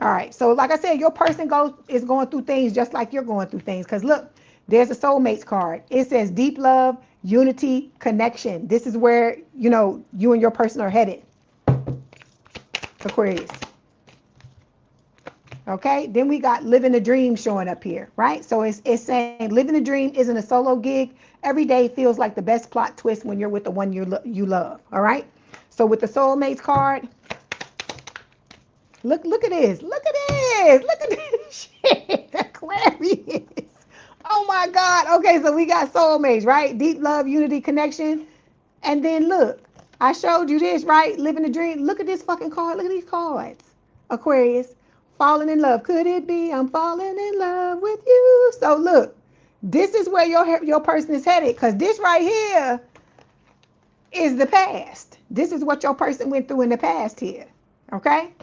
All right. So like I said, your person is going through things just like you're going through things. Because look, there's a soulmates card. It says deep love, unity, connection. This is where, you and your person are headed. Aquarius. Okay, then we got living the dream showing up here, right? So it's saying living the dream isn't a solo gig. Every day feels like the best plot twist when you're with the one you love. All right. So with the soulmates card, look at this. Look at this. Look at this shit. Aquarius. Oh my God. Okay, so we got soulmates, right? Deep love, unity, connection, and then look, I showed you this, right? Living the dream. Look at this fucking card. Look at these cards, Aquarius. Falling in love. Could it be I'm falling in love with you? So look, this is where your person is headed, because this right here is the past. This is what your person went through in the past here. Okay?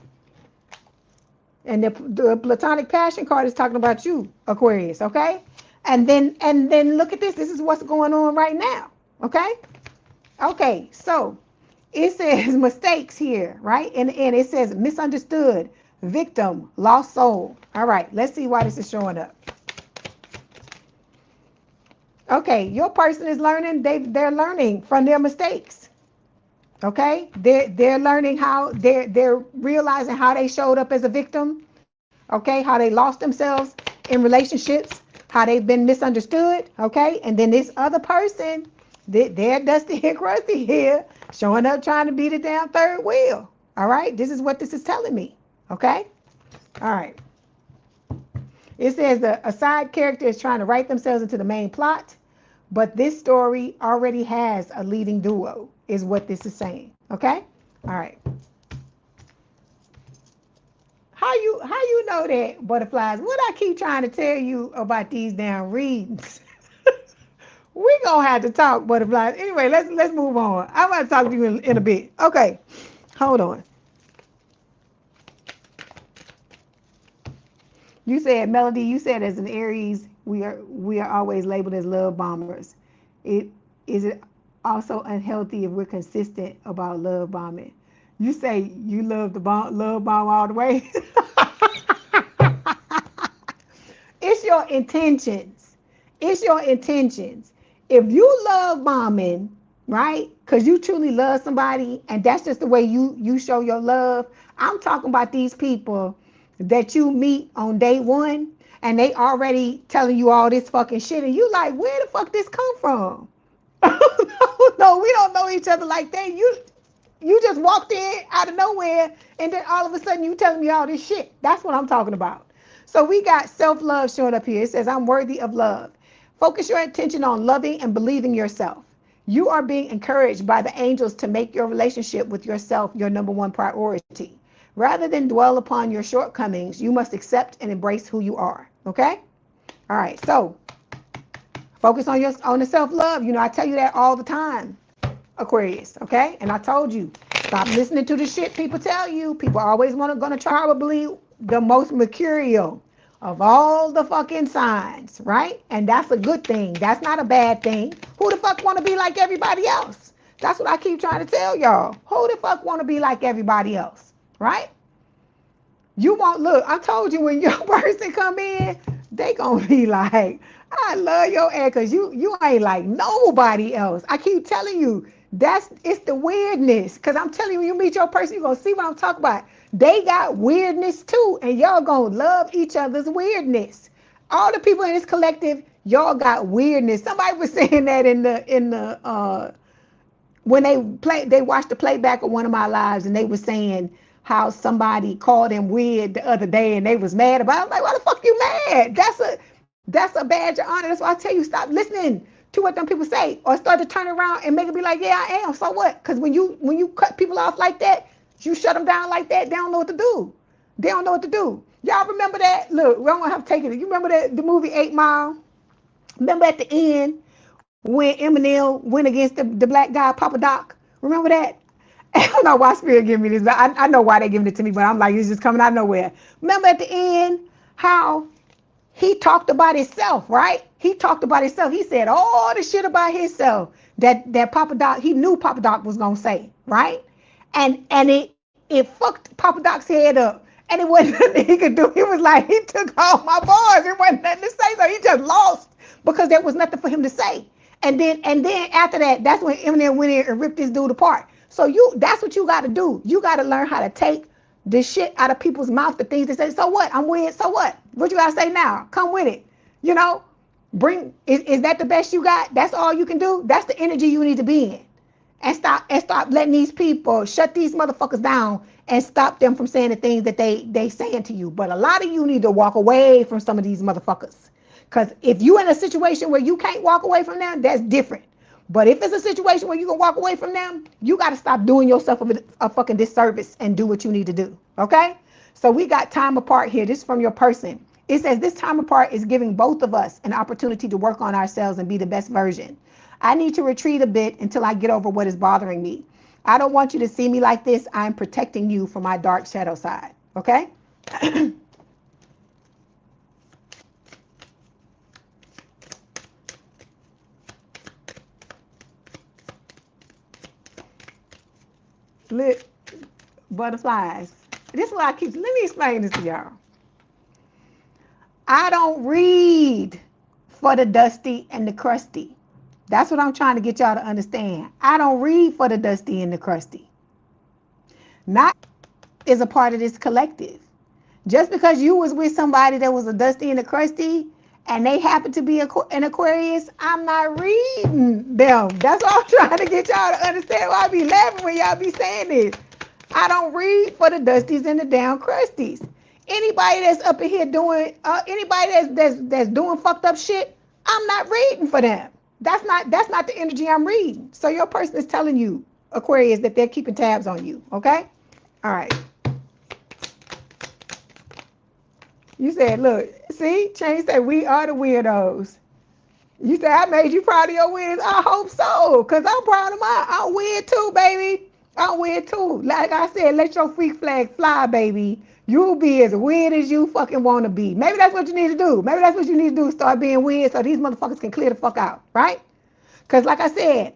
And the platonic passion card is talking about you, Aquarius. Okay? And then look at this. This is what's going on right now. Okay? Okay, so it says mistakes here, right? And it says misunderstood, victim, lost soul. All right, let's see why this is showing up. Okay, your person is learning. They're learning from their mistakes. Okay, they're learning how they're realizing how they showed up as a victim. Okay, how they lost themselves in relationships, how they've been misunderstood. Okay, and then this other person, They're Dusty and Crusty here, showing up trying to be the damn third wheel. All right, this is what this is telling me. Okay, all right. It says a side character is trying to write themselves into the main plot, but this story already has a leading duo, is what this is saying. Okay, all right. How you know that, butterflies? What I keep trying to tell you about these damn readings. We gonna have to talk, butterflies. Anyway, let's move on. I'm gonna talk to you in a bit. Okay, hold on. You said, Melody, you said as an Aries, we are always labeled as love bombers. It also unhealthy if we're consistent about love bombing. You say you love the love bomb all the way. It's your intentions. It's your intentions. If you love bombing, right? Because you truly love somebody, and that's just the way you show your love. I'm talking about these people that you meet on day one, and they already telling you all this fucking shit, and you like, where the fuck this come from? No, we don't know each other like that. You just walked in out of nowhere, and then all of a sudden you telling me all this shit. That's what I'm talking about. So we got self-love showing up here. It says, I'm worthy of love. Focus your attention on loving and believing yourself. You are being encouraged by the angels to make your relationship with yourself your number one priority. Rather than dwell upon your shortcomings, you must accept and embrace who you are. Okay? All right. So focus on the self-love. You know, I tell you that all the time, Aquarius. Okay? And I told you, stop listening to the shit people tell you. People always gonna try to believe the most mercurial of all the fucking signs, right? And that's a good thing. That's not a bad thing. Who the fuck want to be like everybody else? That's what I keep trying to tell y'all. Who the fuck want to be like everybody else, right? You won't look. I told you when your person come in, they gonna be like, I love your ass because you ain't like nobody else. I keep telling you, it's the weirdness. Because I'm telling you, when you meet your person, you're gonna see what I'm talking about. They got weirdness too, and y'all gonna love each other's weirdness. All the people in this collective, y'all got weirdness. Somebody was saying that in the when they watched the playback of one of my lives, and they were saying how somebody called them weird the other day, and they was mad about it. I'm like, why the fuck you mad? That's a badge of honor. That's why I tell you, stop listening to what them people say, or start to turn around and make it be like, yeah, I am. So what? Because when you cut people off like that, you shut them down like that, they don't know what to do. They don't know what to do. Y'all remember that? Look, we don't have to take it. You remember the movie 8 Mile? Remember at the end when Eminem went against the black guy, Papa Doc? Remember that? I don't know why Spirit giving me this, but I know why they giving it to me, but I'm like, it's just coming out of nowhere. Remember at the end how he talked about himself, right? He talked about himself. He said all the shit about himself that Papa Doc, he knew Papa Doc was gonna say, right? And it fucked Papa Doc's head up. And it wasn't nothing he could do. He was like, he took all my bars. It wasn't nothing to say. So he just lost because there was nothing for him to say. And then after that, that's when Eminem went in and ripped this dude apart. So that's what you got to do. You got to learn how to take the shit out of people's mouth, the things they say. So what? I'm weird. So what? What you got to say now? Come with it. You know, is that the best you got? That's all you can do? That's the energy you need to be in. And stop letting these people shut these motherfuckers down and stop them from saying the things that they saying to you. But a lot of you need to walk away from some of these motherfuckers. Because if you in a situation where you can't walk away from them, that's different. But if it's a situation where you can walk away from them, you got to stop doing yourself a fucking disservice and do what you need to do. Okay? So we got time apart here. This is from your person. It says this time apart is giving both of us an opportunity to work on ourselves and be the best version. I need to retreat a bit until I get over what is bothering me. I don't want you to see me like this. I'm protecting you from my dark shadow side. Okay? Butterflies. This is what let me explain this to y'all. I don't read for the dusty and the crusty. That's what I'm trying to get y'all to understand. I don't read for the dusty and the crusty. Not is a part of this collective. Just because you was with somebody that was a dusty and a crusty and they happen to be an Aquarius, I'm not reading them. That's what I'm trying to get y'all to understand why I be laughing when y'all be saying this. I don't read for the dusties and the down crusties. Anybody that's up in here doing, anybody that's doing fucked up shit, I'm not reading for them. That's not the energy I'm reading. So your person is telling you, Aquarius, that they're keeping tabs on you. Okay? All right. You said, look, see, Change said we are the weirdos. You said I made you proud of your wins. I hope so, because I'm proud of mine. I'm weird too, baby. I'm weird too. Like I said, let your freak flag fly, baby. You'll be as weird as you fucking want to be. Maybe that's what you need to do. Maybe that's what you need to do, start being weird so these motherfuckers can clear the fuck out, right? Because like I said,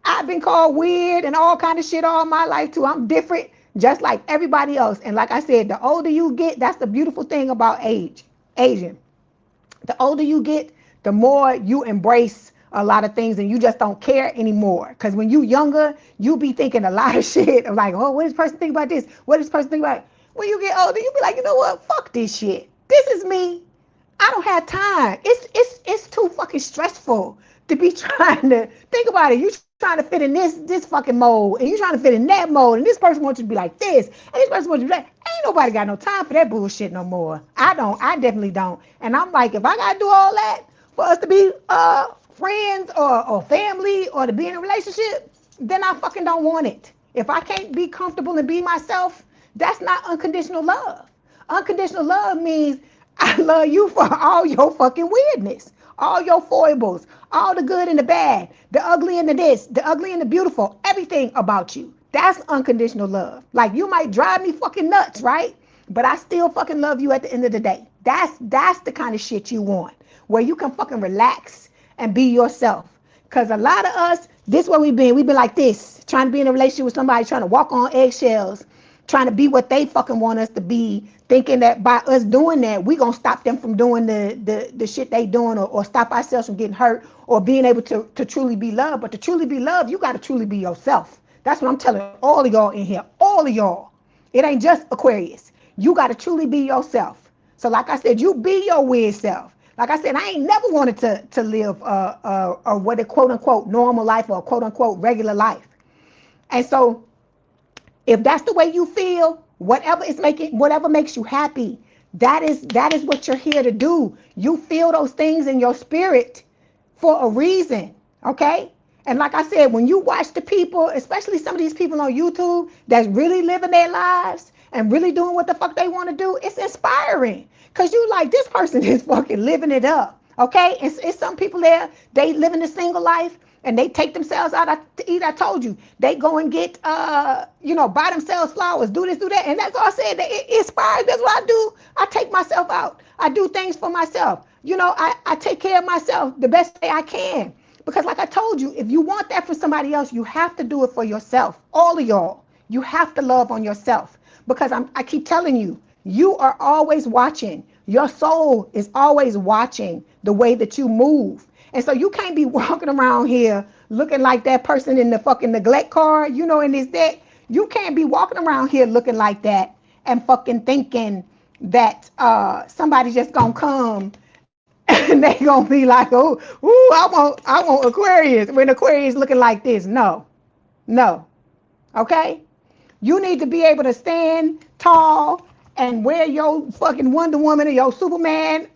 I've been called weird and all kind of shit all my life too. I'm different just like everybody else. And like I said, the older you get, that's the beautiful thing about aging. The older you get, the more you embrace a lot of things and you just don't care anymore. Because when you younger, you be thinking a lot of shit. Like, oh, what does this person think about this? What does this person think about it? When you get older, you be like, you know what? Fuck this shit. This is me. I don't have time. It's too fucking stressful to be trying to think about it. You trying to fit in this fucking mold, and you trying to fit in that mold, and this person wants you to be like this, and this person wants you to be like. Ain't nobody got no time for that bullshit no more. I don't. I definitely don't. And I'm like, if I gotta do all that for us to be friends or family or to be in a relationship, then I fucking don't want it. If I can't be comfortable and be myself, that's not unconditional love. Unconditional love means I love you for all your fucking weirdness, all your foibles, all the good and the bad, the ugly and the this, the ugly and the beautiful, everything about you. That's unconditional love. Like, you might drive me fucking nuts, right? But I still fucking love you at the end of the day. That's the kind of shit you want, where you can fucking relax and be yourself. Because a lot of us, this way we've been like this, trying to be in a relationship with somebody, trying to walk on eggshells, trying to be what they fucking want us to be, thinking that by us doing that, we gonna stop them from doing the shit they doing, or stop ourselves from getting hurt, or being able to truly be loved. But to truly be loved, you gotta truly be yourself. That's what I'm telling all of y'all in here, all of y'all. It ain't just Aquarius. You gotta truly be yourself. So like I said, you be your weird self. Like I said, I ain't never wanted to live a what a quote unquote normal life, or a quote unquote regular life. And so if that's the way you feel, whatever makes you happy, that is what you're here to do. You feel those things in your spirit for a reason, okay? And like I said, when you watch the people, especially some of these people on YouTube that's really living their lives and really doing what the fuck they want to do, it's inspiring. Because you like, this person is fucking living it up, okay? It's some people there, they living a single life, and they take themselves out to eat. I told you, they go and get, buy themselves flowers, do this, do that. And that's all I said. It inspires. That's what I do. I take myself out. I do things for myself. I take care of myself the best way I can. Because like I told you, if you want that for somebody else, you have to do it for yourself. All of y'all, you have to love on yourself. Because I keep telling you, you are always watching. Your soul is always watching the way that you move. And so you can't be walking around here looking like that person in the fucking neglect card, in this deck. You can't be walking around here looking like that and fucking thinking that somebody's just gonna come and they gonna be like, oh, ooh, I want Aquarius, when Aquarius looking like this. No. Okay? You need to be able to stand tall and wear your fucking Wonder Woman or your Superman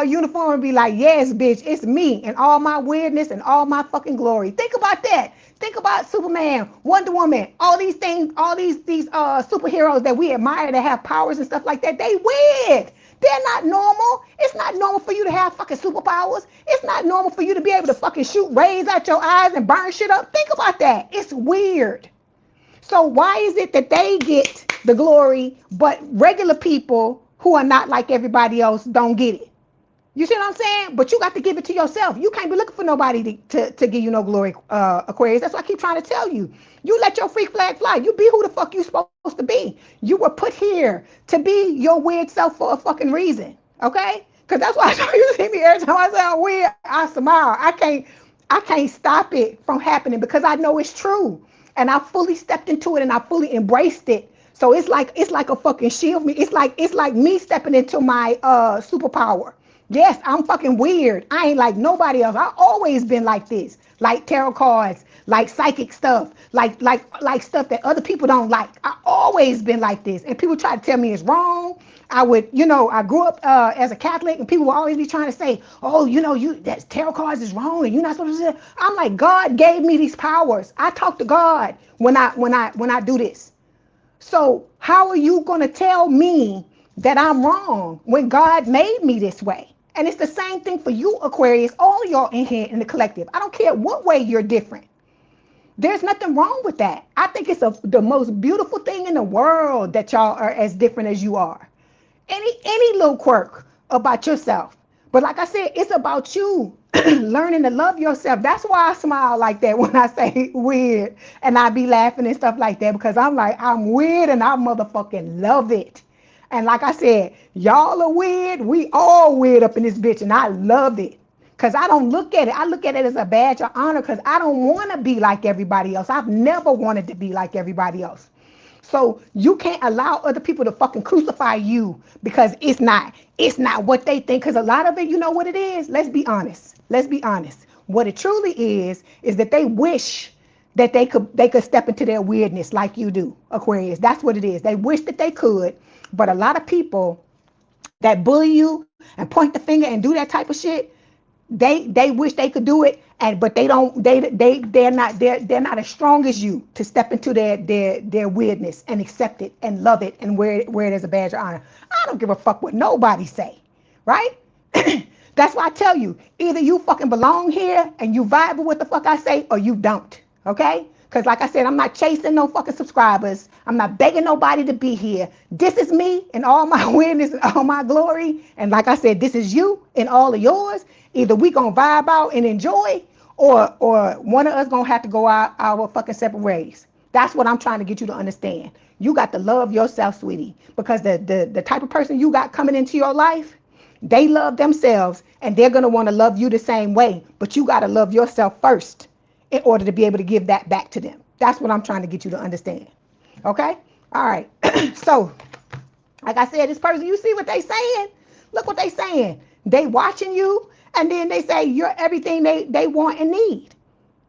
uniform and be like, yes, bitch, it's me and all my weirdness and all my fucking glory. Think about that. Think about Superman, Wonder Woman, all these things, all these superheroes that we admire that have powers and stuff like that. They weird. They're not normal. It's not normal for you to have fucking superpowers. It's not normal for you to be able to fucking shoot rays out your eyes and burn shit up. Think about that. It's weird. So why is it that they get the glory, but regular people who are not like everybody else don't get it? You see what I'm saying? But you got to give it to yourself. You can't be looking for nobody to give you no glory, Aquarius. That's what I keep trying to tell you. You let your freak flag fly. You be who the fuck you supposed to be. You were put here to be your weird self for a fucking reason. Okay? Because that's why you see me every time I say I'm weird, I smile. I can't stop it from happening because I know it's true. And I fully stepped into it and I fully embraced it. So it's like a fucking shield me. It's like me stepping into my superpower. Yes, I'm fucking weird. I ain't like nobody else. I always been like this. Like tarot cards, like psychic stuff, like stuff that other people don't like. I always been like this. And people try to tell me it's wrong. I would, I grew up as a Catholic, and people would always be trying to say, oh, that tarot cards is wrong and you're not supposed to say. I'm like, God gave me these powers. I talk to God when I do this. So how are you going to tell me that I'm wrong when God made me this way? And it's the same thing for you, Aquarius, all of y'all in here in the collective. I don't care what way you're different. There's nothing wrong with that. I think it's the most beautiful thing in the world that y'all are as different as you are. Any little quirk about yourself. But like I said, it's about you learning to love yourself. That's why I smile like that when I say weird and I be laughing and stuff like that, because I'm like, I'm weird and I motherfucking love it. And like I said, y'all are weird. We all weird up in this bitch, and I love it. Because I don't look at it. I look at it as a badge of honor, because I don't want to be like everybody else. I've never wanted to be like everybody else. So you can't allow other people to fucking crucify you because it's not what they think. Because a lot of it, you know what it is? Let's be honest. Let's be honest. What it truly is that they wish that they could step into their weirdness like you do, Aquarius. That's what it is. They wish that they could, but a lot of people that bully you and point the finger and do that type of shit, they wish they could do it, but they're not as strong as you to step into their weirdness and accept it and love it and wear it as a badge of honor. I don't give a fuck what nobody say, right? That's why I tell you, either you fucking belong here and you vibe with what the fuck I say, or you don't, okay? Because like I said, I'm not chasing no fucking subscribers. I'm not begging nobody to be here. This is me in all my weirdness and all my glory. And like I said, this is you in all of yours. Either we gonna vibe out and enjoy, or one of us gonna have to go our fucking separate ways. That's what I'm trying to get you to understand. You got to love yourself, sweetie, because the type of person you got coming into your life, they love themselves and they're gonna want to love you the same way. But you got to love yourself first in order to be able to give that back to them. That's what I'm trying to get you to understand. Okay? All right. So, like I said, this person, you see what they saying? Look what they saying. They watching you, and then they say you're everything they want and need.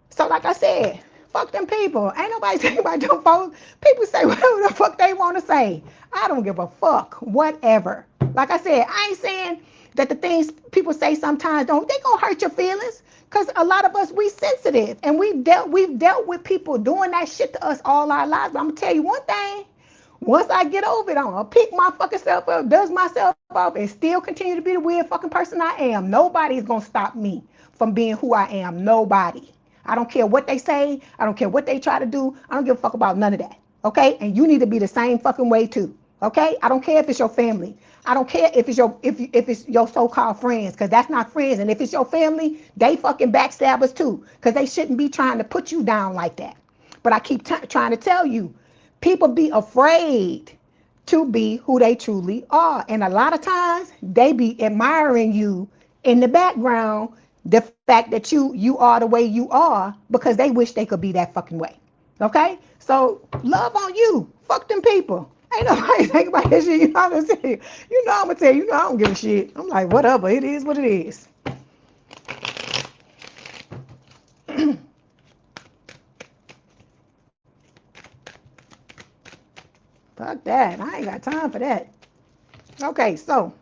So like I said, fuck them people. Ain't nobody saying about them folks. People say whatever the fuck they want to say. I don't give a fuck. Whatever. Like I said, I ain't saying that the things people say sometimes they gonna hurt your feelings. Because a lot of us, we sensitive. And we've dealt with people doing that shit to us all our lives. But I'm gonna tell you one thing. Once I get over it, I'm gonna pick my fucking self up, dust myself off, and still continue to be the weird fucking person I am. Nobody's gonna stop me from being who I am. Nobody. I don't care what they say. I don't care what they try to do. I don't give a fuck about none of that. Okay? And you need to be the same fucking way too. Okay? I don't care if it's your family. I don't care if it's your so-called friends, because that's not friends. And if it's your family, they fucking backstabbers too, because they shouldn't be trying to put you down like that. But I keep trying to tell you, people be afraid to be who they truly are. And a lot of times they be admiring you in the background, the fact that you are the way you are, because they wish they could be that fucking way. Okay? So love on you. Fuck them people. Ain't nobody think about that shit. You know what I'm gonna tell you. You know I'm gonna tell you. You know I don't give a shit. I'm like, whatever. It is what it is. Fuck that. I ain't got time for that. Okay, so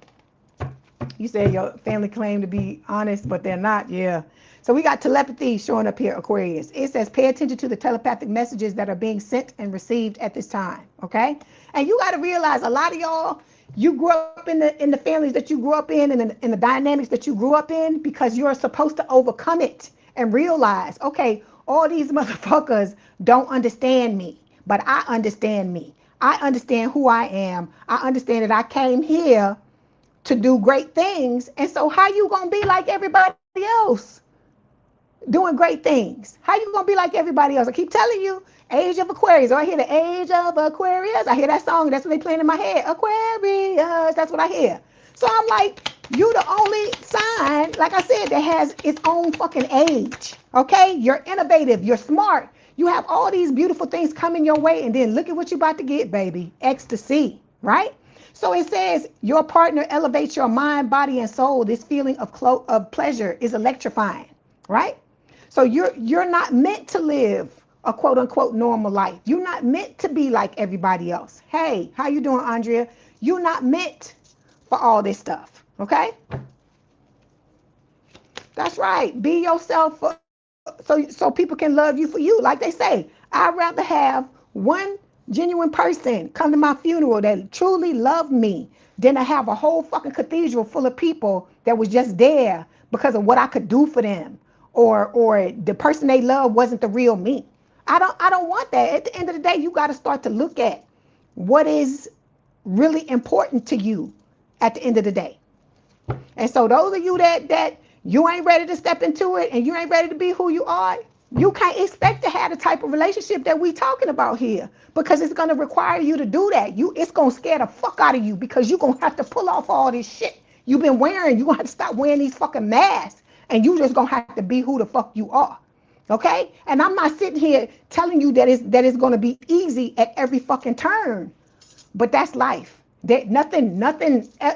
you said your family claim to be honest, but they're not. Yeah. So we got telepathy showing up here, Aquarius. It says pay attention to the telepathic messages that are being sent and received at this time. Okay. And you got to realize a lot of y'all, you grew up in the families that you grew up in, and in the dynamics that you grew up in, because you're supposed to overcome it and realize, okay, all these motherfuckers don't understand me, but I understand me. I understand who I am. I understand that I came here to do great things. And so how you gonna be like everybody else doing great things? How you gonna be like everybody else? I keep telling you, age of Aquarius. Oh, I hear the age of Aquarius. I hear that song. That's what they playing in my head. Aquarius. That's what I hear. So I'm like, you the only sign, like I said, that has its own fucking age. Okay? You're innovative. You're smart. You have all these beautiful things coming your way, and then look at what you're about to get, baby. Ecstasy, right? So it says your partner elevates your mind, body, and soul. This feeling of pleasure is electrifying, right? So you're not meant to live a quote unquote normal life. You're not meant to be like everybody else. Hey, how you doing, Andrea? You're not meant for all this stuff, okay? That's right. Be yourself so people can love you for you. Like they say, I'd rather have one genuine person come to my funeral that truly loved me than to have a whole fucking cathedral full of people that was just there because of what I could do for them, or the person they love wasn't the real me. I don't want that. At the end of the day, you got to start to look at what is really important to you at the end of the day. And so those of you that you ain't ready to step into it and you ain't ready to be who you are, you can't expect to have the type of relationship that we talking about here, because it's going to require you to do that. It's going to scare the fuck out of you, because you're going to have to pull off all this shit you've been wearing. You're going to have to stop wearing these fucking masks, and you just going to have to be who the fuck you are. Okay? And I'm not sitting here telling you that it's going to be easy at every fucking turn, but that's life. Nothing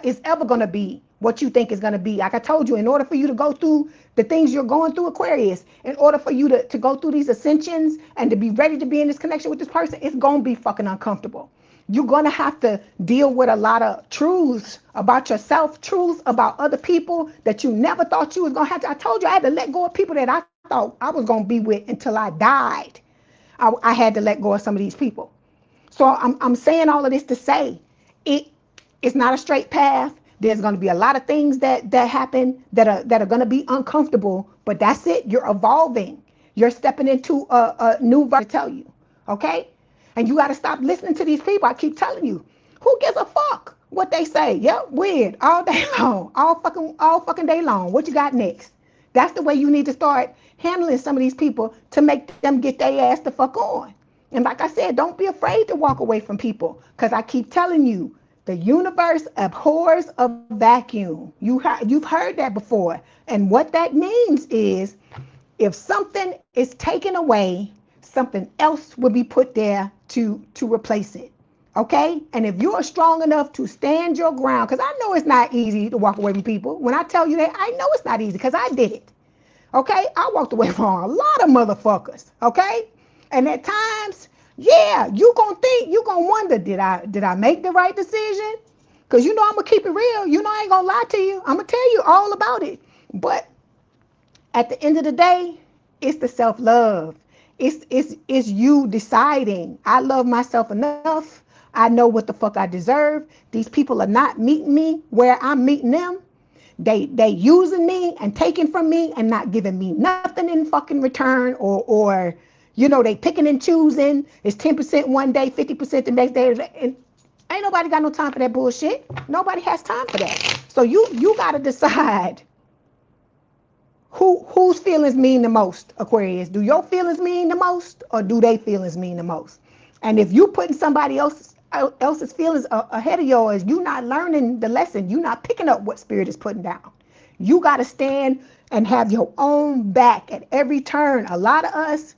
is ever going to be what you think is going to be. Like I told you, in order for you to go through the things you're going through, Aquarius, in order for you to go through these ascensions and to be ready to be in this connection with this person, it's going to be fucking uncomfortable. You're going to have to deal with a lot of truths about yourself, truths about other people that you never thought you was going to have to. I told you I had to let go of people that I thought I was going to be with until I died. I had to let go of some of these people. So I'm saying all of this to say it's not a straight path. There's going to be a lot of things that happen that are going to be uncomfortable, but that's it. You're evolving. You're stepping into a new version to tell you, okay? And you got to stop listening to these people. I keep telling you, who gives a fuck what they say? Yep, weird, all day long, all fucking day long. What you got next? That's the way you need to start handling some of these people to make them get their ass the fuck on. And like I said, don't be afraid to walk away from people, because I keep telling you, the universe abhors a vacuum. You've heard that before. And what that means is, if something is taken away, something else will be put there to replace it. Okay? And if you are strong enough to stand your ground, because I know it's not easy to walk away from people. When I tell you that, I know it's not easy, because I did it. Okay? I walked away from a lot of motherfuckers. Okay? And at times, yeah, you gonna wonder, did I make the right decision? Because I'm gonna keep it real. I ain't gonna lie to you. I'm gonna tell you all about it. But at the end of the day, it's the self-love. It's you deciding, I love myself enough. I know what the fuck I deserve. These people are not meeting me where I'm meeting them. They using me and taking from me and not giving me nothing in fucking return, or they picking and choosing. It's 10% one day, 50% the next day. And ain't nobody got no time for that bullshit. Nobody has time for that. So you got to decide whose feelings mean the most, Aquarius. Do your feelings mean the most, or do they feelings mean the most? And if you putting somebody else's feelings ahead of yours, you're not learning the lesson. You're not picking up what spirit is putting down. You got to stand and have your own back at every turn. A lot of us,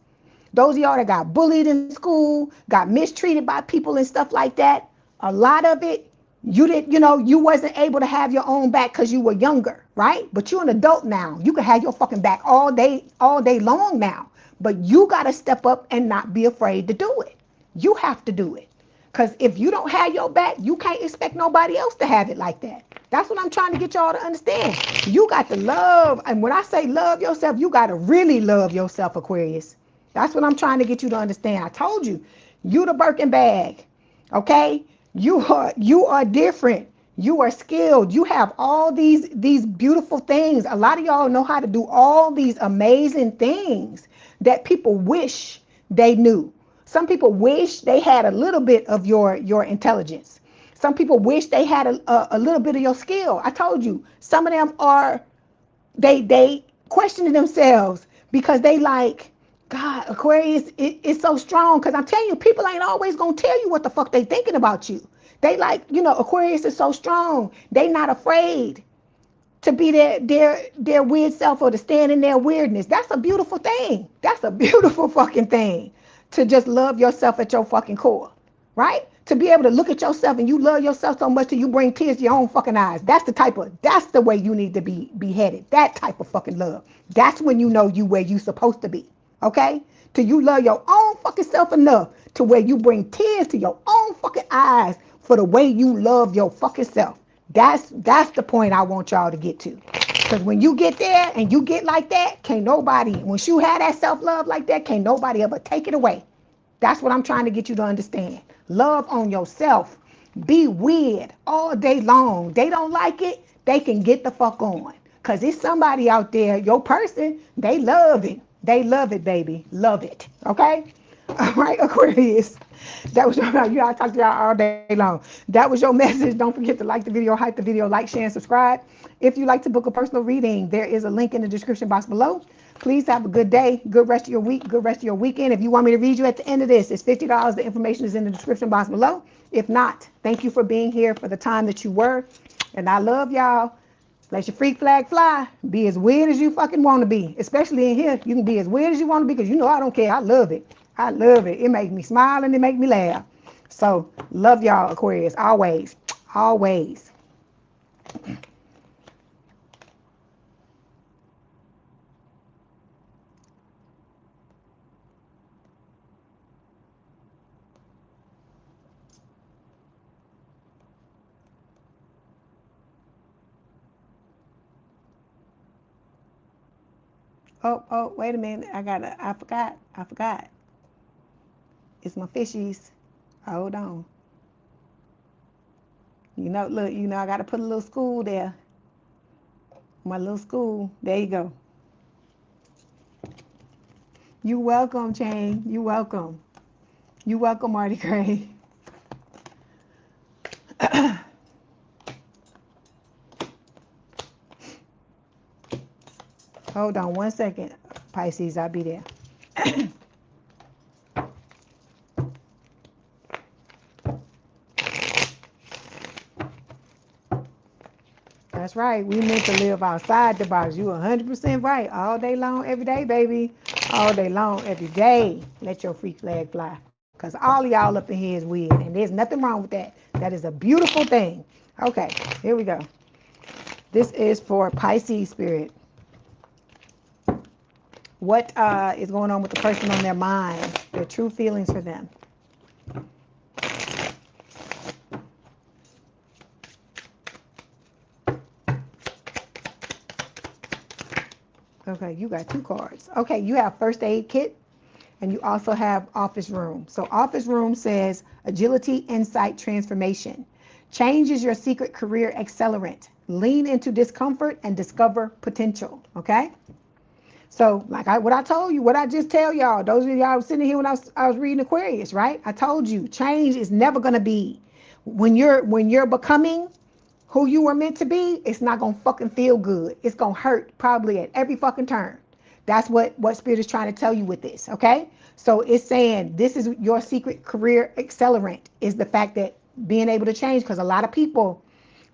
those of y'all that got bullied in school, got mistreated by people and stuff like that, a lot of it, you wasn't able to have your own back because you were younger, right? But you're an adult now. You can have your fucking back all day long now. But you got to step up and not be afraid to do it. You have to do it. Because if you don't have your back, you can't expect nobody else to have it like that. That's what I'm trying to get y'all to understand. You got to love, and when I say love yourself, you got to really love yourself, Aquarius. That's what I'm trying to get you to understand. I told you, you the Birkin bag, okay? You are different. You are skilled. You have all these beautiful things. A lot of y'all know how to do all these amazing things that people wish they knew. Some people wish they had a little bit of your intelligence. Some people wish they had a little bit of your skill. I told you, some of them they questioning themselves because they like, God, Aquarius is so strong. Because I'm telling you, people ain't always going to tell you what the fuck they thinking about you. They like, Aquarius is so strong. They not afraid to be their weird self or to stand in their weirdness. That's a beautiful thing. That's a beautiful fucking thing. To just love yourself at your fucking core, right? To be able to look at yourself and you love yourself so much that you bring tears to your own fucking eyes. That's the way you need to be headed. That type of fucking love. That's when you know you where you supposed to be. Okay? Till you love your own fucking self enough to where you bring tears to your own fucking eyes for the way you love your fucking self. That's the point I want y'all to get to. Because when you get there and you get like that, can't nobody, once you have that self-love like that, can't nobody ever take it away. That's what I'm trying to get you to understand. Love on yourself. Be weird all day long. They don't like it, they can get the fuck on. Because it's somebody out there, your person, they love it. They love it, baby. Love it. Okay? All right, Aquarius. That was your, you all talk to y'all all day long. That was your message. Don't forget to like the video, hype the video, like, share, and subscribe. If you'd like to book a personal reading, there is a link in the description box below. Please have a good day, good rest of your week, good rest of your weekend. If you want me to read you at the end of this, it's $50. The information is in the description box below. If not, thank you for being here for the time that you were. And I love y'all. Let your freak flag fly. Be as weird as you fucking want to be. Especially in here, you can be as weird as you want to be because you know I don't care. I love it. I love it. It makes me smile and it makes me laugh. So, love y'all, Aquarius. Always. Always. Oh, wait a minute. I forgot. It's my fishies. Hold on. Look, I got to put a little school there. My little school. There you go. You welcome, Jane. You welcome. You welcome, Marty Gray. Hold on one second, Pisces. I'll be there. That's right. We meant to live outside the box. You 100% right. All day long, every day, baby. All day long, every day. Let your freak flag fly. Because all of y'all up in here is weird. And there's nothing wrong with that. That is a beautiful thing. Okay, here we go. This is for Pisces spirit. What is going on with the person on their mind? Their true feelings for them. Okay, you got two cards. Okay, you have first aid kit and you also have office room. So office room says agility, insight, transformation. Change is your secret career accelerant. Lean into discomfort and discover potential. Okay? So what I told you, what I just tell y'all, those of y'all sitting here when I was reading Aquarius, right? I told you change is never going to be when you're becoming who you were meant to be, it's not going to fucking feel good. It's going to hurt probably at every fucking turn. That's what Spirit is trying to tell you with this, okay? So it's saying this is your secret career accelerant is the fact that being able to change, because a lot of people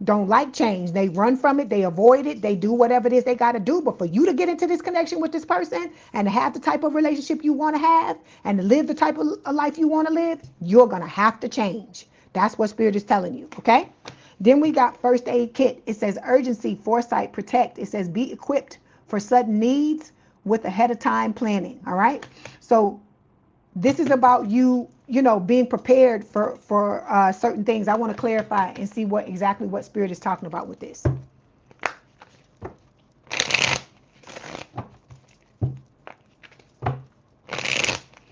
don't like change. They run from it. They avoid it. They do whatever it is they got to do. But for you to get into this connection with this person and to have the type of relationship you want to have and to live the type of life you want to live, you're going to have to change. That's what Spirit is telling you, okay? Then we got first aid kit. It says urgency, foresight, protect. It says be equipped for sudden needs with ahead of time planning. All right. So this is about you being prepared for certain things. I want to clarify and see exactly what Spirit is talking about with this.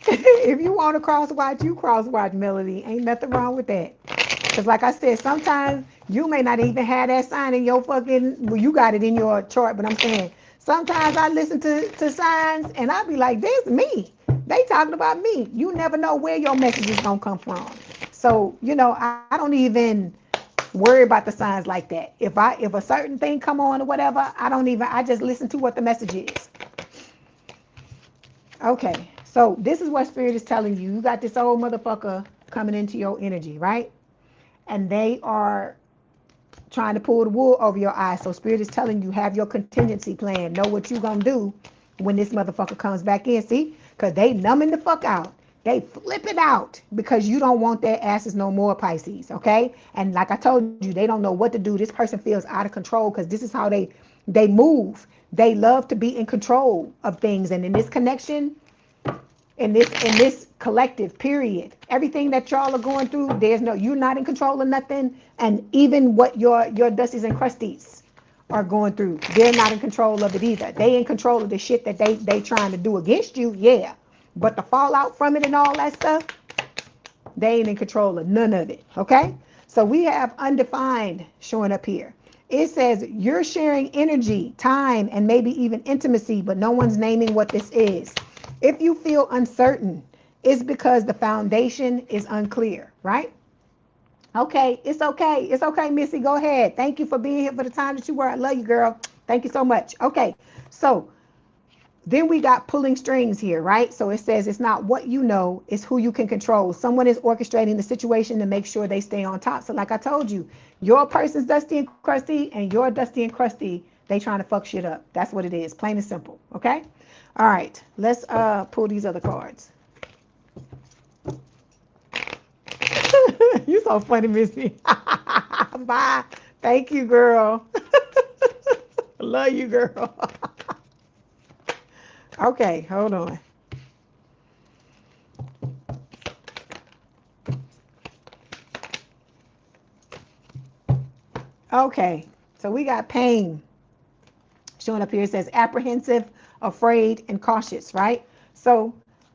If you want to cross watch, you cross watch, Melody. Ain't nothing wrong with that. Because like I said, sometimes you may not even have that sign in your well, you got it in your chart, but I'm saying sometimes I listen to signs and I be like, this is me. They talking about me. You never know where your message is going to come from. So, I don't even worry about the signs like that. If a certain thing come on or whatever, I just listen to what the message is. Okay, so this is what Spirit is telling you. You got this old motherfucker coming into your energy, right? And they are trying to pull the wool over your eyes. So Spirit is telling you, have your contingency plan. Know what you're going to do when this motherfucker comes back in. See? Because they numbing the fuck out. They flip it out because you don't want their asses no more, Pisces, okay? And like I told you, they don't know what to do. This person feels out of control because this is how they move. They love to be in control of things. And in this connection, in this collective period, everything that y'all are going through, you're not in control of nothing. And even what your dusties and crusties are going through, they're not in control of it either. They in control of the shit that they trying to do against you, yeah. But the fallout from it and all that stuff, they ain't in control of none of it, okay? So we have undefined showing up here. It says you're sharing energy, time, and maybe even intimacy, but no one's naming what this is. If you feel uncertain, it's because the foundation is unclear, right? Okay, it's okay. It's okay, Missy. Go ahead. Thank you for being here for the time that you were. I love you, girl. Thank you so much. Okay, so then we got pulling strings here, right? So it says it's not what you know, it's who you can control. Someone is orchestrating the situation to make sure they stay on top. So like I told you, your person's dusty and crusty and your dusty and crusty, they trying to fuck shit up. That's what it is, plain and simple, okay? All right, let's pull these other cards. You so funny, Missy. Bye. Thank you, girl. Love you, girl. Okay, hold on. Okay, so we got pain showing up here. It says apprehensive, afraid, and cautious, right? So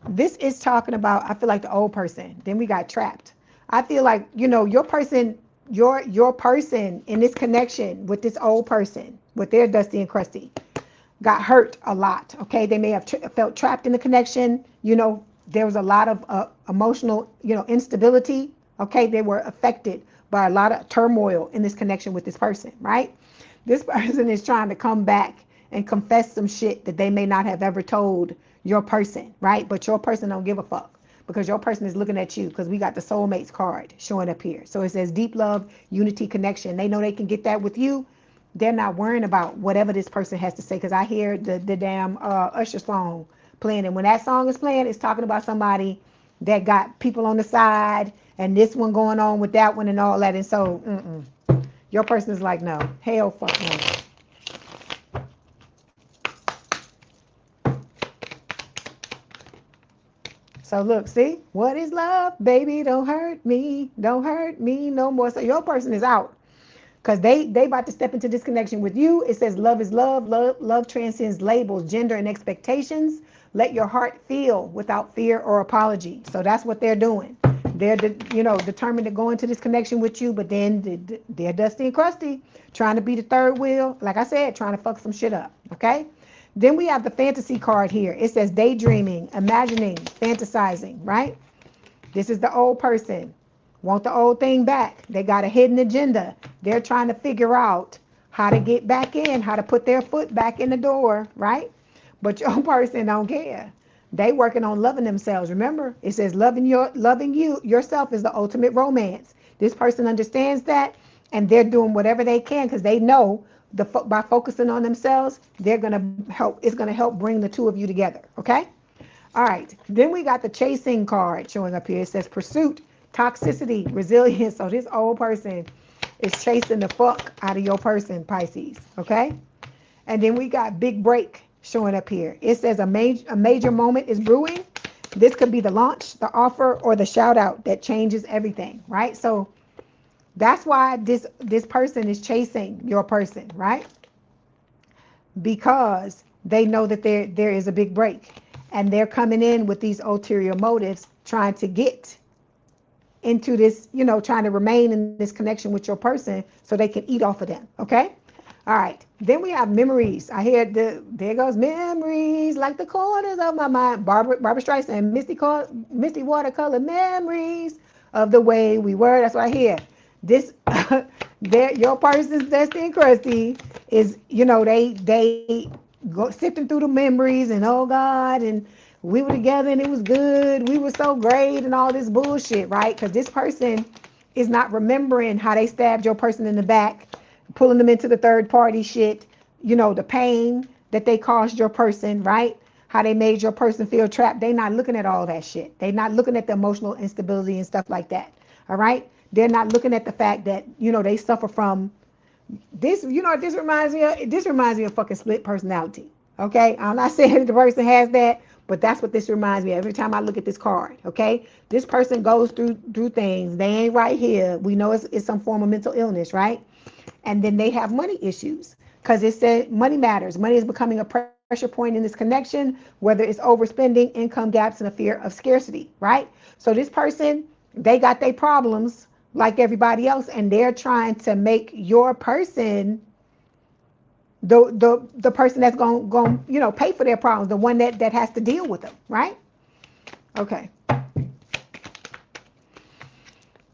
this is talking about, I feel like the old person. Then we got trapped. I feel like, your person, your person in this connection with this old person, with their dusty and crusty, got hurt a lot, okay? They may have felt trapped in the connection. There was a lot of emotional, instability, okay? They were affected by a lot of turmoil in this connection with this person, right? This person is trying to come back and confess some shit that they may not have ever told your person, right? But your person don't give a fuck because your person is looking at you, because we got the soulmates card showing up here. So it says deep love, unity, connection. They know they can get that with you. They're not worrying about whatever this person has to say, because I hear the damn Usher song playing. And when that song is playing, it's talking about somebody that got people on the side and this one going on with that one and all that. And so your person is like, no, hell fuck no. So look, see, what is love? Baby, don't hurt me no more. So your person is out. Because they about to step into this connection with you. It says love is love. Love transcends labels, gender, and expectations. Let your heart feel without fear or apology. So that's what they're doing. They're determined to go into this connection with you, but then they're dusty and crusty, trying to be the third wheel. Like I said, trying to fuck some shit up, okay? Then we have the fantasy card here. It says daydreaming, imagining, fantasizing, right? This is the old person. Want the old thing back. They got a hidden agenda. They're trying to figure out how to get back in, how to put their foot back in the door, right? But your person don't care. They working on loving themselves. Remember, it says loving you yourself is the ultimate romance. This person understands that, and they're doing whatever they can because they know by focusing on themselves, they're gonna help. It's gonna help bring the two of you together. Okay. All right. Then we got the chasing card showing up here. It says pursuit, toxicity, resilience. So this old person is chasing the fuck out of your person, Pisces. Okay. And then we got big break showing up here. It says a major moment is brewing. This could be the launch, the offer, or the shout out that changes everything, right? So that's why this person is chasing your person, right? Because they know that there is a big break, and they're coming in with these ulterior motives, trying to get into this, trying to remain in this connection with your person so they can eat off of them, okay? All right, then we have memories. I hear there goes memories like the corners of my mind. Barbara Streisand, misty watercolor memories of the way we were. That's what I hear. This, your person's dusty and crusty is, they go sifting through the memories and oh God, and we were together and it was good. We were so great and all this bullshit, right? Because this person is not remembering how they stabbed your person in the back, pulling them into the third party shit, the pain that they caused your person, right? how they made your person feel trapped. They're not looking at all that shit. They're not looking at the emotional instability and stuff like that. All right. They're not looking at the fact that, you know, they suffer from this. You know what this reminds me of? This reminds me of fucking split personality. Okay. I'm not saying that the person has that, but that's what this reminds me of every time I look at this card. Okay. This person goes through things. They ain't right here. We know it's some form of mental illness, right? And then they have money issues because it said money matters. Money is becoming a pressure point in this connection, whether it's overspending, income gaps, and a fear of scarcity, right? So this person, they got their problems like everybody else, and they're trying to make your person the person that's going you know, pay for their problems, the one that has to deal with them, right? Okay.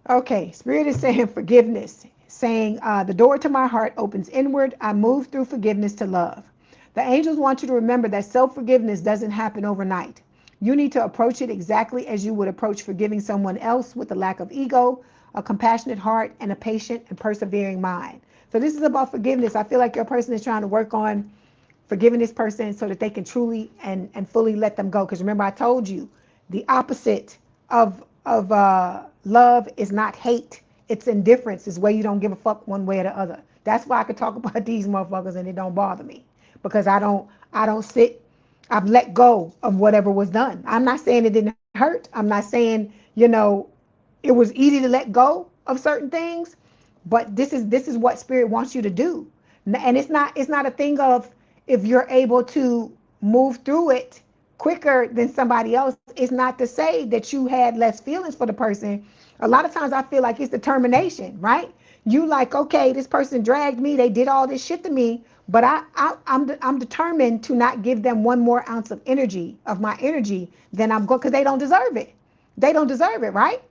Okay, Spirit is saying forgiveness, saying the door to my heart opens inward. I move through forgiveness to love. The angels want you to remember that self-forgiveness doesn't happen overnight. You need to approach it exactly as you would approach forgiving someone else, with a lack of ego, a compassionate heart, and a patient and persevering mind. So this is about forgiveness. I feel like your person is trying to work on forgiving this person so that they can truly and fully let them go. Because remember, I told you the opposite of love is not hate. It's indifference. It's where you don't give a fuck one way or the other. That's why I could talk about these motherfuckers and it don't bother me, because I don't sit. I've let go of whatever was done. I'm not saying it didn't hurt. I'm not saying, you know, it was easy to let go of certain things, but this is what Spirit wants you to do. And it's not a thing of if you're able to move through it quicker than somebody else. It's not to say that you had less feelings for the person. A lot of times I feel like it's determination, right? You like, okay, this person dragged me, they did all this shit to me, but I'm determined to not give them one more ounce of energy, of my energy, than I'm going, because they don't deserve it. They don't deserve it, right?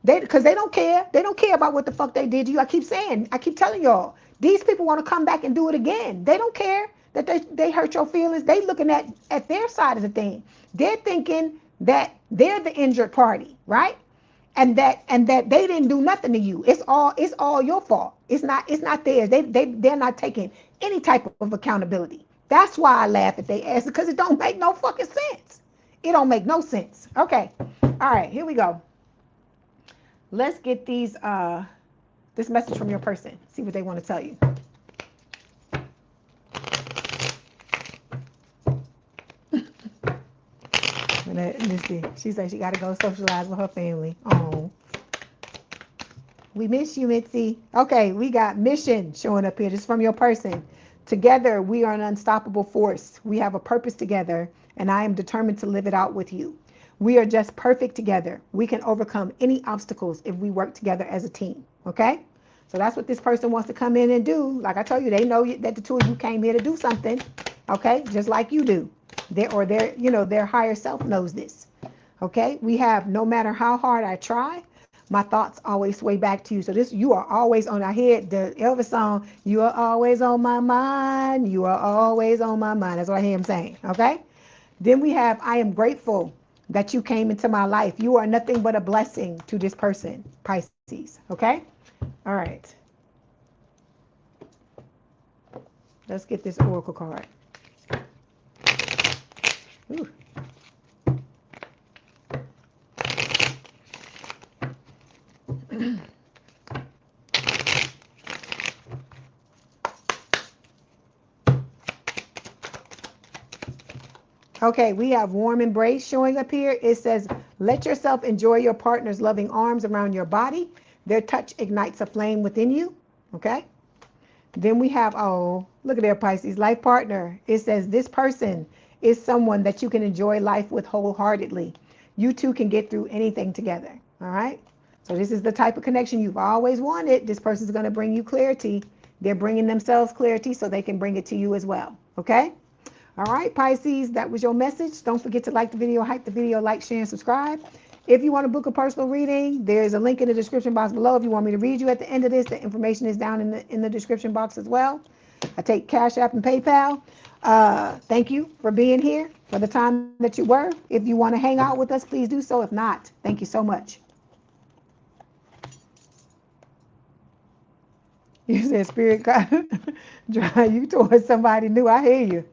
Because they don't care. They don't care about what the fuck they did to you. I keep telling y'all, these people want to come back and do it again. They don't care that they hurt your feelings. They looking at their side of the thing. They're thinking that they're the injured party, right? And that they didn't do nothing to you. It's all your fault. It's not theirs. They're not taking any type of accountability. That's why I laugh at they ass, because it don't make no fucking sense. It don't make no sense. Okay. All right, here we go. Let's get this message from your person. See what they want to tell you. Let's see. She said she got to go socialize with her family. Oh, we miss you, Mitzi. Okay, we got mission showing up here. This is from your person. Together, we are an unstoppable force. We have a purpose together, and I am determined to live it out with you. We are just perfect together. We can overcome any obstacles if we work together as a team. Okay? So that's what this person wants to come in and do. Like I told you, they know that the two of you came here to do something. Okay? Just like you do. Their higher self knows this. Okay? We have, no matter how hard I try, my thoughts always sway back to you. So this, you are always on. I hear the Elvis song, you are always on my mind. You are always on my mind. That's what I hear him saying. Okay? Then we have, I am grateful that you came into my life. You are nothing but a blessing to this person, Pisces. Okay? All right. Let's get this oracle card. Ooh. Okay, we have warm embrace showing up here. It says, let yourself enjoy your partner's loving arms around your body. Their touch ignites a flame within you. Okay. Then we have, oh, look at their Pisces life partner. It says, this person is someone that you can enjoy life with wholeheartedly. You two can get through anything together. All right. So this is the type of connection you've always wanted. This person's going to bring you clarity. They're bringing themselves clarity so they can bring it to you as well. Okay. All right, Pisces, that was your message. Don't forget to like the video, hype the video, like, share, and subscribe. If you want to book a personal reading, there's a link in the description box below. If you want me to read you at the end of this, the information is down in the description box as well. I take Cash App and PayPal. Thank you for being here for the time that you were. If you want to hang out with us, please do so. If not, thank you so much. You said spirit drive you towards somebody new. I hear you.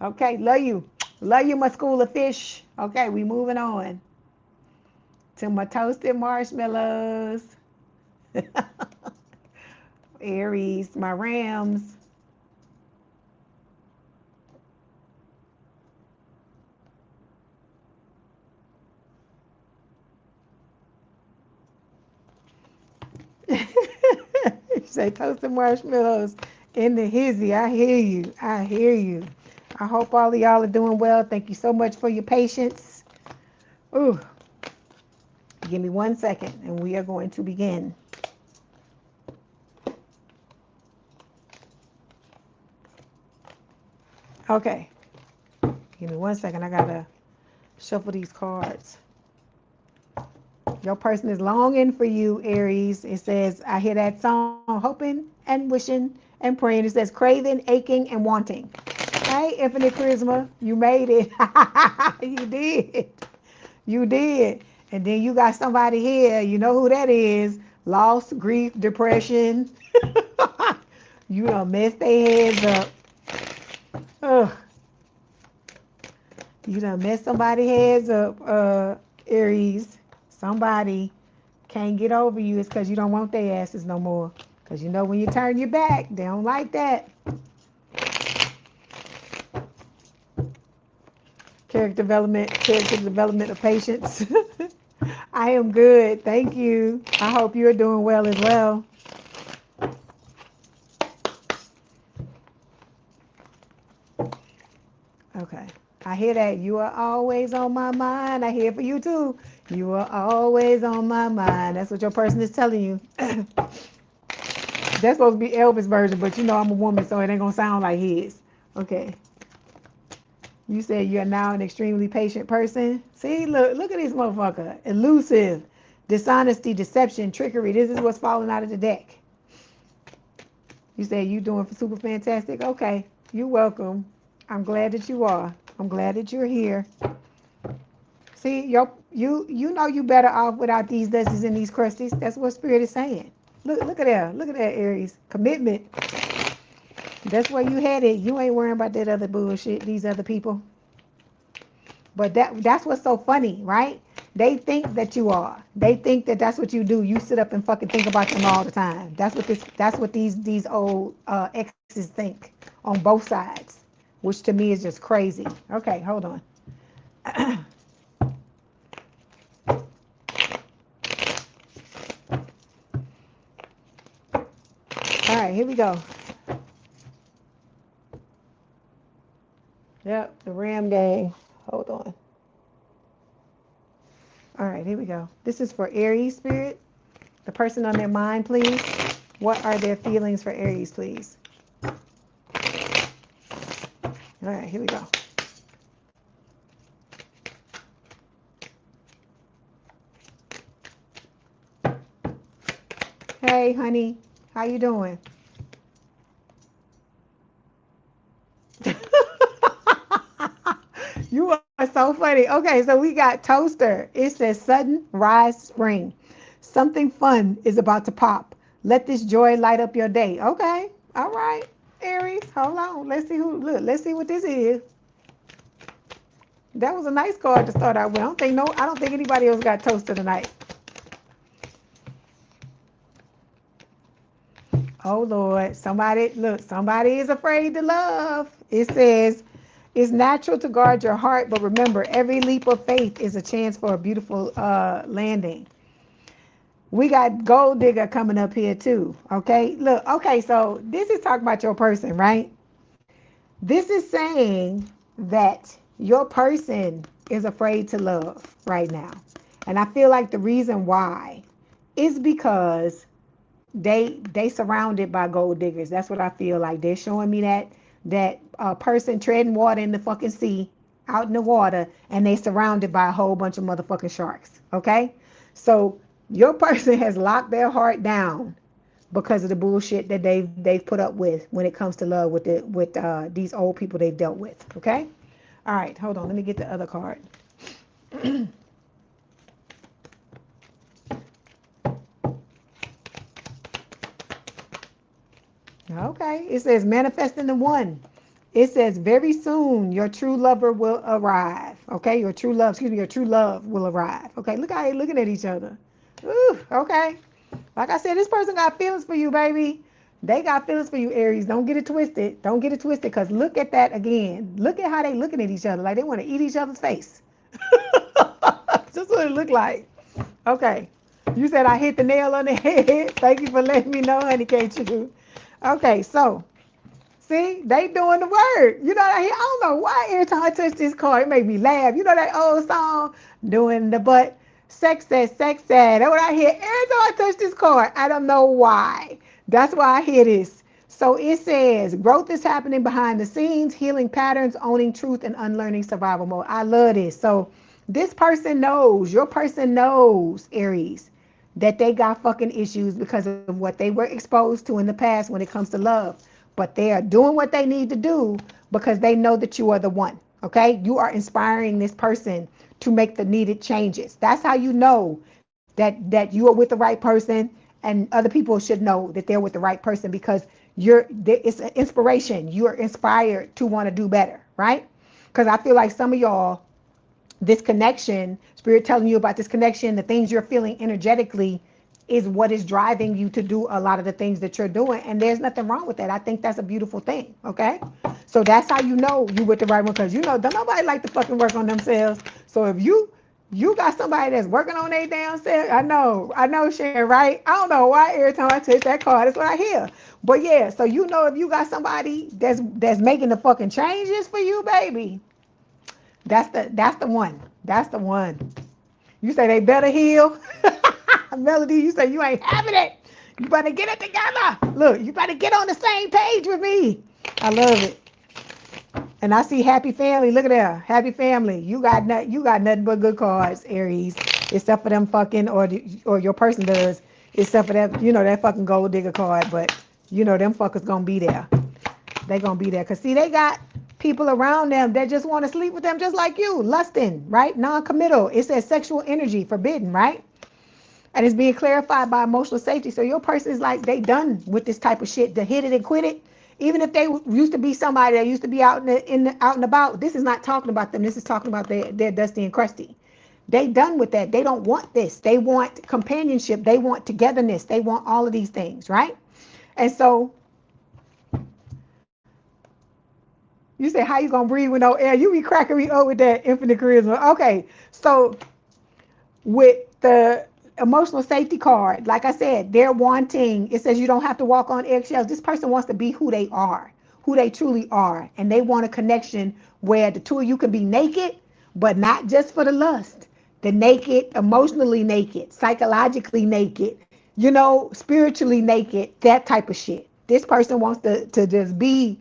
Okay, love you. Love you, my school of fish. Okay, we moving on to my toasted marshmallows. Aries, my Rams. Say toasted marshmallows in the hizzy. I hear you. I hear you. I hope all of y'all are doing well. Thank you so much for your patience. Ooh, give me 1 second and we are going to begin. Okay, give me 1 second. I gotta shuffle these cards. Your person is longing for you, Aries. It says, I hear that song, hoping and wishing and praying. It says, craving, aching, and wanting. Hey, Infinite Charisma, you made it. You did. You did. And then you got somebody here, you know who that is. Loss, grief, depression. You done messed their heads up. Ugh. You done messed somebody's heads up, Aries. Somebody can't get over you. It's because you don't want their asses no more. Because you know when you turn your back, they don't like that. Character development of patience. I am good. Thank you. I hope you're doing well as well. Okay. I hear that. You are always on my mind. I hear for you too. You are always on my mind. That's what your person is telling you. That's supposed to be Elvis' version, but you know I'm a woman, so it ain't gonna sound like his. Okay. You said you're now an extremely patient person. See, look at this motherfucker. Elusive, dishonesty, deception, trickery. This is what's falling out of the deck. You said you doing super fantastic. Okay, you're welcome. I'm glad that you are. I'm glad that you're here. See, you know you better off without these dusties and these crusties. That's what Spirit is saying. Look at that. Look at that, Aries. Commitment. That's where you headed. You ain't worrying about that other bullshit, these other people. But that's what's so funny, right? They think that you are. They think that that's what you do. You sit up and fucking think about them all the time. That's what these old exes think on both sides, which to me is just crazy. Okay, hold on. All right, here we go. Yep, the Ram gang. Hold on. All right, here we go. This is for Aries Spirit. The person on their mind, please. What are their feelings for Aries, please? All right, here we go. Hey, honey, how you doing? You are so funny. Okay, so we got toaster. It says sudden rise spring. Something fun is about to pop. Let this joy light up your day. Okay, all right, Aries. Hold on. Let's see who. Look. Let's see what this is. That was a nice card to start out with. I don't think anybody else got toaster tonight. Oh Lord, somebody look. Somebody is afraid to love. It says it's natural to guard your heart, but remember, every leap of faith is a chance for a beautiful landing. We got gold digger coming up here too. Okay, look. Okay, so this is talking about your person, right? This is saying that your person is afraid to love right now, and I feel like the reason why is because they surrounded by gold diggers. That's what I feel like. They're showing me that person treading water in the fucking sea, out in the water, and they surrounded by a whole bunch of motherfucking sharks. Okay, so your person has locked their heart down because of the bullshit that they've put up with when it comes to love with these old people they've dealt with. Okay, all right, hold on. Let me get the other card. Okay, it says manifesting the one. It says very soon your true lover will arrive. Okay, your true love, excuse me, your true love will arrive. Okay, look how they looking at each other. Ooh, okay. Like I said, this person got feelings for you, baby. They got feelings for you, Aries. Don't get it twisted. Don't get it twisted, because look at that again. Look at how they looking at each other. Like they want to eat each other's face. That's what it looked like. Okay. You said I hit the nail on the head. Thank you for letting me know, honey, can't you? Okay, so see, they doing the work. You know, I don't know why every time I touch this card, it make me laugh. You know that old song, doing the butt, sex that, sex that. That's what I hear every time I touch this card. I don't know why. That's why I hear this. So it says, growth is happening behind the scenes, healing patterns, owning truth, and unlearning survival mode. I love this. So this person knows, your person knows, Aries, that they got fucking issues because of what they were exposed to in the past when it comes to love. But they are doing what they need to do because they know that you are the one. Okay, you are inspiring this person to make the needed changes. That's how you know that you are with the right person, and other people should know that they're with the right person, because it's an inspiration. You are inspired to want to do better, right? Because I feel like some of y'all, this connection, spirit telling you about this connection, the things you're feeling energetically is what is driving you to do a lot of the things that you're doing. And there's nothing wrong with that. I think that's a beautiful thing. Okay. So that's how you know you with the right one, because you know, don't nobody like to fucking work on themselves. So if you got somebody that's working on their damn self, I know, Sharon, right? I don't know why every time I touch that card, that's what I hear. But yeah, so you know, if you got somebody that's making the fucking changes for you, baby, that's the one. That's the one. You say they better heal. Melody, you say you ain't having it. You better get it together. Look, you better get on the same page with me. I love it. And I see happy family. Look at that. Happy family. You got nothing but good cards, Aries. Except for them fucking, or your person does. Except for that, that fucking gold digger card. But them fuckers gonna be there. They gonna be there. Cause see, they got people around them that just want to sleep with them just like you. Lusting, right? Non-committal. It says sexual energy, forbidden, right? And it's being clarified by emotional safety. So your person is like, they done with this type of shit, to hit it and quit it. Even if they used to be somebody that used to be out out and about, this is not talking about them. This is talking about their dusty and crusty. They done with that. They don't want this. They want companionship. They want togetherness. They want all of these things, right? And so you say, how you gonna breathe with no air? You be cracking me up with that infinite charisma. Okay, so with the emotional safety card, like I said, they're wanting, it says you don't have to walk on eggshells. This person wants to be who they are, who they truly are. And they want a connection where the two of you can be naked, but not just for the lust. The naked, emotionally naked, psychologically naked, spiritually naked, that type of shit. This person wants to just be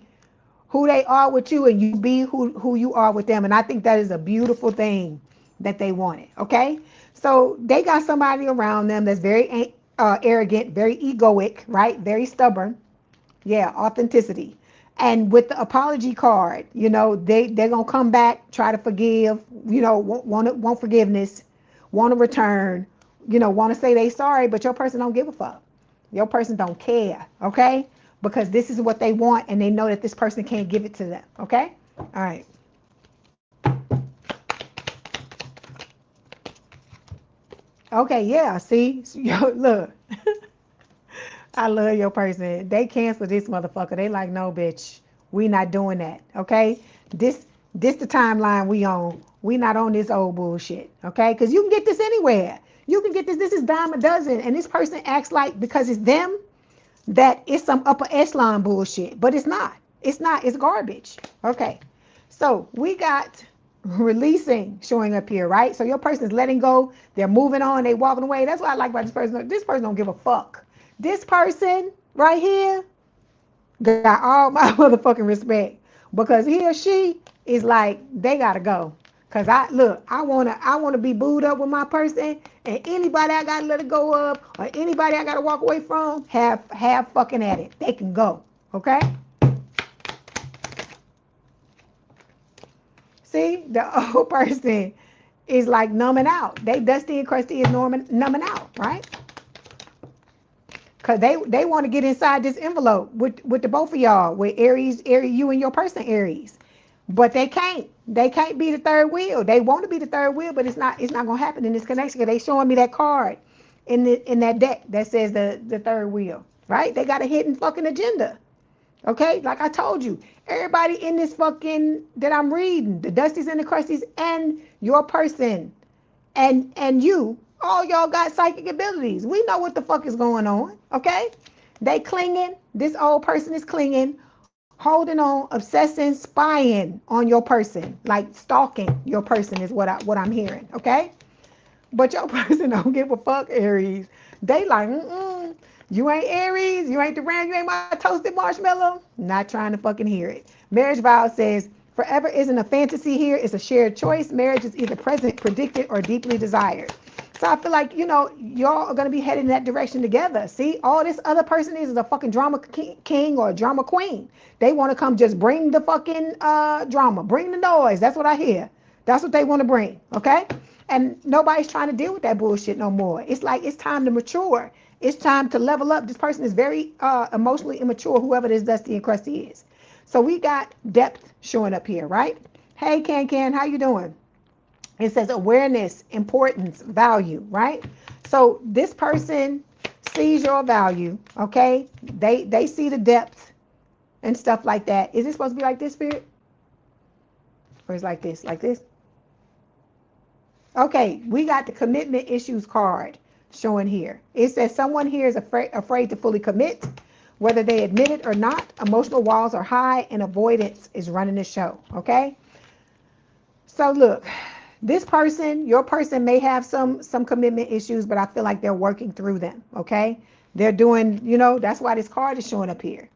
who they are with you, and you be who you are with them. And I think that is a beautiful thing that they wanted. Okay, so they got somebody around them that's very arrogant, very egoic, right? Very stubborn. Yeah, authenticity. And with the apology card, they're gonna come back, try to forgive, want forgiveness, want to return, want to say they sorry, but your person don't give a fuck. Your person don't care, okay? Because this is what they want, and they know that this person can't give it to them, okay? All right. Okay, yeah, see? Look. I love your person. They cancel this motherfucker. They like, no, bitch, we not doing that, okay? This the timeline we on. We not on this old bullshit, okay? Because you can get this anywhere. You can get this. This is dime a dozen. And this person acts like, because it's them, that it's some upper echelon bullshit. But it's not. It's not. It's garbage. Okay. So we got releasing showing up here, right? So your person is letting go. They're moving on. They walking away. That's what I like about this person. This person don't give a fuck. This person right here got all my motherfucking respect, because he or she is like, they gotta go. Cause I wanna be booed up with my person, and anybody I gotta let it go of, or anybody I gotta walk away from, have fucking at it. They can go. Okay? See, the old person is like numbing out. They dusty and crusty is numbing out, right? Because they want to get inside this envelope with the both of y'all, with Aries, you and your person Aries. But they can't. They can't be the third wheel. They want to be the third wheel, but it's not gonna happen in this connection. Because they showing me that card in that deck that says the third wheel. Right? They got a hidden fucking agenda. Okay, like I told you, everybody in this fucking that I'm reading, the Dusties and the Crusties, and your person, and you, all y'all got psychic abilities. We know what the fuck is going on. Okay, they clinging. This old person is clinging, holding on, obsessing, spying on your person, like stalking your person is what I'm hearing. Okay, but your person don't give a fuck, Aries. They like, you ain't Aries, you ain't the ram, you ain't my toasted marshmallow. Not trying to fucking hear it. Marriage vow says, forever isn't a fantasy here, it's a shared choice. Marriage is either present, predicted, or deeply desired. So I feel like, y'all are going to be headed in that direction together. See, all this other person is a fucking drama king or a drama queen. They want to come just bring the fucking drama, bring the noise. That's what I hear. That's what they want to bring, okay? And nobody's trying to deal with that bullshit no more. It's like it's time to mature. It's time to level up. This person is very emotionally immature, whoever this Dusty and Crusty is. So we got depth showing up here, right? Hey, Can, how you doing? It says awareness, importance, value, right? So this person sees your value, okay? They see the depth and stuff like that. Is it supposed to be like this, Spirit? Or is it like this, like this? Okay, we got the commitment issues card showing here. It says someone here is afraid to fully commit, whether they admit it or not. Emotional walls are high and avoidance is running the show, okay? So look, this person, your person may have some commitment issues, but I feel like they're working through them, okay? They're doing, that's why this card is showing up here.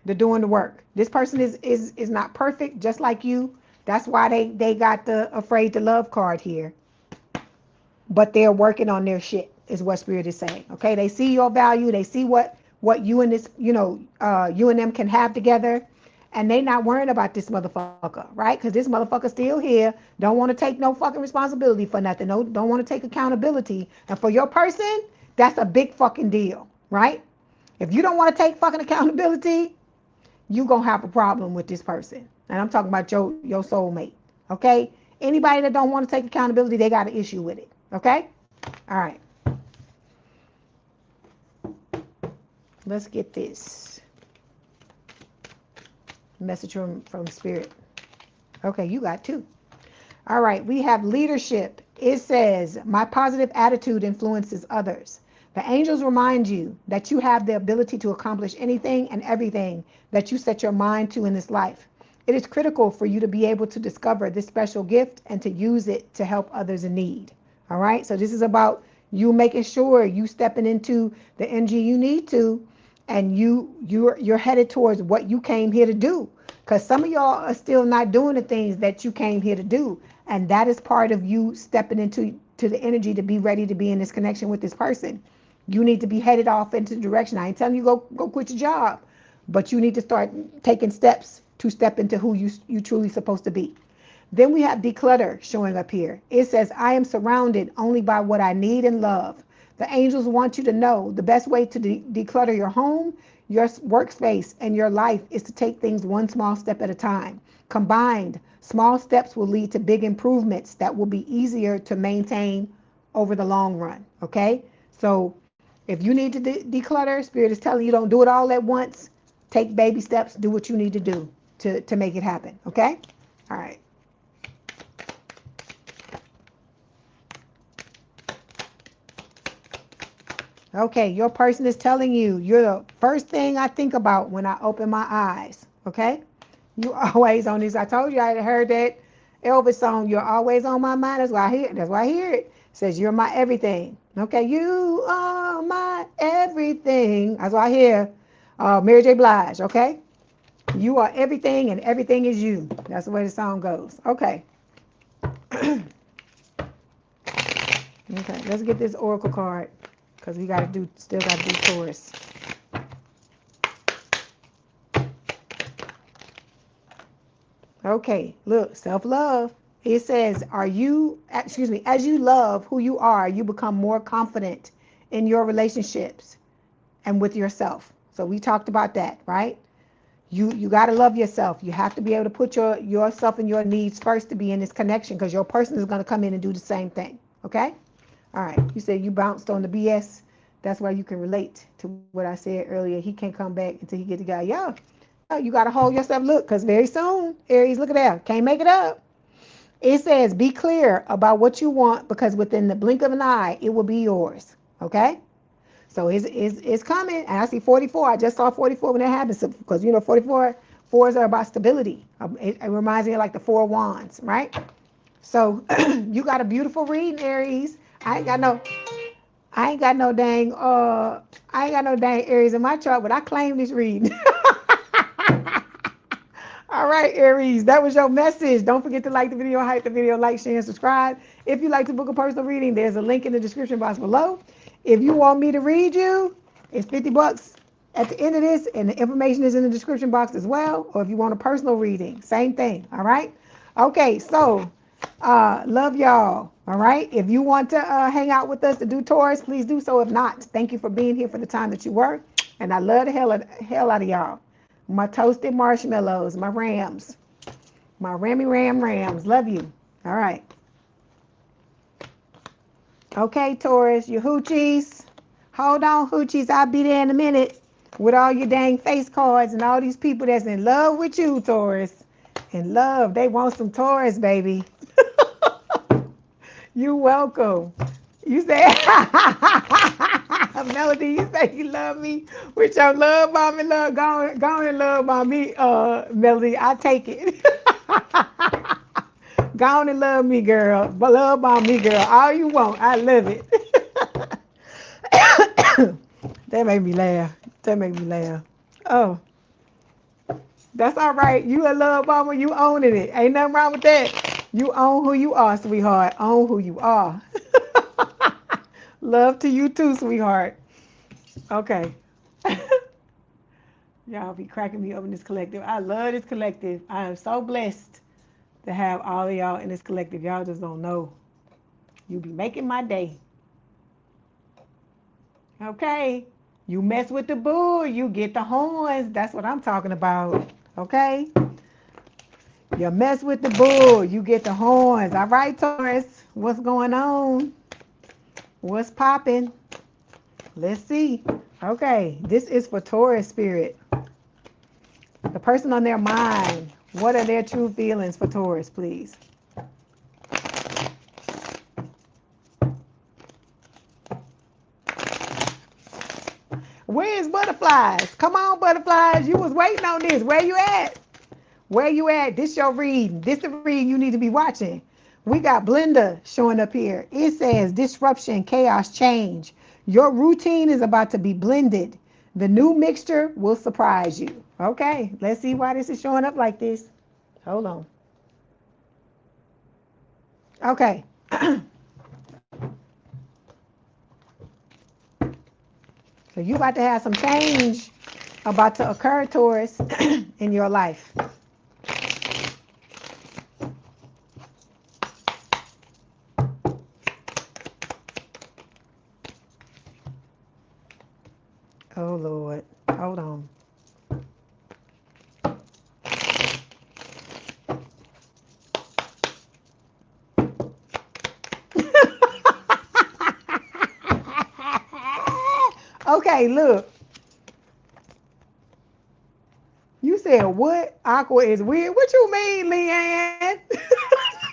They're doing the work. This person is not perfect, just like you. That's why they got the afraid to love card here. But they're working on their shit, is what Spirit is saying. Okay, they see your value, they see what you and this, you and them can have together, and they not worrying about this motherfucker, right? Because this motherfucker still here, don't want to take no fucking responsibility for nothing, don't want to take accountability. And for your person, that's a big fucking deal, right? If you don't want to take fucking accountability, you gonna have a problem with this person. And I'm talking about your soulmate, okay? Anybody that don't want to take accountability, they got an issue with it. Okay? All right. Let's get this message from Spirit. Okay, you got two. All right, we have leadership. It says, my positive attitude influences others. The angels remind you that you have the ability to accomplish anything and everything that you set your mind to in this life. It is critical for you to be able to discover this special gift and to use it to help others in need. All right, so this is about you making sure you stepping into the energy you need to, and you're headed towards what you came here to do. Because some of y'all are still not doing the things that you came here to do, and that is part of you stepping into the energy to be ready to be in this connection with this person. You need to be headed off into the direction. I ain't telling you go quit your job, but you need to start taking steps to step into who you truly supposed to be. Then we have declutter showing up here. It says, I am surrounded only by what I need and love. The angels want you to know the best way to declutter your home, your workspace, and your life is to take things one small step at a time. Combined, small steps will lead to big improvements that will be easier to maintain over the long run, okay? So if you need to declutter, Spirit is telling you don't do it all at once. Take baby steps, do what you need to do to make it happen, okay? All right. Okay, your person is telling you, you're the first thing I think about when I open my eyes, okay? You always on this. I told you I had heard that Elvis song, you're always on my mind. That's why I hear it. That's why I hear it. It says, you're my everything. Okay, you are my everything. That's why I hear Mary J. Blige, okay? You are everything and everything is you. That's the way the song goes. Okay. Okay, let's get this oracle card. Because we still got to do Taurus. Okay, look, self-love. It says, as you love who you are, you become more confident in your relationships and with yourself. So we talked about that, right? You got to love yourself. You have to be able to put yourself and your needs first to be in this connection, because your person is going to come in and do the same thing. Okay? All right. You said you bounced on the BS. That's why you can relate to what I said earlier. He can't come back until he get the guy. Yeah. You got to hold yourself. Look, because very soon, Aries, look at that. Can't make it up. It says, be clear about what you want, because within the blink of an eye, it will be yours. Okay? So it's coming. And I see 44. I just saw 44 when that happens. Because, 44, fours are about stability. It reminds me of like the 4 wands, right? So you got a beautiful reading, Aries. I ain't got no dang Aries in my chart, but I claim this reading. All right, Aries, that was your message. Don't forget to like the video, hype the video, like, share, and subscribe. If you'd like to book a personal reading, there's a link in the description box below. If you want me to read you, it's $50 at the end of this, and the information is in the description box as well. Or if you want a personal reading, same thing. All right. Okay, so love y'all. All right. If you want to hang out with us to do Taurus, please do so. If not, thank you for being here for the time that you were. And I love the hell out of y'all. My toasted marshmallows, my rams, my rams. Love you. All right. Okay, Taurus, your hoochies. Hold on, hoochies. I'll be there in a minute with all your dang face cards and all these people that's in love with you, Taurus. In love. They want some Taurus, baby. You welcome. You say, Melody, you say you love me with your love bomb and love. Go on and love bomb me, Melody. I take it. Go on and love me, girl. But love bomb me, girl. All you want. I love it. That made me laugh. Oh, that's all right. You a love bomber. You owning it. Ain't nothing wrong with that. You own who you are, sweetheart. Own who you are. Love to you too, sweetheart. Okay. Y'all be cracking me up in this collective. I love this collective. I am so blessed to have all of y'all in this collective. Y'all just don't know. You be making my day. Okay. You mess with the bull, you get the horns. That's what I'm talking about. Okay. You mess with the bull, you get the horns. All right, Taurus. What's going on? What's popping? Let's see. Okay, this is for Taurus spirit. The person on their mind. What are their true feelings for Taurus, please? Where's butterflies? Come on, butterflies. You was waiting on this. Where you at? Where you at? This your reading. This the reading you need to be watching. We got Blender showing up here. It says disruption, chaos, change. Your routine is about to be blended. The new mixture will surprise you. Okay, let's see why this is showing up like this. Hold on. Okay. So you about to have some change about to occur, Taurus, in your life. Oh, Lord. Hold on. Okay, look. You said what? Aqua is weird. What you mean, Leanne?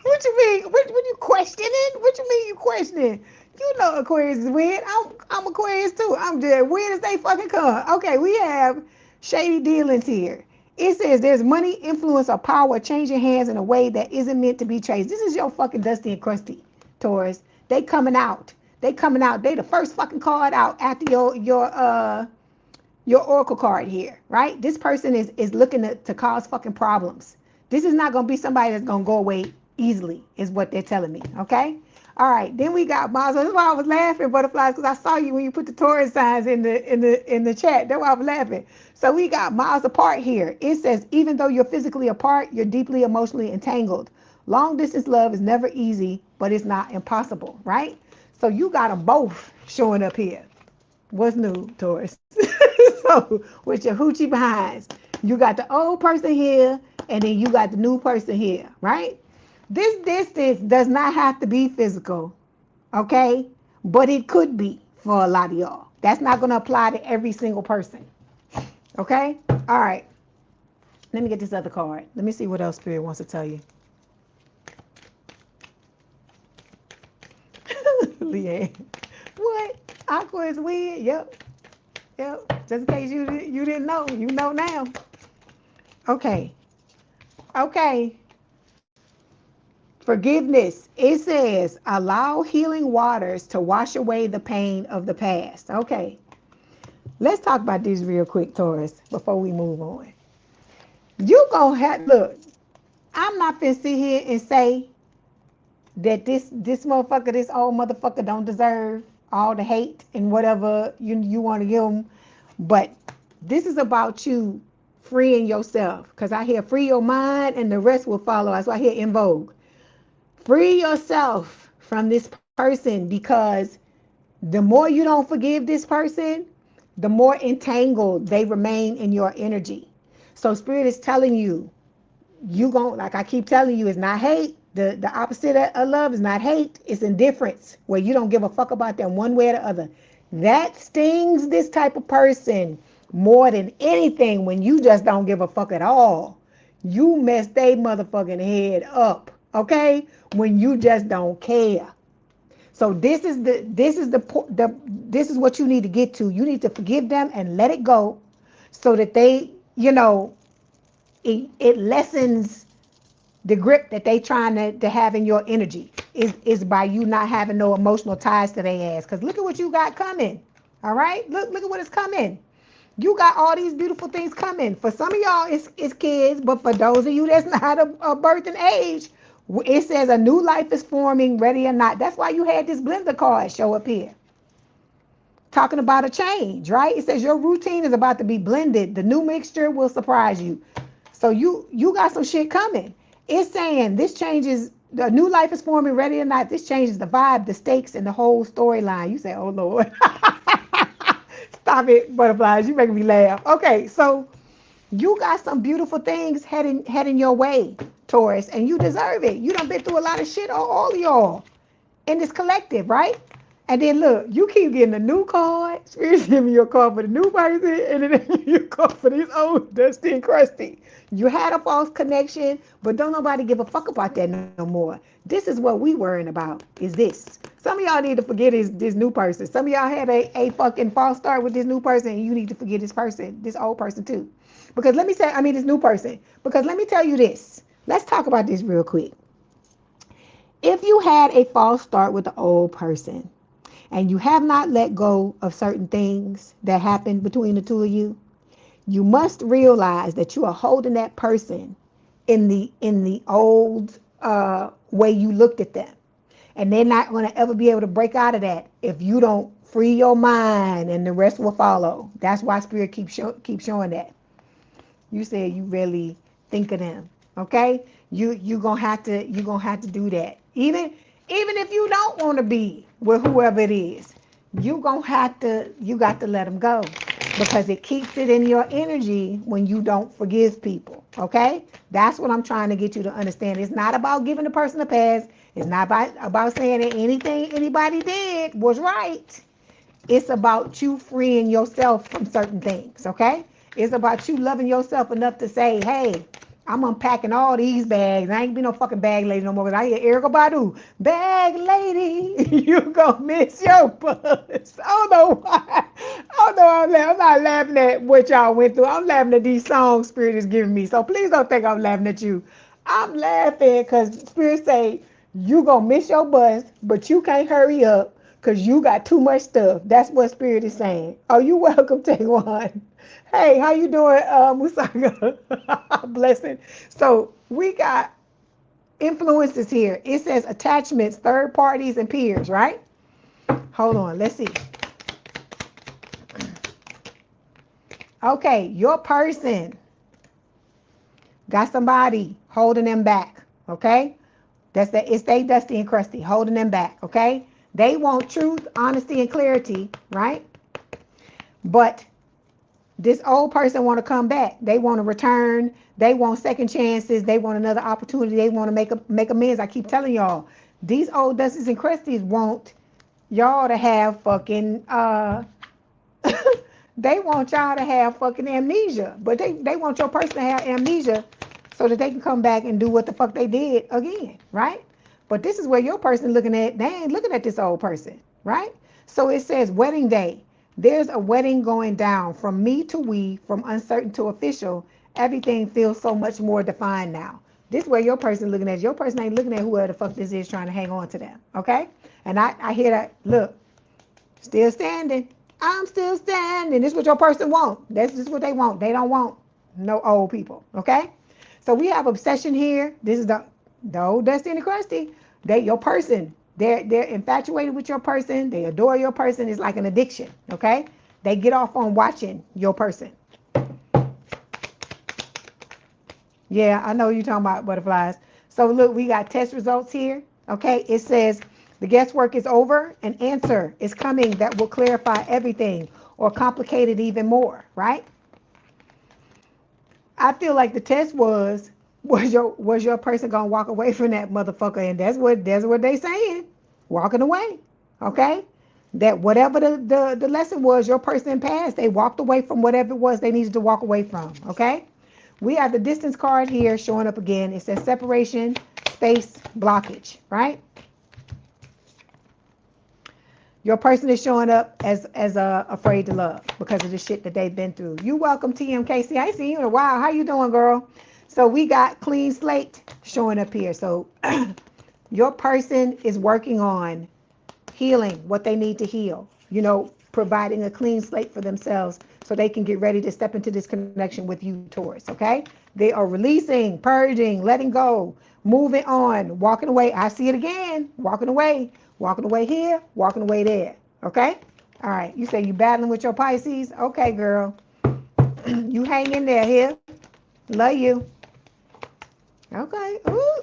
What you mean? What you questioning? What you mean you questioning? You know Aquarius is weird. I'm Aquarius too. I'm just weird as they fucking come. Okay, we have shady dealings here. It says there's money, influence, or power changing hands in a way that isn't meant to be traced. This is your fucking Dusty and Krusty, Taurus. They coming out. They coming out. They the first fucking card out after your oracle card here, right? This person is looking to cause fucking problems. This is not going to be somebody that's going to go away easily, is what they're telling me, okay? All right, then we got Mars. That's why I was laughing, butterflies, because I saw you when you put the Taurus signs in the chat. That's why I was laughing. So we got miles apart here. It says, even though you're physically apart, you're deeply emotionally entangled. Long distance love is never easy, but it's not impossible, right? So you got them both showing up here. What's new, Taurus? So with your hoochie behinds, you got the old person here, and then you got the new person here, right? This distance does not have to be physical, okay? But it could be for a lot of y'all. That's not going to apply to every single person, okay? All right. Let me get this other card. Let me see what else Spirit wants to tell you. Leanne. What? Aqua is weird? Yep. Just in case you didn't know. You know now. Okay. Forgiveness. It says, allow healing waters to wash away the pain of the past. Okay. Let's talk about this real quick, Taurus, before we move on. You gonna have, look, I'm not finna sit here and say that this motherfucker, this old motherfucker don't deserve all the hate and whatever you want to give him. But this is about you freeing yourself. Because I hear free your mind and the rest will follow. That's why I hear in vogue. Free yourself from this person, because the more you don't forgive this person, the more entangled they remain in your energy. So Spirit is telling you, you gon', like I keep telling you, it's not hate. The opposite of love is not hate. It's indifference, where you don't give a fuck about them one way or the other. That stings this type of person more than anything, when you just don't give a fuck at all. You mess they motherfucking head up, okay? When you just don't care. So this is what you need to get to. You need to forgive them and let it go, so that they, it lessens the grip that they trying to have in your energy, is by you not having no emotional ties to their ass. Because look at what you got coming. All right? Look at what is coming. You got all these beautiful things coming. For some of y'all, it's kids, but for those of you that's not a birthing age, it says a new life is forming, ready or not. That's why you had this blender card show up here, talking about a change, right? It says your routine is about to be blended. The new mixture will surprise you. So you got some shit coming. It's saying this changes, the new life is forming, ready or not. This changes the vibe, the stakes, and the whole storyline. You say, oh Lord. Stop it, butterflies. You making me laugh. Okay, so you got some beautiful things heading your way, Taurus, and you deserve it. You done been through a lot of shit, all of y'all in this collective, right? And then look, you keep getting a new card. Spirit's giving you a card for the new person, and then you call for this old dusty and crusty. You had a false connection, but don't nobody give a fuck about that no more. This is what we worrying about, is this. Some of y'all need to forget this new person. Some of y'all had a fucking false start with this new person, and you need to forget this person, this old person too. Because this new person. Because let me tell you this. Let's talk about this real quick. If you had a false start with the old person, and you have not let go of certain things that happened between the two of you, you must realize that you are holding that person in the old way you looked at them. And they're not going to ever be able to break out of that if you don't free your mind, and the rest will follow. That's why Spirit keeps showing that. You said you really think of them, okay? You're gonna have to do that. Even if you don't want to be with whoever it is, you got to let them go, because it keeps it in your energy when you don't forgive people, okay? That's what I'm trying to get you to understand. It's not about giving the person a pass. It's not about saying that anything anybody did was right. It's about you freeing yourself from certain things, okay? It's about you loving yourself enough to say, hey, I'm unpacking all these bags. I ain't be no fucking bag lady no more. Because I hear Erykah Badu, bag lady, you gonna miss your bus. I don't know why. I don't know. I'm not laughing at what y'all went through. I'm laughing at these songs Spirit is giving me. So please don't think I'm laughing at you. I'm laughing because Spirit say, you gonna miss your bus, but you can't hurry up because you got too much stuff. That's what Spirit is saying. Oh, you welcome, take one. Hey, how you doing, Musanga? Blessing. So we got influences here. It says attachments, third parties, and peers, right? Hold on, let's see. Okay, your person got somebody holding them back, okay? It's they dusty and crusty, holding them back, okay? They want truth, honesty, and clarity, right? But this old person want to come back. They want to return. They want second chances. They want another opportunity. They want to make amends. I keep telling y'all, these old Dusties and Crusties want y'all to have fucking they want y'all to have fucking amnesia. But they want your person to have amnesia so that they can come back and do what the fuck they did again, right? But this is where your person looking at, they ain't looking at this old person, right? So it says wedding day. There's a wedding going down from me to we, from uncertain to official. Everything feels so much more defined now. This is where your person looking at. Your person ain't looking at whoever the fuck this is trying to hang on to them, okay? And I hear that, look, still standing. I'm still standing. This is what your person want. That's just what they want. They don't want no old people, okay? So we have obsession here. This is the old Dusty and the Crusty. Your person, they're infatuated with your person. They adore your person. It's like an addiction, okay? They get off on watching your person. Yeah, I know you're talking about butterflies. So look, we got test results here, okay? It says the guesswork is over. An answer is coming that will clarify everything or complicate it even more, right? I feel like the test was your person gonna walk away from that motherfucker, and that's what they saying, walking away, okay? That whatever the lesson was, your person passed, they walked away from whatever it was they needed to walk away from, okay? We have the distance card here showing up again. It says separation, space, blockage, right? Your person is showing up as afraid to love because of the shit that they've been through. You welcome, TMKC. I ain't seen you in a while. How you doing, girl? So we got clean slate showing up here. So your person is working on healing what they need to heal. You know, providing a clean slate for themselves so they can get ready to step into this connection with you, Taurus, okay? They are releasing, purging, letting go, moving on, walking away. I see it again, walking away here, walking away there, okay? All right, you say you battling with your Pisces? Okay, girl. You hang in there here. Love you. Okay, ooh.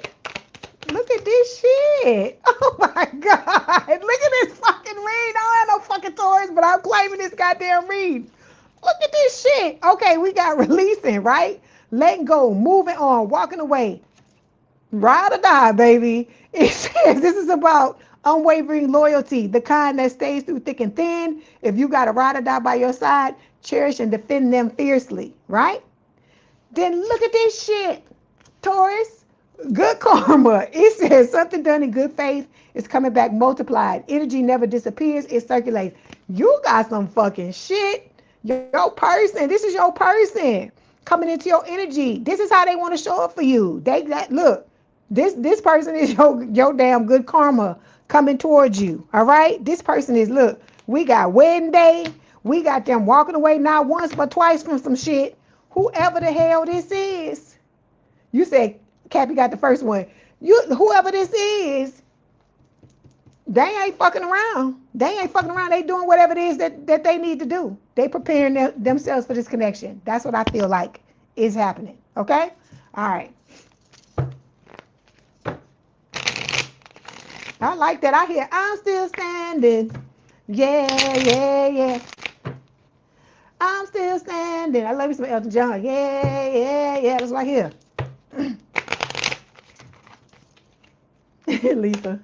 Look at this shit. Oh my God. Look at this fucking read. I don't have no fucking Taurus, but I'm claiming this goddamn read. Look at this shit. Okay, we got releasing, right? Letting go, moving on, walking away. Ride or die, baby. It says this is about unwavering loyalty, the kind that stays through thick and thin. If you got a ride or die by your side, cherish and defend them fiercely, right? Then look at this shit, Taurus. Good karma. It says something done in good faith is coming back multiplied. Energy never disappears. It circulates. You got some fucking shit. Your person. This is your person coming into your energy. This is how they want to show up for you. Look. This person is your damn good karma coming towards you. All right. This person is, look. We got wedding day. We got them walking away not once but twice from some shit. Whoever the hell this is. You said Cappy got the first one. Whoever this is, they ain't fucking around. They ain't fucking around. They doing whatever it is that they need to do. They preparing themselves for this connection. That's what I feel like is happening. Okay? All right. I like that. I hear, I'm still standing. Yeah. I'm still standing. I love you some Elton John. Yeah. That's right here. Lisa.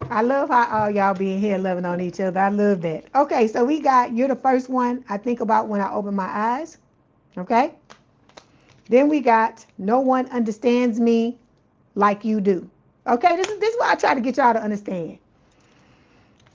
I love how all y'all being here loving on each other. I love that. Okay, so we got, you're the first one I think about when I open my eyes. Okay? Then we got, no one understands me like you do. Okay, this is what I try to get y'all to understand.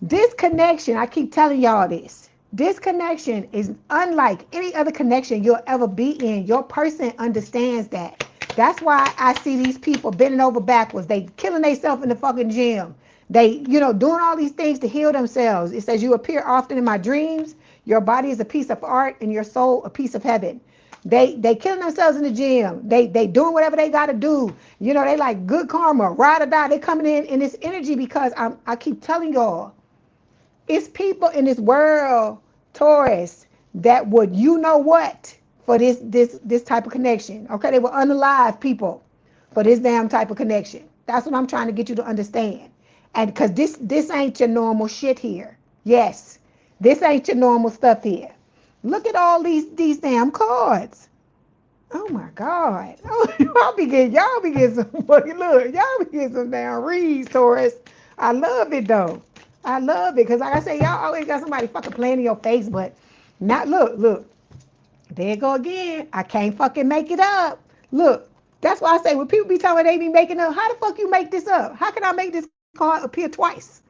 This connection, I keep telling y'all this. This connection is unlike any other connection you'll ever be in. Your person understands that. That's why I see these people bending over backwards. They killing themselves in the fucking gym. They, doing all these things to heal themselves. It says you appear often in my dreams. Your body is a piece of art and your soul a piece of heaven. They killing themselves in the gym. They doing whatever they got to do. They like good karma, ride or die. They coming in this energy because I keep telling y'all, it's people in this world, Taurus, that would what for this type of connection. Okay, they were unalive people for this damn type of connection. That's what I'm trying to get you to understand. And because this ain't your normal shit here. Yes, this ain't your normal stuff here. Look at all these damn cards. Oh my God. Oh, y'all be getting some fucking look. Y'all be getting some damn reads, Taurus. I love it though. I love it. Cause like I say, y'all always got somebody fucking playing in your face, but not look. There you go again. I can't fucking make it up. Look, that's why I say when people be telling me they be making up, how the fuck you make this up? How can I make this card appear twice?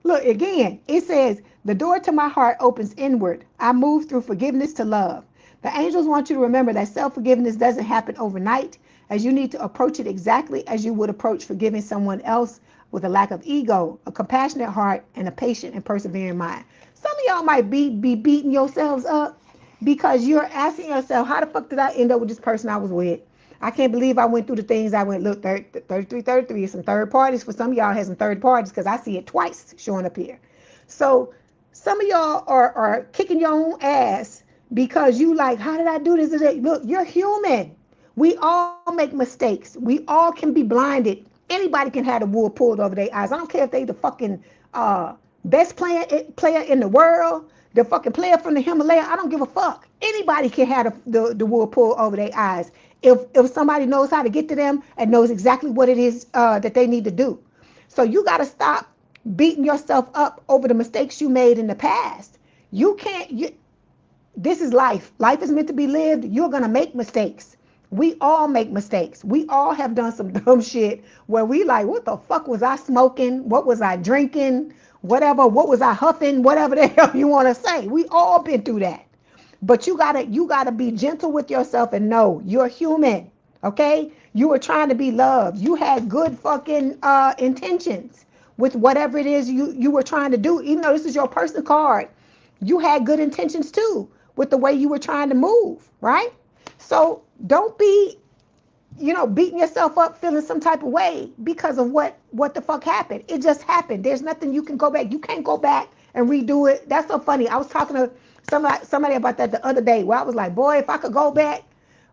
Look, again, it says, the door to my heart opens inward. I move through forgiveness to love. The angels want you to remember that self-forgiveness doesn't happen overnight, as you need to approach it exactly as you would approach forgiving someone else, with a lack of ego, a compassionate heart, and a patient and persevering mind. Some of y'all might be beating yourselves up because you're asking yourself, how the fuck did I end up with this person I was with? I can't believe I went through the things I went. Look, 33 is some third parties. For some of y'all has some third parties because I see it twice showing up here. So some of y'all are kicking your own ass because you like, how did I do this today? Look, you're human. We all make mistakes. We all can be blinded. Anybody can have the wool pulled over their eyes. I don't care if they the fucking best player in the world, the fucking player from the Himalaya. I don't give a fuck. Anybody can have the wool pulled over their eyes if somebody knows how to get to them and knows exactly what it is that they need to do. So you got to stop beating yourself up over the mistakes you made in the past. You can't. This is life. Life is meant to be lived. You're gonna make mistakes. We all make mistakes. We all have done some dumb shit where we like, what the fuck was I smoking? What was I drinking? Whatever. What was I huffing? Whatever the hell you want to say. We all been through that. But you gotta be gentle with yourself and know you're human. Okay? You were trying to be loved. You had good fucking intentions with whatever it is you were trying to do. Even though this is your personal card, you had good intentions too with the way you were trying to move, right? So don't be, beating yourself up, feeling some type of way because of what the fuck happened. It just happened. There's nothing you can go back. You can't go back and redo it. That's so funny. I was talking to somebody about that the other day where I was like, boy, if I could go back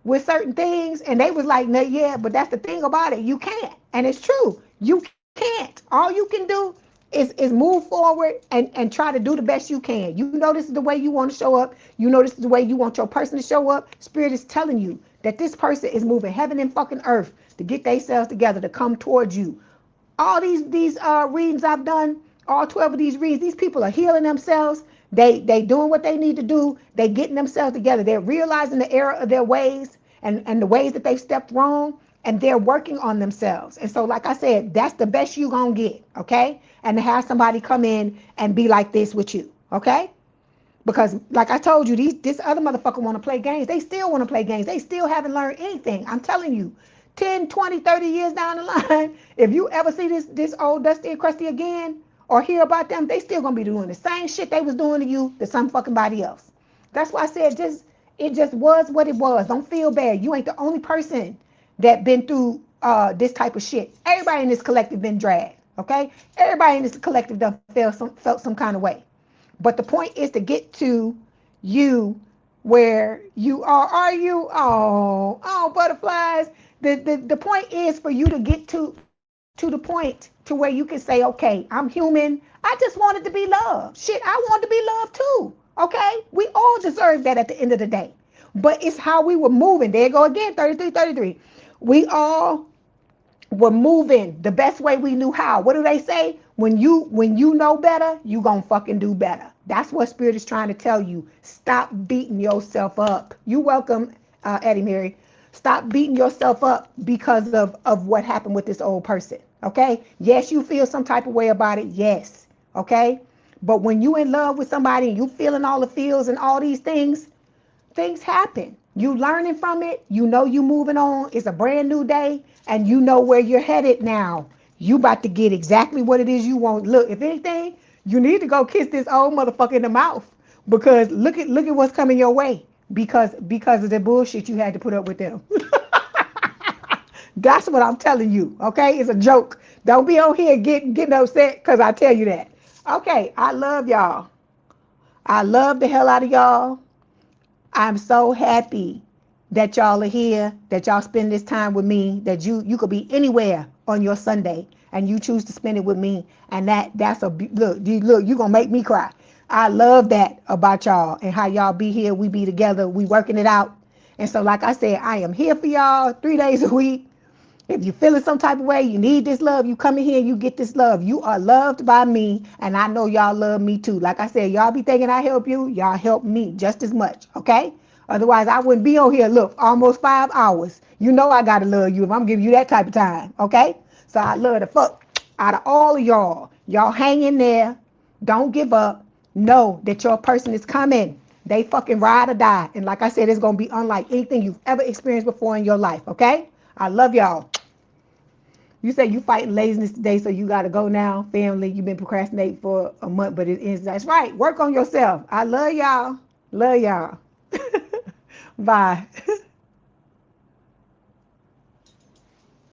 with certain things, and they was like, no, yeah, but that's the thing about it. You can't. And it's true. You can't. All you can do is move forward and try to do the best you can. You know this is the way you want to show up. You know this is the way you want your person to show up. Spirit is telling you that this person is moving heaven and fucking earth to get themselves together, to come towards you. All these readings I've done, all 12 of these readings, these people are healing themselves. They doing what they need to do. They getting themselves together. They're realizing the error of their ways and the ways that they've stepped wrong, and they're working on themselves. And so, like I said, that's the best you gonna get, okay? And to have somebody come in and be like this with you, okay? Because like I told you, this other motherfucker want to play games. They still want to play games. They still haven't learned anything. I'm telling you, 10, 20, 30 years down the line, if you ever see this old Dusty and Crusty again or hear about them, they still going to be doing the same shit they was doing to you to some fucking body else. That's why I said it just was what it was. Don't feel bad. You ain't the only person that been through this type of shit. Everybody in this collective been dragged, okay? Everybody in this collective done felt some kind of way. But the point is to get to you where you are you? Oh, butterflies. The point is for you to get to the point to where you can say, okay, I'm human. I just wanted to be loved. Shit, I wanted to be loved too. Okay? We all deserve that at the end of the day. But it's how we were moving. There you go again, 33. We all were moving the best way we knew how. What do they say? When you know better, you gonna fucking do better. That's what Spirit is trying to tell you. Stop beating yourself up. You welcome, Eddie Mary. Stop beating yourself up because of what happened with this old person. Okay? Yes, you feel some type of way about it. Yes. Okay? But when you in love with somebody and you feeling all the feels and all these things happen. You learning from it. You know you moving on. It's a brand new day, and you know where you're headed now. You about to get exactly what it is you want. Look, if anything, you need to go kiss this old motherfucker in the mouth, because look at what's coming your way because of the bullshit you had to put up with them. That's what I'm telling you. Okay, it's a joke. Don't be on here getting upset because I tell you that. Okay, I love y'all. I love the hell out of y'all. I'm so happy that y'all are here, that y'all spend this time with me, that you could be anywhere on your Sunday and you choose to spend it with me. And that's look, you're gonna make me cry. I love that about y'all and how y'all be here. We be together. We working it out. And so, like I said, I am here for y'all 3 days a week. If you're feeling some type of way, you need this love, you come in here and you get this love. You are loved by me, and I know y'all love me too. Like I said, y'all be thinking I help you, y'all help me just as much, okay? Otherwise, I wouldn't be on here, look, almost 5 hours. You know I gotta love you if I'm giving you that type of time, okay? So I love the fuck out of all of y'all. Y'all hang in there. Don't give up. Know that your person is coming. They fucking ride or die. And like I said, it's gonna be unlike anything you've ever experienced before in your life, okay? I love y'all. You say you fighting laziness today, so you got to go now, family. You've been procrastinating for a month, but it is, that's right. Work on yourself. I love y'all. Love y'all. Bye.